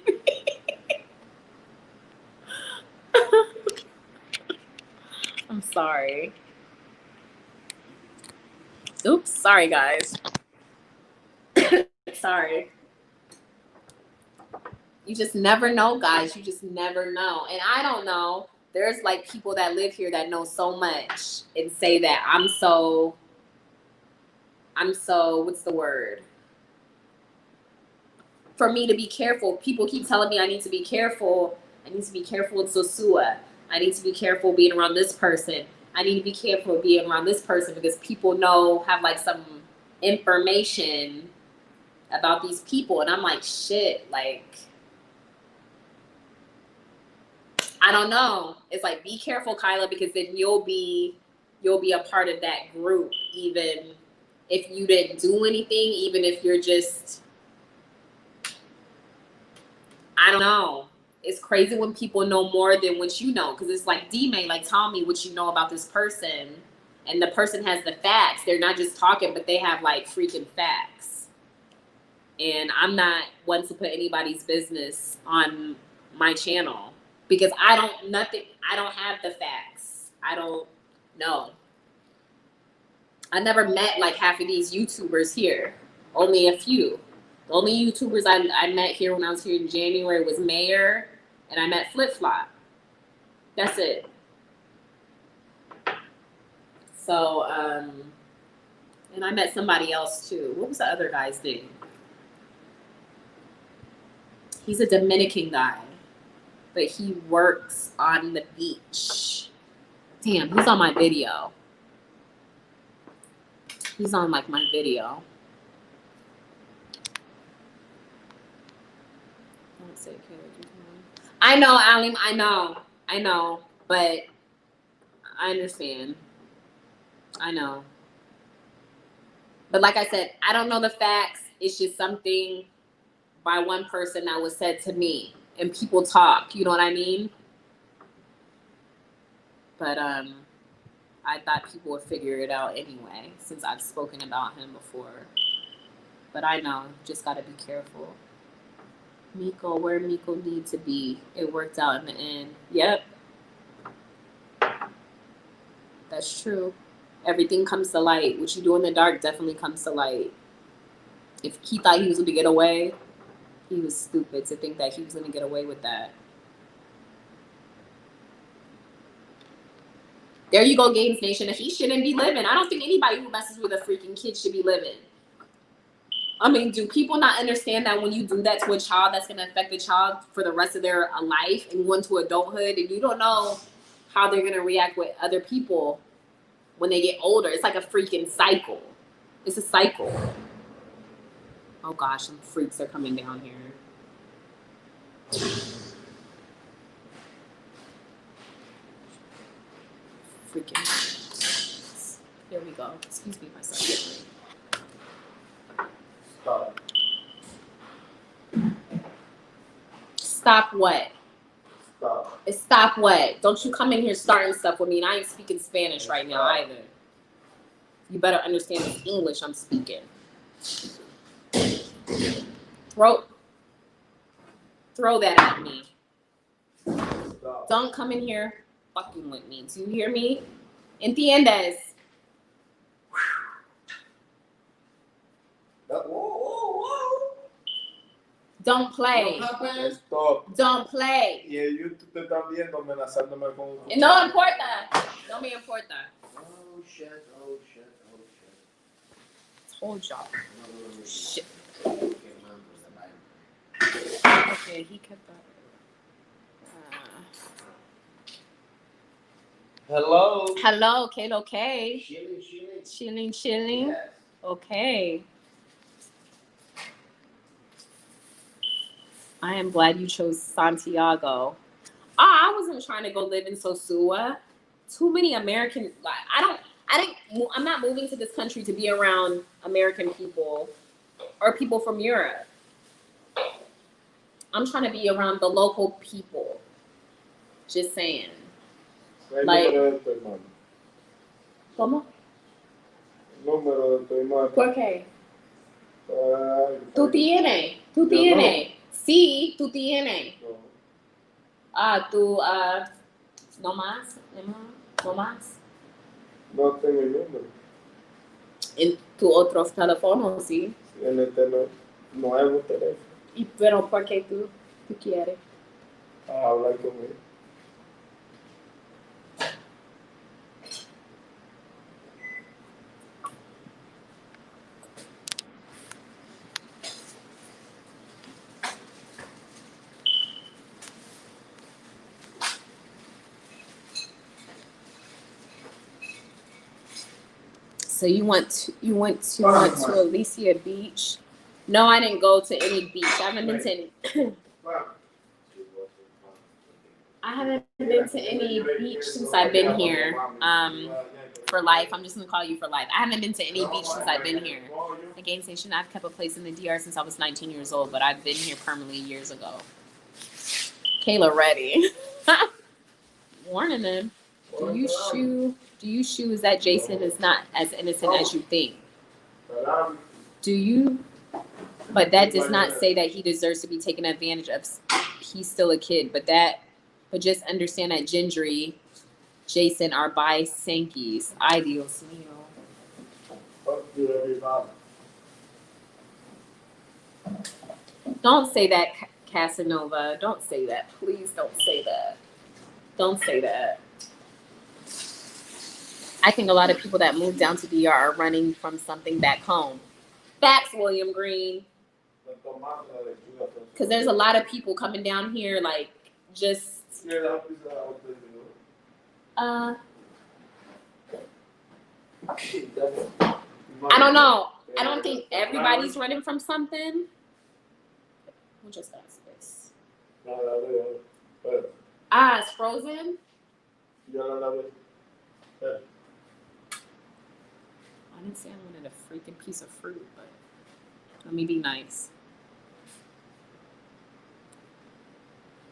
I'm sorry. Oops, sorry guys. Sorry. You just never know, guys. You just never know. And I don't know. There's like people that live here that know so much and say that I'm so, what's the word? For me to be careful. People keep telling me I need to be careful. I need to be careful with Sosua. I need to be careful being around this person. I need to be careful being around this person because people have like some information about these people. And I'm like, shit, like, I don't know. It's like, be careful, Kyla, because then you'll be a part of that group, even if you didn't do anything, even if you're just, I don't know. It's crazy when people know more than what you know, because it's like, D-May, like, tell me what you know about this person, and the person has the facts. They're not just talking, but they have like freaking facts. And I'm not one to put anybody's business on my channel because I don't have the facts. I don't know. I never met like half of these YouTubers here. Only a few. The only YouTubers I met here when I was here in January was Mayor, and I met Flip Flop. That's it. So, and I met somebody else too. What was the other guy's name? He's a Dominican guy, but he works on the beach. Damn, he's on my video. He's on like my video. Don't say I know, Alim, I know, but I understand. I know. But like I said, I don't know the facts. It's just something by one person that was said to me, and people talk, you know what I mean? But I thought people would figure it out anyway, since I've spoken about him before. But I know, just gotta be careful. Miko, where Miko need to be. It worked out in the end. Yep. That's true. Everything comes to light. What you do in the dark definitely comes to light. If he thought he was gonna get away, he was stupid to think that he was gonna get away with that. There you go, Games Nation. He shouldn't be living. I don't think anybody who messes with a freaking kid should be living. I mean, do people not understand that when you do that to a child, that's going to affect the child for the rest of their life and go into adulthood, and you don't know how they're going to react with other people when they get older? It's like a freaking cycle. It's a cycle. Oh gosh, some freaks are coming down here. Freaking. Here we go. Excuse me, my son. Stop. Stop what? Stop. Stop what? Don't you come in here starting stuff with me, and I ain't speaking Spanish right now either. You better understand this English I'm speaking. Throw that at me. Stop. Don't come in here fucking with me. Do you hear me? Entiendes? Whoa. Don't play. Stop. Don't play. Y el YouTube te está viendo amenazándome con un... No importa. No me importa. Oh shit. Told y'all. Shit. Okay, he kept that. Hello, Kate, okay. Chilling. Yes. Okay. I am glad you chose Santiago. I wasn't trying to go live in Sosua. Too many American, like, I'm not moving to this country to be around American people or people from Europe. I'm trying to be around the local people. Just saying. Like, ¿cómo? Número de tu hermano. ¿Por qué? Tú tienes. Sí, tú tienes. No. Tú, no más. No tengo el número. En tu otro teléfono, sí. En el nuevo teléfono. Pero ¿por qué tú quieres? Hablar conmigo. So you went to Alicia Beach? No, I didn't go to any beach. I haven't been to any. I haven't been to any beach since I've been here. For life, I'm just gonna call you for life. I haven't been to any beach since I've been here. The game station, I've kept a place in the DR since I was 19 years old, but I've been here permanently years ago. Kayla ready. Warning them. Do you shoes that Jason is not as innocent as you think? Do you? But that does not say that he deserves to be taken advantage of. He's still a kid, but just understand that Gendry, Jason are by Sankeys. Ay, Dios mío. Don't say that, Casanova. Don't say that. Please don't say that. Don't say that. I think a lot of people that move down to DR are running from something back home. Facts, William Green. Because there's a lot of people coming down here, like, just... I don't know. I don't think everybody's running from something. We'll just ask this. It's frozen? I didn't say I wanted a freaking piece of fruit, but let me be nice.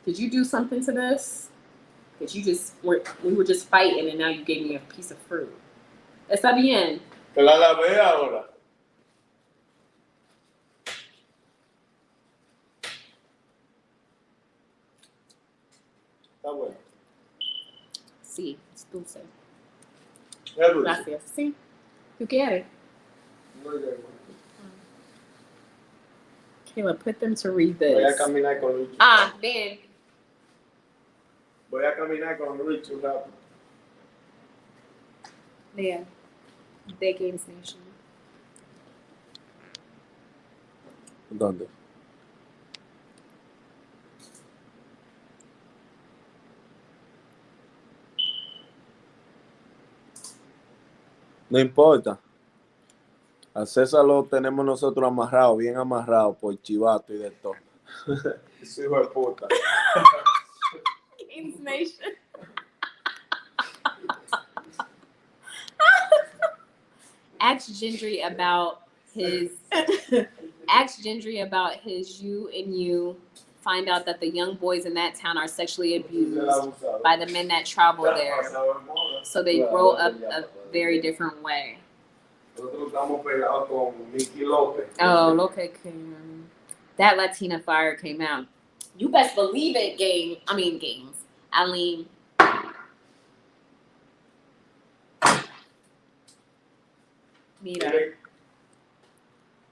Did you do something to this? That we were just fighting and now you gave me a piece of fruit. Está bien. Te la lavé ahora. Está bueno. Sí, es dulce. Es dulce. Gracias. Sí. ¿Tú quieres? Kayla, put them to read this. Voy a caminar con Luis. Ven. Voy a caminar con Luis un rato. Yeah. The Games Nation. ¿Dónde? No importa. A César lo tenemos nosotros amarrado, bien amarrado por chivato y de todo. Ese hijo de puta. Games Nation. Ask Gendry about his you and you. Find out that the young boys in that town are sexually abused by the men that travel there. So they grow up a very different way. Oh, okay. That Latina fire came out. You best believe it, games. Aline. Mira.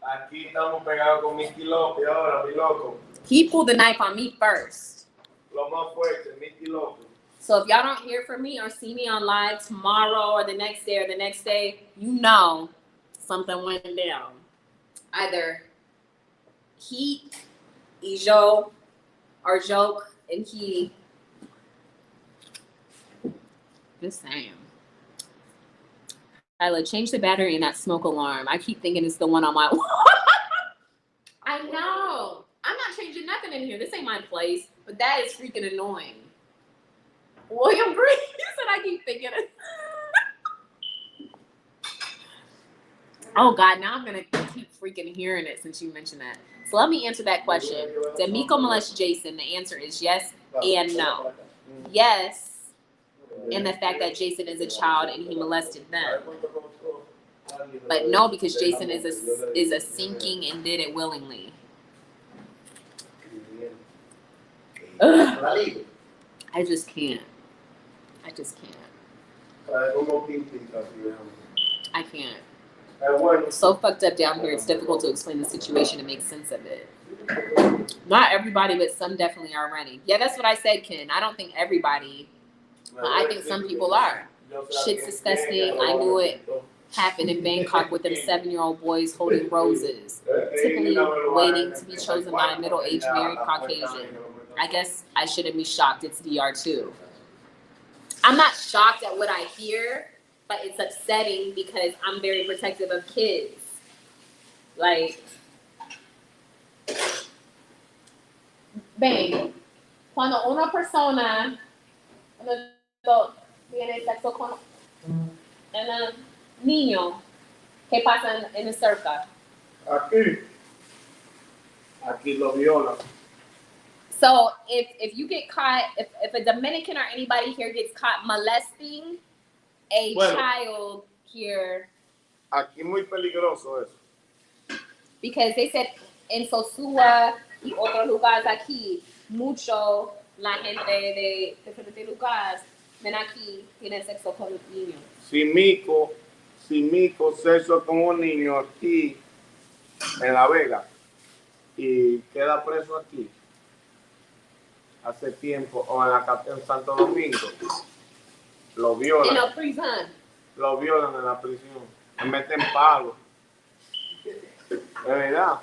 Aquí estamos pegados con Mickey López ahora, mi loco. He pulled the knife on me first. Lo más fuerte, Mickey López. So if y'all don't hear from me or see me on live tomorrow or the next day, you know something went down. Either Heat, Ijo, or Joke, and he. Just saying. Kyla, change the battery in that smoke alarm. I keep thinking it's the one on my wall. I know. I'm not changing nothing in here. This ain't my place, but that is freaking annoying. William Green said I keep thinking it. Oh God, now I'm gonna keep freaking hearing it since you mentioned that. So let me answer that question. Did Miko molest Jason? The answer is yes and no. Yes, in the fact that Jason is a child and he molested them. But no, because Jason is a sinking and did it willingly. Ugh. I just can't. I can't. It's so fucked up down here. It's difficult to explain the situation and make sense of it. Not everybody, but some definitely are running. Yeah, that's what I said, Ken. I don't think everybody, but I think some people are. Shit's disgusting. I knew it happened in Bangkok with them 7-year-old boys holding roses, typically waiting to be chosen by a middle-aged married Caucasian. I guess I shouldn't be shocked. It's DR too. I'm not shocked at what I hear, but it's upsetting because I'm very protective of kids. Like, ven, cuando una persona, un adulto tiene sexo con un niño, ¿qué pasa en el cerca? Aquí lo violan. So if you get caught, if a Dominican or anybody here gets caught molesting a child here. Aquí muy peligroso eso. Because they said en Sosúa y otros lugares aquí, mucho la gente de diferentes lugares ven aquí, tienen sexo con niños. Si Mico sexo con un niño aquí en La Vega y queda preso aquí hace tiempo o en Santo Domingo, lo violan. En la prisión. Lo violan en la prisión. Le meten palos. De verdad.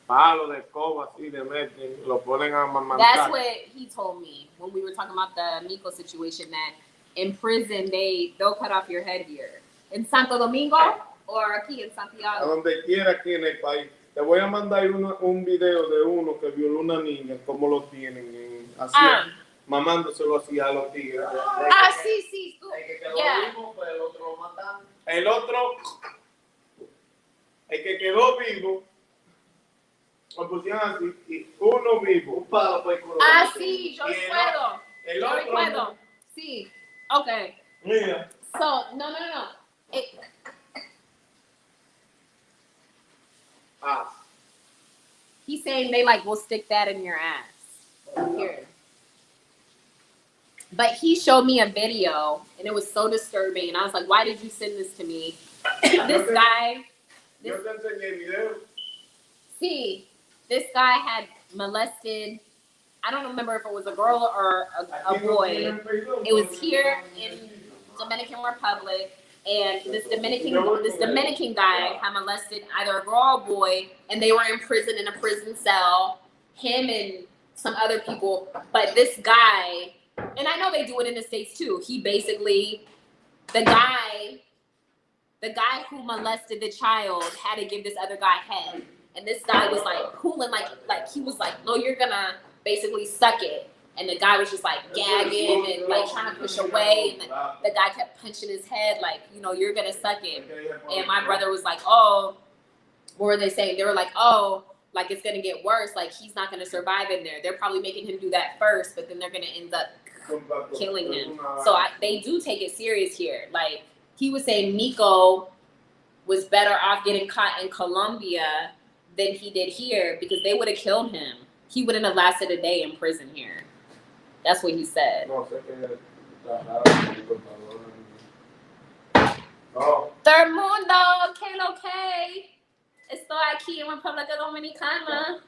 Palos de escoba así le meten, lo ponen a amamantar. That's what he told me when we were talking about the Mico situation, that in prison they'll cut off your head here. In Santo Domingo or aquí en Santiago. A donde quiera aquí en el país. Te voy a mandar un video de uno que violó una niña, cómo lo tienen, así, mamándoselo así a los tigres. Sí. Yeah. El otro lo mataron. El que quedó vivo, lo pusieron así, y uno vivo. Un palo por el culo. Sí, yo recuerdo. Sí, okay. Mira. So, no. He's saying they will stick that in your ass. Here. But he showed me a video and it was so disturbing. And I was like, why did you send this to me? This guy. This guy had molested, I don't remember if it was a girl or a boy. It was here in Dominican Republic. And this Dominican guy had molested either a girl or a boy, and they were in prison in a prison cell, him and some other people. But this guy, and I know they do it in the States too, he basically, the guy who molested the child had to give this other guy head. And this guy was cooling, he was like, no, you're gonna basically suck it. And the guy was just gagging and trying to push away. And the guy kept punching his head you're going to suck it. And my brother was like, oh, what were they saying? They were like, oh, it's going to get worse. He's not going to survive in there. They're probably making him do that first, but then they're going to end up killing him. So they do take it serious here. He was saying Mico was better off getting caught in Colombia than he did here because they would have killed him. He wouldn't have lasted a day in prison here. That's what he said. Third mundo, que lo que? Estoy aquí en República Dominicana.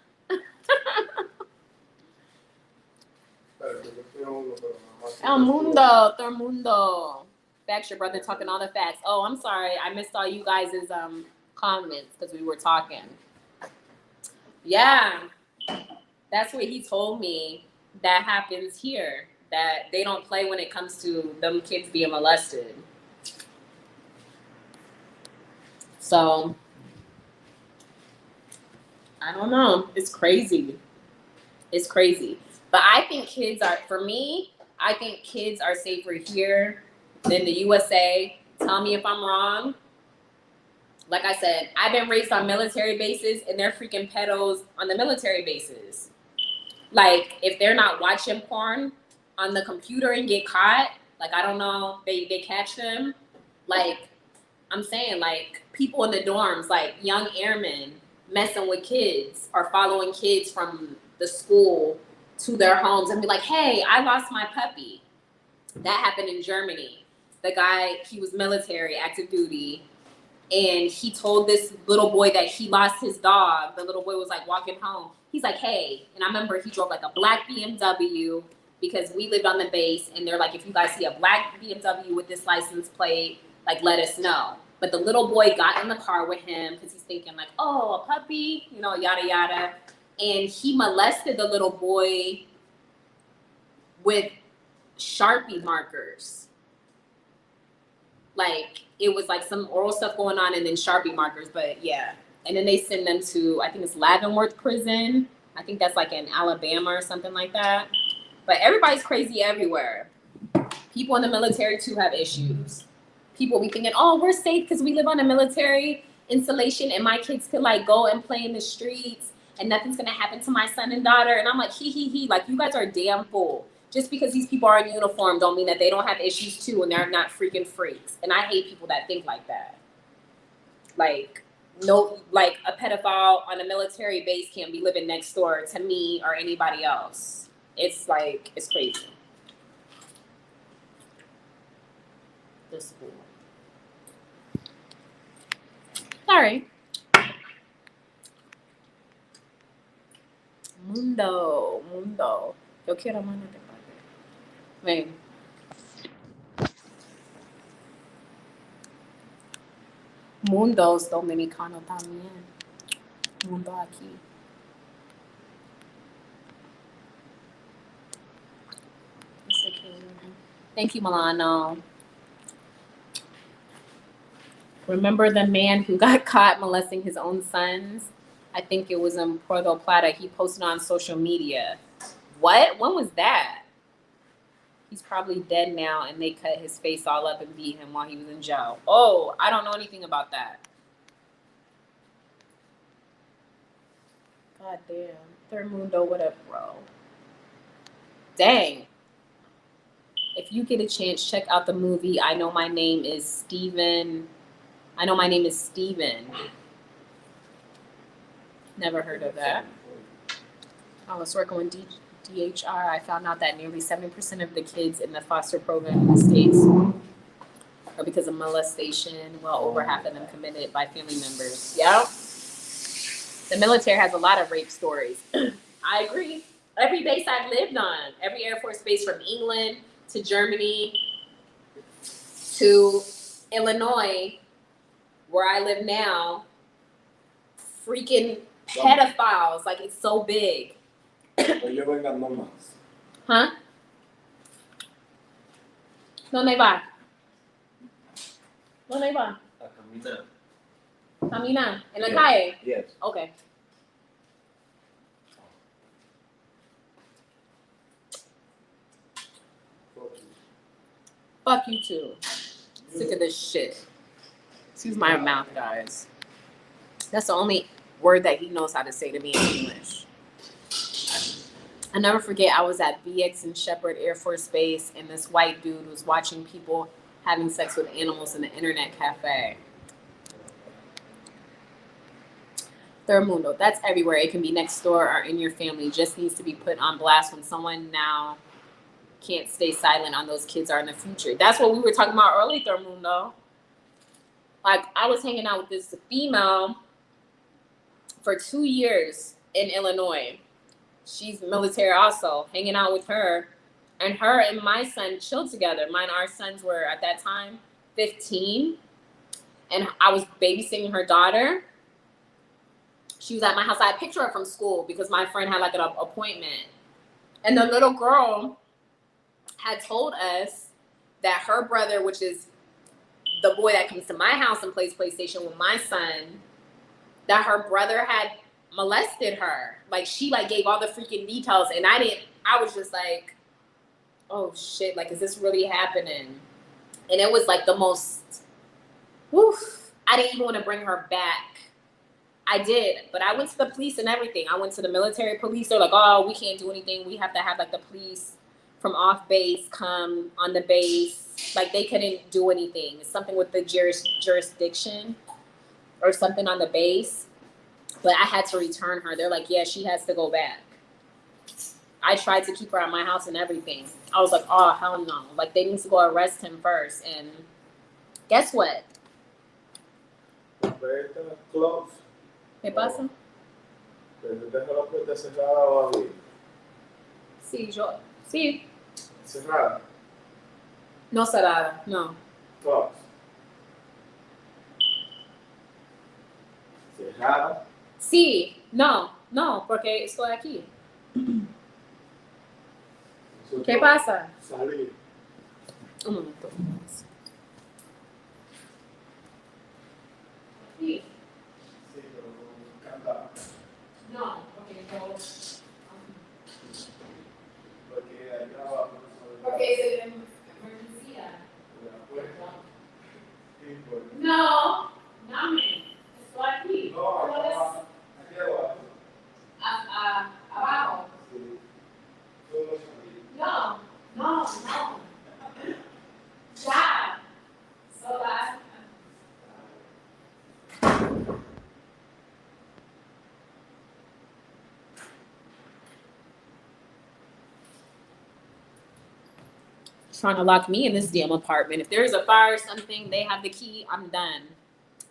El mundo, third mundo. Facts, your brother talking all the facts. Oh, I'm sorry. I missed all you guys' comments because we were talking. Yeah. That's what he told me. That happens here, that they don't play when it comes to them kids being molested. So, I don't know. It's crazy. But I think kids are safer here than the USA. Tell me if I'm wrong. like I said, I've been raised on military bases, and they're freaking pedos on the military bases. Like, if they're not watching porn on the computer and get caught, like, I don't know, they catch them. Like, I'm saying, like, people in the dorms, like, young airmen messing with kids or following kids from the school to their homes and be like, hey, I lost my puppy. That happened in Germany. The guy, he was military, active duty, and he told this little boy that he lost his dog. The little boy was like walking home. He's like, hey, and I remember he drove like a black BMW because we lived on the base, and they're like, if you guys see a black BMW with this license plate, like, let us know. But the little boy got in the car with him because he's thinking like, oh, a puppy, you know, yada, yada. And he molested the little boy with Sharpie markers. Like, it was like some oral stuff going on and then Sharpie markers, but yeah. And then they send them to, I think it's Leavenworth prison. I think that's like in Alabama or something like that. But everybody's crazy everywhere. People in the military too have issues. People be thinking, oh, we're safe because we live on a military installation and my kids could like go and play in the streets and nothing's gonna happen to my son and daughter. And I'm like, he, like, you guys are damn fool. Just because these people are in uniform don't mean that they don't have issues too and they're not freaking freaks. And I hate people that think like that. Like, no, like a pedophile on a military base can't be living next door to me or anybody else. It's like, it's crazy. This school. Sorry. Mundo. Yo quiero más, no te pagues. Ven. Mundos Dominicano también. Mundo aquí. Thank you, Milano. Remember the man who got caught molesting his own sons? I think it was in Puerto Plata. He posted on social media. What? When was that? He's probably dead now, and they cut his face all up and beat him while he was in jail. Oh, I don't know anything about that. God damn. Third Mundo, what up, bro? Dang. If you get a chance, check out the movie I Know My Name is Steven. I Know My Name is Steven. Never heard of that. I was working with DHR. I found out that nearly 70% of the kids in the foster program in the States are because of molestation. Well, over half of them committed by family members. Yeah. The military has a lot of rape stories. I agree. Every base I've lived on, every Air Force base from England to Germany to Illinois, where I live now, freaking pedophiles. Like, it's so big. Huh? ¿Dónde va? ¿Dónde va? A caminar. Caminar. En la calle? Yes. Okay. Fuck you too. Sick of this shit. Excuse my mouth, guys. That's the only word that he knows how to say to me in English. I never forget, I was at BX and Shepherd Air Force Base, and this white dude was watching people having sex with animals in the internet cafe. Third Mundo, that's everywhere. It can be next door or in your family. Just needs to be put on blast when someone now can't stay silent on those kids are in the future. That's what we were talking about earlier, Third Mundo. Like, I was hanging out with this female for 2 years in Illinois. She's military also, hanging out with her. And her and my son chilled together. Our sons were, at that time, 15. And I was babysitting her daughter. She was at my house. I picked her up from school because my friend had like an appointment. And the little girl had told us that her brother, which is the boy that comes to my house and plays PlayStation with my son, that her brother had molested her. Like, she like gave all the freaking details, and I was just like, oh shit, like, is this really happening? And it was like the most, woof. I didn't even want to bring her back. I did, but I went to the police and everything. I went to the military police. They're like, oh, we can't do anything. We have to have like the police from off base come on the base. Like they couldn't do anything. It's something with the jurisdiction or something on the base. But I had to return her. They're like, yeah, she has to go back. I tried to keep her at my house and everything. I was like, oh, hell no. Like they need to go arrest him first. And guess what? Close. ¿Qué pasa? Déjalo que esté cerrada o abrir. Sí, sí. Cerrada. No cerrada, no. Close. Cerrada. Sí, no, porque estoy aquí. ¿Qué pasa? Salir. Un momento. Sí. Sí, pero con candado. No, porque no. Porque allá abajo. Porque es emergencia. La puerta. Sí, pues. No, dame. Estoy aquí. No, aquí abajo. Abajo. Sí. Solo salir. No. Ya. Sola. Trying to lock me in this damn apartment. If there's a fire or something, they have the key, I'm done.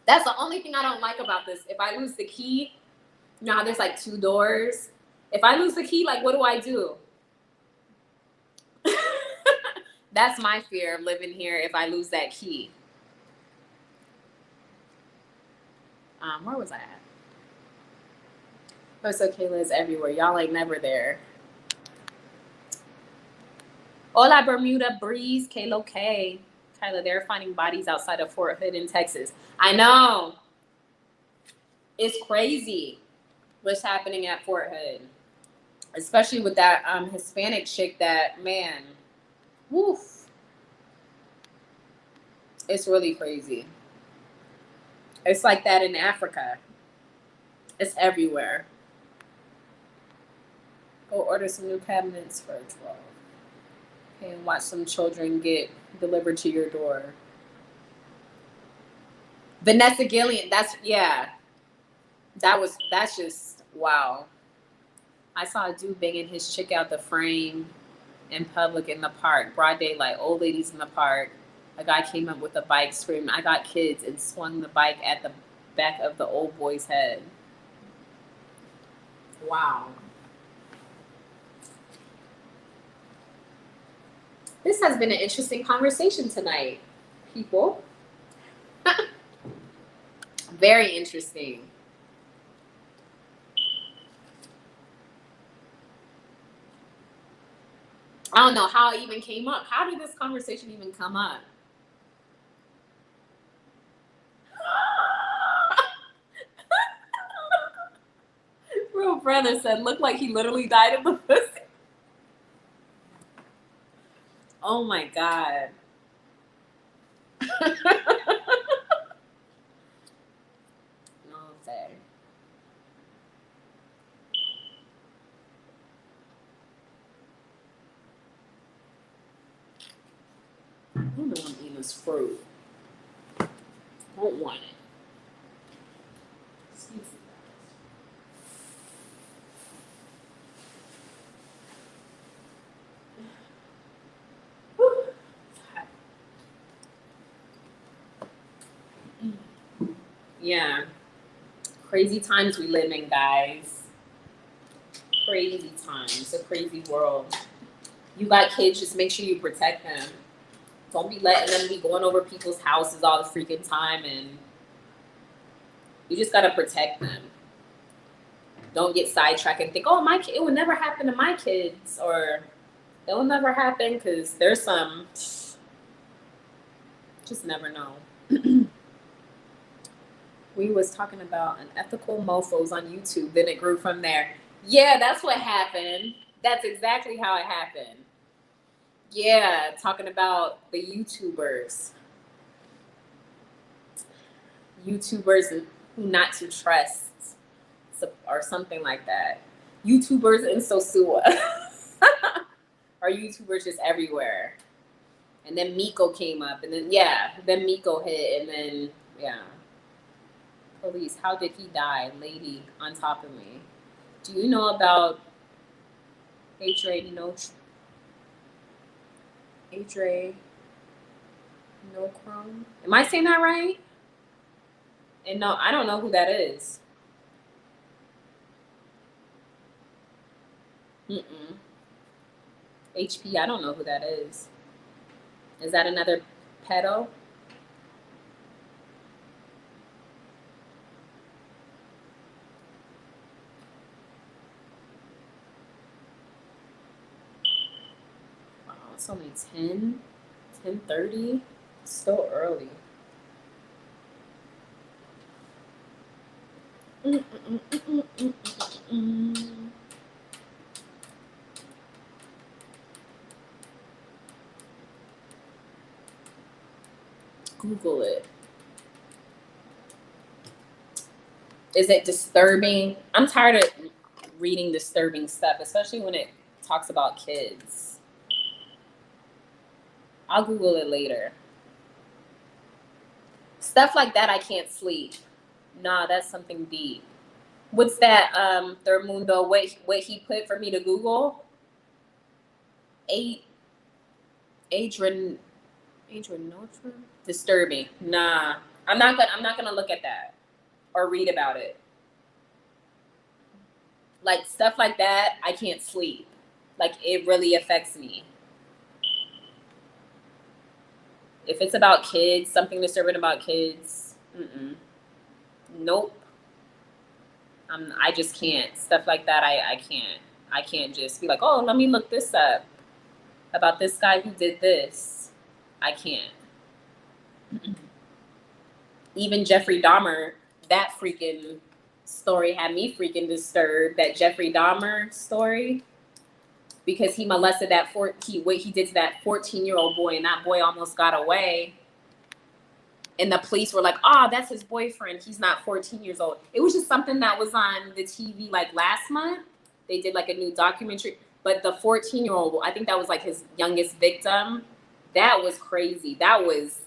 That's the only thing I don't like about this. If I lose the key, you know how there's like 2 doors? If I lose the key, like what do I do? That's my fear of living here if I lose that key. Where was I at? Oh, so Kayla is everywhere. Y'all ain't never there. Hola, Bermuda Breeze, Karaoke. Kyla, they're finding bodies outside of Fort Hood in Texas. I know. It's crazy what's happening at Fort Hood. Especially with that Hispanic chick that, man, woof. It's really crazy. It's like that in Africa. It's everywhere. Go order some new cabinets for 12. Okay, and watch some children get delivered to your door. Vanessa Gillian, that's just, wow. I saw a dude banging his chick out the frame in public in the park, broad daylight, old ladies in the park. A guy came up with a bike screaming, I got kids, and swung the bike at the back of the old boy's head. Wow. This has been an interesting conversation tonight, people. Very interesting. I don't know how it even came up. How did this conversation even come up? Real brother said, looked like he literally died of the pussy. Oh my God. No, say. I don't know I'm eating this fruit. Don't want it. Excuse me. Yeah. Crazy times we live in, guys. Crazy times. A crazy world. You got kids, just make sure you protect them. Don't be letting them be going over people's houses all the freaking time, and you just gotta protect them. Don't get sidetracked and think, oh, my kid, it would never happen to my kids, or it will never happen, because there's some, just never know. We was talking about unethical mofos on YouTube, then it grew from there. Yeah, that's what happened. That's exactly how it happened. Yeah, talking about the YouTubers. YouTubers who not to trust, or something like that. YouTubers in Sosua. Or YouTubers just everywhere. And then Miko came up, and then Miko hit, and then Police, how did he die? Lady on top of me. Do you know about Adre No Chrome? Am I saying that right? And no, I don't know who that is. HP, I don't know who that is. Is that another pedo? Wow, it's only 10:30. Still early. Google it. Is it disturbing? I'm tired of reading disturbing stuff, especially when it talks about kids. I'll Google it later. Stuff like that, I can't sleep. Nah, that's something deep. What's that, Third Mundo? What he put for me to Google? Adrian Notre? Disturbing. Nah, I'm not gonna look at that or read about it. Like stuff like that, I can't sleep. Like it really affects me. If it's about kids, something disturbing about kids, nope. I just can't. Stuff like that, I can't. I can't just be like, oh, let me look this up about this guy who did this. I can't. Even Jeffrey Dahmer, that freaking story had me freaking disturbed. That Jeffrey Dahmer story, because he molested what he did to that 14-year-old boy, and that boy almost got away. And the police were like, oh, that's his boyfriend. He's not 14 years old. It was just something that was on the TV like last month. They did like a new documentary. But the 14-year-old, I think that was like his youngest victim. That was crazy. That was,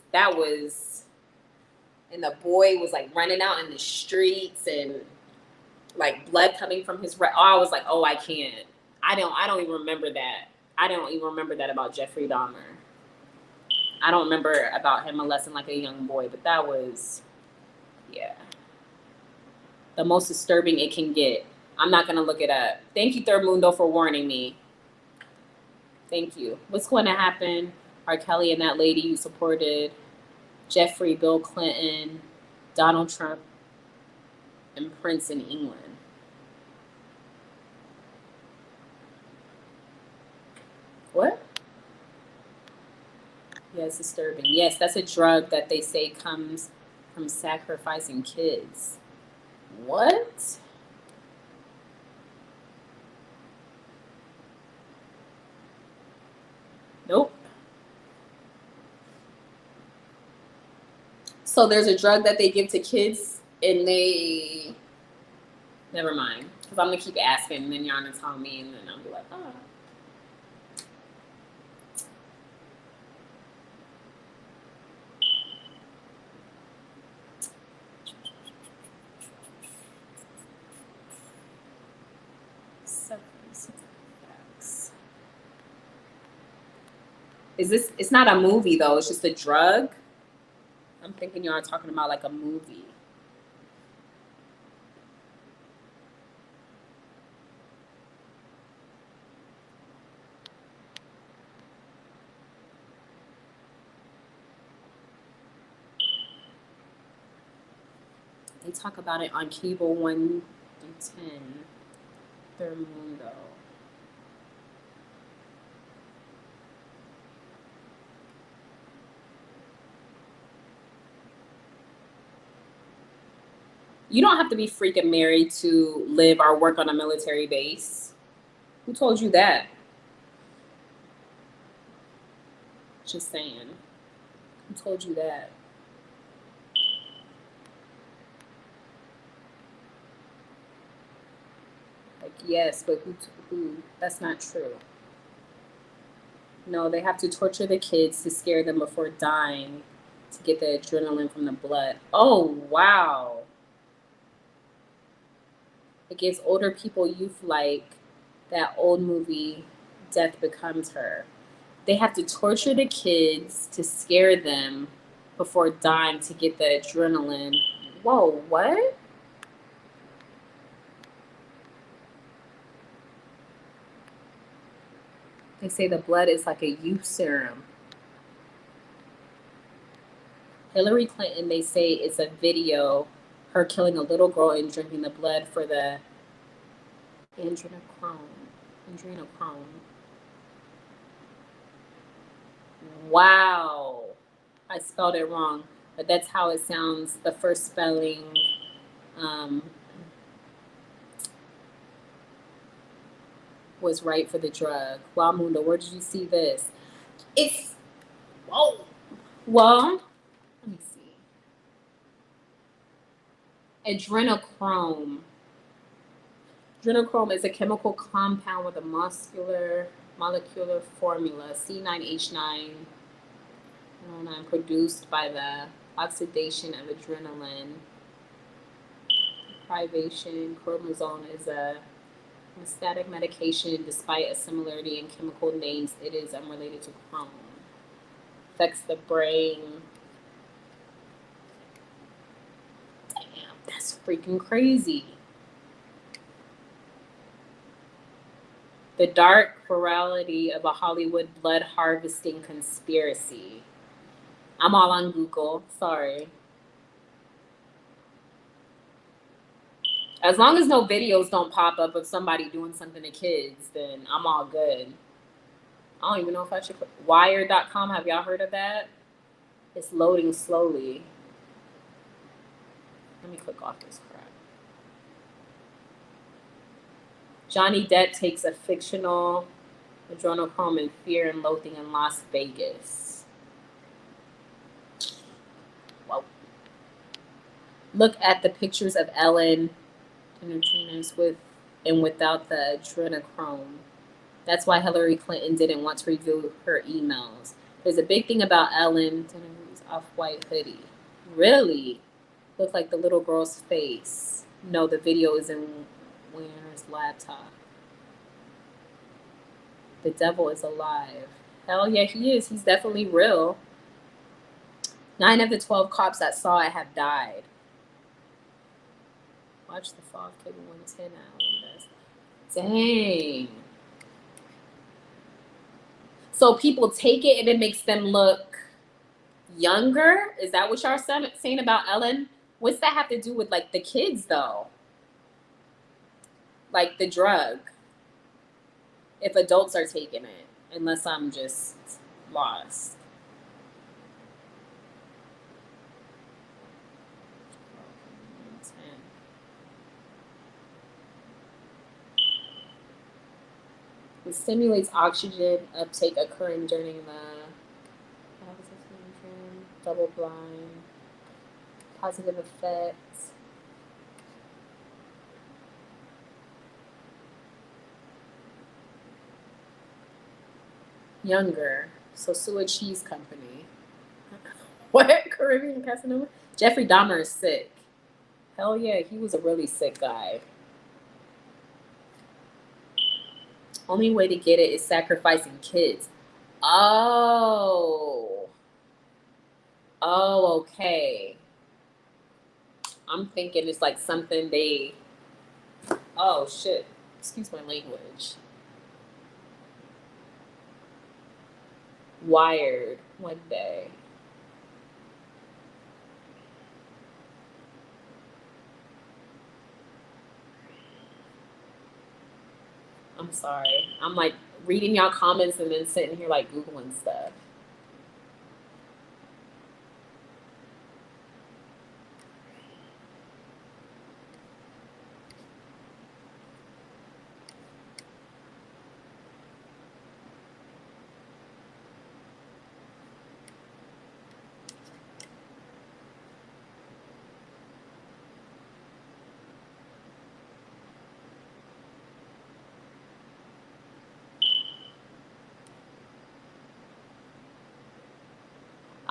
and the boy was like running out in the streets and like blood coming from his I was like, oh, I can't. I don't even remember that. I don't even remember that about Jeffrey Dahmer. I don't remember about him molesting like a young boy, but that was, the most disturbing it can get. I'm not gonna look it up. Thank you, Third Mundo, for warning me. Thank you. What's going to happen? R. Kelly and that lady you supported, Jeffrey, Bill Clinton, Donald Trump, and Prince in England. What? Yeah, it's disturbing. Yes, that's a drug that they say comes from sacrificing kids. What? Nope. So there's a drug that they give to kids and they... Never mind. Because I'm going to keep asking and then y'all going to tell me and then I'll be like, oh. It's not a movie though, it's just a drug? I'm thinking y'all are talking about like a movie. They talk about it on cable 1 through 10. Third Mundo. You don't have to be freaking married to live or work on a military base. Who told you that? Just saying. Who told you that? Yes, but who? That's not true. No, they have to torture the kids to scare them before dying to get the adrenaline from the blood. Oh, wow. It gives older people youth like that old movie, Death Becomes Her. They have to torture the kids to scare them before dying to get the adrenaline. Whoa, what? They say the blood is like a youth serum. Hillary Clinton, they say it's a video, her killing a little girl and drinking the blood for the adrenochrome. Adrenochrome. Wow. I spelled it wrong, but that's how it sounds. The first spelling um, was right for the drug. Wow, Mundo, where did you see this? It's, whoa. Well, let me see. Adrenochrome. Adrenochrome is a chemical compound with a molecular formula C9H9 produced by the oxidation of adrenaline. Deprivation. Chromosome is a static medication. Despite a similarity in chemical names, it is unrelated to chrome. Affects the brain. Damn, that's freaking crazy. The dark virality of a Hollywood blood harvesting conspiracy. I'm all on Google. Sorry. As long as no videos don't pop up of somebody doing something to kids, then I'm all good. I don't even know if I should click. Wired.com. Have y'all heard of that? It's loading slowly. Let me click off this crap. Johnny Depp takes a fictional adrenochrome in Fear and Loathing in Las Vegas. Whoa. Look at the pictures of Ellen DeGeneres with and without the adrenochrome. That's why Hillary Clinton didn't want to reveal her emails. There's a big thing about Ellen DeGeneres off-white hoodie. Really? Look like the little girl's face. No, the video is in Winner's laptop. The devil is alive. Hell yeah, he is. He's definitely real. 9 of the 12 cops that saw it have died. Watch the fall of Cable 110 now. Dang. So people take it and it makes them look younger? Is that what y'all saying about Ellen? What's that have to do with like the kids though? Like the drug. If adults are taking it, unless I'm just lost. It stimulates oxygen uptake occurring during the double blind positive effects. Younger. So Sua Cheese Company. What? Caribbean Casanova? Jeffrey Dahmer is sick. Hell yeah, he was a really sick guy. Only way to get it is sacrificing kids. Oh. Oh, okay. I'm thinking it's like something they... Oh, shit. Excuse my language. Wired one day. I'm sorry. I'm like reading y'all comments and then sitting here like Googling stuff.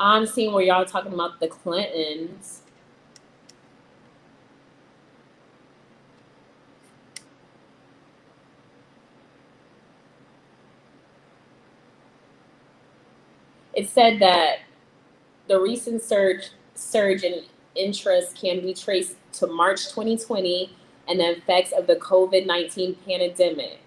I'm seeing where y'all talking about the Clintons. It said that the recent surge in interest can be traced to March 2020 and the effects of the COVID-19 pandemic.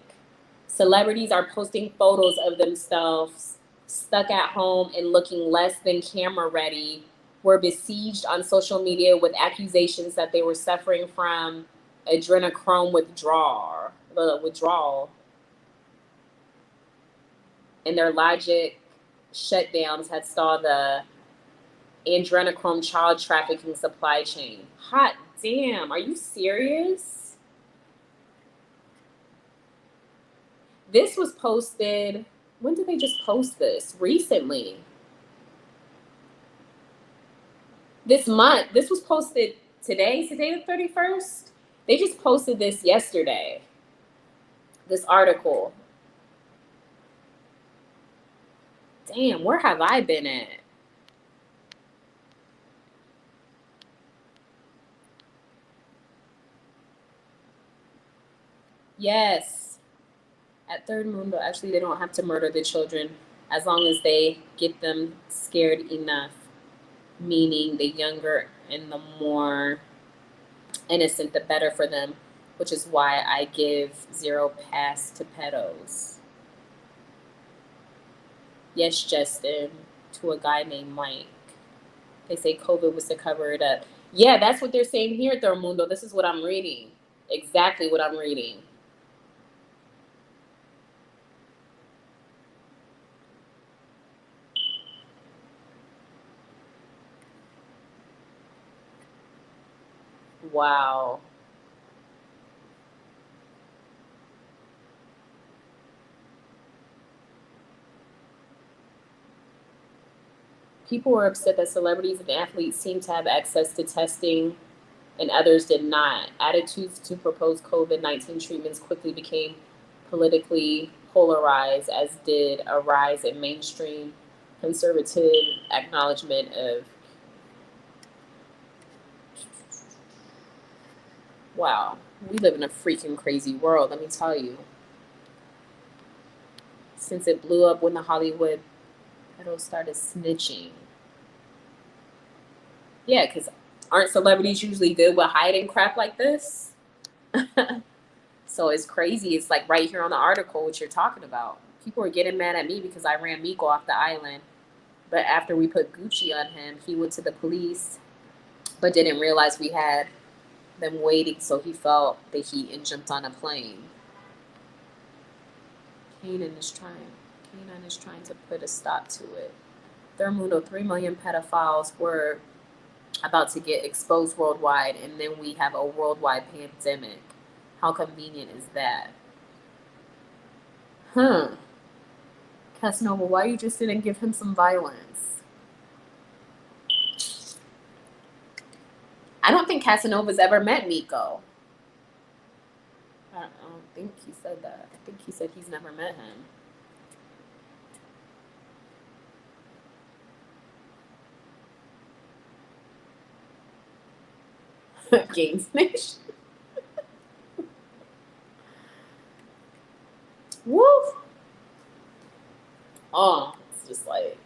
Celebrities are posting photos of themselves stuck at home and looking less than camera ready, were besieged on social media with accusations that they were suffering from adrenochrome withdrawal, and their logic shutdowns had stalled the adrenochrome child trafficking supply chain. Hot damn, are you serious? This was posted, when did they just post this? Recently. This month. This was posted today. Today the 31st? They just posted this yesterday. This article. Damn, where have I been at? Yes. At Third Mundo, actually, they don't have to murder the children as long as they get them scared enough. Meaning the younger and the more innocent, the better for them, which is why I give zero pass to pedos. Yes, Justin, to a guy named Mike. They say COVID was to cover it up. Yeah, that's what they're saying here at Third Mundo. This is what I'm reading. Exactly what I'm reading. Wow. People were upset that celebrities and athletes seemed to have access to testing and others did not. Attitudes to propose COVID-19 treatments quickly became politically polarized, as did a rise in mainstream conservative acknowledgement of, wow, we live in a freaking crazy world, let me tell you. Since it blew up when the Hollywood pedos started snitching. Yeah, because aren't celebrities usually good with hiding crap like this? So it's crazy. It's like right here on the article, what you're talking about. People are getting mad at me because I ran Miko off the island. But after we put Gucci on him, he went to the police, but didn't realize we had them waiting. So he felt the heat and jumped on a plane. Kanan is trying to put a stop to it. Third Mundo, 3 million pedophiles were about to get exposed worldwide, and then we have a worldwide pandemic. How convenient is that? Casanova, why you just didn't give him some violence? I don't think Casanova's ever met Miko. I don't think he said that. I think he said he's never met him. Games Nation. Woo! Oh, it's just like.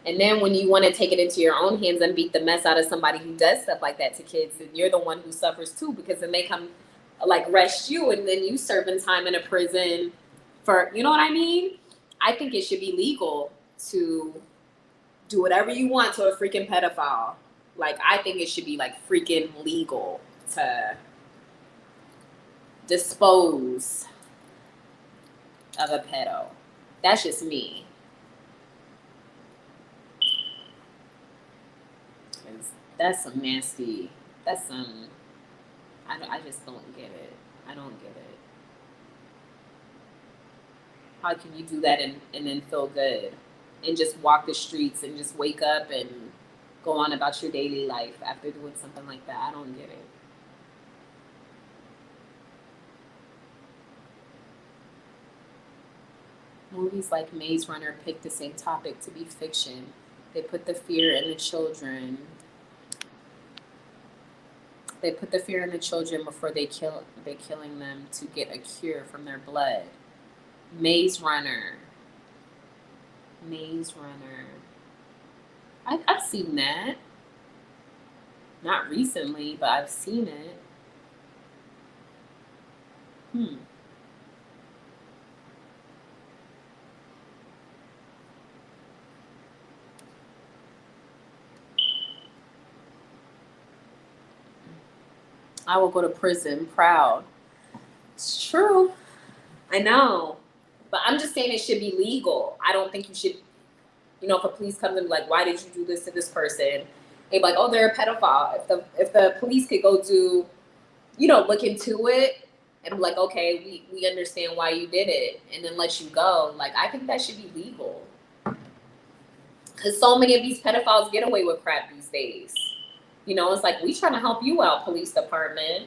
And then when you want to take it into your own hands and beat the mess out of somebody who does stuff like that to kids, then you're the one who suffers too, because then they come like arrest you and then you serving time in a prison for, you know what I mean? I think it should be legal to do whatever you want to a freaking pedophile. Like, I think it should be like freaking legal to dispose of a pedo. That's just me. That's some nasty, that's some, I just don't get it. I don't get it. How can you do that and then feel good? And just walk the streets and just wake up and go on about your daily life after doing something like that? I don't get it. Movies like Maze Runner pick the same topic to be fiction. They put the fear in the children. They put the fear in the children before they're killing them to get a cure from their blood. Maze Runner. Maze Runner. I've seen that. Not recently, but I've seen it. I will go to prison proud. It's true. I know. But I'm just saying it should be legal. I don't think you should, you know, if a police comes and be like, why did you do this to this person? They'd be like, oh, they're a pedophile. If the police could go do, you know, look into it and be like, okay, we understand why you did it, and then let you go. Like, I think that should be legal. Because so many of these pedophiles get away with crap these days. You know, it's like, we trying to help you out, police department.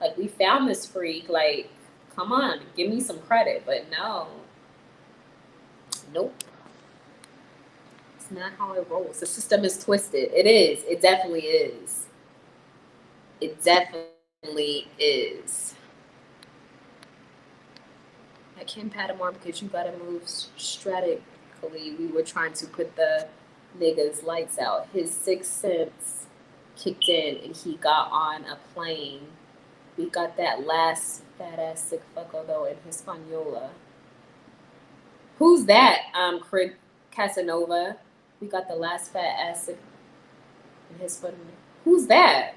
Like, we found this freak. Like, come on, give me some credit. But no. Nope. It's not how it rolls. The system is twisted. It is. It definitely is. It definitely is. I can't pat him more because you gotta move strategically. We were trying to put the nigga's lights out. His sixth sense kicked in and he got on a plane. We got that last fat ass sick fucker though in Hispaniola. Who's that? Craig Casanova. We got the last fat ass sick in Hispaniola. Who's that?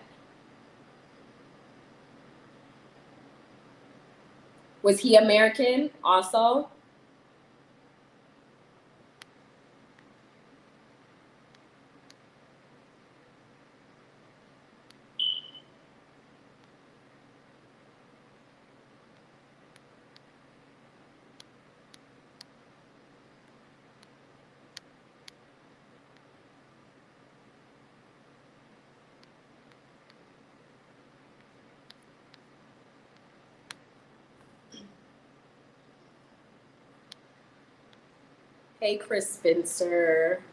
Was he American also? Hey, Chris Spencer.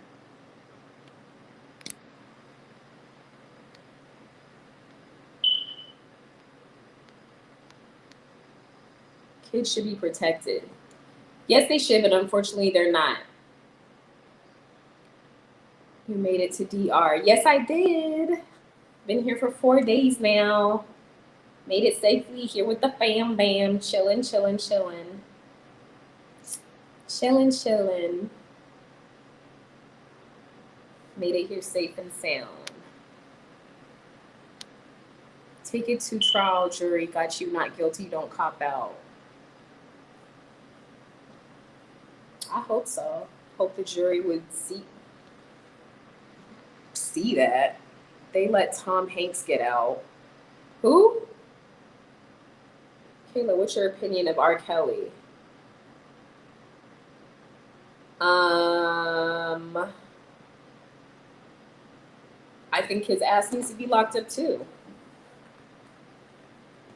Kids should be protected. Yes, they should, but unfortunately, they're not. You made it to DR. Yes, I did. Been here for 4 days now. Made it safely here with the fam bam. Chillin', chillin', chillin'. Chillin', chillin'. Made it here safe and sound. Take it to trial, jury. Got you not guilty, don't cop out. I hope so. Hope the jury would see that. They let Tom Hanks get out. Who? Kayla, what's your opinion of R. Kelly? I think his ass needs to be locked up too.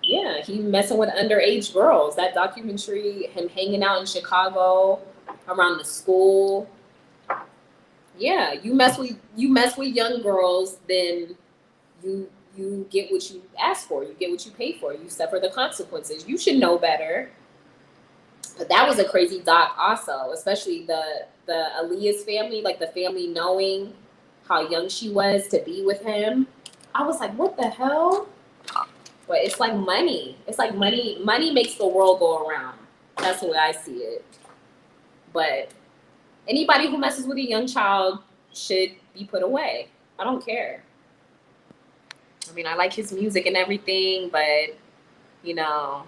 Yeah, he messing with underage girls. That documentary, him hanging out in Chicago around the school. Yeah, you mess with young girls, then you get what you ask for. You get what you pay for. You suffer the consequences. You should know better. But that was a crazy doc also, especially the Aaliyah's family, like the family knowing how young she was to be with him. I was like, what the hell? But it's like money. It's like money makes the world go around. That's the way I see it. But anybody who messes with a young child should be put away. I don't care. I mean, I like his music and everything, but, you know.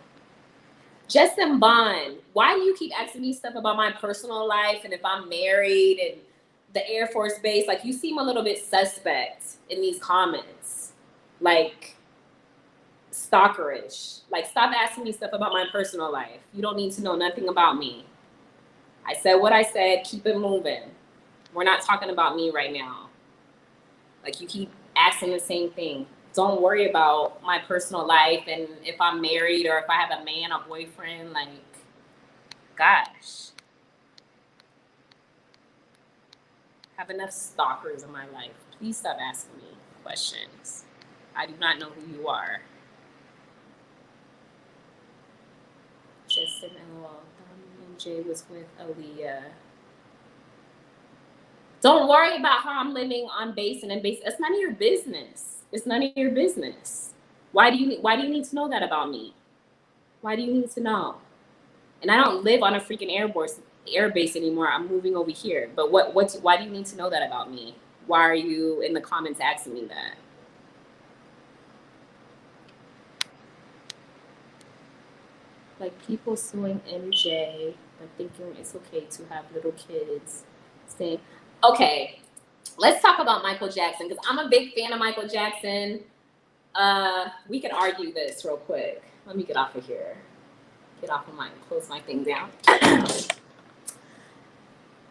Justin Bond, why do you keep asking me stuff about my personal life and if I'm married and the Air Force Base? Like, you seem a little bit suspect in these comments. Like, stalkerish. Like, stop asking me stuff about my personal life. You don't need to know nothing about me. I said what I said. Keep it moving. We're not talking about me right now. Like, you keep asking the same thing. Don't worry about my personal life and if I'm married or if I have a man or boyfriend. Like, gosh. have enough stalkers in my life. Please stop asking me questions. I do not know who you are. Just an LOL. MJ was with Aaliyah. Don't worry about how I'm living on base and in base. It's none of your business. It's none of your business. Why do you need to know that about me? Why do you need to know? And I don't live on a freaking air base anymore. I'm moving over here. But why do you need to know that about me? Why are you in the comments asking me that? Like people suing MJ, but thinking it's okay to have little kids. Saying, okay, let's talk about Michael Jackson, because I'm a big fan of Michael Jackson. We can argue this real quick. Let me get off of here. Get off of mine, close my thing down. I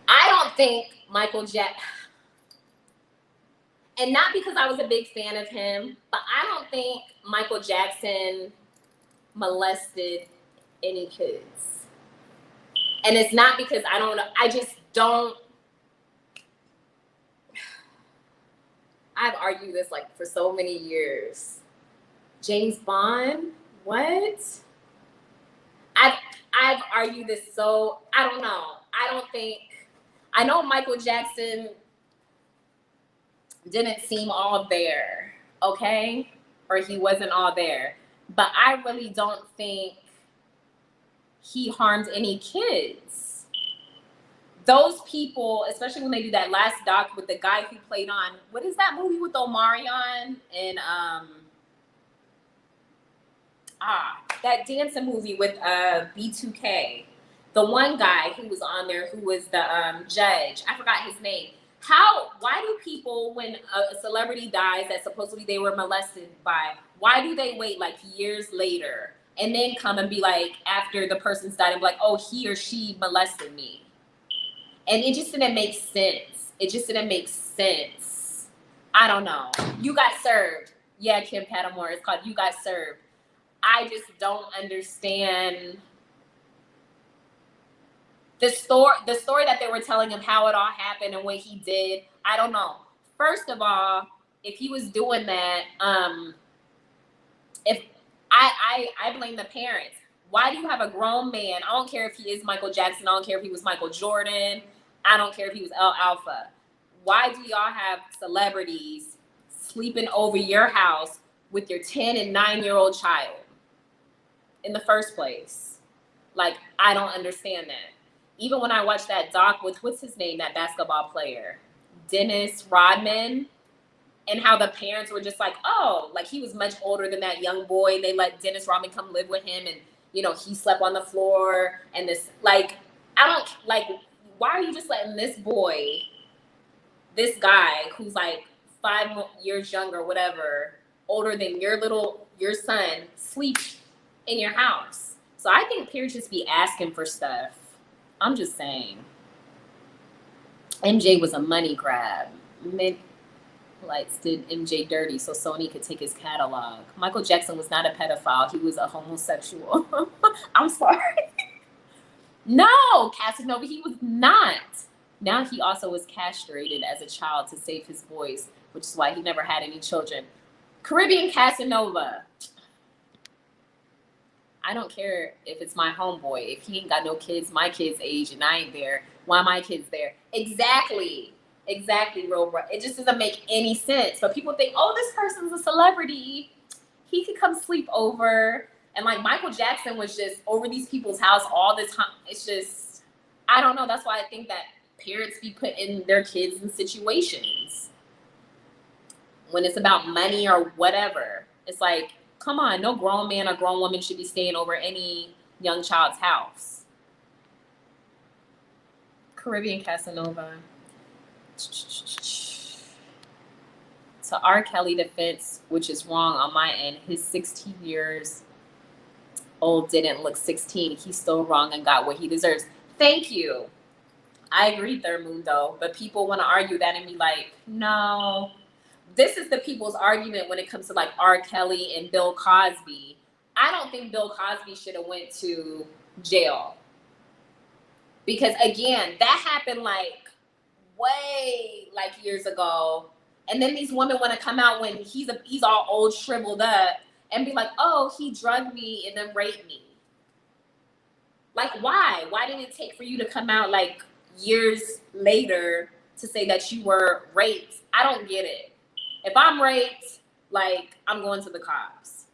don't think Michael Jackson, and not because I was a big fan of him, but I don't think Michael Jackson molested any kids. And it's not because I don't know, I just don't. I've argued this like for so many years. James Bond, what? I've argued this, so I don't know. I know Michael Jackson didn't seem all there, okay? Or he wasn't all there. But I really don't think he harmed any kids. Those people, especially when they do that last doc with the guy who played on, what is that movie with Omarion and that dancing movie with B2K. The one guy who was on there who was the judge, I forgot his name. Why do people, when a celebrity dies that supposedly they were molested by, why do they wait like years later and then come and be like, after the person's died, and be like, oh, he or she molested me? And it just didn't make sense. It just didn't make sense. I don't know. You got served. Yeah, Kim Pattamore, it's called You Got Served. I just don't understand the story that they were telling him, how it all happened and what he did. I don't know. First of all, if he was doing that, if I blame the parents. Why do you have a grown man? I don't care if he is Michael Jackson. I don't care if he was Michael Jordan. I don't care if he was El Alpha. Why do y'all have celebrities sleeping over your house with your 10 and 9-year-old child in the first place? Like, I don't understand that. Even when I watched that doc with, what's his name, that basketball player, Dennis Rodman, and how the parents were just like, oh, like he was much older than that young boy. They let Dennis Rodman come live with him, and, you know, he slept on the floor. And this, like, I don't, like, why are you just letting this boy, this guy who's like 5 years younger, whatever, older than your son, sleep in your house? So I think parents just be asking for stuff. I'm just saying. MJ was a money grab. Lights did MJ dirty so Sony could take his catalog. Michael Jackson was not a pedophile. He was a homosexual. I'm sorry. No, Casanova, he was not. Now he also was castrated as a child to save his voice, which is why he never had any children. Caribbean Casanova. I don't care if it's my homeboy. If he ain't got no kids, my kid's age, and I ain't there, why my kid's there? Exactly, Robra. It just doesn't make any sense. But people think, oh, this person's a celebrity. He could come sleep over. And like Michael Jackson was just over these people's house all the time. It's just, I don't know. That's why I think that parents be putting their kids in situations when it's about money or whatever. It's like, come on, no grown man or grown woman should be staying over any young child's house. Caribbean Casanova. To R. Kelly defense, which is wrong on my end, his 16 years old didn't look 16. He's still wrong and got what he deserves. Thank you. I agree, Thurmundo, but people want to argue that and be like, no. This is the people's argument when it comes to like R. Kelly and Bill Cosby. I don't think Bill Cosby should have went to jail. Because again, that happened like way like years ago. And then these women want to come out when he's all old, shriveled up, and be like, oh, he drugged me and then raped me. Like, why? Why did it take for you to come out like years later to say that you were raped? I don't get it. If I'm raped, like, I'm going to the cops.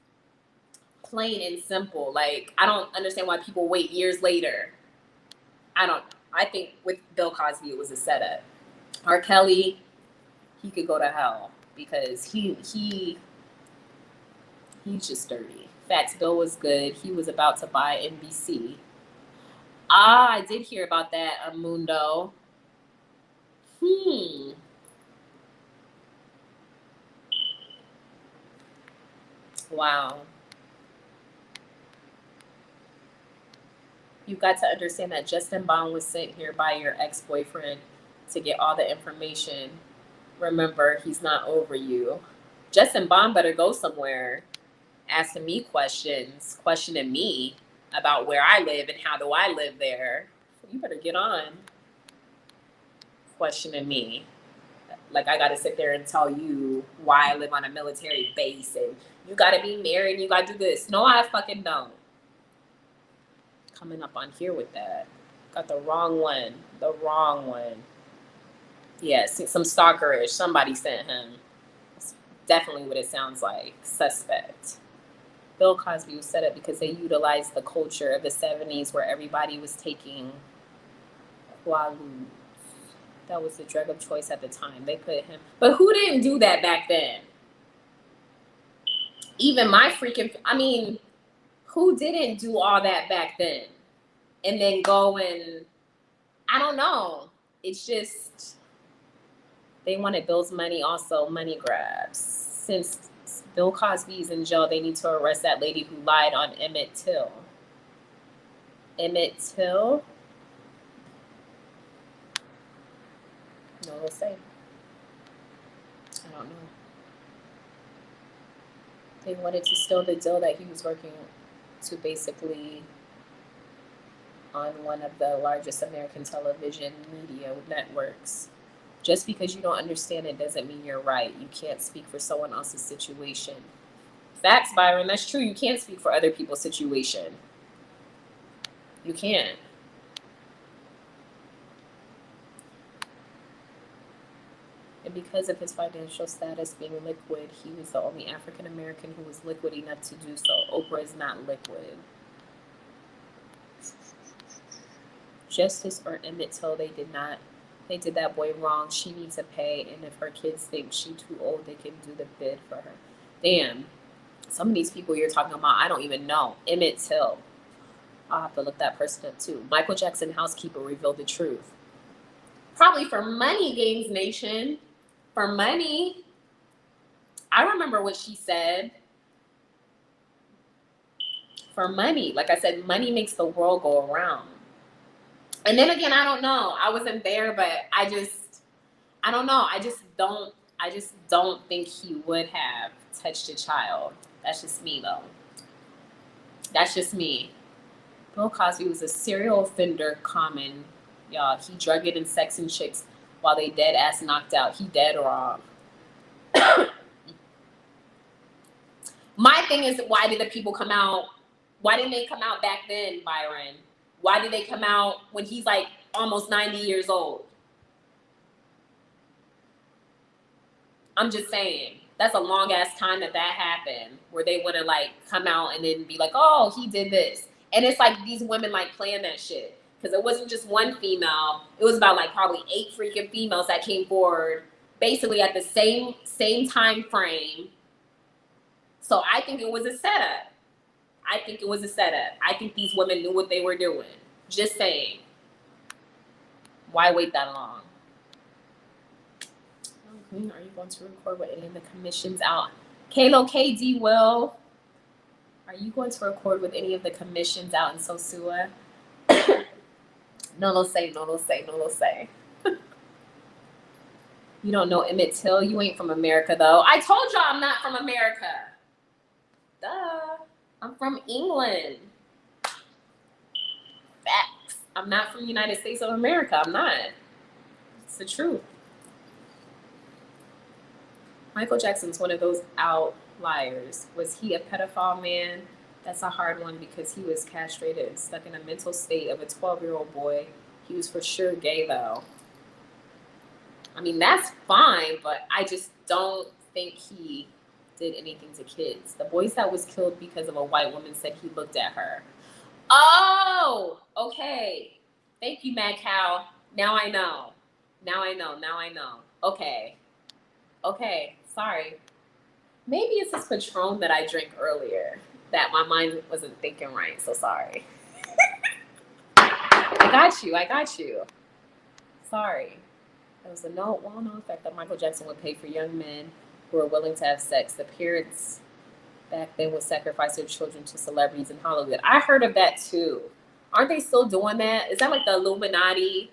Plain and simple. Like, I don't understand why people wait years later. I think with Bill Cosby, it was a setup. R. Kelly, he could go to hell because he's just dirty. Facts, Bill was good. He was about to buy NBC. I did hear about that, Amundo. Wow. You got to understand that Justin Bond was sent here by your ex-boyfriend to get all the information. Remember, he's not over you. Justin Bond better go somewhere asking me questions, questioning me about where I live and how do I live there. You better get on questioning me. Like, I got to sit there and tell you why I live on a military base and you got to be married and you got to do this. No, I fucking don't. Coming up on here with that. Got the wrong one. The wrong one. Yes, yeah, some stalkerish. Somebody sent him. That's definitely what it sounds like. Suspect. Bill Cosby was set up because they utilized the culture of the 70s where everybody was taking Quaaludes. That was the drug of choice at the time. They put him. But who didn't do that back then? Even my freaking, I mean, who didn't do all that back then? And then go and, I don't know. It's just, they wanted Bill's money, also money grabs. Since Bill Cosby's in jail, they need to arrest that lady who lied on Emmett Till. Emmett Till? No, we'll say. I don't know. They wanted to steal the deal that he was working to basically on one of the largest American television media networks. Just because you don't understand it doesn't mean you're right. You can't speak for someone else's situation. Facts, Byron. That's true. You can't speak for other people's situation. You can't. And because of his financial status being liquid, he was the only African American who was liquid enough to do so. Oprah is not liquid. Justice or Emmett Till, they did that boy wrong. She needs to pay, and if her kids think she's too old, they can do the bid for her. Damn. Some of these people you're talking about, I don't even know. Emmett Till. I'll have to look that person up too. Michael Jackson housekeeper revealed the truth. Probably for money, Games Nation. For money. I remember what she said. For money. Like I said, money makes the world go around. And then again, I don't know. I wasn't there, but I don't know. I just don't think he would have touched a child. That's just me, though. That's just me. Bill Cosby was a serial offender, common. Y'all, he drugged and sexing chicks while they dead ass knocked out. He dead wrong. My thing is, why did the people come out? Why didn't they come out back then, Byron? Why did they come out when he's like almost 90 years old? I'm just saying. That's a long ass time that happened, where they want to like come out and then be like, oh, he did this. And it's like these women like playing that shit. Because it wasn't just one female. It was about like probably 8 freaking females that came forward basically at the same time frame. So I think it was a setup. I think these women knew what they were doing. Just saying. Why wait that long? Are you going to record with any of the commissions out? Kalo KD Will. Are you going to record with any of the commissions out in Sosua? No lo say. You don't know Emmett Till? You ain't from America, though. I told y'all I'm not from America. Duh. I'm from England. Facts. I'm not from the United States of America. I'm not. It's the truth. Michael Jackson's one of those outliers. Was he a pedophile man? That's a hard one because he was castrated and stuck in a mental state of a 12-year-old boy. He was for sure gay, though. I mean, that's fine, but I just don't think he did anything to kids. The boys that was killed because of a white woman said he looked at her. Oh, okay. Thank you, Mad Cow. Now I know. Now I know. Okay. Sorry. Maybe it's this Patron that I drank earlier that my mind wasn't thinking right. So sorry. I got you. Sorry. There was a well-known fact that Michael Jackson would pay for young men who were willing to have sex. The parents back then would sacrifice their children to celebrities in Hollywood. I heard of that too. Aren't they still doing that? Is that like the Illuminati?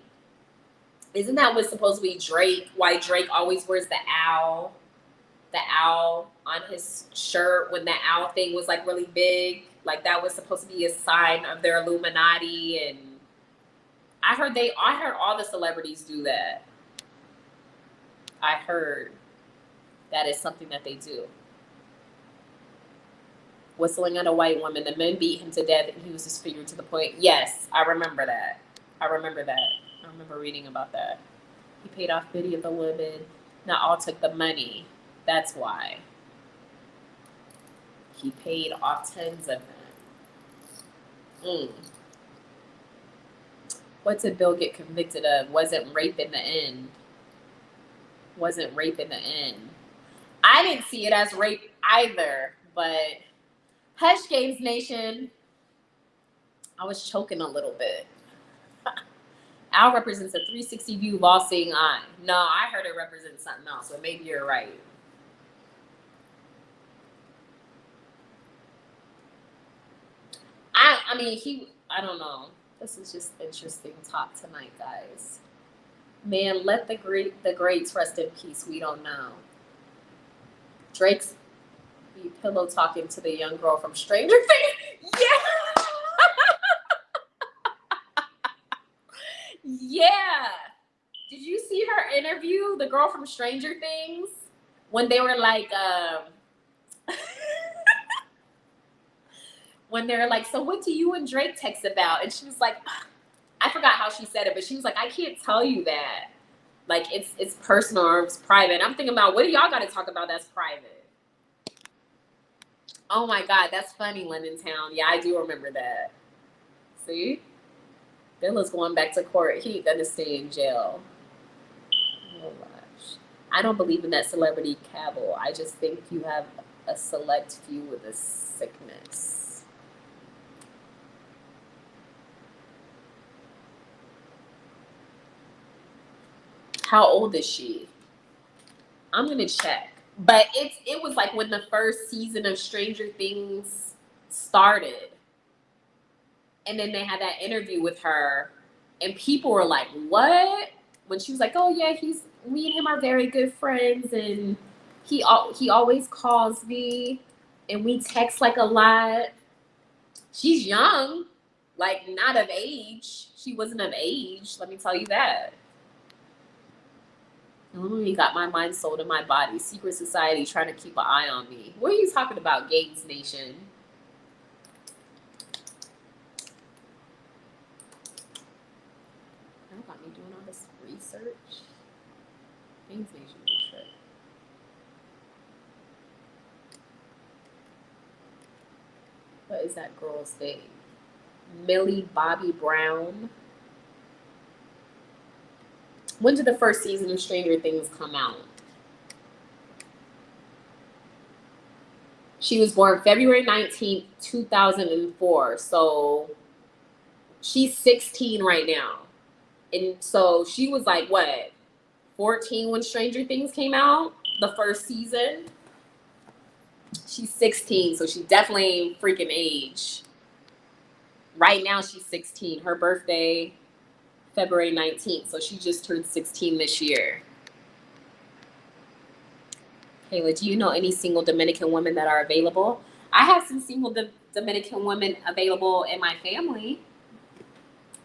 Isn't that what's supposed to be Drake? Why Drake always wears the owl on his shirt when the owl thing was like really big. Like that was supposed to be a sign of their Illuminati. And I heard all the celebrities do that. I heard that is something that they do. Whistling at a white woman, the men beat him to death and he was disfigured to the point. Yes, I remember that. I remember reading about that. He paid off many of the women. Not all took the money. That's why. He paid off tens of them. What did Bill get convicted of? Wasn't rape in the end. I didn't see it as rape either, but Hush Games Nation, I was choking a little bit. Al represents a 360 view while seeing eye. No, I heard it represents something else, but maybe you're right. I mean, I don't know. This is just interesting talk tonight, guys. Man, let the greats rest in peace. We don't know. Drake's be pillow talking to the young girl from Stranger Things. Yeah. Yeah. Did you see her interview, the girl from Stranger Things? When they were like, so what do you and Drake text about? And she was like, I forgot how she said it, but she was like, I can't tell you that. Like, it's personal or it's private. And I'm thinking about, what do y'all got to talk about that's private? Oh my God, that's funny, London Town. Yeah, I do remember that. See? Billa's going back to court. He gonna stay in jail. Oh gosh. I don't believe in that celebrity cabal. I just think you have a select few with a sickness. How old is she? I'm gonna check. But it was like when the first season of Stranger Things started. And then they had that interview with her. And people were like, what? When she was like, oh yeah, me and him are very good friends. And he always calls me. And we text like a lot. She's young. Like not of age. She wasn't of age. Let me tell you that. You got my mind, soul, and my body. Secret society trying to keep an eye on me. What are you talking about, Gates Nation? That got me doing all this research. Gates Nation research. What is that girl's name? Millie Bobby Brown. When did the first season of Stranger Things come out? She was born February 19th, 2004. So she's 16 right now. And so she was like, what, 14 when Stranger Things came out? The first season? She's 16, so she definitely ain't freaking age. Right now she's 16. Her birthday, February 19th, so she just turned 16 this year. Kayla, do you know any single Dominican women that are available? I have some single Dominican women available in my family,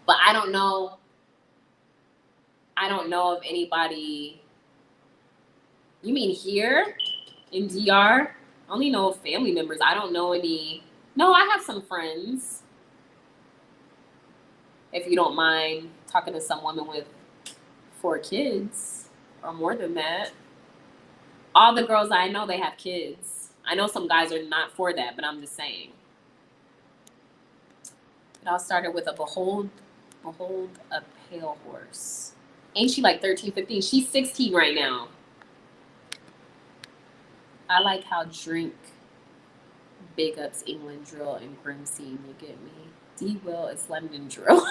but I don't know I don't know of anybody. You mean here in DR? I only know of family members. I don't know any. No, I have some friends. If you don't mind talking to some woman with 4 kids or more than that. All the girls I know, they have kids. I know some guys are not for that, but I'm just saying. It all started with a behold a pale horse. Ain't she like 13, 15? She's 16 right now. I like how drink big ups England drill and grim scene, you get me? D Will is London drill.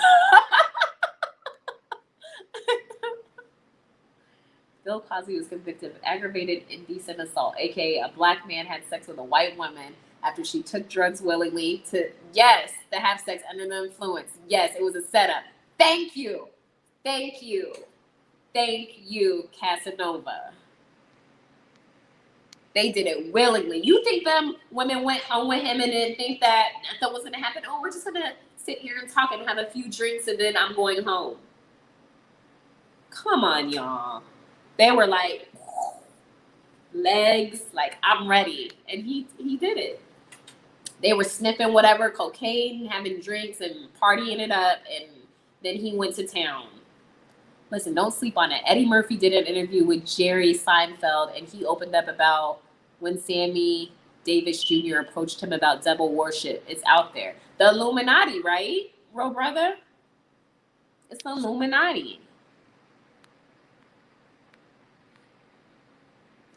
Bill Cosby was convicted of aggravated indecent assault, aka a black man had sex with a white woman after she took drugs willingly to have sex under the influence. Yes, it was a setup. Thank you. Thank you. Thank you, Casanova. They did it willingly. You think them women went home with him and didn't think that nothing was gonna happen? Oh, we're just gonna sit here and talk and have a few drinks and then I'm going home. Come on, y'all. They were like legs, like I'm ready. And he did it. They were sniffing whatever, cocaine, having drinks and partying it up, and then he went to town. Listen, don't sleep on it. Eddie Murphy did an interview with Jerry Seinfeld, and he opened up about when Sammy Davis Jr. approached him about devil worship. It's out there. The Illuminati, right, bro, brother? It's the Illuminati.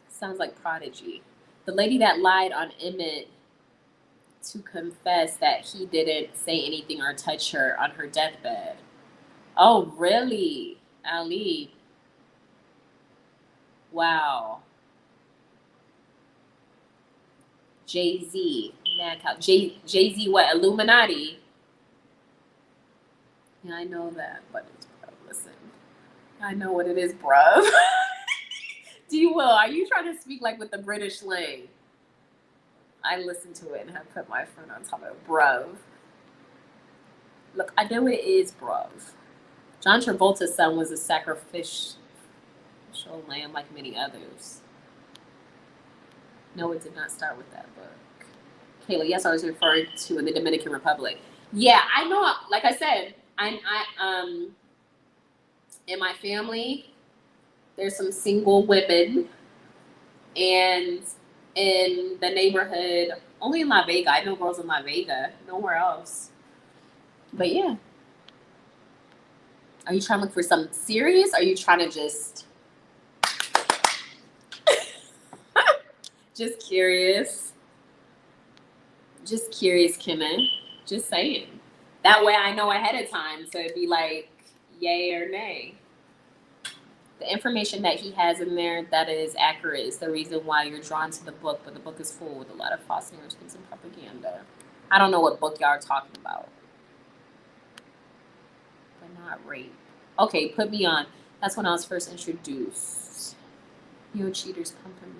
Sounds like Prodigy. The lady that lied on Emmett to confess that he didn't say anything or touch her on her deathbed. Oh, really? Ali. Wow. Jay-Z. Mad cow. Jay-Z what? Illuminati? Yeah, I know that, but it's bruv. Listen. I know what it is, bruv. D-Will, are you trying to speak like with the British slang? I listened to it and have put my friend on top of it. Bruv. Look, I know what it is, bruv. John Travolta's son was a sacrificial lamb like many others. No, it did not start with that book. Kayla, yes, I was referring to in the Dominican Republic. Yeah, I know, like I said, I in my family, there's some single women, and in the neighborhood, only in La Vega. I know girls in La Vega, nowhere else. But yeah. Are you trying to look for something serious? Or are you trying to just curious? Just curious, Kimmy. Just saying. That way I know ahead of time, so it'd be like yay or nay. The information that he has in there that is accurate is the reason why you're drawn to the book, but the book is full with a lot of false narratives and propaganda. I don't know what book y'all are talking about. But not rape. Okay, put me on. That's when I was first introduced. Yo, cheaters, pumping.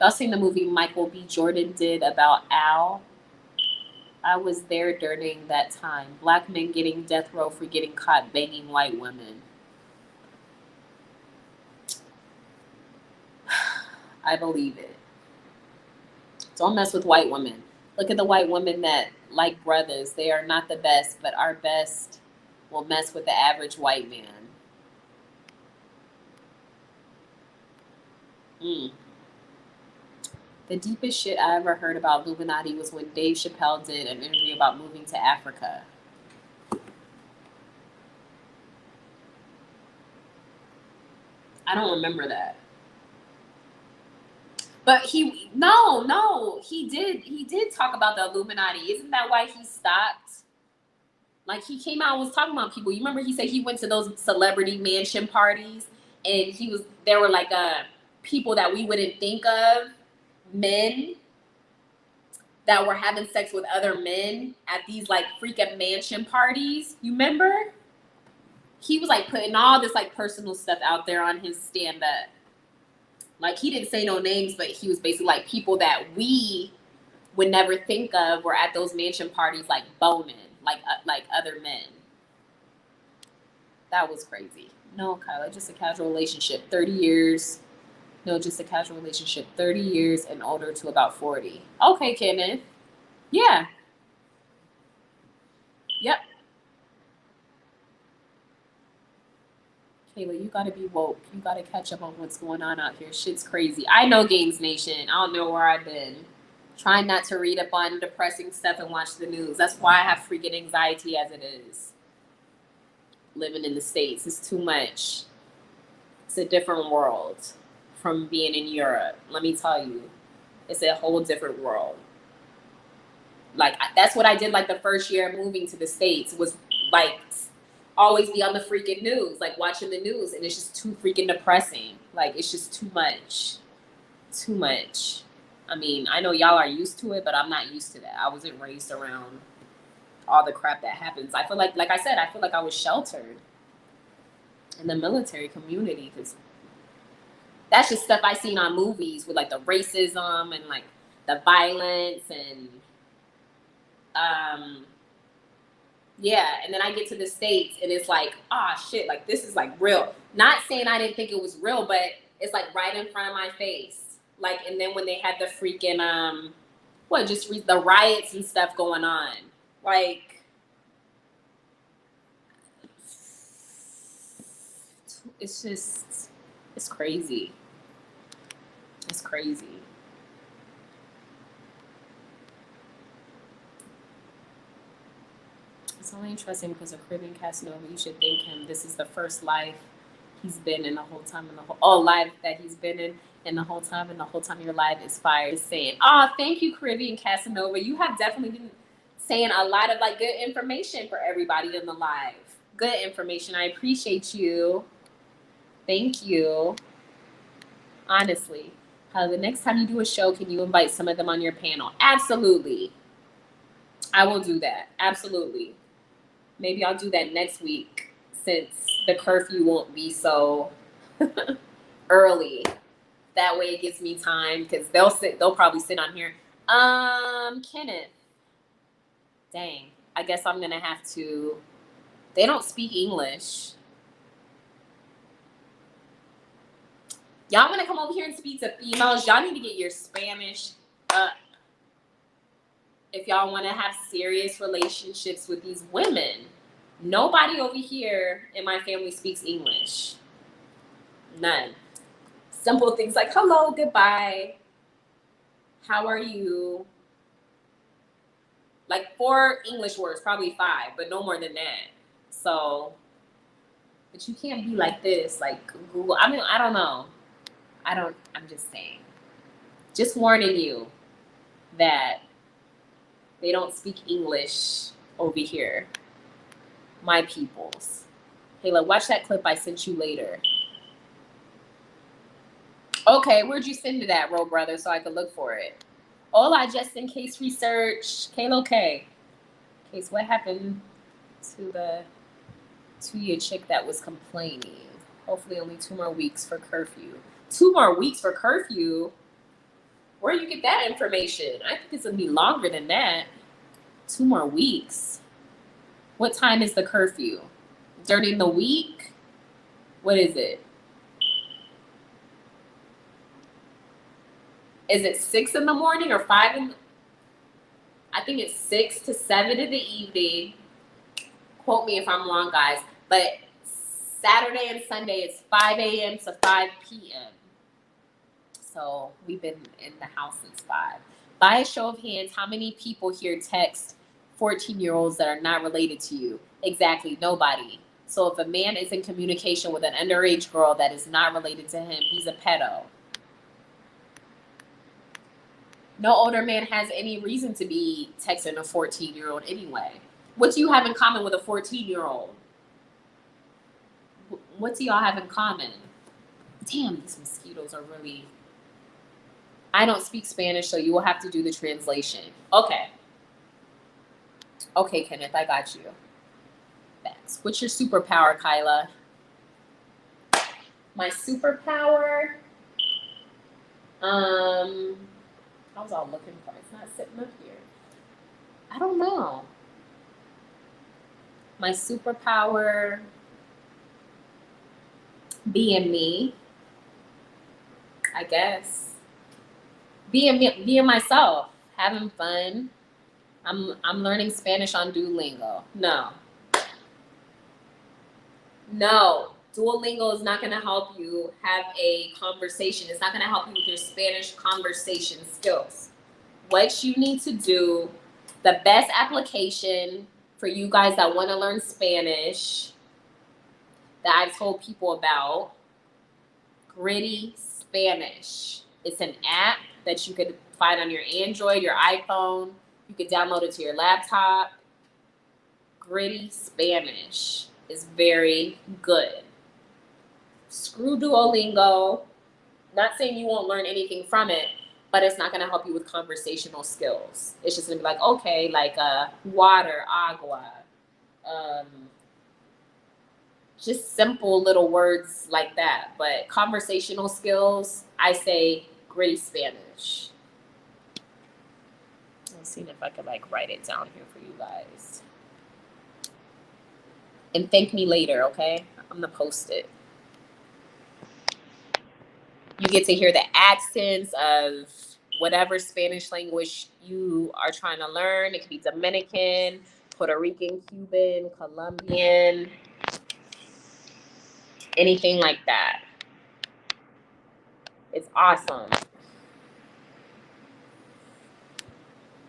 Y'all seen the movie Michael B. Jordan did about Al? I was there during that time. Black men getting death row for getting caught banging white women. I believe it. Don't mess with white women. Look at the white women that like brothers. They are not the best, but our best will mess with the average white man. The deepest shit I ever heard about Illuminati was when Dave Chappelle did an interview about moving to Africa. I don't remember that. But he did talk about the Illuminati. Isn't that why he stopped? Like, he came out and was talking about people. You remember he said he went to those celebrity mansion parties and there were like people that we wouldn't think of, men that were having sex with other men at these like freaking mansion parties. You remember? He was like putting all this like personal stuff out there on his stand-up. Like, he didn't say no names, but he was basically like people that we would never think of were at those mansion parties, like boning, like other men. That was crazy. No, Kyla, just a casual relationship. 30 years. No, just a casual relationship. 30 years and older to about 40. Okay, Kenneth. Yeah. Yep. Kayla, you gotta be woke. You gotta catch up on what's going on out here. Shit's crazy. I know Games Nation. I don't know where I've been. Trying not to read up on depressing stuff and watch the news. That's why I have freaking anxiety as it is. Living in the States is too much. It's a different world from being in Europe. Let me tell you, it's a whole different world. Like, that's what I did like the first year of moving to the States, was like always be on the freaking news, like watching the news, and it's just too freaking depressing. Like, it's just too much. Too much. I mean, I know y'all are used to it, but I'm not used to that. I wasn't raised around all the crap that happens. I feel like I said, I feel like I was sheltered in the military community, because that's just stuff I seen on movies with like the racism and like the violence and yeah. And then I get to the States and it's like, shit, like this is like real. Not saying I didn't think it was real, but it's like right in front of my face. Like, and then when they had the freaking the riots and stuff going on, like, it's just, it's crazy. It's crazy. It's only interesting because of Caribbean Casanova. You should thank him. This is the first life he's been in the whole time, life that he's been in the whole time, and the whole time your life is fire. Just saying, thank you, Caribbean Casanova. You have definitely been saying a lot of like good information for everybody in the live. Good information. I appreciate you. Thank you. Honestly. The next time you do a show, can you invite some of them on your panel? Absolutely. I will do that. Absolutely. Maybe I'll do that next week, since the curfew won't be so early. That way it gives me time, because they'll probably sit on here. Kenneth. Dang. I guess I'm gonna have to. They don't speak English. Y'all want to come over here and speak to females? Y'all need to get your Spanish up if y'all want to have serious relationships with these women. Nobody over here in my family speaks English. None. Simple things like hello, goodbye, how are you? Like 4 English words, probably 5, but no more than that. So, but you can't be like this, like Google. I mean, I don't know. I'm just saying. Just warning you that they don't speak English over here. My peoples. Kayla, watch that clip I sent you later. Okay, where'd you send it at, Ro Brother, so I could look for it? Hola, just in case research. Kayla, okay. Case, what happened to the 2-year chick that was complaining? Hopefully only 2 more weeks for curfew. 2 more weeks for curfew? Where do you get that information? I think it's gonna be longer than that. 2 more weeks. What time is the curfew? During the week? What is it? Is it 6 in the morning or 5 in the... I think it's 6 to 7 in the evening. Quote me if I'm wrong, guys. But Saturday and Sunday it's 5 a.m. to 5 p.m. So we've been in the house since 5. By a show of hands, how many people here text 14-year-olds that are not related to you? Exactly, nobody. So if a man is in communication with an underage girl that is not related to him, he's a pedo. No older man has any reason to be texting a 14-year-old anyway. What do you have in common with a 14-year-old? What do y'all have in common? Damn, these mosquitoes are really... I don't speak Spanish, so you will have to do the translation. Okay. Okay, Kenneth, I got you. Thanks. What's your superpower, Kyla? My superpower? I was all looking for it. It's not sitting up here. I don't know. My superpower, being me, I guess. Being myself, having fun. I'm learning Spanish on Duolingo. No, Duolingo is not going to help you have a conversation. It's not going to help you with your Spanish conversation skills. What you need to do, the best application for you guys that want to learn Spanish that I've told people about, Gritty Spanish. It's an app that you could find on your Android, your iPhone. You could download it to your laptop. Gritty Spanish is very good. Screw Duolingo. Not saying you won't learn anything from it, but it's not going to help you with conversational skills. It's just going to be like, okay, like water, agua. Just simple little words like that. But conversational skills, I say Gritty Spanish. Let's see if I could like write it down here for you guys. And thank me later, okay? I'm gonna post it. You get to hear the accents of whatever Spanish language you are trying to learn. It could be Dominican, Puerto Rican, Cuban, Colombian, anything like that. It's awesome.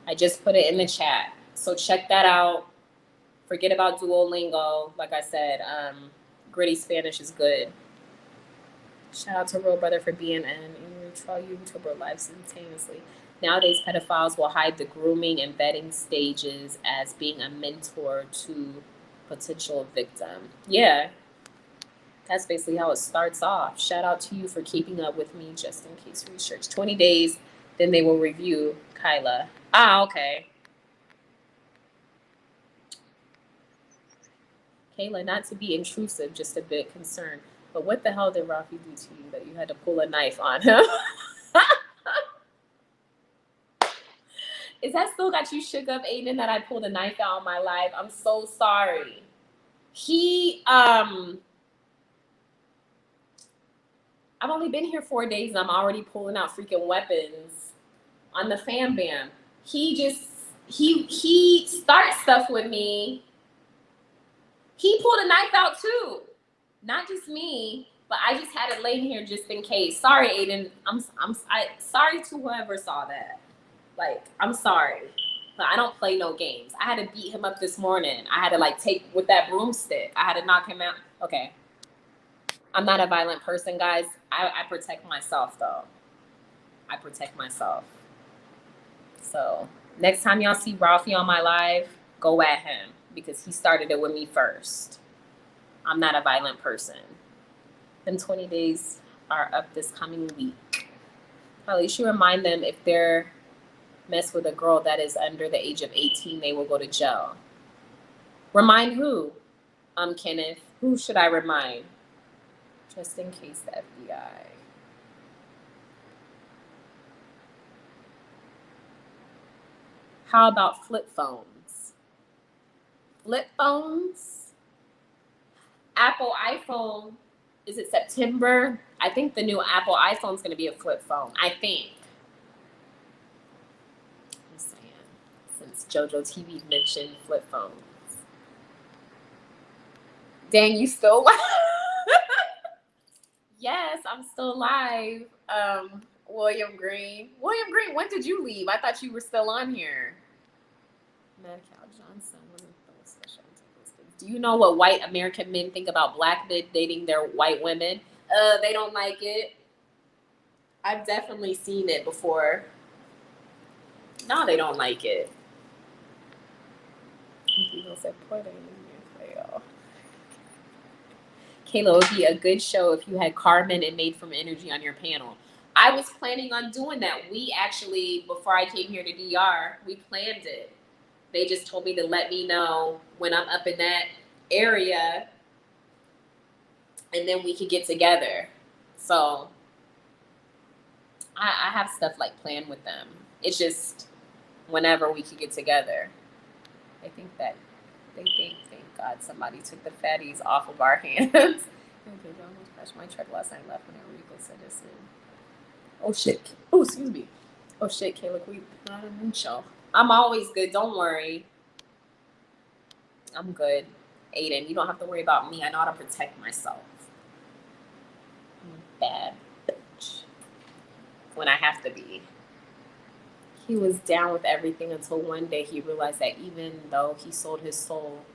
I just put it in the chat. So check that out. Forget about Duolingo. Like I said, Gritty Spanish is good. Shout out to Real Brother for being an trial YouTuber live simultaneously. Nowadays, pedophiles will hide the grooming and vetting stages as being a mentor to potential victim. Yeah, that's basically how it starts off. Shout out to you for keeping up with me just in case research. 20 days, then they will review Kyla. Ah, okay. Kayla, not to be intrusive, just a bit concerned. But what the hell did Rafi do to you that you had to pull a knife on him? Is that still got you shook up, Aiden, that I pulled a knife out on my live? I'm so sorry. I've only been here 4 days and I'm already pulling out freaking weapons on the fam bam. He starts stuff with me. He pulled a knife out too. Not just me, but I just had it laying here just in case. Sorry, Aiden. I'm sorry to whoever saw that. Like, I'm sorry. But I don't play no games. I had to beat him up this morning. I had to like take with that broomstick. I had to knock him out. Okay. I'm not a violent person, guys. I protect myself though. I protect myself. So next time y'all see Ralphie on my live, go at him because he started it with me first. I'm not a violent person. Them 20 days are up this coming week. Probably should remind them if they're mess with a girl that is under the age of 18, they will go to jail. Remind who? Kenneth. Who should I remind? Just in case the FBI. How about flip phones? Flip phones? Apple iPhone, is it September? I think the new Apple iPhone is going to be a flip phone. I think. I'm saying, since JoJo TV mentioned flip phones. Dang, you still alive? Yes, I'm still alive. William Green. William Green, when did you leave? I thought you were still on here. Mad Cow Johnson. Do you know what white American men think about black men dating their white women? They don't like it. I've definitely seen it before. No, they don't like it. People said, Kayla, would be a good show if you had Carmen and Made from Energy on your panel. I was planning on doing that. We actually, before I came here to DR, we planned it. They just told me to let me know when I'm up in that area and then we could get together. So I have stuff like planned with them. It's just whenever we could get together. I think that they think, thank God somebody took the fatties off of our hands. I almost crashed my truck last night. Left when Enrico said this. Oh shit. Oh, excuse me. Oh shit, Kayla, we not a new show. I'm always good. Don't worry. I'm good. Aiden, you don't have to worry about me. I know how to protect myself. I'm a bad bitch. When I have to be. He was down with everything until one day he realized that even though he sold his soul,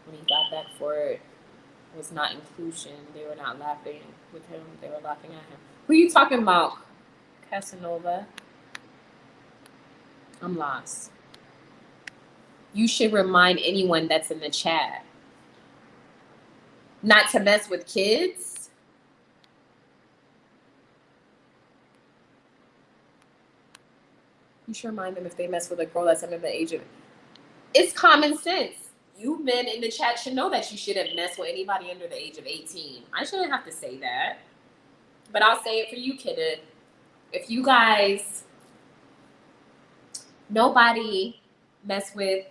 when he got back for it, was not inclusion. They were not laughing with him. They were laughing at him. Who are you talking about, Casanova? I'm lost. You should remind anyone that's in the chat not to mess with kids. You should remind them if they mess with a girl that's under the age of... It's common sense. You men in the chat should know that you shouldn't mess with anybody under the age of 18. I shouldn't have to say that. But I'll say it for you, kidda. If you guys... Nobody mess with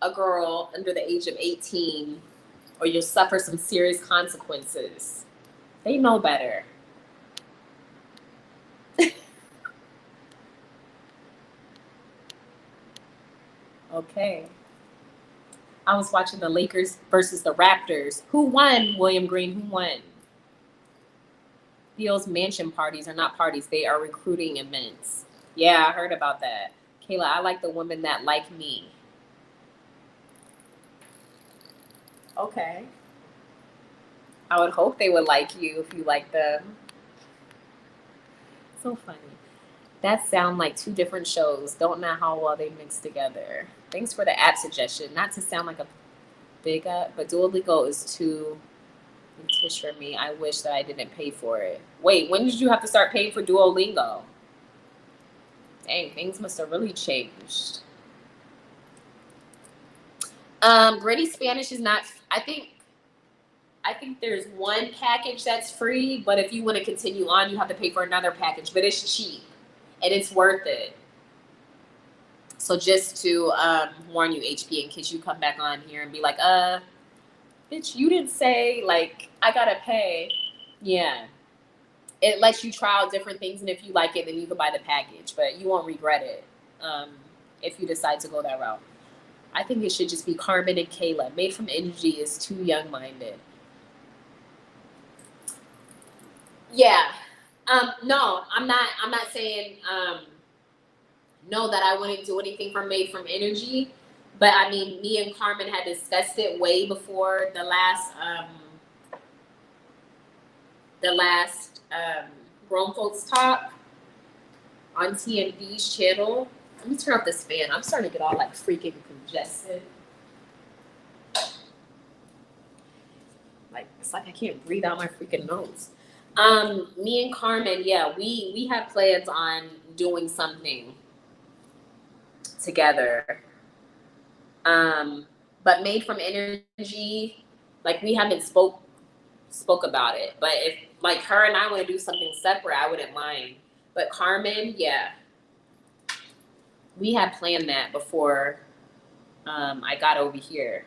a girl under the age of 18 or you'll suffer some serious consequences. They know better. Okay. I was watching the Lakers versus the Raptors. Who won, William Green? Who won? Theo's mansion parties are not parties. They are recruiting events. Yeah, I heard about that. Kayla, I like the women that like me. Okay. I would hope they would like you if you like them. So funny. That sound like two different shows. Don't know how well they mix together. Thanks for the app suggestion. Not to sound like a big app, but Duolingo is too tish for me. I wish that I didn't pay for it. Wait, when did you have to start paying for Duolingo? Dang, things must have really changed. Gritty Spanish is not... I think there's one package that's free, but if you want to continue on, you have to pay for another package, but it's cheap and it's worth it. So just to warn you, HP, in case you come back on here and be like, bitch, you didn't say, like, I gotta pay. Yeah. It lets you try out different things, and if you like it, then you can buy the package, but you won't regret it if you decide to go that route. I think it should just be Carmen and Kayla. Made from Energy is too young-minded. Yeah. No, I'm not saying no that I wouldn't do anything for Made from Energy, but I mean, me and Carmen had discussed it way before the last Grown Folks Talk on TNB's channel. Let me turn off this fan. I'm starting to get all like freaking congested. Like, it's like I can't breathe out my freaking nose. Me and Carmen, yeah, we had plans on doing something together. But Made from Energy, like, we haven't spoke about it. But if like her and I want to do something separate, I wouldn't mind. But Carmen, yeah, we had planned that before I got over here.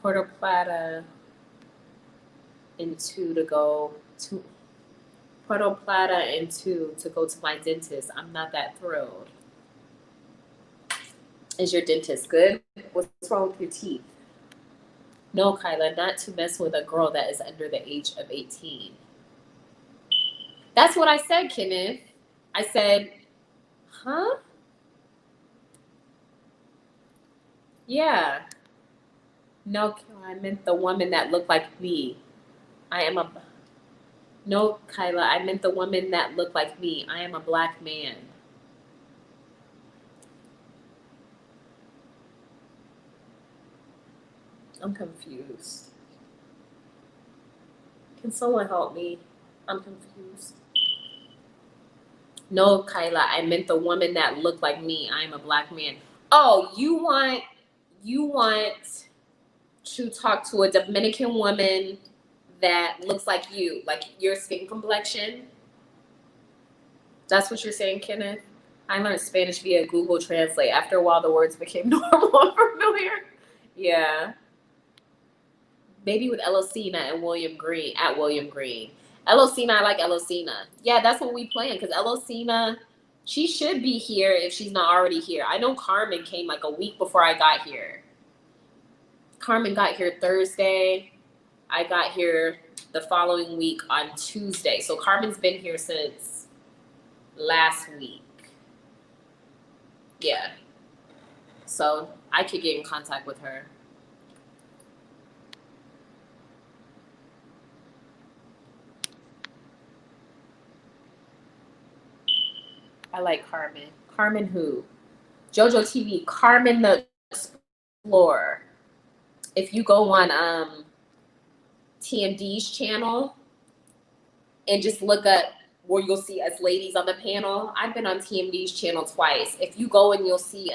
Puerto Plata and 2 to go to Puerto Plata and 2 to go to my dentist. I'm not that thrilled. Is your dentist good? What's wrong with your teeth? No, Kyla, not to mess with a girl that is under the age of 18. That's what I said, Kenneth. I said, huh? Yeah. No, I meant the woman that looked like me. No, Kyla, I meant the woman that looked like me. I am a black man. I'm confused. Can someone help me? I'm confused. No, Kyla, I meant the woman that looked like me. I am a black man. Oh, you want to talk to a Dominican woman that looks like you, like your skin complexion? That's what you're saying, Kenneth? I learned Spanish via Google Translate. After a while, the words became normal and familiar. Yeah. Baby with Elosina and William Green at William Green. Elosina, I like Elosina. Yeah, that's what we plan because Elosina, she should be here if she's not already here. I know Carmen came like a week before I got here. Carmen got here Thursday. I got here the following week on Tuesday. So Carmen's been here since last week. Yeah. So I could get in contact with her. I like Carmen. Carmen who? JoJo TV. Carmen the Explorer. If you go on TMD's channel and just look up where you'll see us ladies on the panel. I've been on TMD's channel twice. If you go and you'll see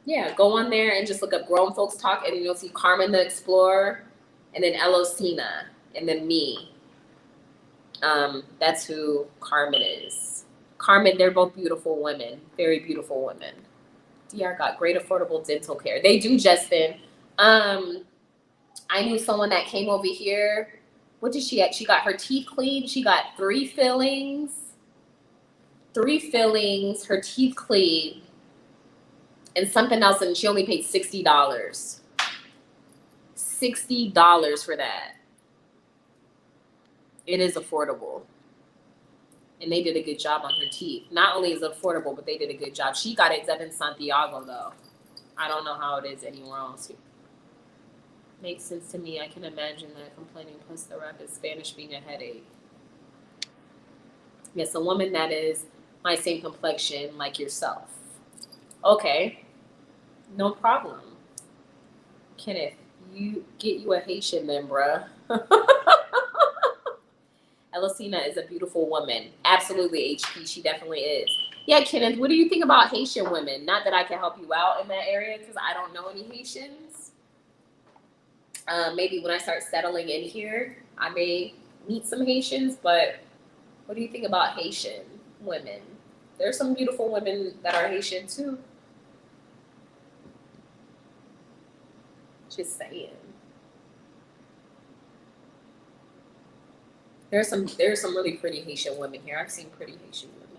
yeah, go on there and just look up Grown Folks Talk and you'll see Carmen the Explorer and then Elosina and then me. That's who Carmen is. Carmen, they're both beautiful women, very beautiful women. DR got great affordable dental care. They do, Justin. I knew someone that came over here. What did she get? She got her teeth cleaned. She got 3 fillings. 3 fillings, her teeth cleaned, and something else, and she only paid $60. $60 for that. It is affordable. And they did a good job on her teeth. Not only is it affordable, but they did a good job. She got it done in Santiago, though. I don't know how it is anywhere else. Makes sense to me. I can imagine that complaining plus the rapid Spanish being a headache. Yes, a woman that is my same complexion like yourself. Okay. No problem. Kenneth, you get you a Haitian then, bruh. Elosina is a beautiful woman. Absolutely, HP. She definitely is. Yeah, Kenneth, what do you think about Haitian women? Not that I can help you out in that area because I don't know any Haitians. Maybe when I start settling in here, I may meet some Haitians, but what do you think about Haitian women? There's some beautiful women that are Haitian too. Just saying. There's some really pretty Haitian women here. I've seen pretty Haitian women.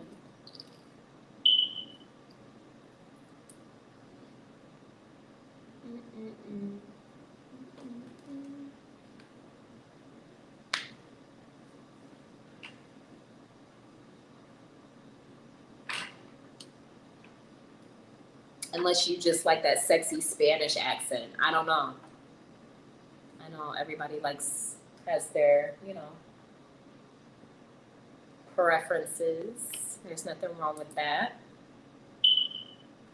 Unless you just like that sexy Spanish accent. I don't know. I know everybody has their, preferences. There's nothing wrong with that.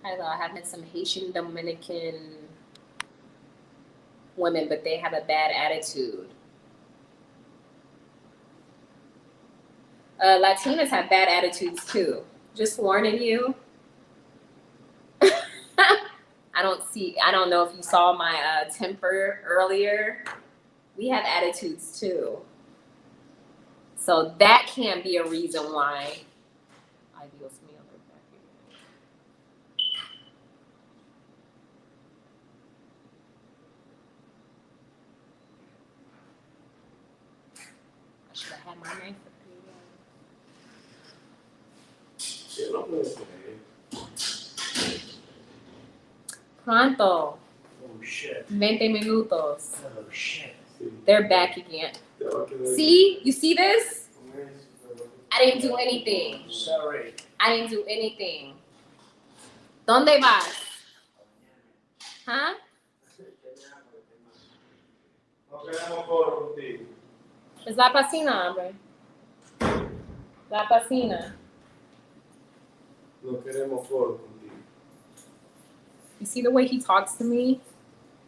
I have met some Haitian Dominican women, but they have a bad attitude. Latinas have bad attitudes too. Just warning you. I don't know if you saw my temper earlier. We have attitudes too. So that can't be a reason why. Ay, Dios mío, I should have had my knife Pronto. Oh shit. 20 minutos. Oh shit. They're back again. See? You see this? I didn't do anything. Sorry. I didn't do anything. ¿Dónde vas? Huh? No queremos foro contigo. Es la piscina, hombre. La piscina. No queremos foro contigo. You see the way he talks to me?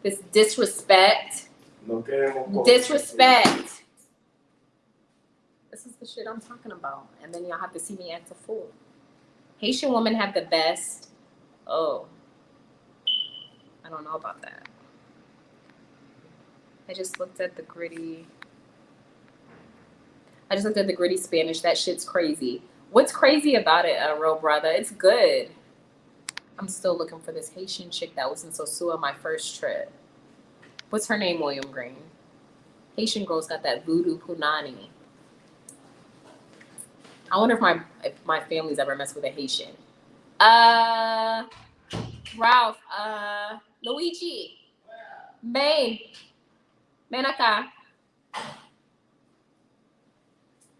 This disrespect. No queremos foro. Disrespect. This is the shit I'm talking about. And then y'all have to see me act a fool. Haitian women have the best. Oh. I don't know about that. I just looked at the gritty Spanish. That shit's crazy. What's crazy about it, real brother? It's good. I'm still looking for this Haitian chick that was in Sosua my first trip. What's her name? William Green. Haitian girls got that voodoo punani. I wonder if my family's ever messed with a Haitian. Ralph. Luigi. Ven acá.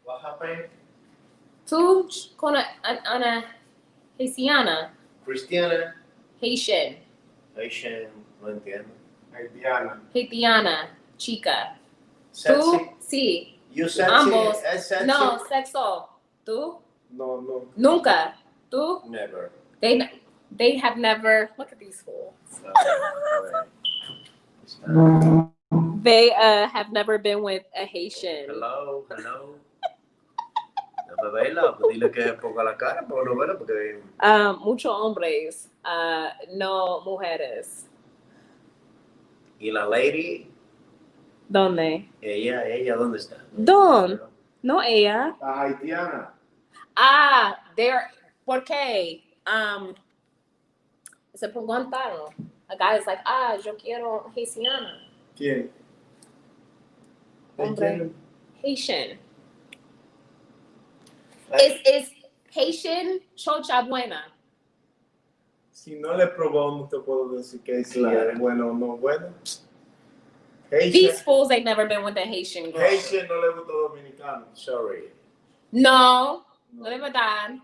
What happened? Tú con una haitiana. Cristiana. Haitian. Haitian, no entiendo. Haitiana. Chica. Sexy. Tú, sí. You sexy? Ambos. Es sexy? No, sexo. ¿Tú? No. Nunca. ¿Tú? Never. They have never. Look at these fools. They have never been with a Haitian. Hello. No me vela, pues dile que ponga la cara, pero no verla porque. Muchos hombres, no mujeres. Y la lady, ¿Dónde? ella, ¿dónde está? No ella. La haitiana. ¿Por qué? Se preguntaron. A guy is like, yo quiero haitiana. ¿Quién? Hombre. Haitian. Is Haitian chocha buena? Si no le probó, no te puedo decir que si es bueno o no bueno. These fools ain't never been with a Haitian girl. Haitian no le gusta dominicano. Sorry. No de verdad.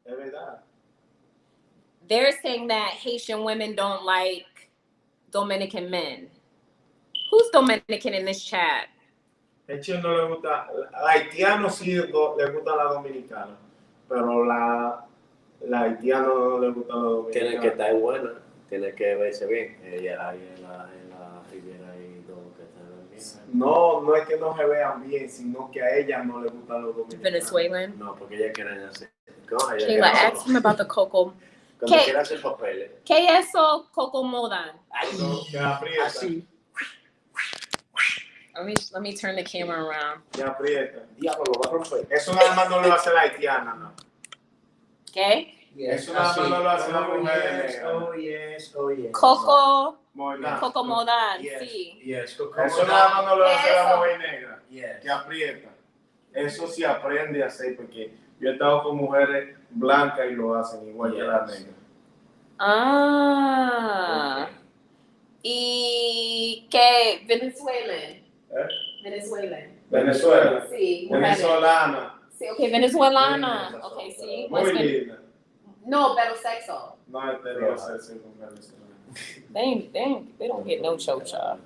Es verdad. They're saying that Haitian women don't like Dominican men. Who's Dominican in this chat? Haitian no le gusta. Haitiano sí le gusta la dominicana. Pero la haitiana no le gusta la dominicana. Tiene que estar buena, tiene que verse bien. Ella ahí en la Riviera y todo que está bien. No es que no se vean bien, sino que a ella no le gustan los dominicanos. Venezuelan? No, porque ella quiere hacer. Kayla, ask him about the coco. Cuando quiere hacer papeles. ¿Qué es eso, Coco Modan? Ay, no. Que aprieta. Así. Let me turn the camera around. Que aprieta. Diablo, lo va a romper. Eso nada más no lo hace la haitiana, ¿no? ¿Qué? Eso nada más no lo hace la mujer. Oh, yes. Coco Modan. Coco Modan, Yes, sí. yes. Eso nada más no lo hace la Eso. mujer negra. Yes. Que aprieta. Eso sí aprende a hacer, porque yo he estado con mujeres blancas y lo hacen igual que las negras. Ah. ¿Y qué? Venezuelan. Venezuela. Sí, mujeres. Venezolana. Sí, ok, venezolana. Muy Ok, linda, sí. Muy linda. No, pero sexo. No he tenido sexo con venezolana. They don't get no chocha.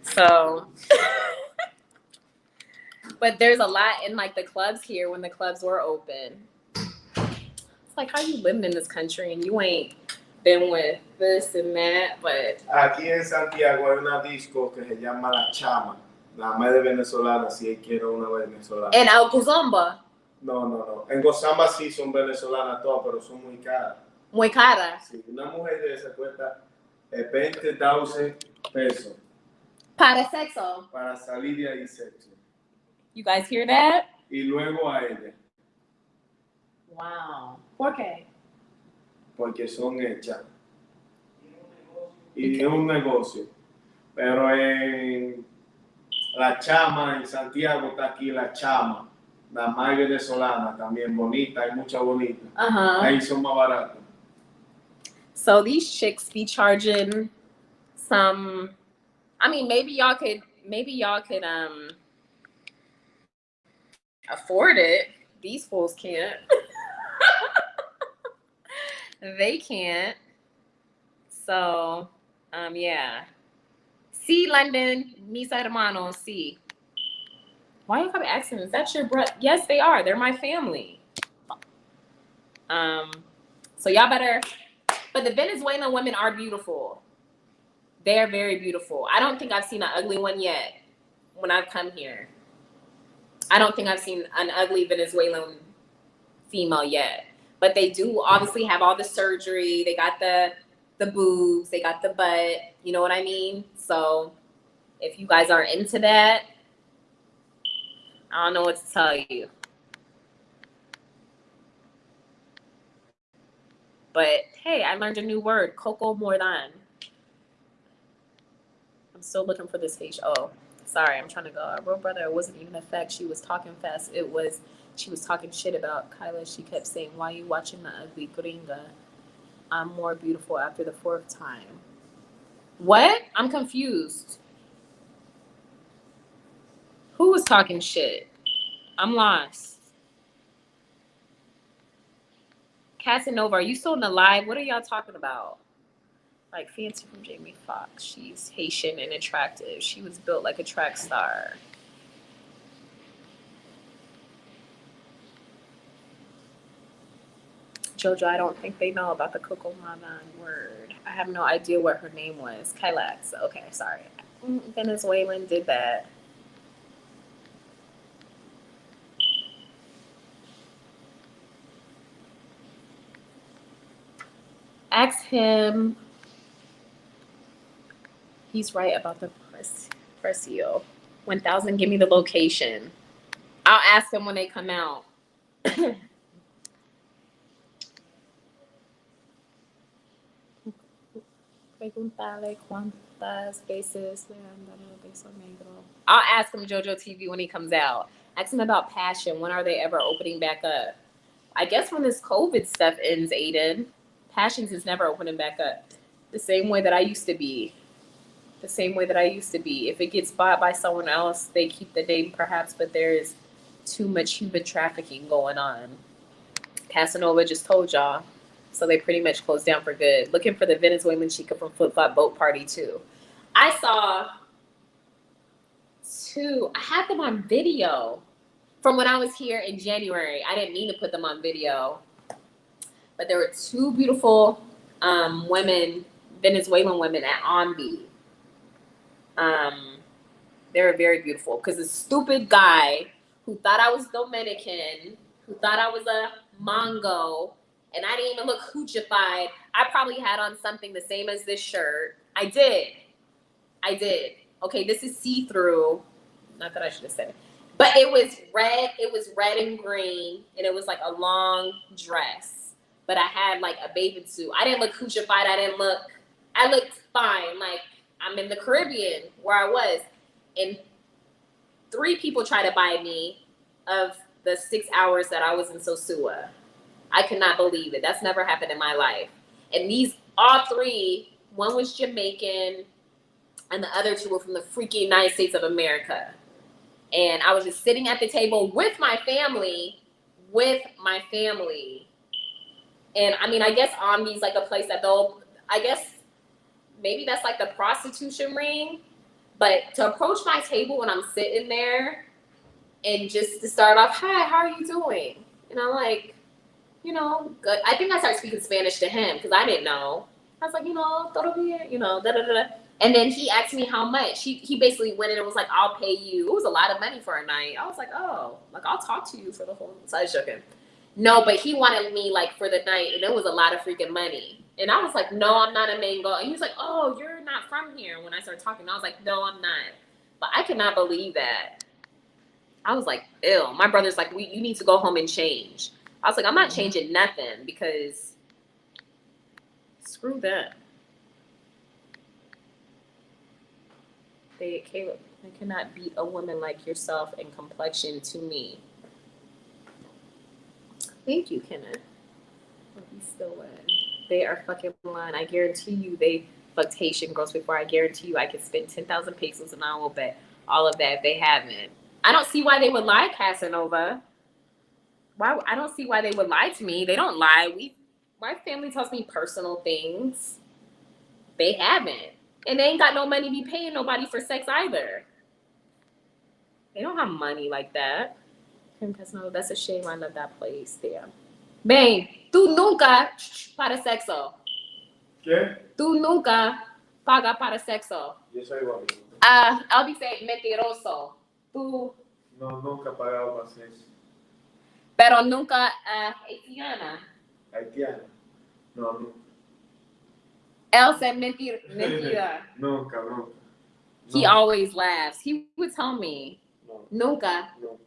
So, but there's a lot in like the clubs here when the clubs were open. It's like, how you living in this country and you ain't been with this and that, but. Aquí en Santiago hay una disco que se llama La Chama. La madre venezolana, si quiero una venezolana. En Alcuzomba. No. En Gozamba sí son venezolanas todas, pero son muy caras. Muy cara. Sí, una mujer de esa cuesta 20,000 pesos Para sexo. para salir de ahí sexo. You guys hear that? Y luego a ella, Wow. ¿Por qué? porque son hechas. Y es un negocio. Pero en La Chama, en Santiago está aquí La Chama. La más venezolana también, bonita, hay muchas bonitas. Ahí son más baratas. So these chicks be charging some. I mean, maybe y'all could afford it. These fools can't. They can't. So, yeah. See, London, mis hermanos, see. Why you gotta ask them? Is that your brother? Yes, they are. They're my family. So y'all better. But the Venezuelan women are beautiful. They are very beautiful. I don't think I've seen an ugly one yet when I've come here. I don't think I've seen an ugly Venezuelan female yet. But they do obviously have all the surgery. They got the boobs. They got the butt. You know what I mean? So if you guys aren't into that, I don't know what to tell you. But hey, I learned a new word, Coco Mordan. I'm still looking for this Haitian. Oh, sorry, I'm trying to go. Our real brother, it wasn't even a fact. She was talking fast. She was talking shit about Kyla. She kept saying, "Why are you watching the ugly gringa? I'm more beautiful after the 4th time." What? I'm confused. Who was talking shit? I'm lost. Casanova, are you still in the live? What are y'all talking about? Like Fancy from Jamie Foxx. She's Haitian and attractive. She was built like a track star. Jojo, I don't think they know about the Coco Maman word. I have no idea what her name was. Kylax. Okay, sorry. Venezuelan did that. Ask him. He's right about the Precio. 1000, give me the location. I'll ask them when they come out. Preguntale cuántas veces le han dado beso negro. I'll ask him JoJo TV when he comes out. Ask him about Passion. When are they ever opening back up? I guess when this COVID stuff ends, Aiden. Passions is never opening back up. The same way that I used to be. The same way that I used to be. If it gets bought by someone else, they keep the name perhaps, but there is too much human trafficking going on. Casanova just told y'all. So they pretty much closed down for good. Looking for the Venezuelan chica from Flip Flop Boat Party too. I saw 2. I had them on video from when I was here in January. I didn't mean to put them on video. But there were 2 beautiful women, Venezuelan women at Ombi. They were very beautiful because the stupid guy who thought I was Dominican, who thought I was a Mongo, and I didn't even look hoochified. I probably had on something the same as this shirt. I did. Okay, this is see-through. Not that I should have said it. But it was red. It was red and green, and it was like a long dress. But I had like a bathing suit. I didn't look hoochified. I looked fine. Like I'm in the Caribbean where I was. And 3 people tried to buy me of the 6 hours that I was in Sosua. I could not believe it. That's never happened in my life. And these, all 3, one was Jamaican, and the other 2 were from the freaking United States of America. And I was just sitting at the table with my family. And I mean, I guess Omni's like a place that I guess maybe that's like the prostitution ring. But to approach my table when I'm sitting there and just to start off, "Hi, how are you doing?" And I'm like, good. I think I started speaking Spanish to him because I didn't know. I was like, todo bien, da-da-da-da. And then he asked me how much. He basically went in and was like, "I'll pay you." It was a lot of money for a night. I was like, "Oh, like I'll talk to you for the whole." So I shook him. No, but he wanted me like for the night, and it was a lot of freaking money. And I was like, "No, I'm not a mango." And he was like, "Oh, you're not from here." When I started talking, I was like, "No, I'm not." But I could not believe that. I was like, "Ew." My brother's like, you need to go home and change. I was like, "I'm not changing nothing because screw that." They cannot beat a woman like yourself in complexion to me. Thank you, Kenneth. He's still in. They are fucking lying. I guarantee you they fucked Haitian girls before. I guarantee you I could spend 10,000 pesos and I will bet all of that if they haven't. I don't see why they would lie, Casanova. I don't see why they would lie to me. They don't lie. My family tells me personal things. They haven't. And they ain't got no money to be paying nobody for sex either. They don't have money like that. That's a shame. I love that place. Damn. Bem, tú nunca para sexo. ¿Qué? Tú nunca paga para sexo. Yo soy igual. I'll be saying mentiroso. Tú. No, nunca he pagado para sexo. Pero nunca haitiana. Haitiana. No, nunca. Él said mentira. Nunca. He always laughs. He would tell me. No. Nunca. No.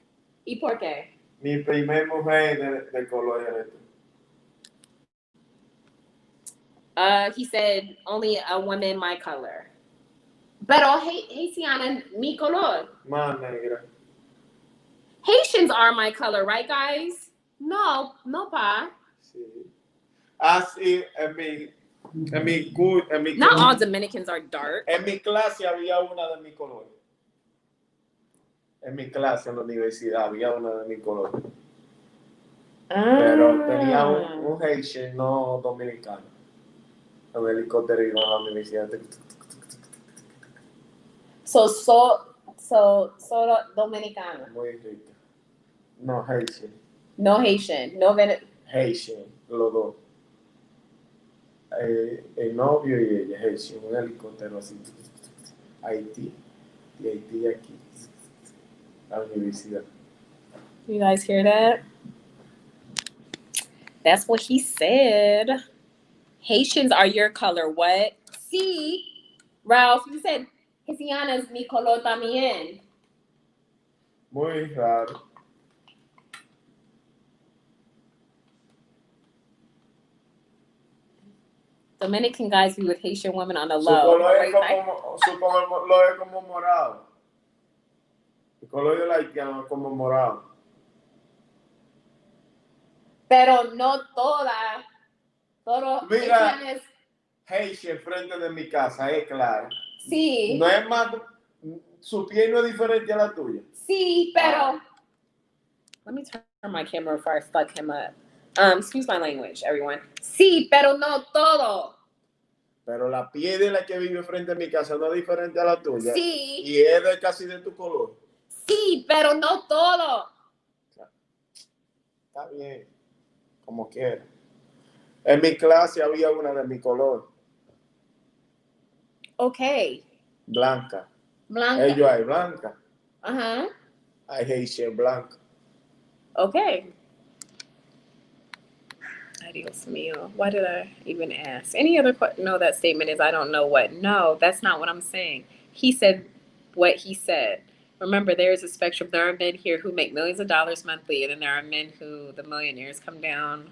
¿Y por qué? Mi primer mujer de color era tú. He said only a woman my color. Pero Haitiana, mi color. Más negra. Haitians are my color, right, guys? No, no, pa. Sí. Así, Not all Dominicans are dark. en mi clase había una de mi color. En mi clase, en la universidad, había una de mi color. Pero tenía un Haitian, no dominicano. El helicóptero iba a la universidad. Solo dominicano. Muy rica. No, Haitian. No Haitian. No Haitian, los dos. El novio y ella, Haitian, un helicóptero así. Haití. Y Haití aquí. A la universidad. You guys hear that? That's what he said. Haitians are your color. What? See, Ralph, you said Haitiana es mi color también. Muy raro. Dominican guys be with Haitian women on the Su low. color es como morado. El color del haitiano es como morado. Pero no toda. Todo Mira. Haitian es. Haitian frente de mi casa, es claro. Sí. No es más, su piel no es diferente a la tuya. Sí, pero. Let me turn my camera before I fuck him up. Excuse my language, everyone. Sí, pero no todo. Pero la piel de la que vive frente a mi casa no es diferente a la tuya. Sí. Y es casi de tu color. Sí, pero no todo. Está bien, como quiera. En mi clase había una de mi color. Okay. Blanca. Blanca. Ellos hay blanca. Uh-huh. Hay Haitian blanca. Okay. Adios mío. Why did I even ask? Any other no, that statement is I don't know what. No, that's not what I'm saying. He said what he said. Remember, there is a spectrum. There are men here who make millions of dollars monthly, and then there are men who the millionaires come down.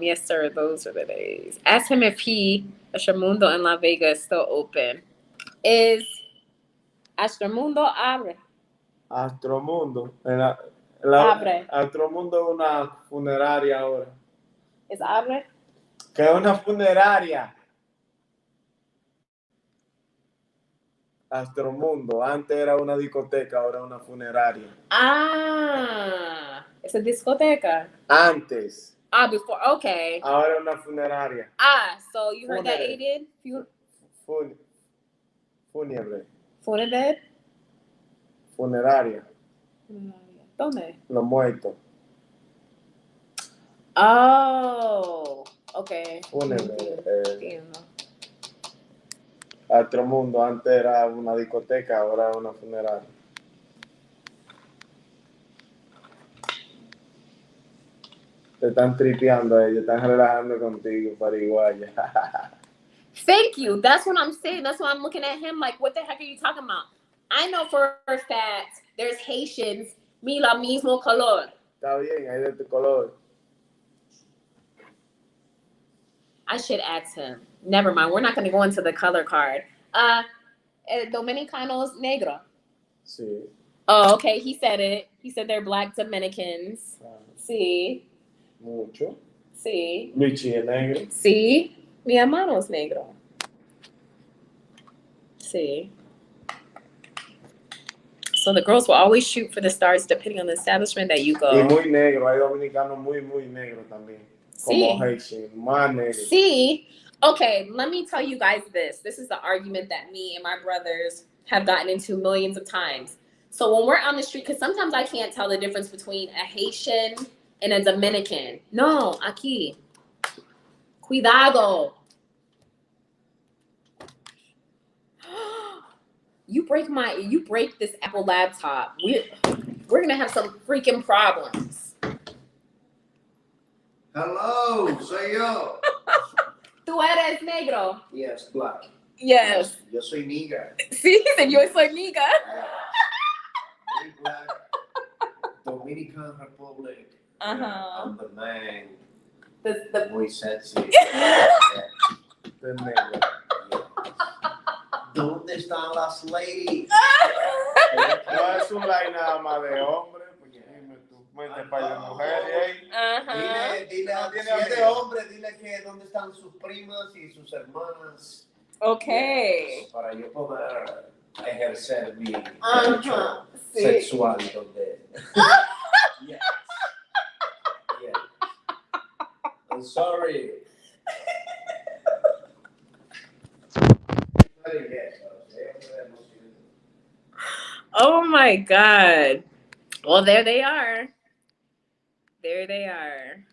Yes, sir, those are the days. Ask him if Astromundo in La Vega is still open. Is Astromundo abre? Astromundo. Abre. Astromundo es una funeraria ahora. ¿Es abre? ¿Qué es una funeraria? Astromundo. Antes era una discoteca, ahora es una funeraria. Ah, es a discoteca. Antes. Ah, before, okay. Ahora es una funeraria. Ah, so you heard that, Funere. Aiden? Fúnebre. Funebed? Funeraria. ¿Dónde? Los muertos. Oh, okay. Fúnebre. Entiendo. Astromundo. Antes era una discoteca, ahora es una funeraria. Te están tripeando ellos, están relajando contigo, pariguaya. Thank you. That's what I'm saying. That's why I'm looking at him like, what the heck are you talking about? I know for a fact there's Haitians, mi la mismo color. Está bien, hay de tu color. I should ask him. Never mind. We're not going to go into the color card. Dominicanos negro. Sí. Oh, okay. He said it. He said they're black Dominicans. Sí. Mucho. Sí. Luigi es negro. Sí. Mi hermano es negro. Sí. So the girls will always shoot for the stars depending on the establishment that you go. Y muy negro. Hay dominicanos muy, muy negros también. Como Haitian. Más negro. See? Okay, let me tell you guys this. This is the argument that me and my brothers have gotten into millions of times. So when we're on the street, because sometimes I can't tell the difference between a Haitian and a Dominican. No, aquí. Cuidado. You break this Apple laptop. We're gonna have some freaking problems. Hello, soy yo. Tú eres negro. Yes, black. Yes. Yo soy nigga. Sí, he said yo soy nigga. Very black. Dominican Republic. Uh-huh. I'm the man. The Muy sexy. De negro. ¿Dónde están las ladies? No es un line nada más de hombre, pues dime tú, vete para de mujeres. Dile a tiene si es de amigos. hombre, dile que dónde están sus primas y sus hermanas. Okay. Para yo poder ejercer mi Ajá, derecho sí. sexual donde. Yes. Yes. I'm sorry. Oh my God. Well, there they are. There they are.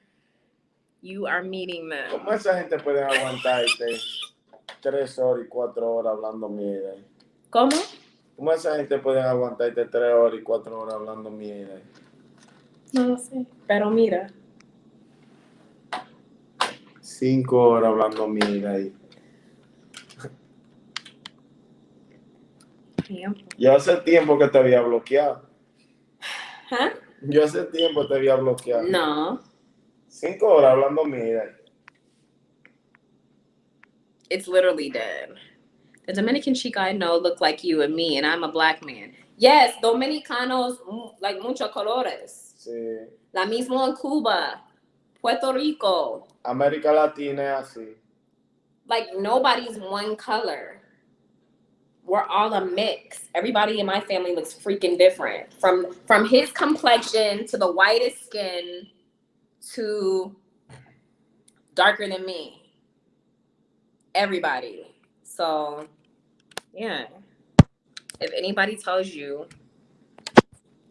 You are meeting them. ¿Cómo esa gente puede aguantarte 3 horas y 4 horas hablando mierda? ¿Cómo? ¿Cómo esa gente puede aguantarte 3 horas y 4 horas hablando mierda? No lo sé. Pero mira. 5 horas hablando mierda ahí. Tiempo. Yo hace tiempo que te había bloqueado. Huh? Yo hace tiempo te había bloqueado. No. 5 horas hablando mierda. It's literally dead. The Dominican chica I know look like you and me, and I'm a black man. Yes, Dominicanos, like muchos colores. Sí. La mismo en Cuba, Puerto Rico. América Latina es así. Like nobody's one color. We're all a mix. Everybody in my family looks freaking different. From his complexion to the whitest skin to darker than me. Everybody. So, yeah. If anybody tells you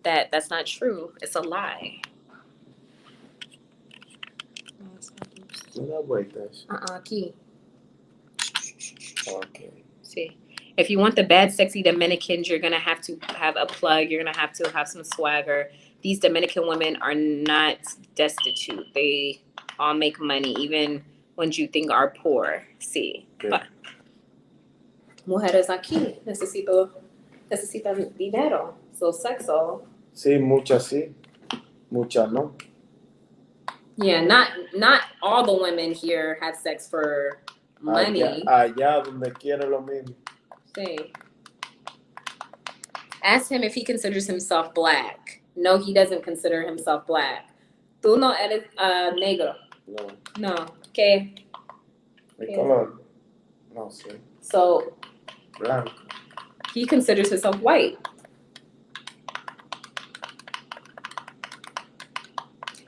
that that's not true, it's a lie. No da vueltas. Aquí. Okay. See. If you want the bad, sexy Dominicans, you're going to have a plug. You're going to have some swagger. These Dominican women are not destitute. They all make money, even ones you think are poor. Sí. Okay. Mujeres aquí necesitan dinero. So sexo. Sí, muchas sí. Muchas no. Yeah, not all the women here have sex for money. Allá donde quiere lo mismo. Sí. Ask him if he considers himself black. No, he doesn't consider himself black. Tú no eres negro. No. No. ¿Qué? ¿Mi color? No sé. So Blanco. he considers himself white.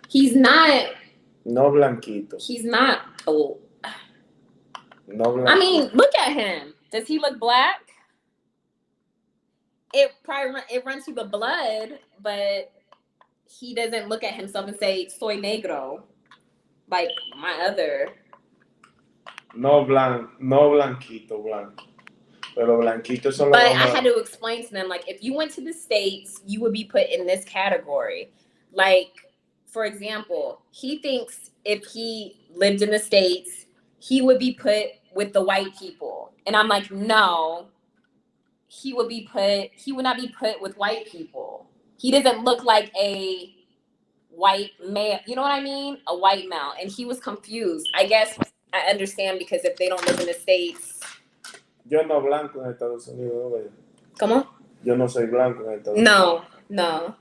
He's not. No blanquito. He's not. Oh. No blanquito. I mean, look at him. Does he look black? It runs through the blood, but he doesn't look at himself and say soy negro, like my other. No blanquito, blanco. Pero blanquito son los But I had to explain to them, like, if you went to the States, you would be put in this category. Like, for example, he thinks if he lived in the States, he would be put with the white people. And I'm like, no, he would not be put with white people. He doesn't look like a white male, you know what I mean? A white male. And he was confused. I guess I understand because if they don't live in the States. Yo no blanco en Estados Unidos. ¿Cómo? Yo no soy blanco en Estados Unidos. No.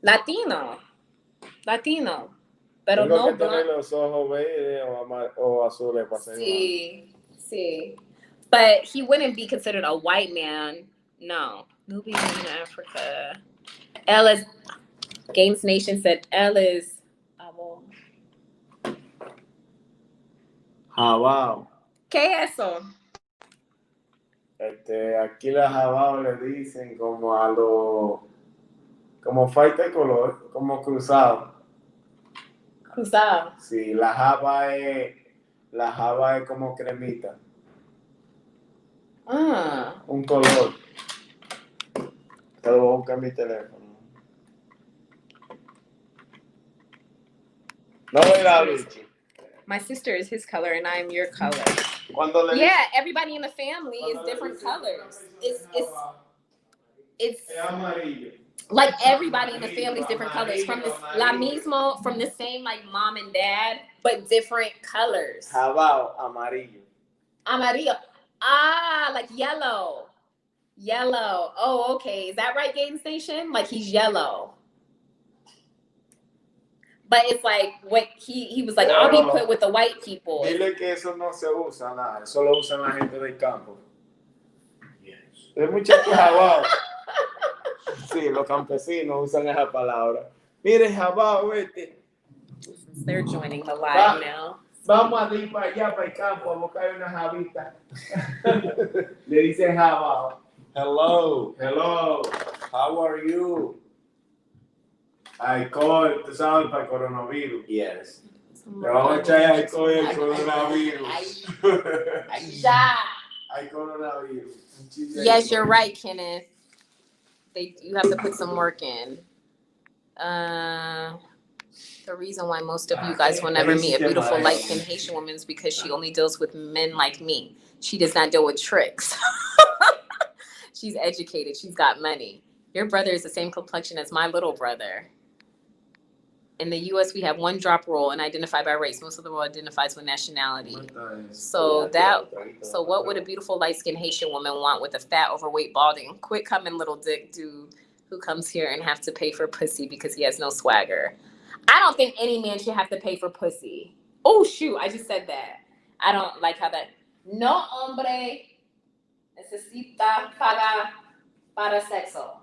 Latino. Pero tengo no que tener blanco. los ojos verdes o azules para ser Sí. But he wouldn't be considered a white man. No. Nubian in Africa. Games Nation said L is Jabao. ¿Qué es eso? Aquí las jabao le dicen como a los, como falta de color, como cruzado. Cruzado. Sí, la java es como cremita. Un color. Te lo voy a buscar en mi teléfono. No verá, Luigi. My sister is his color and I'm your color. Yeah, everybody in the family is different colors. It's amarillo. like everybody in the family is different colors. From the same like mom and dad, but different colors. Jabao, amarillo. Amarillo. Ah, like yellow. Yellow. Oh, okay. Is that right, Game Station? Like he's yellow. But it's like what he was like, I'll be put with the white people. Dile que eso no se usa nada, eso lo usan la gente del campo. Yes. Es muchacho jabao. Sí, los campesinos usan esa palabra. Mire, jabao, vete. They're joining the live now. Vamos a ir para allá, para el campo, a buscar una jabita. Le dicen jabao. Hello. Hello. How are you? Alcohol, tú sabes, para el coronavirus. Yes. Le vamos a echar alcohol al coronavirus. Ya. Al coronavirus. Yes, you're right, Kenneth. You have to put some work in. The reason why most of you guys will never meet a beautiful light-skinned Haitian woman is because she only deals with men like me. She does not deal with tricks. She's educated. She's got money. Your brother is the same complexion as my little brother. In the U.S., we have one drop rule and identify by race. Most of the world identifies with nationality. So what would a beautiful light-skinned Haitian woman want with a fat, overweight, balding, quick coming little dick dude who comes here and have to pay for pussy because he has no swagger? I don't think any man should have to pay for pussy. Oh, shoot, I just said that. I don't like how that... No hombre necesita pagar para sexo.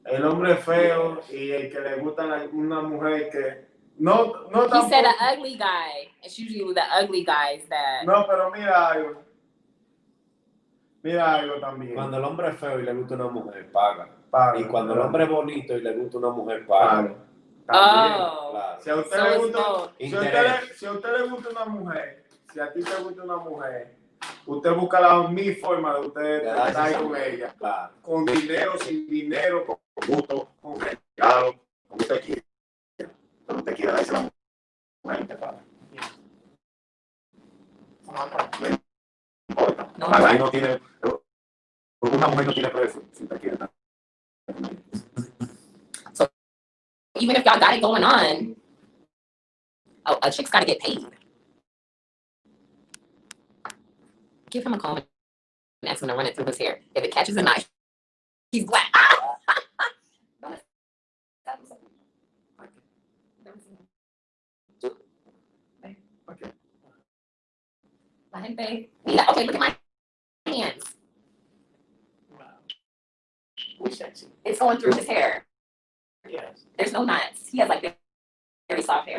El hombre feo y el que le gusta una mujer que... No He said an ugly guy. It's usually the ugly guys that... No, pero mira algo. Mira algo también. Cuando el hombre es feo y le gusta una mujer, paga. Y cuando el hombre es bonito y le gusta una mujer, paga. También, claro. Si a usted le gusta, si a usted le gusta una mujer, si a ti te gusta una mujer, usted busca la mil formas de usted estar con ella. Claro. Con dinero, sin dinero, con gusto, con regalo, como usted quiera. Pero usted quiera darse la mujer, te paga. No, pagar no tiene, una mujer no tiene precio, si usted quiere. So even if y'all got it going on, a chick's got to get paid. Give him a call and ask him to run it through his hair. If it catches a knife, he's black. Okay. La gente, mira, okay, look at my hands. It's going through his hair. Yes. There's no knots. He has like very soft hair.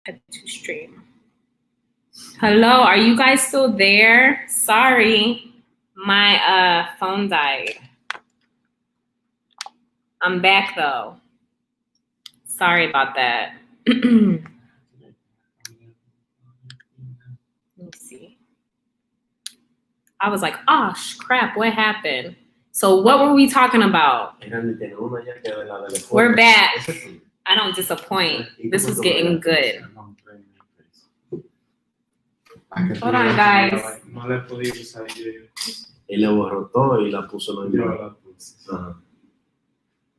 Add to stream. Hello, are you guys still there? Sorry, my phone died. I'm back though. Sorry about that. Let me see. I was like, oh crap, what happened? So what were we talking about? We're back. I don't disappoint. This was getting good. Hold on, guys. No le podía usar yo. Y le borró todo y la puso en el Yo la puse. Ajá.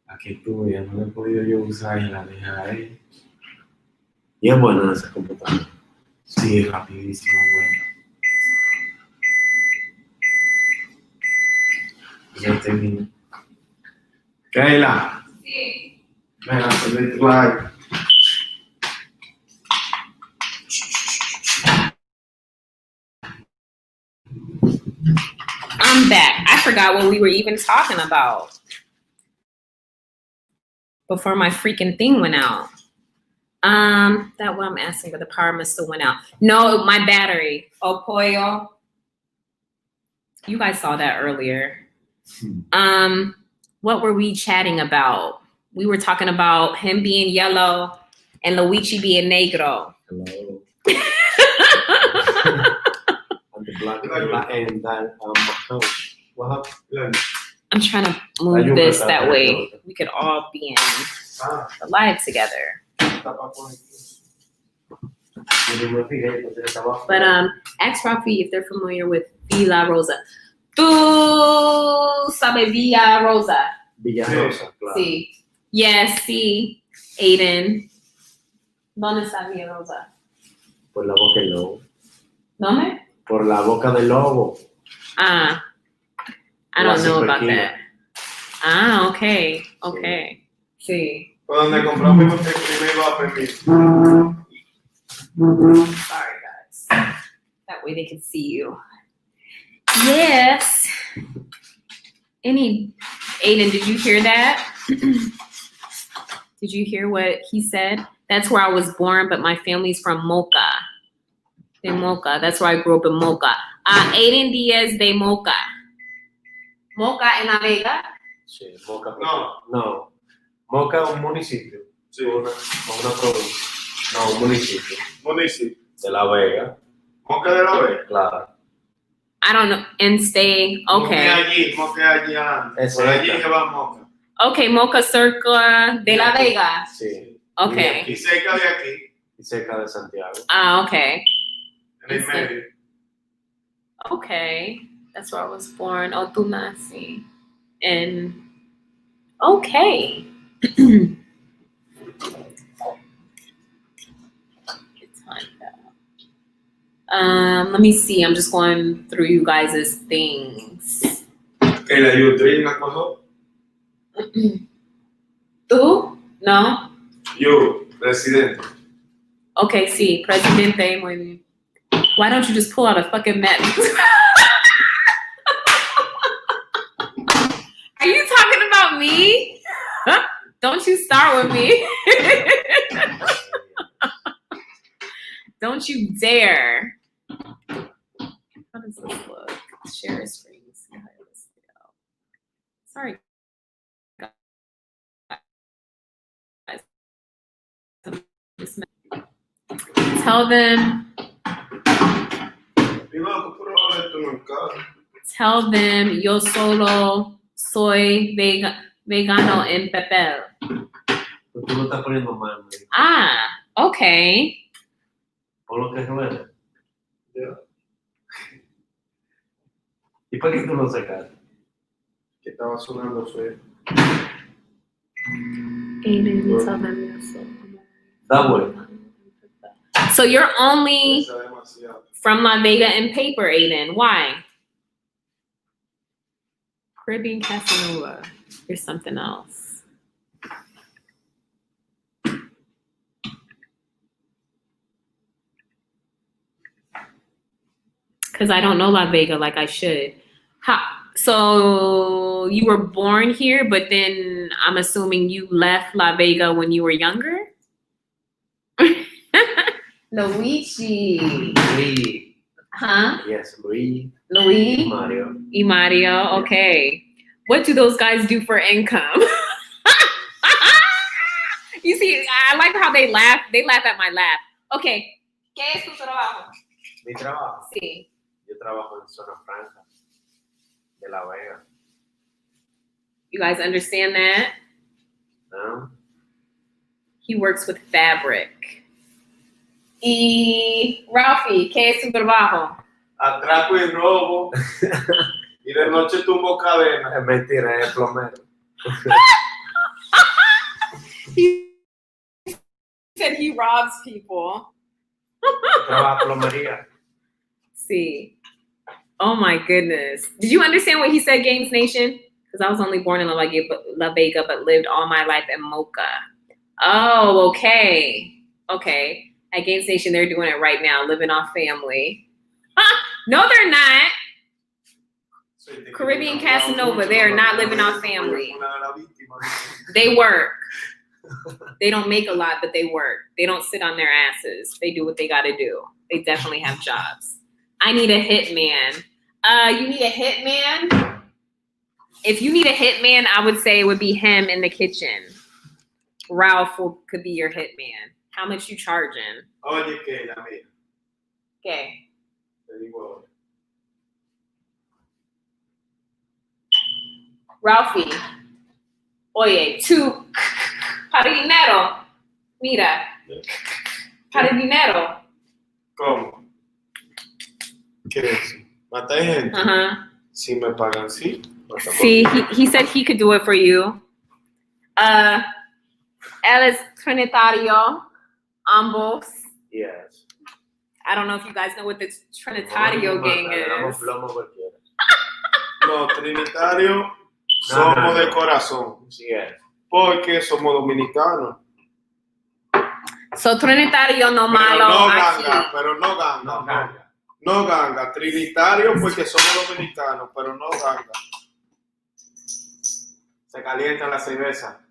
Aquí estuve, ya no le he podido yo usar y la dejé ahí. Y es buena esa computadora. Sí, rapidísimo, bueno. Ya terminé. Keila. Sí. Mira, te doy tu like. I'm back. I forgot what we were even talking about before my freaking thing went out. That what I'm asking, but the power must still went out. No, my battery. Oh, pollo. You guys saw that earlier. What were we chatting about? We were talking about him being yellow and Luigi being negro. Hello. And the black and that what happened? I'm trying to move this that way we could all be in the live together. But ask Rafi if they're familiar with Villa Rosa. Tú sabes Villa Rosa? Villa Rosa, claro. Sí. Yes, sí. Aiden. ¿Dónde está Villa Rosa? Por la boca del lobo. ¿Dónde? Por la boca del lobo. Ah. I don't know about that. Ah, okay. Okay. Sí. Fue donde compramos el primer vape. Sorry, guys. That way they can see you. Yes. Aiden, did you hear that? Did you hear what he said? That's where I was born, but my family's from Moca. De Moca. That's where I grew up in Moca. Aiden Diaz de Moca. Moca en La Vega. Sí, Moca. No. Moca es un municipio. Sí. Una provincia. No, un municipio. Municipio. De La Vega. Moca de La Vega. Claro. I don't know. And stay. Okay. Moca allí antes. Eso Por allí es. que va Moca. Okay, Moca cerca de La Vega. Sí. Okay. Y cerca de aquí. Y cerca de Santiago. Okay. En el medio. Okay. That's where I was born. Oh, tú nací. And okay. Let me see. I'm just going through you guys' things. Que la YouTube la cojo. ¿Tú? No? Yo, presidente. Okay, sí. Presidente. Muy bien. Why don't you just pull out a fucking map? Are you talking about me? Don't you start with me. Don't you dare. How does this look? Share a screen. See how this go. Sorry, guys. Tell them. Tell them yo solo soy vegano en papel. Tú lo estás poniendo mal, ¿no? Ah, okay. Por lo que rueda. Ya. ¿Y para qué tú lo sacaste? Que estaba sonando feo. Aiden, tell them yo solo. Da bueno. So you're only Pesa demasiado. from La Vega and paper, Aiden. Why? Caribbean Casanova. Here's something else. Because I don't know La Vega like I should. So you were born here, but then I'm assuming you left La Vega when you were younger? Luigi. Luis. Huh? Yes, Luis. Luis? Mario. Y Mario. Okay. What do those guys do for income? You see, I like how they laugh. They laugh at my laugh. Okay. ¿Qué es tu trabajo? Mi trabajo. Sí. Yo trabajo en Zona Franca de La Vega. You guys understand that? ¿No? He works with fabric. Y Ralphie, ¿qué es tu trabajo? Atraco y robo. Y de noche tumbo cadena. Es mentira, es plomero. He said he robs people. Trabaja plomería. See. Oh my goodness. Did you understand what he said, Games Nation? Because I was only born in La Vega, but lived all my life in Mocha. Oh, okay. Okay. At Games Nation, they're doing it right now, living off family. No, they're not. Caribbean Casanova, they are not living off family. They work. They don't make a lot, but they work. They don't sit on their asses. They do what they got to do. They definitely have jobs. I need a hitman. You need a hitman? If you need a hitman, I would say it would be him in the kitchen. Ralph could be your hitman. How much you charging? Oye, que la mía. Okay. Te digo. Ralphie. Oye, tú. Para dinero. Mira. Para dinero. ¿Cómo? ¿Qué es? ¿Matar gente? Uh-huh. Si me pagan, sí. Matamos. See, he said he could do it for you. Él es Trinitario. Ambos. Yes. I don't know if you guys know what the Trinitario gang is. Plomo cualquiera. Los trinitarios somos de corazón. Yes. Porque somos dominicanos. So Trinitario no Pero malo no aquí. ganga, pero no ganga. No ganga. Trinitario porque somos dominicanos, pero no ganga. Se calienta la cerveza.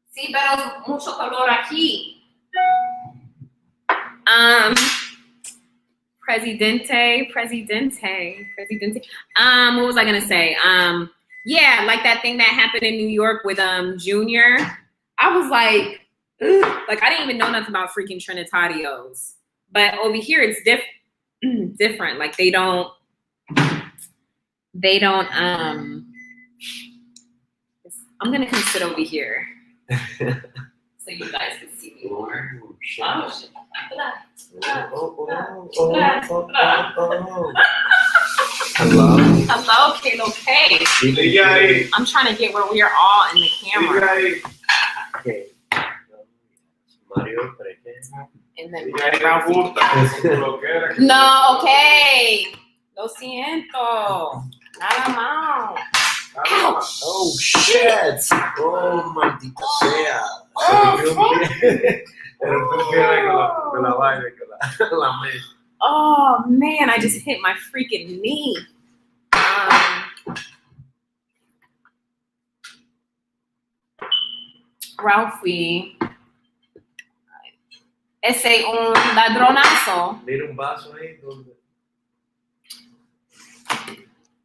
Sí, pero mucho calor aquí. Presidente. What was I gonna say? Yeah, like that thing that happened in New York with Junior. I was like, ugh. Like I didn't even know nothing about freaking Trinitarios. But over here it's different. Like they don't I'm gonna come sit over here. So you guys can see me more. Oh, shit. Oh, shit. Hello. Hello, Kalo K. Sigue ahí. I'm trying to get where we are all in the Sigue camera. ahí. Okay. Mario, ¿para qué? And then Sigue ahí, Ralphie. puta. Lo que era que- No, okay. Lo siento. Nada más. Ouch. Oh, shit. Oh, maldita sea. Pero tú quieres con la vaina, con la mesa. Oh man, I just hit my freaking knee. Ralphie. Ese un ladronazo. Mira un vaso ahí donde.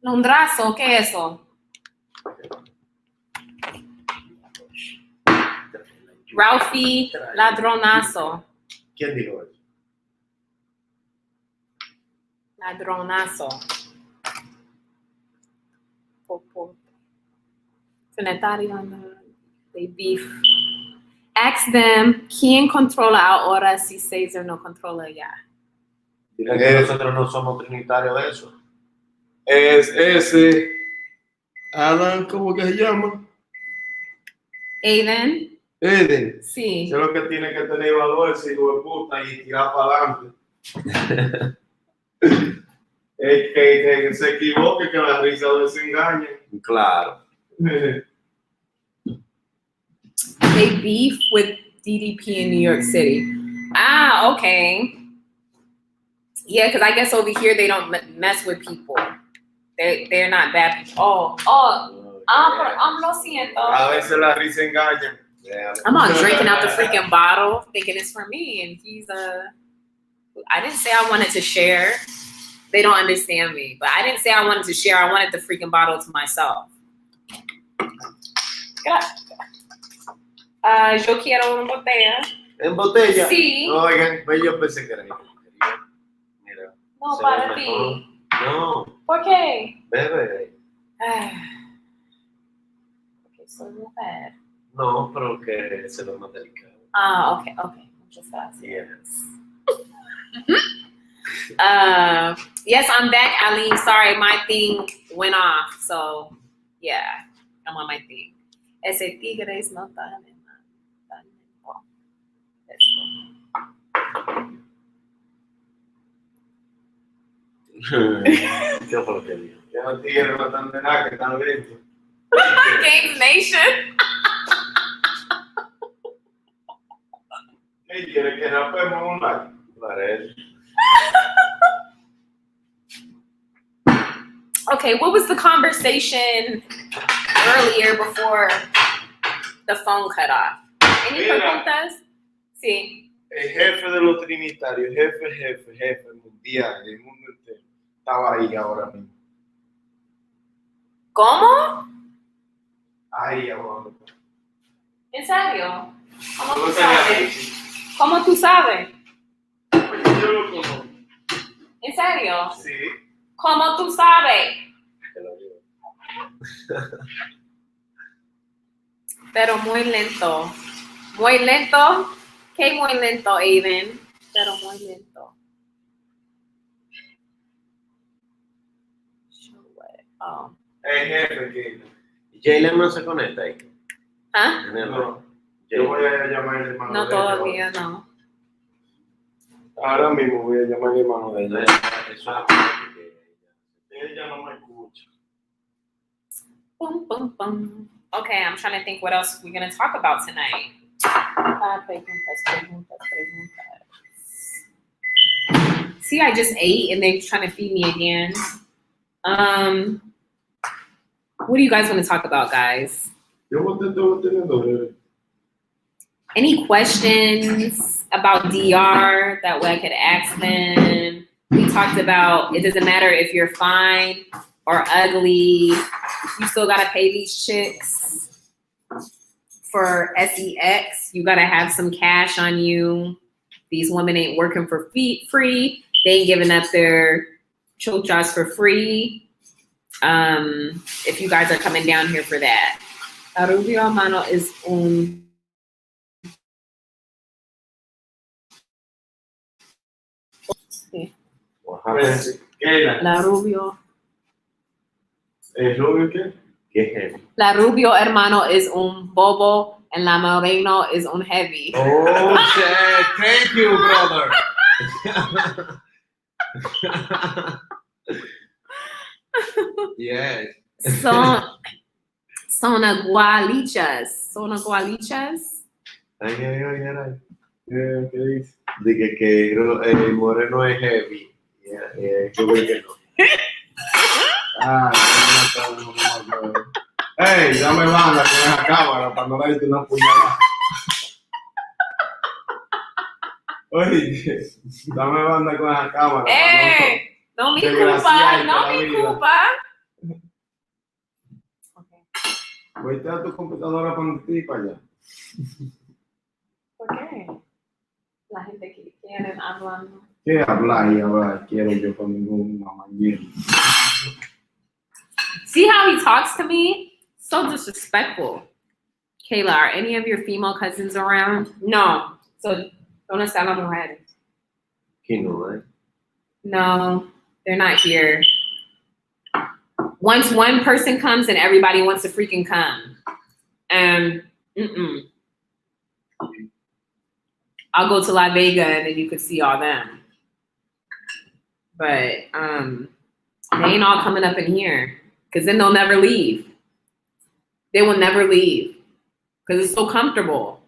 Un brazo, ¿qué es eso? Ralphie, ladronazo. ¿Quién dijo eso? Ladronazo. Popo. Trinitario, they beef. Ask them, ¿quién controla ahora si César no controla ya? Dile que nosotros no somos trinitarios de eso. Es ese. Alan, ¿cómo que se llama? Aiden? Eden. Sí. Eso es lo que tiene que tener valor ese hijo de puta y tirar para adelante. El que se equivoque, que la risa lo desengañe. Claro. They beef with DDP in New York City. Ah, okay. Yeah, because I guess over here they don't mess with people. They're not bad people. Lo siento. A veces la risa engaña. I'm all drinking out the freaking bottle, thinking it's for me, and he's I didn't say I wanted to share. They don't understand me, but I didn't say I wanted to share. I wanted the freaking bottle to myself. Yo quiero una botella. ¿En botella? Sí. Oigan, pues yo pensé que era yo. Mira. No, se para ve ti. mejor. No, ¿Por qué? bebe. Okay, soy mujer. No, pero que se ve más delicado. Okay. Muchas gracias. Yes. Yes, I'm back, Aline. Sorry, my thing went off. So, yeah, I'm on my thing. Ese tigre es no tan lento. ¿Qué fue lo que dijo? Ya no tigres no están de nada, que están lentos. Games Nation. ¿Qué quiere que rapemos un like? Parece. Okay, what was the conversation earlier before the phone cut off? Any Mira. preguntas? Sí. El jefe de los trinitarios, jefe mundial del mundo entero, estaba ahí ahora mismo. ¿Cómo? Ahí ahora. ¿En serio? ¿Cómo No tú tenía sabes? leche. ¿Cómo tú sabes? Porque yo lo conozco. ¿En serio? Sí. ¿Cómo tú sabes? Te lo digo. Pero muy lento. Muy lento. ¿Qué muy lento, Aiden? Pero muy lento. Oh. El jefe que... Jalen no se conecta ahí. ¿Ah? No. Yo voy a llamar al hermano No, de ella todavía no. ahora mismo voy a llamar al hermano de ella. Eso Ella no me escucha. Boom, boom, boom. Okay, I'm trying to think what else we're going to talk about tonight. See, I just ate and they're trying to feed me again. What do you guys want to talk about, guys? Yo boté todos los tenedores. Any questions about DR that way I could ask them? We talked about it doesn't matter if you're fine or ugly, you still gotta pay these chicks for sex. You gotta have some cash on you. These women ain't working for free. They ain't giving up their chochas for free. If you guys are coming down here for that. La rubia mano is un La Rubio. ¿El rubio qué? ¿Qué? La Rubio hermano is un bobo and la Moreno is un heavy. Oh, shit. Thank you, brother. Yes. Son agualichas. Son agualichas. Ay. ¿Qué dice? Dije que el moreno es heavy. Yo creo que no. ¡Ey! Dame banda con esa cámara para no darte una puñalada. Oye, dame banda con esa cámara. No mi Desgraciado, culpa, no la mi vida. culpa. Voy a traer tu computadora para ti para allá. ¿Por qué? La gente que quieren hablando. ¿Qué hablar y hablar? Quiero yo con ningún mamañero. See how he talks to me? So disrespectful. Kayla, are any of your female cousins around? No. So, ¿dónde están las mujeres? Que no, eh? No, they're not here. Once one person comes and everybody wants to freaking come. And, I'll go to La Vega and then you could see all them. But, they ain't all coming up in here. Because then they'll never leave. They will never leave. Because it's so comfortable.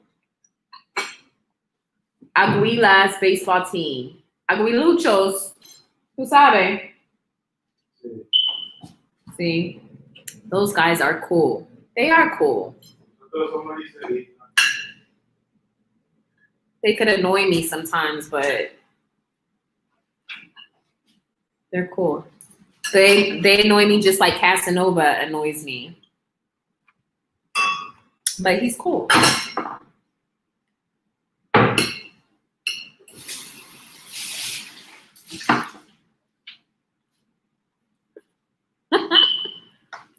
Aguilas baseball team. Aguiluchos. ¿Tú sabes? See? Those guys are cool. They are cool. They could annoy me sometimes, but They're cool. They annoy me just like Casanova annoys me. But he's cool.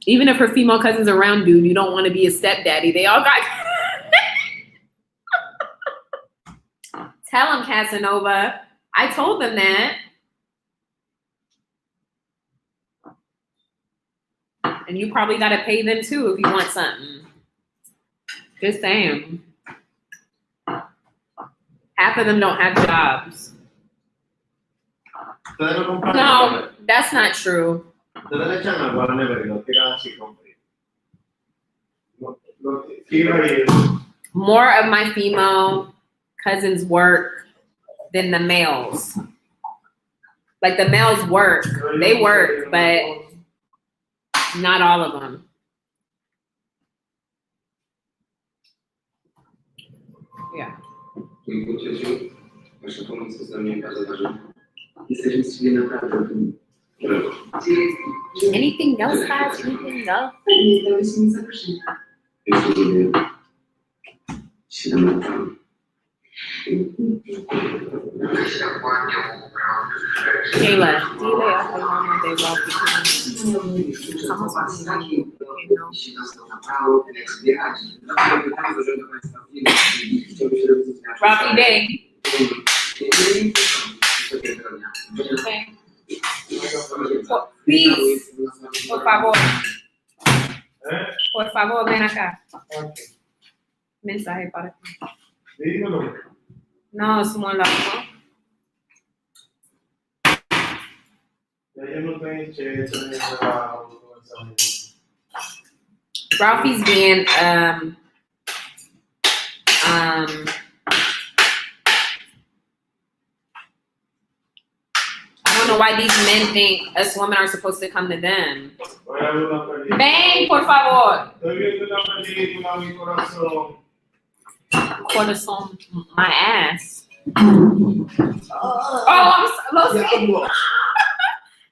Even if her female cousin's around, dude, you don't want to be a stepdaddy. They all got. Tell him, Casanova. I told them that. And you probably got to pay them too if you want something. Just saying. Half of them don't have jobs. No, that's not true. More of my female cousins work than the males. Like the males work. They work, but not all of them. Yeah. Anything else, guys? Anything else? Kayla, dile a tu mamá de Ralphie. Ralphie Day. Okay. Please, por favor. Por favor, ven acá. Mensaje para ti. No, es muy largo. Ralphie's being I don't know why these men think us women are supposed to come to them. Ven, por favor. Corazón, my ass. Oh,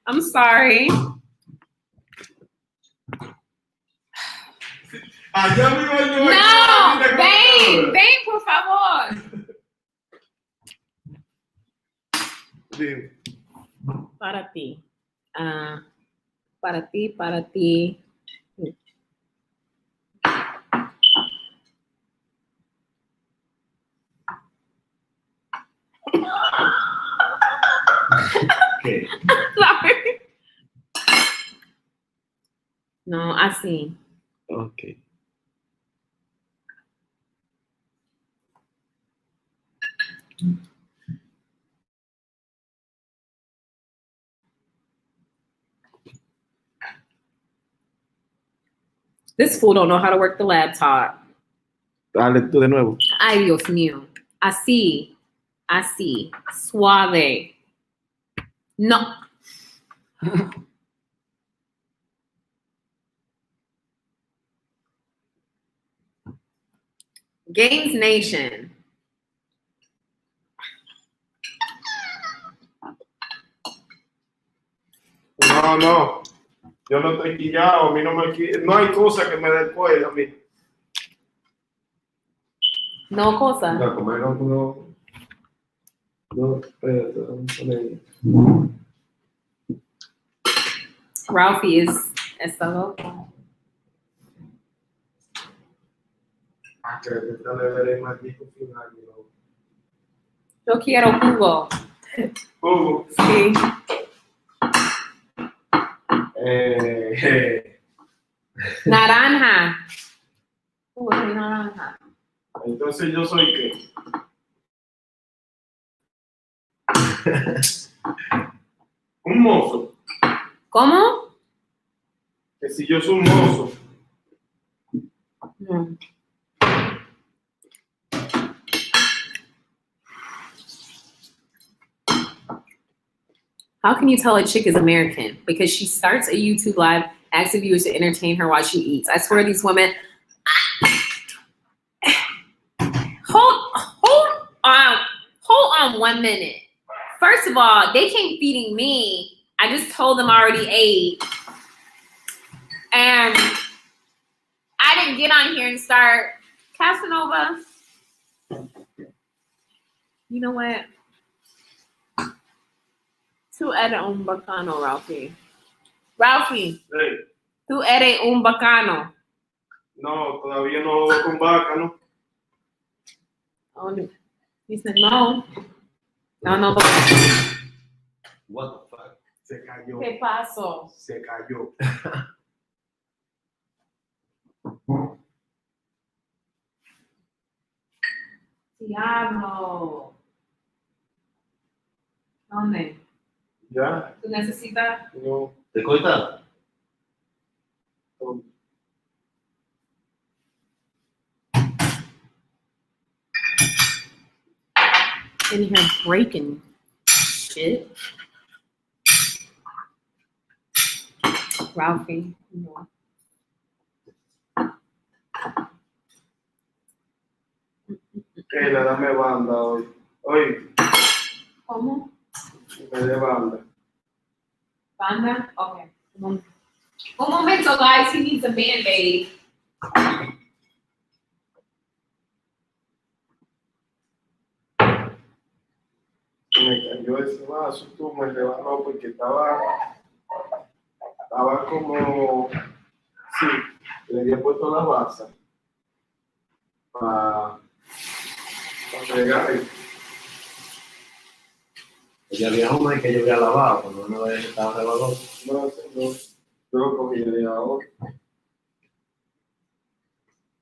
I'm sorry. No, ven, por favor. Para ti. Para ti. Okay. Sorry. No, así. Okay. This fool don't know how to work the laptop. Dale tú de nuevo. Ay, Dios mío. Así. Suave. No. Games Nation. No. Yo no estoy quillado, a mí no hay cosa que me dé cuello a mí. No cosa. No, comer no. No, espérate, vamos a poner. Ralphie está loco. Yo quiero jugo. Jugo. Sí. Naranja. Jugo de naranja. Entonces yo soy qué? Un mozo. ¿Cómo? Que si yo soy un mozo. No. How can you tell a chick is American? Because she starts a YouTube live, asking viewers to entertain her while she eats. I swear these women. Hold on 1 minute. First of all, they came feeding me. I I just told them I already ate. And I didn't get on here and start Casanova. You know what? Tú eres un bacano, Ralphie. Ralphie, Hey, tú eres un bacano. no, todavía no voy con vaca, ¿no? Oh, he said no. No. What the fuck? Se cayó. ¿Qué pasó? Se cayó. Diablo. ¿Dónde? ¿Ya? ¿Tú necesitas? No. ¿Te corta? In here breaking shit. Ralphie. No. Keila, dame banda hoy. Hoy, ¿Cómo? me dé banda. Banda? Okay. Un momento, guys. He needs a Band-Aid. Me cayó ese vaso, tú me rebanó porque estaba como, sí, le había puesto la base para regar. Ya había una que yo había lavado cuando una vez estaba lavado. No, yo lo cogí de ahora.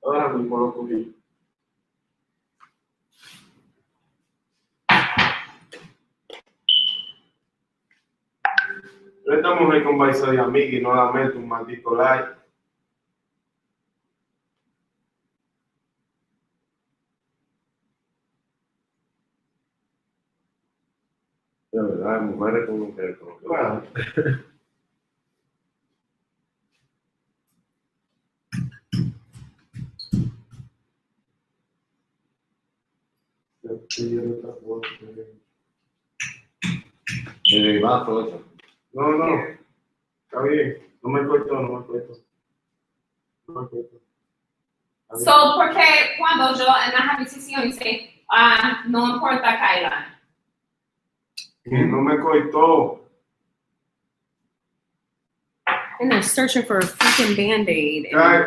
Ahora mismo lo cogí. Pero esta mujer con Baisa de amiga y no la mete un maldito like. De verdad, mujeres con mujeres. Bueno. De vaso eso. No, está bien. No me cortó. No me cortó. So, porque cuando yo en la habitación dice, no importa, Kyla. Que no me cortó. And they're searching for a freaking Band-Aid.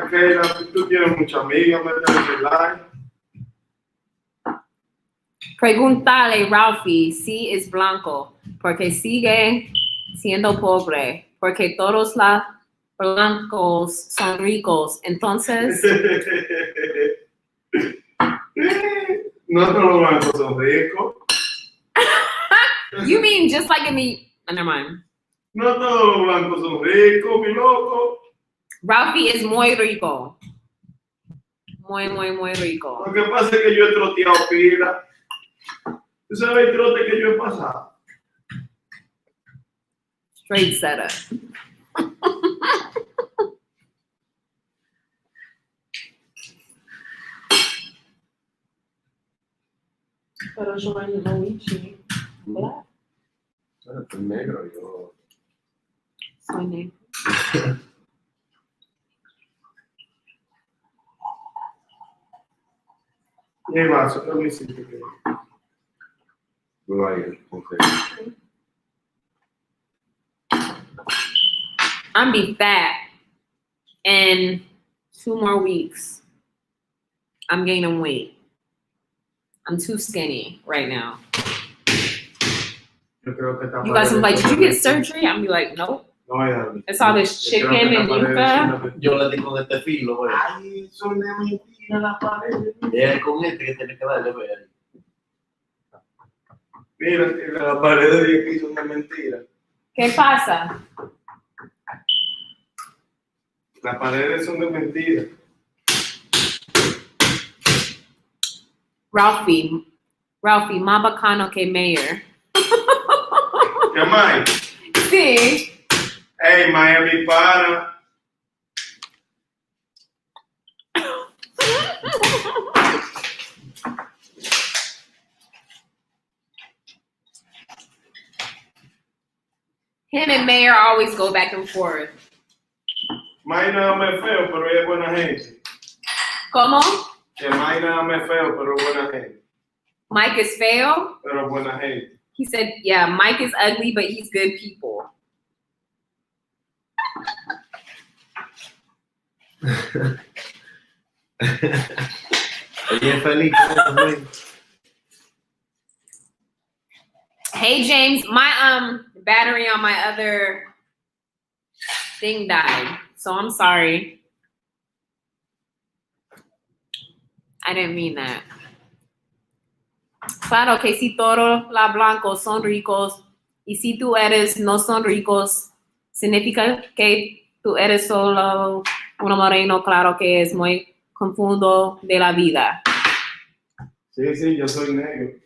Keila, tú tienes mucha amiga, métele el like. Pregúntale, Ralphie, si es blanco, porque sigue siendo pobre, porque todos los blancos son ricos. Entonces, No todos los blancos son ricos. you mean just like in the... Never mind. No todos los blancos son ricos, mi loco. Ralphie es muy rico. Muy rico. Lo que pasa es que yo he troteado pila. ¿Tú sabes el trote que yo he pasado? Straight setup. Pero yo no Luigi. Black. Es negro, yo. Soy negro. Y el vaso, ¿qué me hiciste? Right, okay. I'm be fat in 2 more weeks. I'm gaining weight. I'm too skinny right now. Yo creo que esta You guys pared be like, did you get es- surgery? I'm be like, nope. No, ya. It's all this Yo creo que chicken and esta pared es yuca. una- Yo le di con este filo, güey. Ay, son de mentira la pared. Es con este que tiene que darle, güey. Mira, que la pared de aquí son de mentira. ¿Qué pasa? Las paredes son de mentira. Ralphie, más bacano que Mayor. ¿Qué más? Sí. Hey, Miami pana. Him and Mayor always go back and forth. Mike nada más es feo, pero ella es buena gente. ¿Cómo? Que Mike nada más es feo, pero es buena gente. Mike is feo? Pero es buena gente. He said, yeah, Mike is ugly, but he's good people. Ella es feliz también. Hey James, my battery on my other thing died, so I'm sorry. I didn't mean that. Claro que si todos los blancos son ricos y si tú eres no son ricos, significa que tú eres solo un moreno. Claro que es muy confundo de la vida. Sí, sí, yo soy negro.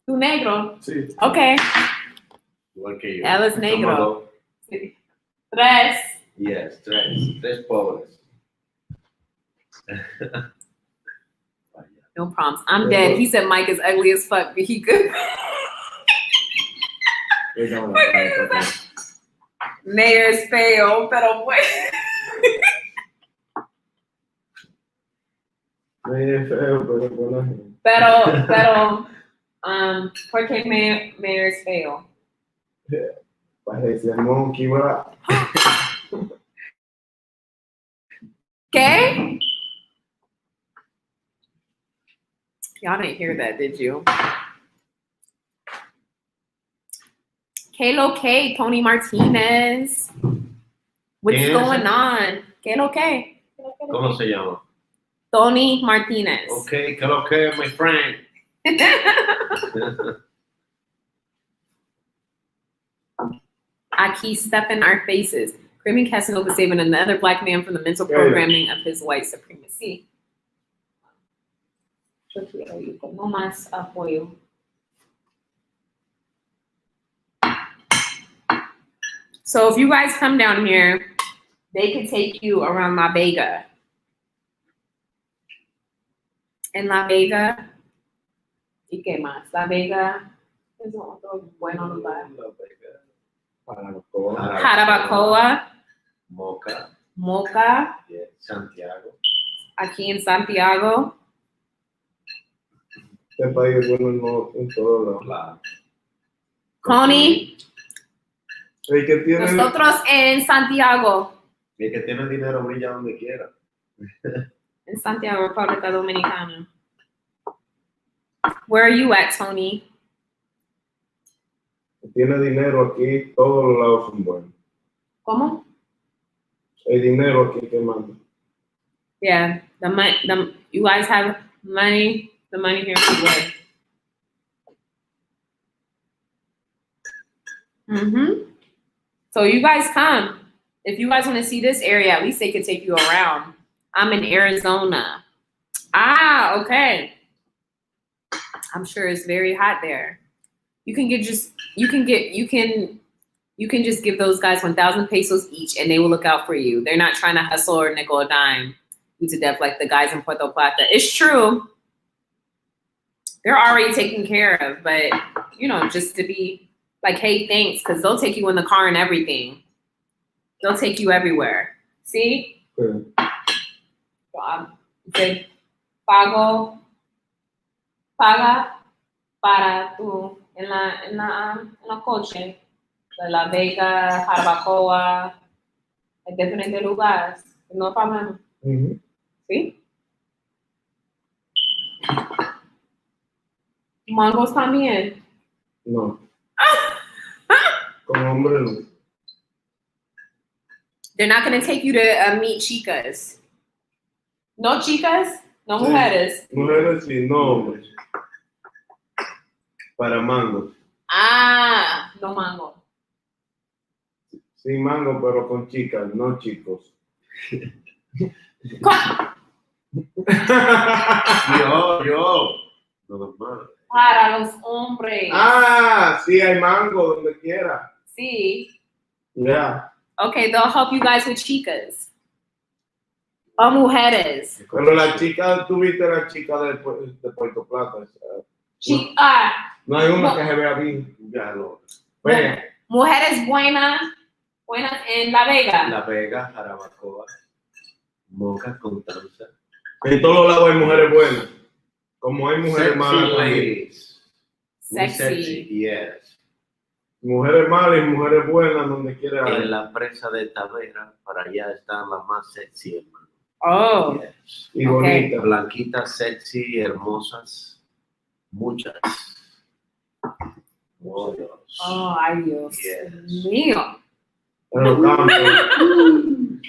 ¿Tú negro? Sí. Okay. Igual que yo. Él es negro. Somos dos. Sí. 3. Yes, tres pobres. No problems. I'm dead. He said Mike is ugly as fuck, but he good. Mayor es feo, pero bueno. Ella es feo, pero es buena gente. Pero, ¿por qué Mayor es feo? Parece monkey, ¿verdad? ¿Qué? Y'all didn't hear that, did you? ¿Qué lo que, Tony Martinez? What's going on? ¿Qué lo que? ¿Cómo se llama? Tony Martinez. Okay, ¿qué lo que, my friend? Aquí step in our faces. Creamy Casanova saving another black man from the mental programming of his white supremacy. Yo quiero ir con no más apoyo. So if you guys come down here, they could take you around La Vega. En La Vega, ¿y qué más? La Vega es otro bueno lugar. Jarabacoa, Moca. Moca, Yeah, Santiago. aquí en Santiago. Este país es bueno en todos lados. Claro. Connie, El que tiene, nosotros en Santiago. El que tiene dinero brilla donde quiera. In Santiago, República Dominicana. Where are you at, Tony? tiene dinero aquí, todos los lados son buenos. ¿Cómo? El dinero aquí que manda. Yeah, you guys have money. The money here is good. So you guys come. If you guys want to see this area, at least they could take you around. I'm in Arizona. Ah, okay. I'm sure it's very hot there. You can just give those guys 1,000 pesos each and they will look out for you. They're not trying to hustle or nickel a dime you to death like the guys in Puerto Plata. It's true. They're already taken care of, but just to be like, hey, thanks, because they'll take you in the car and everything. They'll take you everywhere. See? Sí. Dice, paga para tú en la coche de La Vega, Jarabacoa, en diferentes lugares. No problema. ¿Sí? Mangos también. No. Con hombre no. They're not going to take you to meet chicas. No chicas, no mujeres. Mujeres sí, no hombres. Para mango. Ah, no mango. Sí, mango, pero con chicas, no chicos. Yo. No, normal. Para los hombres. Ah, sí, hay mango donde quiera. Sí. Ya. Okay, they'll help you guys with chicas. O mujeres. Pero la chica, tú viste la chica de Puerto Plata. Chica. No hay una que se vea bien. Ya lo. Ve, Mujeres buenas en La Vega. La Vega, Jarabacoa, Moca, Constanza. en todos lados hay mujeres buenas. Como hay mujeres Sexy malas también. ladies. Muy Sexy. Yes. Mujeres malas y mujeres buenas donde quiera hay. En la presa de Tavera, para allá están las más sexy, hermano. Oh, Yes. Y Ok. bonitas. Blanquitas, sexy, hermosas, muchas. Oh, Dios. oh, ay Dios Yes. mío. En los campos.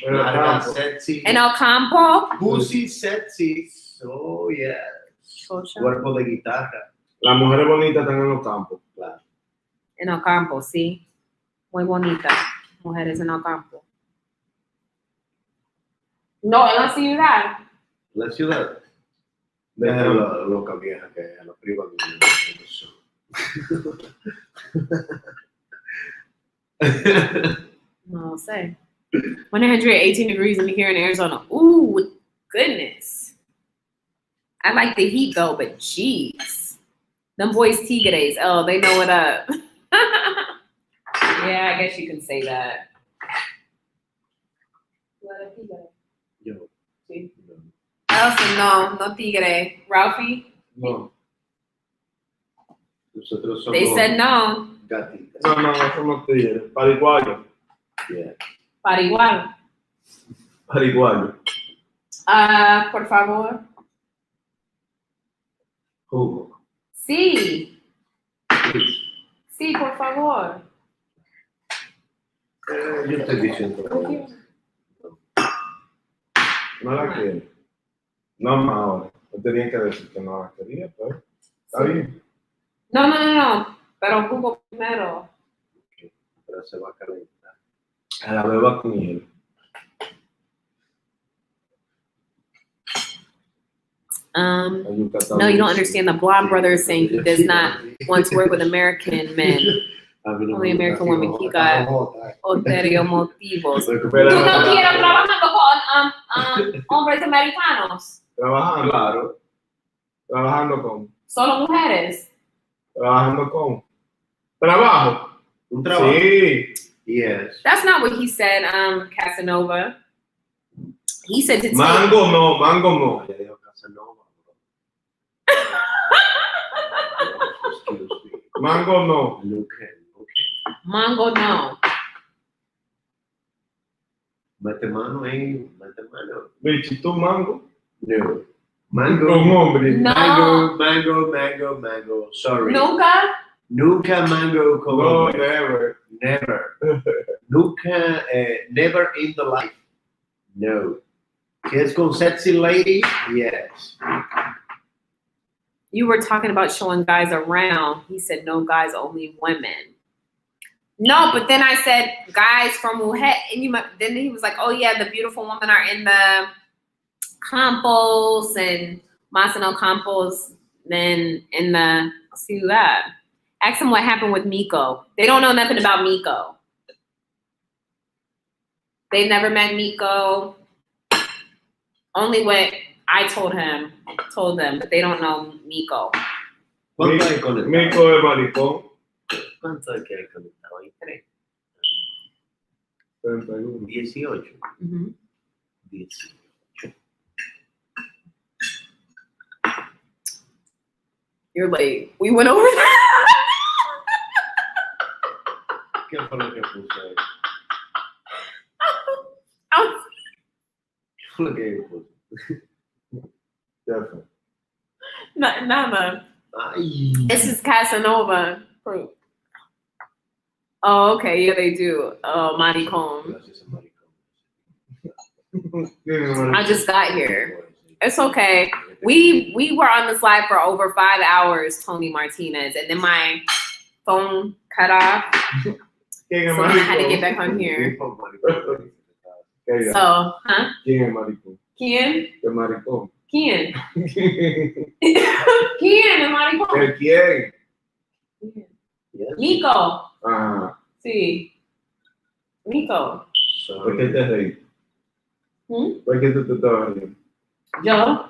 En los Largas, campos. sexy. En el campo. Pussy sexy. Oh, yeah. Chocha. Cuerpo de guitarra. Las mujeres bonitas están en los campos. Claro. En el campo, sí. Muy bonita. Mujeres en el campo. No, en la ciudad. La ciudad. Deja la loca vieja que a los privados. No sé. 118 degrees in here in Arizona. Ooh, goodness. I like the heat though, but jeez. Them boys tigres. Oh, they know what up. Yeah, I guess you can say that. What a tigre. Yo. Sí. Elson, no tigre. Ralphie, No. Nosotros somos they said no. No, gatitas. no somos tigres. Pariguayos. Yeah. Para igual. Pariguayos. Por favor. Jugo. Sí. Sí, por favor. Yo estoy diciendo. No la quiero. No más ahora. Yo tenía que decir que no la quería, pero está bien. No. Pero jugo primero. Pero se va a calentar. A la beba con hielo. No, you don't understand. The blonde brother is saying he does not want to work with American men, only American women. He got ulterior motivos. ¿Tú no quieres trabajando con hombres americanos? Trabajando. Claro. Trabajando con. Solo mujeres. Trabajando con. Trabajo. Un trabajo. Sí. Yes. That's not what he said, Casanova. He said to take. Mango no. Ya dijo Casanova, bro. Excuse me. Mango no. Okay. Mango, no. Mete mano ahí. Mete mano. Bicho, tú mango. No. Con Mango. hombre. No. Mango. Sorry. Nunca. Nunca mango con No, hombre. never. Never. Nunca, never in the life. No. Si es con sexy lady, yes. You were talking about showing guys around. He said, no guys, only women. No, but then I said, guys from mujer. And then he was like, oh, yeah, the beautiful women are in the campos and Masano Campos, then in the ciudad. Ask them what happened with Miko. They don't know nothing about Miko. They never met Miko. Only what I told them, but they don't know Miko. ¿Cuánto hay conectado? Mico de maricón. ¿Cuánto hay que hay conectado? Hay 3. 31. 18. Mm-hmm. 18. You're late. We went over that. ¿Qué fue lo que puse ahí? ¿Qué fue lo que puse? Definitely. Nada. Ay. This is Casanova proof. Oh, okay. Yeah, they do. Oh, maricón. Gracias a maricón. I just got here. It's okay. We were on this live for over 5 hours, Tony Martinez, and then my phone cut off. ¿Quién es So I had to maricón? get back on here. ¿Qué So, huh? ¿Quién es maricón? ¿Quién? ¿Qué maricón? ¿Quién? ¿Quién es maricón? ¿El quién? Yes. Nico. Ajá. Sí. Nico. ¿Por qué te reí? ¿Por qué tú te estabas riendo? Yo.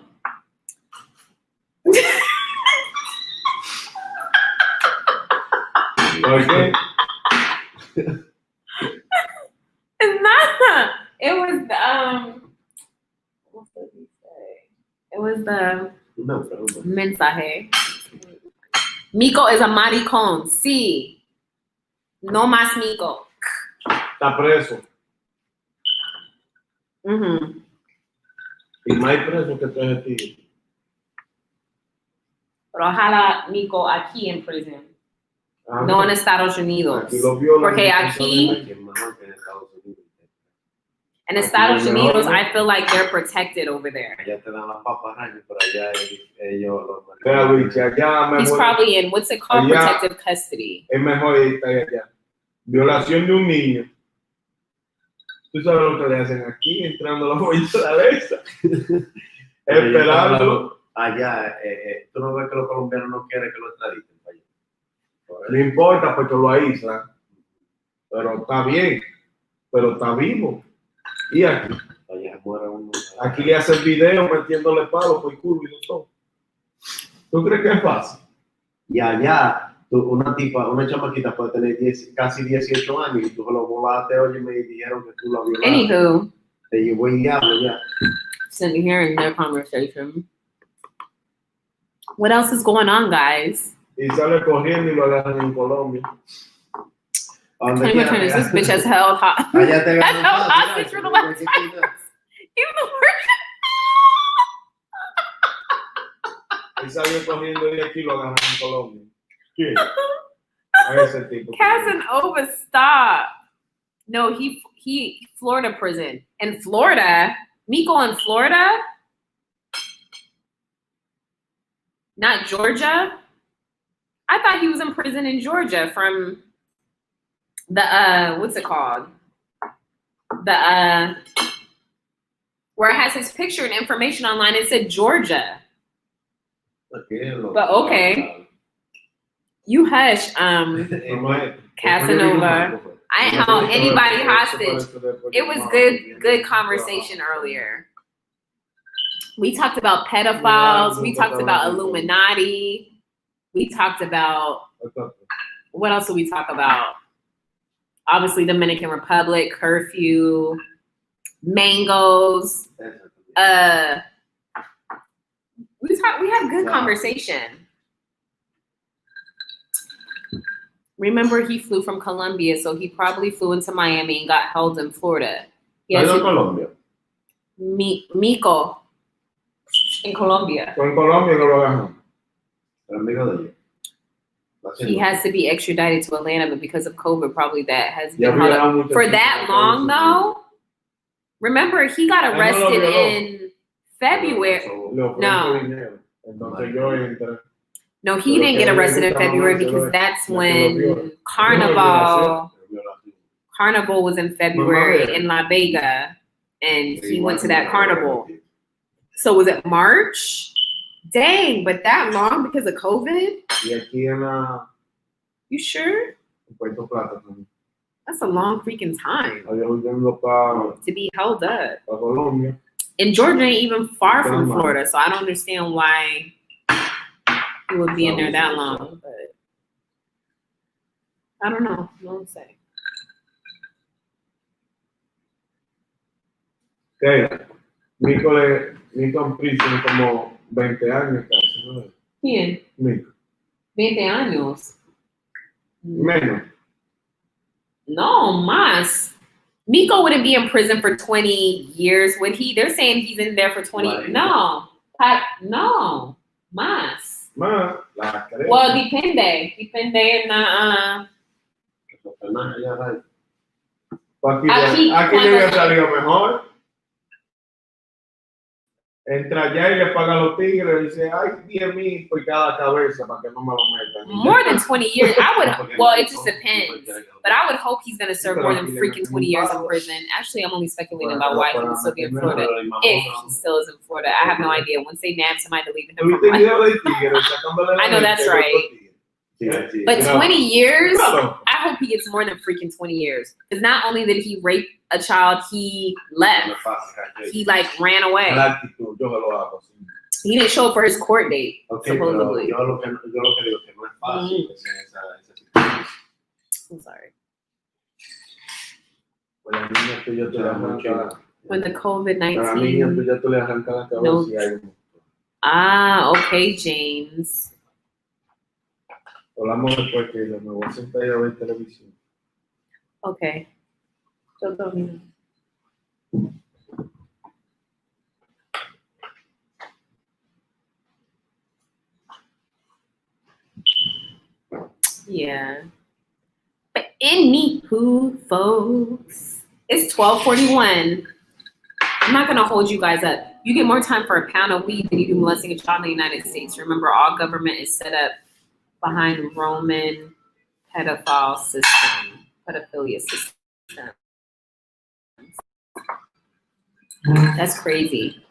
¿Por qué? It's not. It was the what did he say? It was the mensaje. Mico is a maricón. Sí. No más Mico. Está preso. Mm-hmm. Y más preso que tres tíos. Pero ojalá Mico aquí en prison. No en Estados Unidos. Aquí lo violan. Porque aquí en Estados Unidos, I feel like they're protected over there. Allá te dan la papa raña, pero allá ellos He's probably in, what's it called? Allá, protective custody. es mejor estar allá. Violación de un niño. Tú sabes lo que le hacen aquí, entrando a la fortaleza. Esperando. Allá, tú no ves que los colombianos no quieren que lo extraditen. No importa porque lo aíslan. Pero está bien. Pero está vivo. Y aquí. Aquí le hacen video metiéndole palos por el culo y todo. ¿Tú crees que es fácil? Y allá, una chamaquita puede tener casi 18 años y tú lo volaste, oye, me dijeron que tú lo violaste. Anywho, te llevó el diablo ya. Sitting here in their conversation. What else is going on, guys? Y sale corriendo y lo agarran en Colombia. This bitch has held hostage for the last 5 years. He's the worst. Él salió corriendo de aquí y lo agarran en Colombia. ¿Quién? A ese tipo. Casanova, stop. No, he Florida prison. In Florida? Mico in Florida? Not Georgia? I thought he was in prison in Georgia from the what's it called? The where it has his picture and information online. It said Georgia. But okay. You hush, Casanova. I ain't held anybody hostage. It was good conversation earlier. We talked about pedophiles. We talked about Illuminati. We talked about, what else did we talk about? Obviously, Dominican Republic, curfew, mangoes. We had good conversation. Remember, he flew from Colombia, so he probably flew into Miami and got held in Florida. Colombia. Mico. In Colombia. En Colombia no lo agarran. He has to be extradited to Atlanta, but because of COVID, probably that has been held up. For that long, though, remember, he got arrested in February. No, he didn't get arrested in February because that's when Carnival was in February in La Vega, and he went to that carnival. So was it March? Dang, but that long because of COVID? You sure? That's a long freaking time to be held up. And Georgia ain't even far from Florida, so I don't understand why he would be in there that long. But I don't know. No one say. Okay. Mico en prisión como 20 años casi, ¿no? ¿Quién? Mico. 20 años. Menos. No, más. Mico wouldn't be in prison for 20 years, would he? They're saying he's in there for 20. Right. No. No. Más. Más. Well, depende. Depende en la... Aquí le hubiera salido mejor. Entra allá y le paga a los tigres y dice, ay, 10,000 por cada cabeza para que no me lo metan. More than 20 years. I would, well, it just depends. But I would hope he's going to serve more than freaking 20 years in prison. Actually, I'm only speculating about why he would still be in Florida. If he still is in Florida. I have no idea. Once they nabbed him, I deleted him from my... I know that's right. But 20 years, I hope he gets more than freaking 20 years. Because not only did he rape a child, he left. He like ran away. He didn't show up for his court date, supposedly. I'm sorry. A la niña tuya tú le arrancas. When the A la niña COVID-19. tuya tú le arrancas la cabeza No. y hay un. Ah, okay, James. Hablamos después que yo me voy a sentar y a ver televisión. Okay. Yo también. Yeah. But anywho, folks, it's 12:41. I'm not gonna hold you guys up. You get more time for a pound of weed than you do molesting a child in the United States. Remember, all government is set up behind Roman pedophilia system. That's crazy.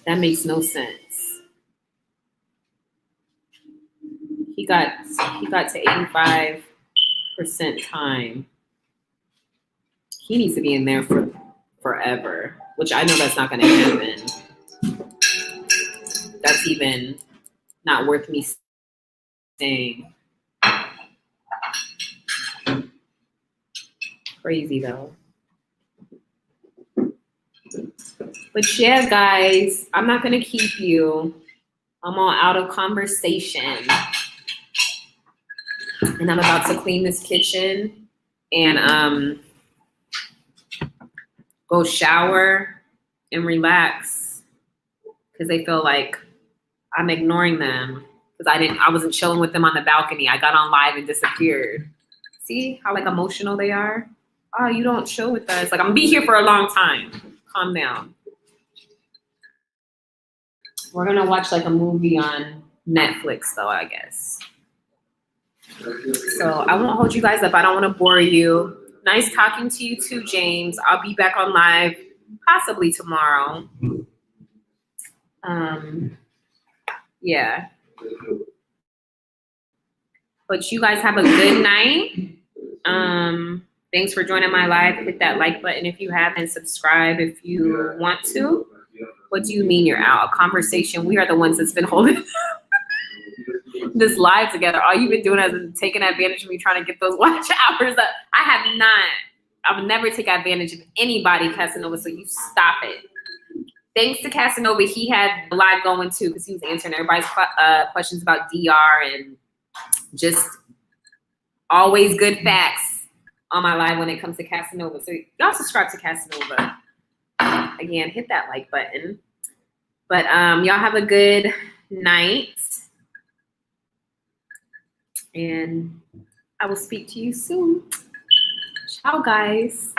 That makes no sense. He got to 85% time. He needs to be in there for forever, which I know that's not going to happen. That's even not worth me saying. Crazy though. But yeah, guys, I'm not going to keep you. I'm all out of conversation. And I'm about to clean this kitchen and go shower and relax because they feel like I'm ignoring them because I wasn't chilling with them on the balcony. I got on live and disappeared. See how like emotional they are? Oh, you don't chill with us. Like I'm gonna be here for a long time. Calm down. We're gonna watch like a movie on Netflix though, I guess. So I won't hold you guys up. I don't want to bore you. Nice talking to you too, James. I'll be back on live possibly tomorrow. Yeah. But you guys have a good night. Thanks for joining my live. Hit that like button if you haven't. Subscribe if you want to. What do you mean you're out? A conversation. We are the ones that's been holding this live together. All you've been doing is taking advantage of me trying to get those watch hours up. I have not. I would never take advantage of anybody, Casanova, so you stop it. Thanks to Casanova, he had the live going too because he was answering everybody's questions about DR and just always good facts on my live when it comes to Casanova. So y'all subscribe to Casanova. Again, hit that like button. But y'all have a good night. And I will speak to you soon. Ciao, guys.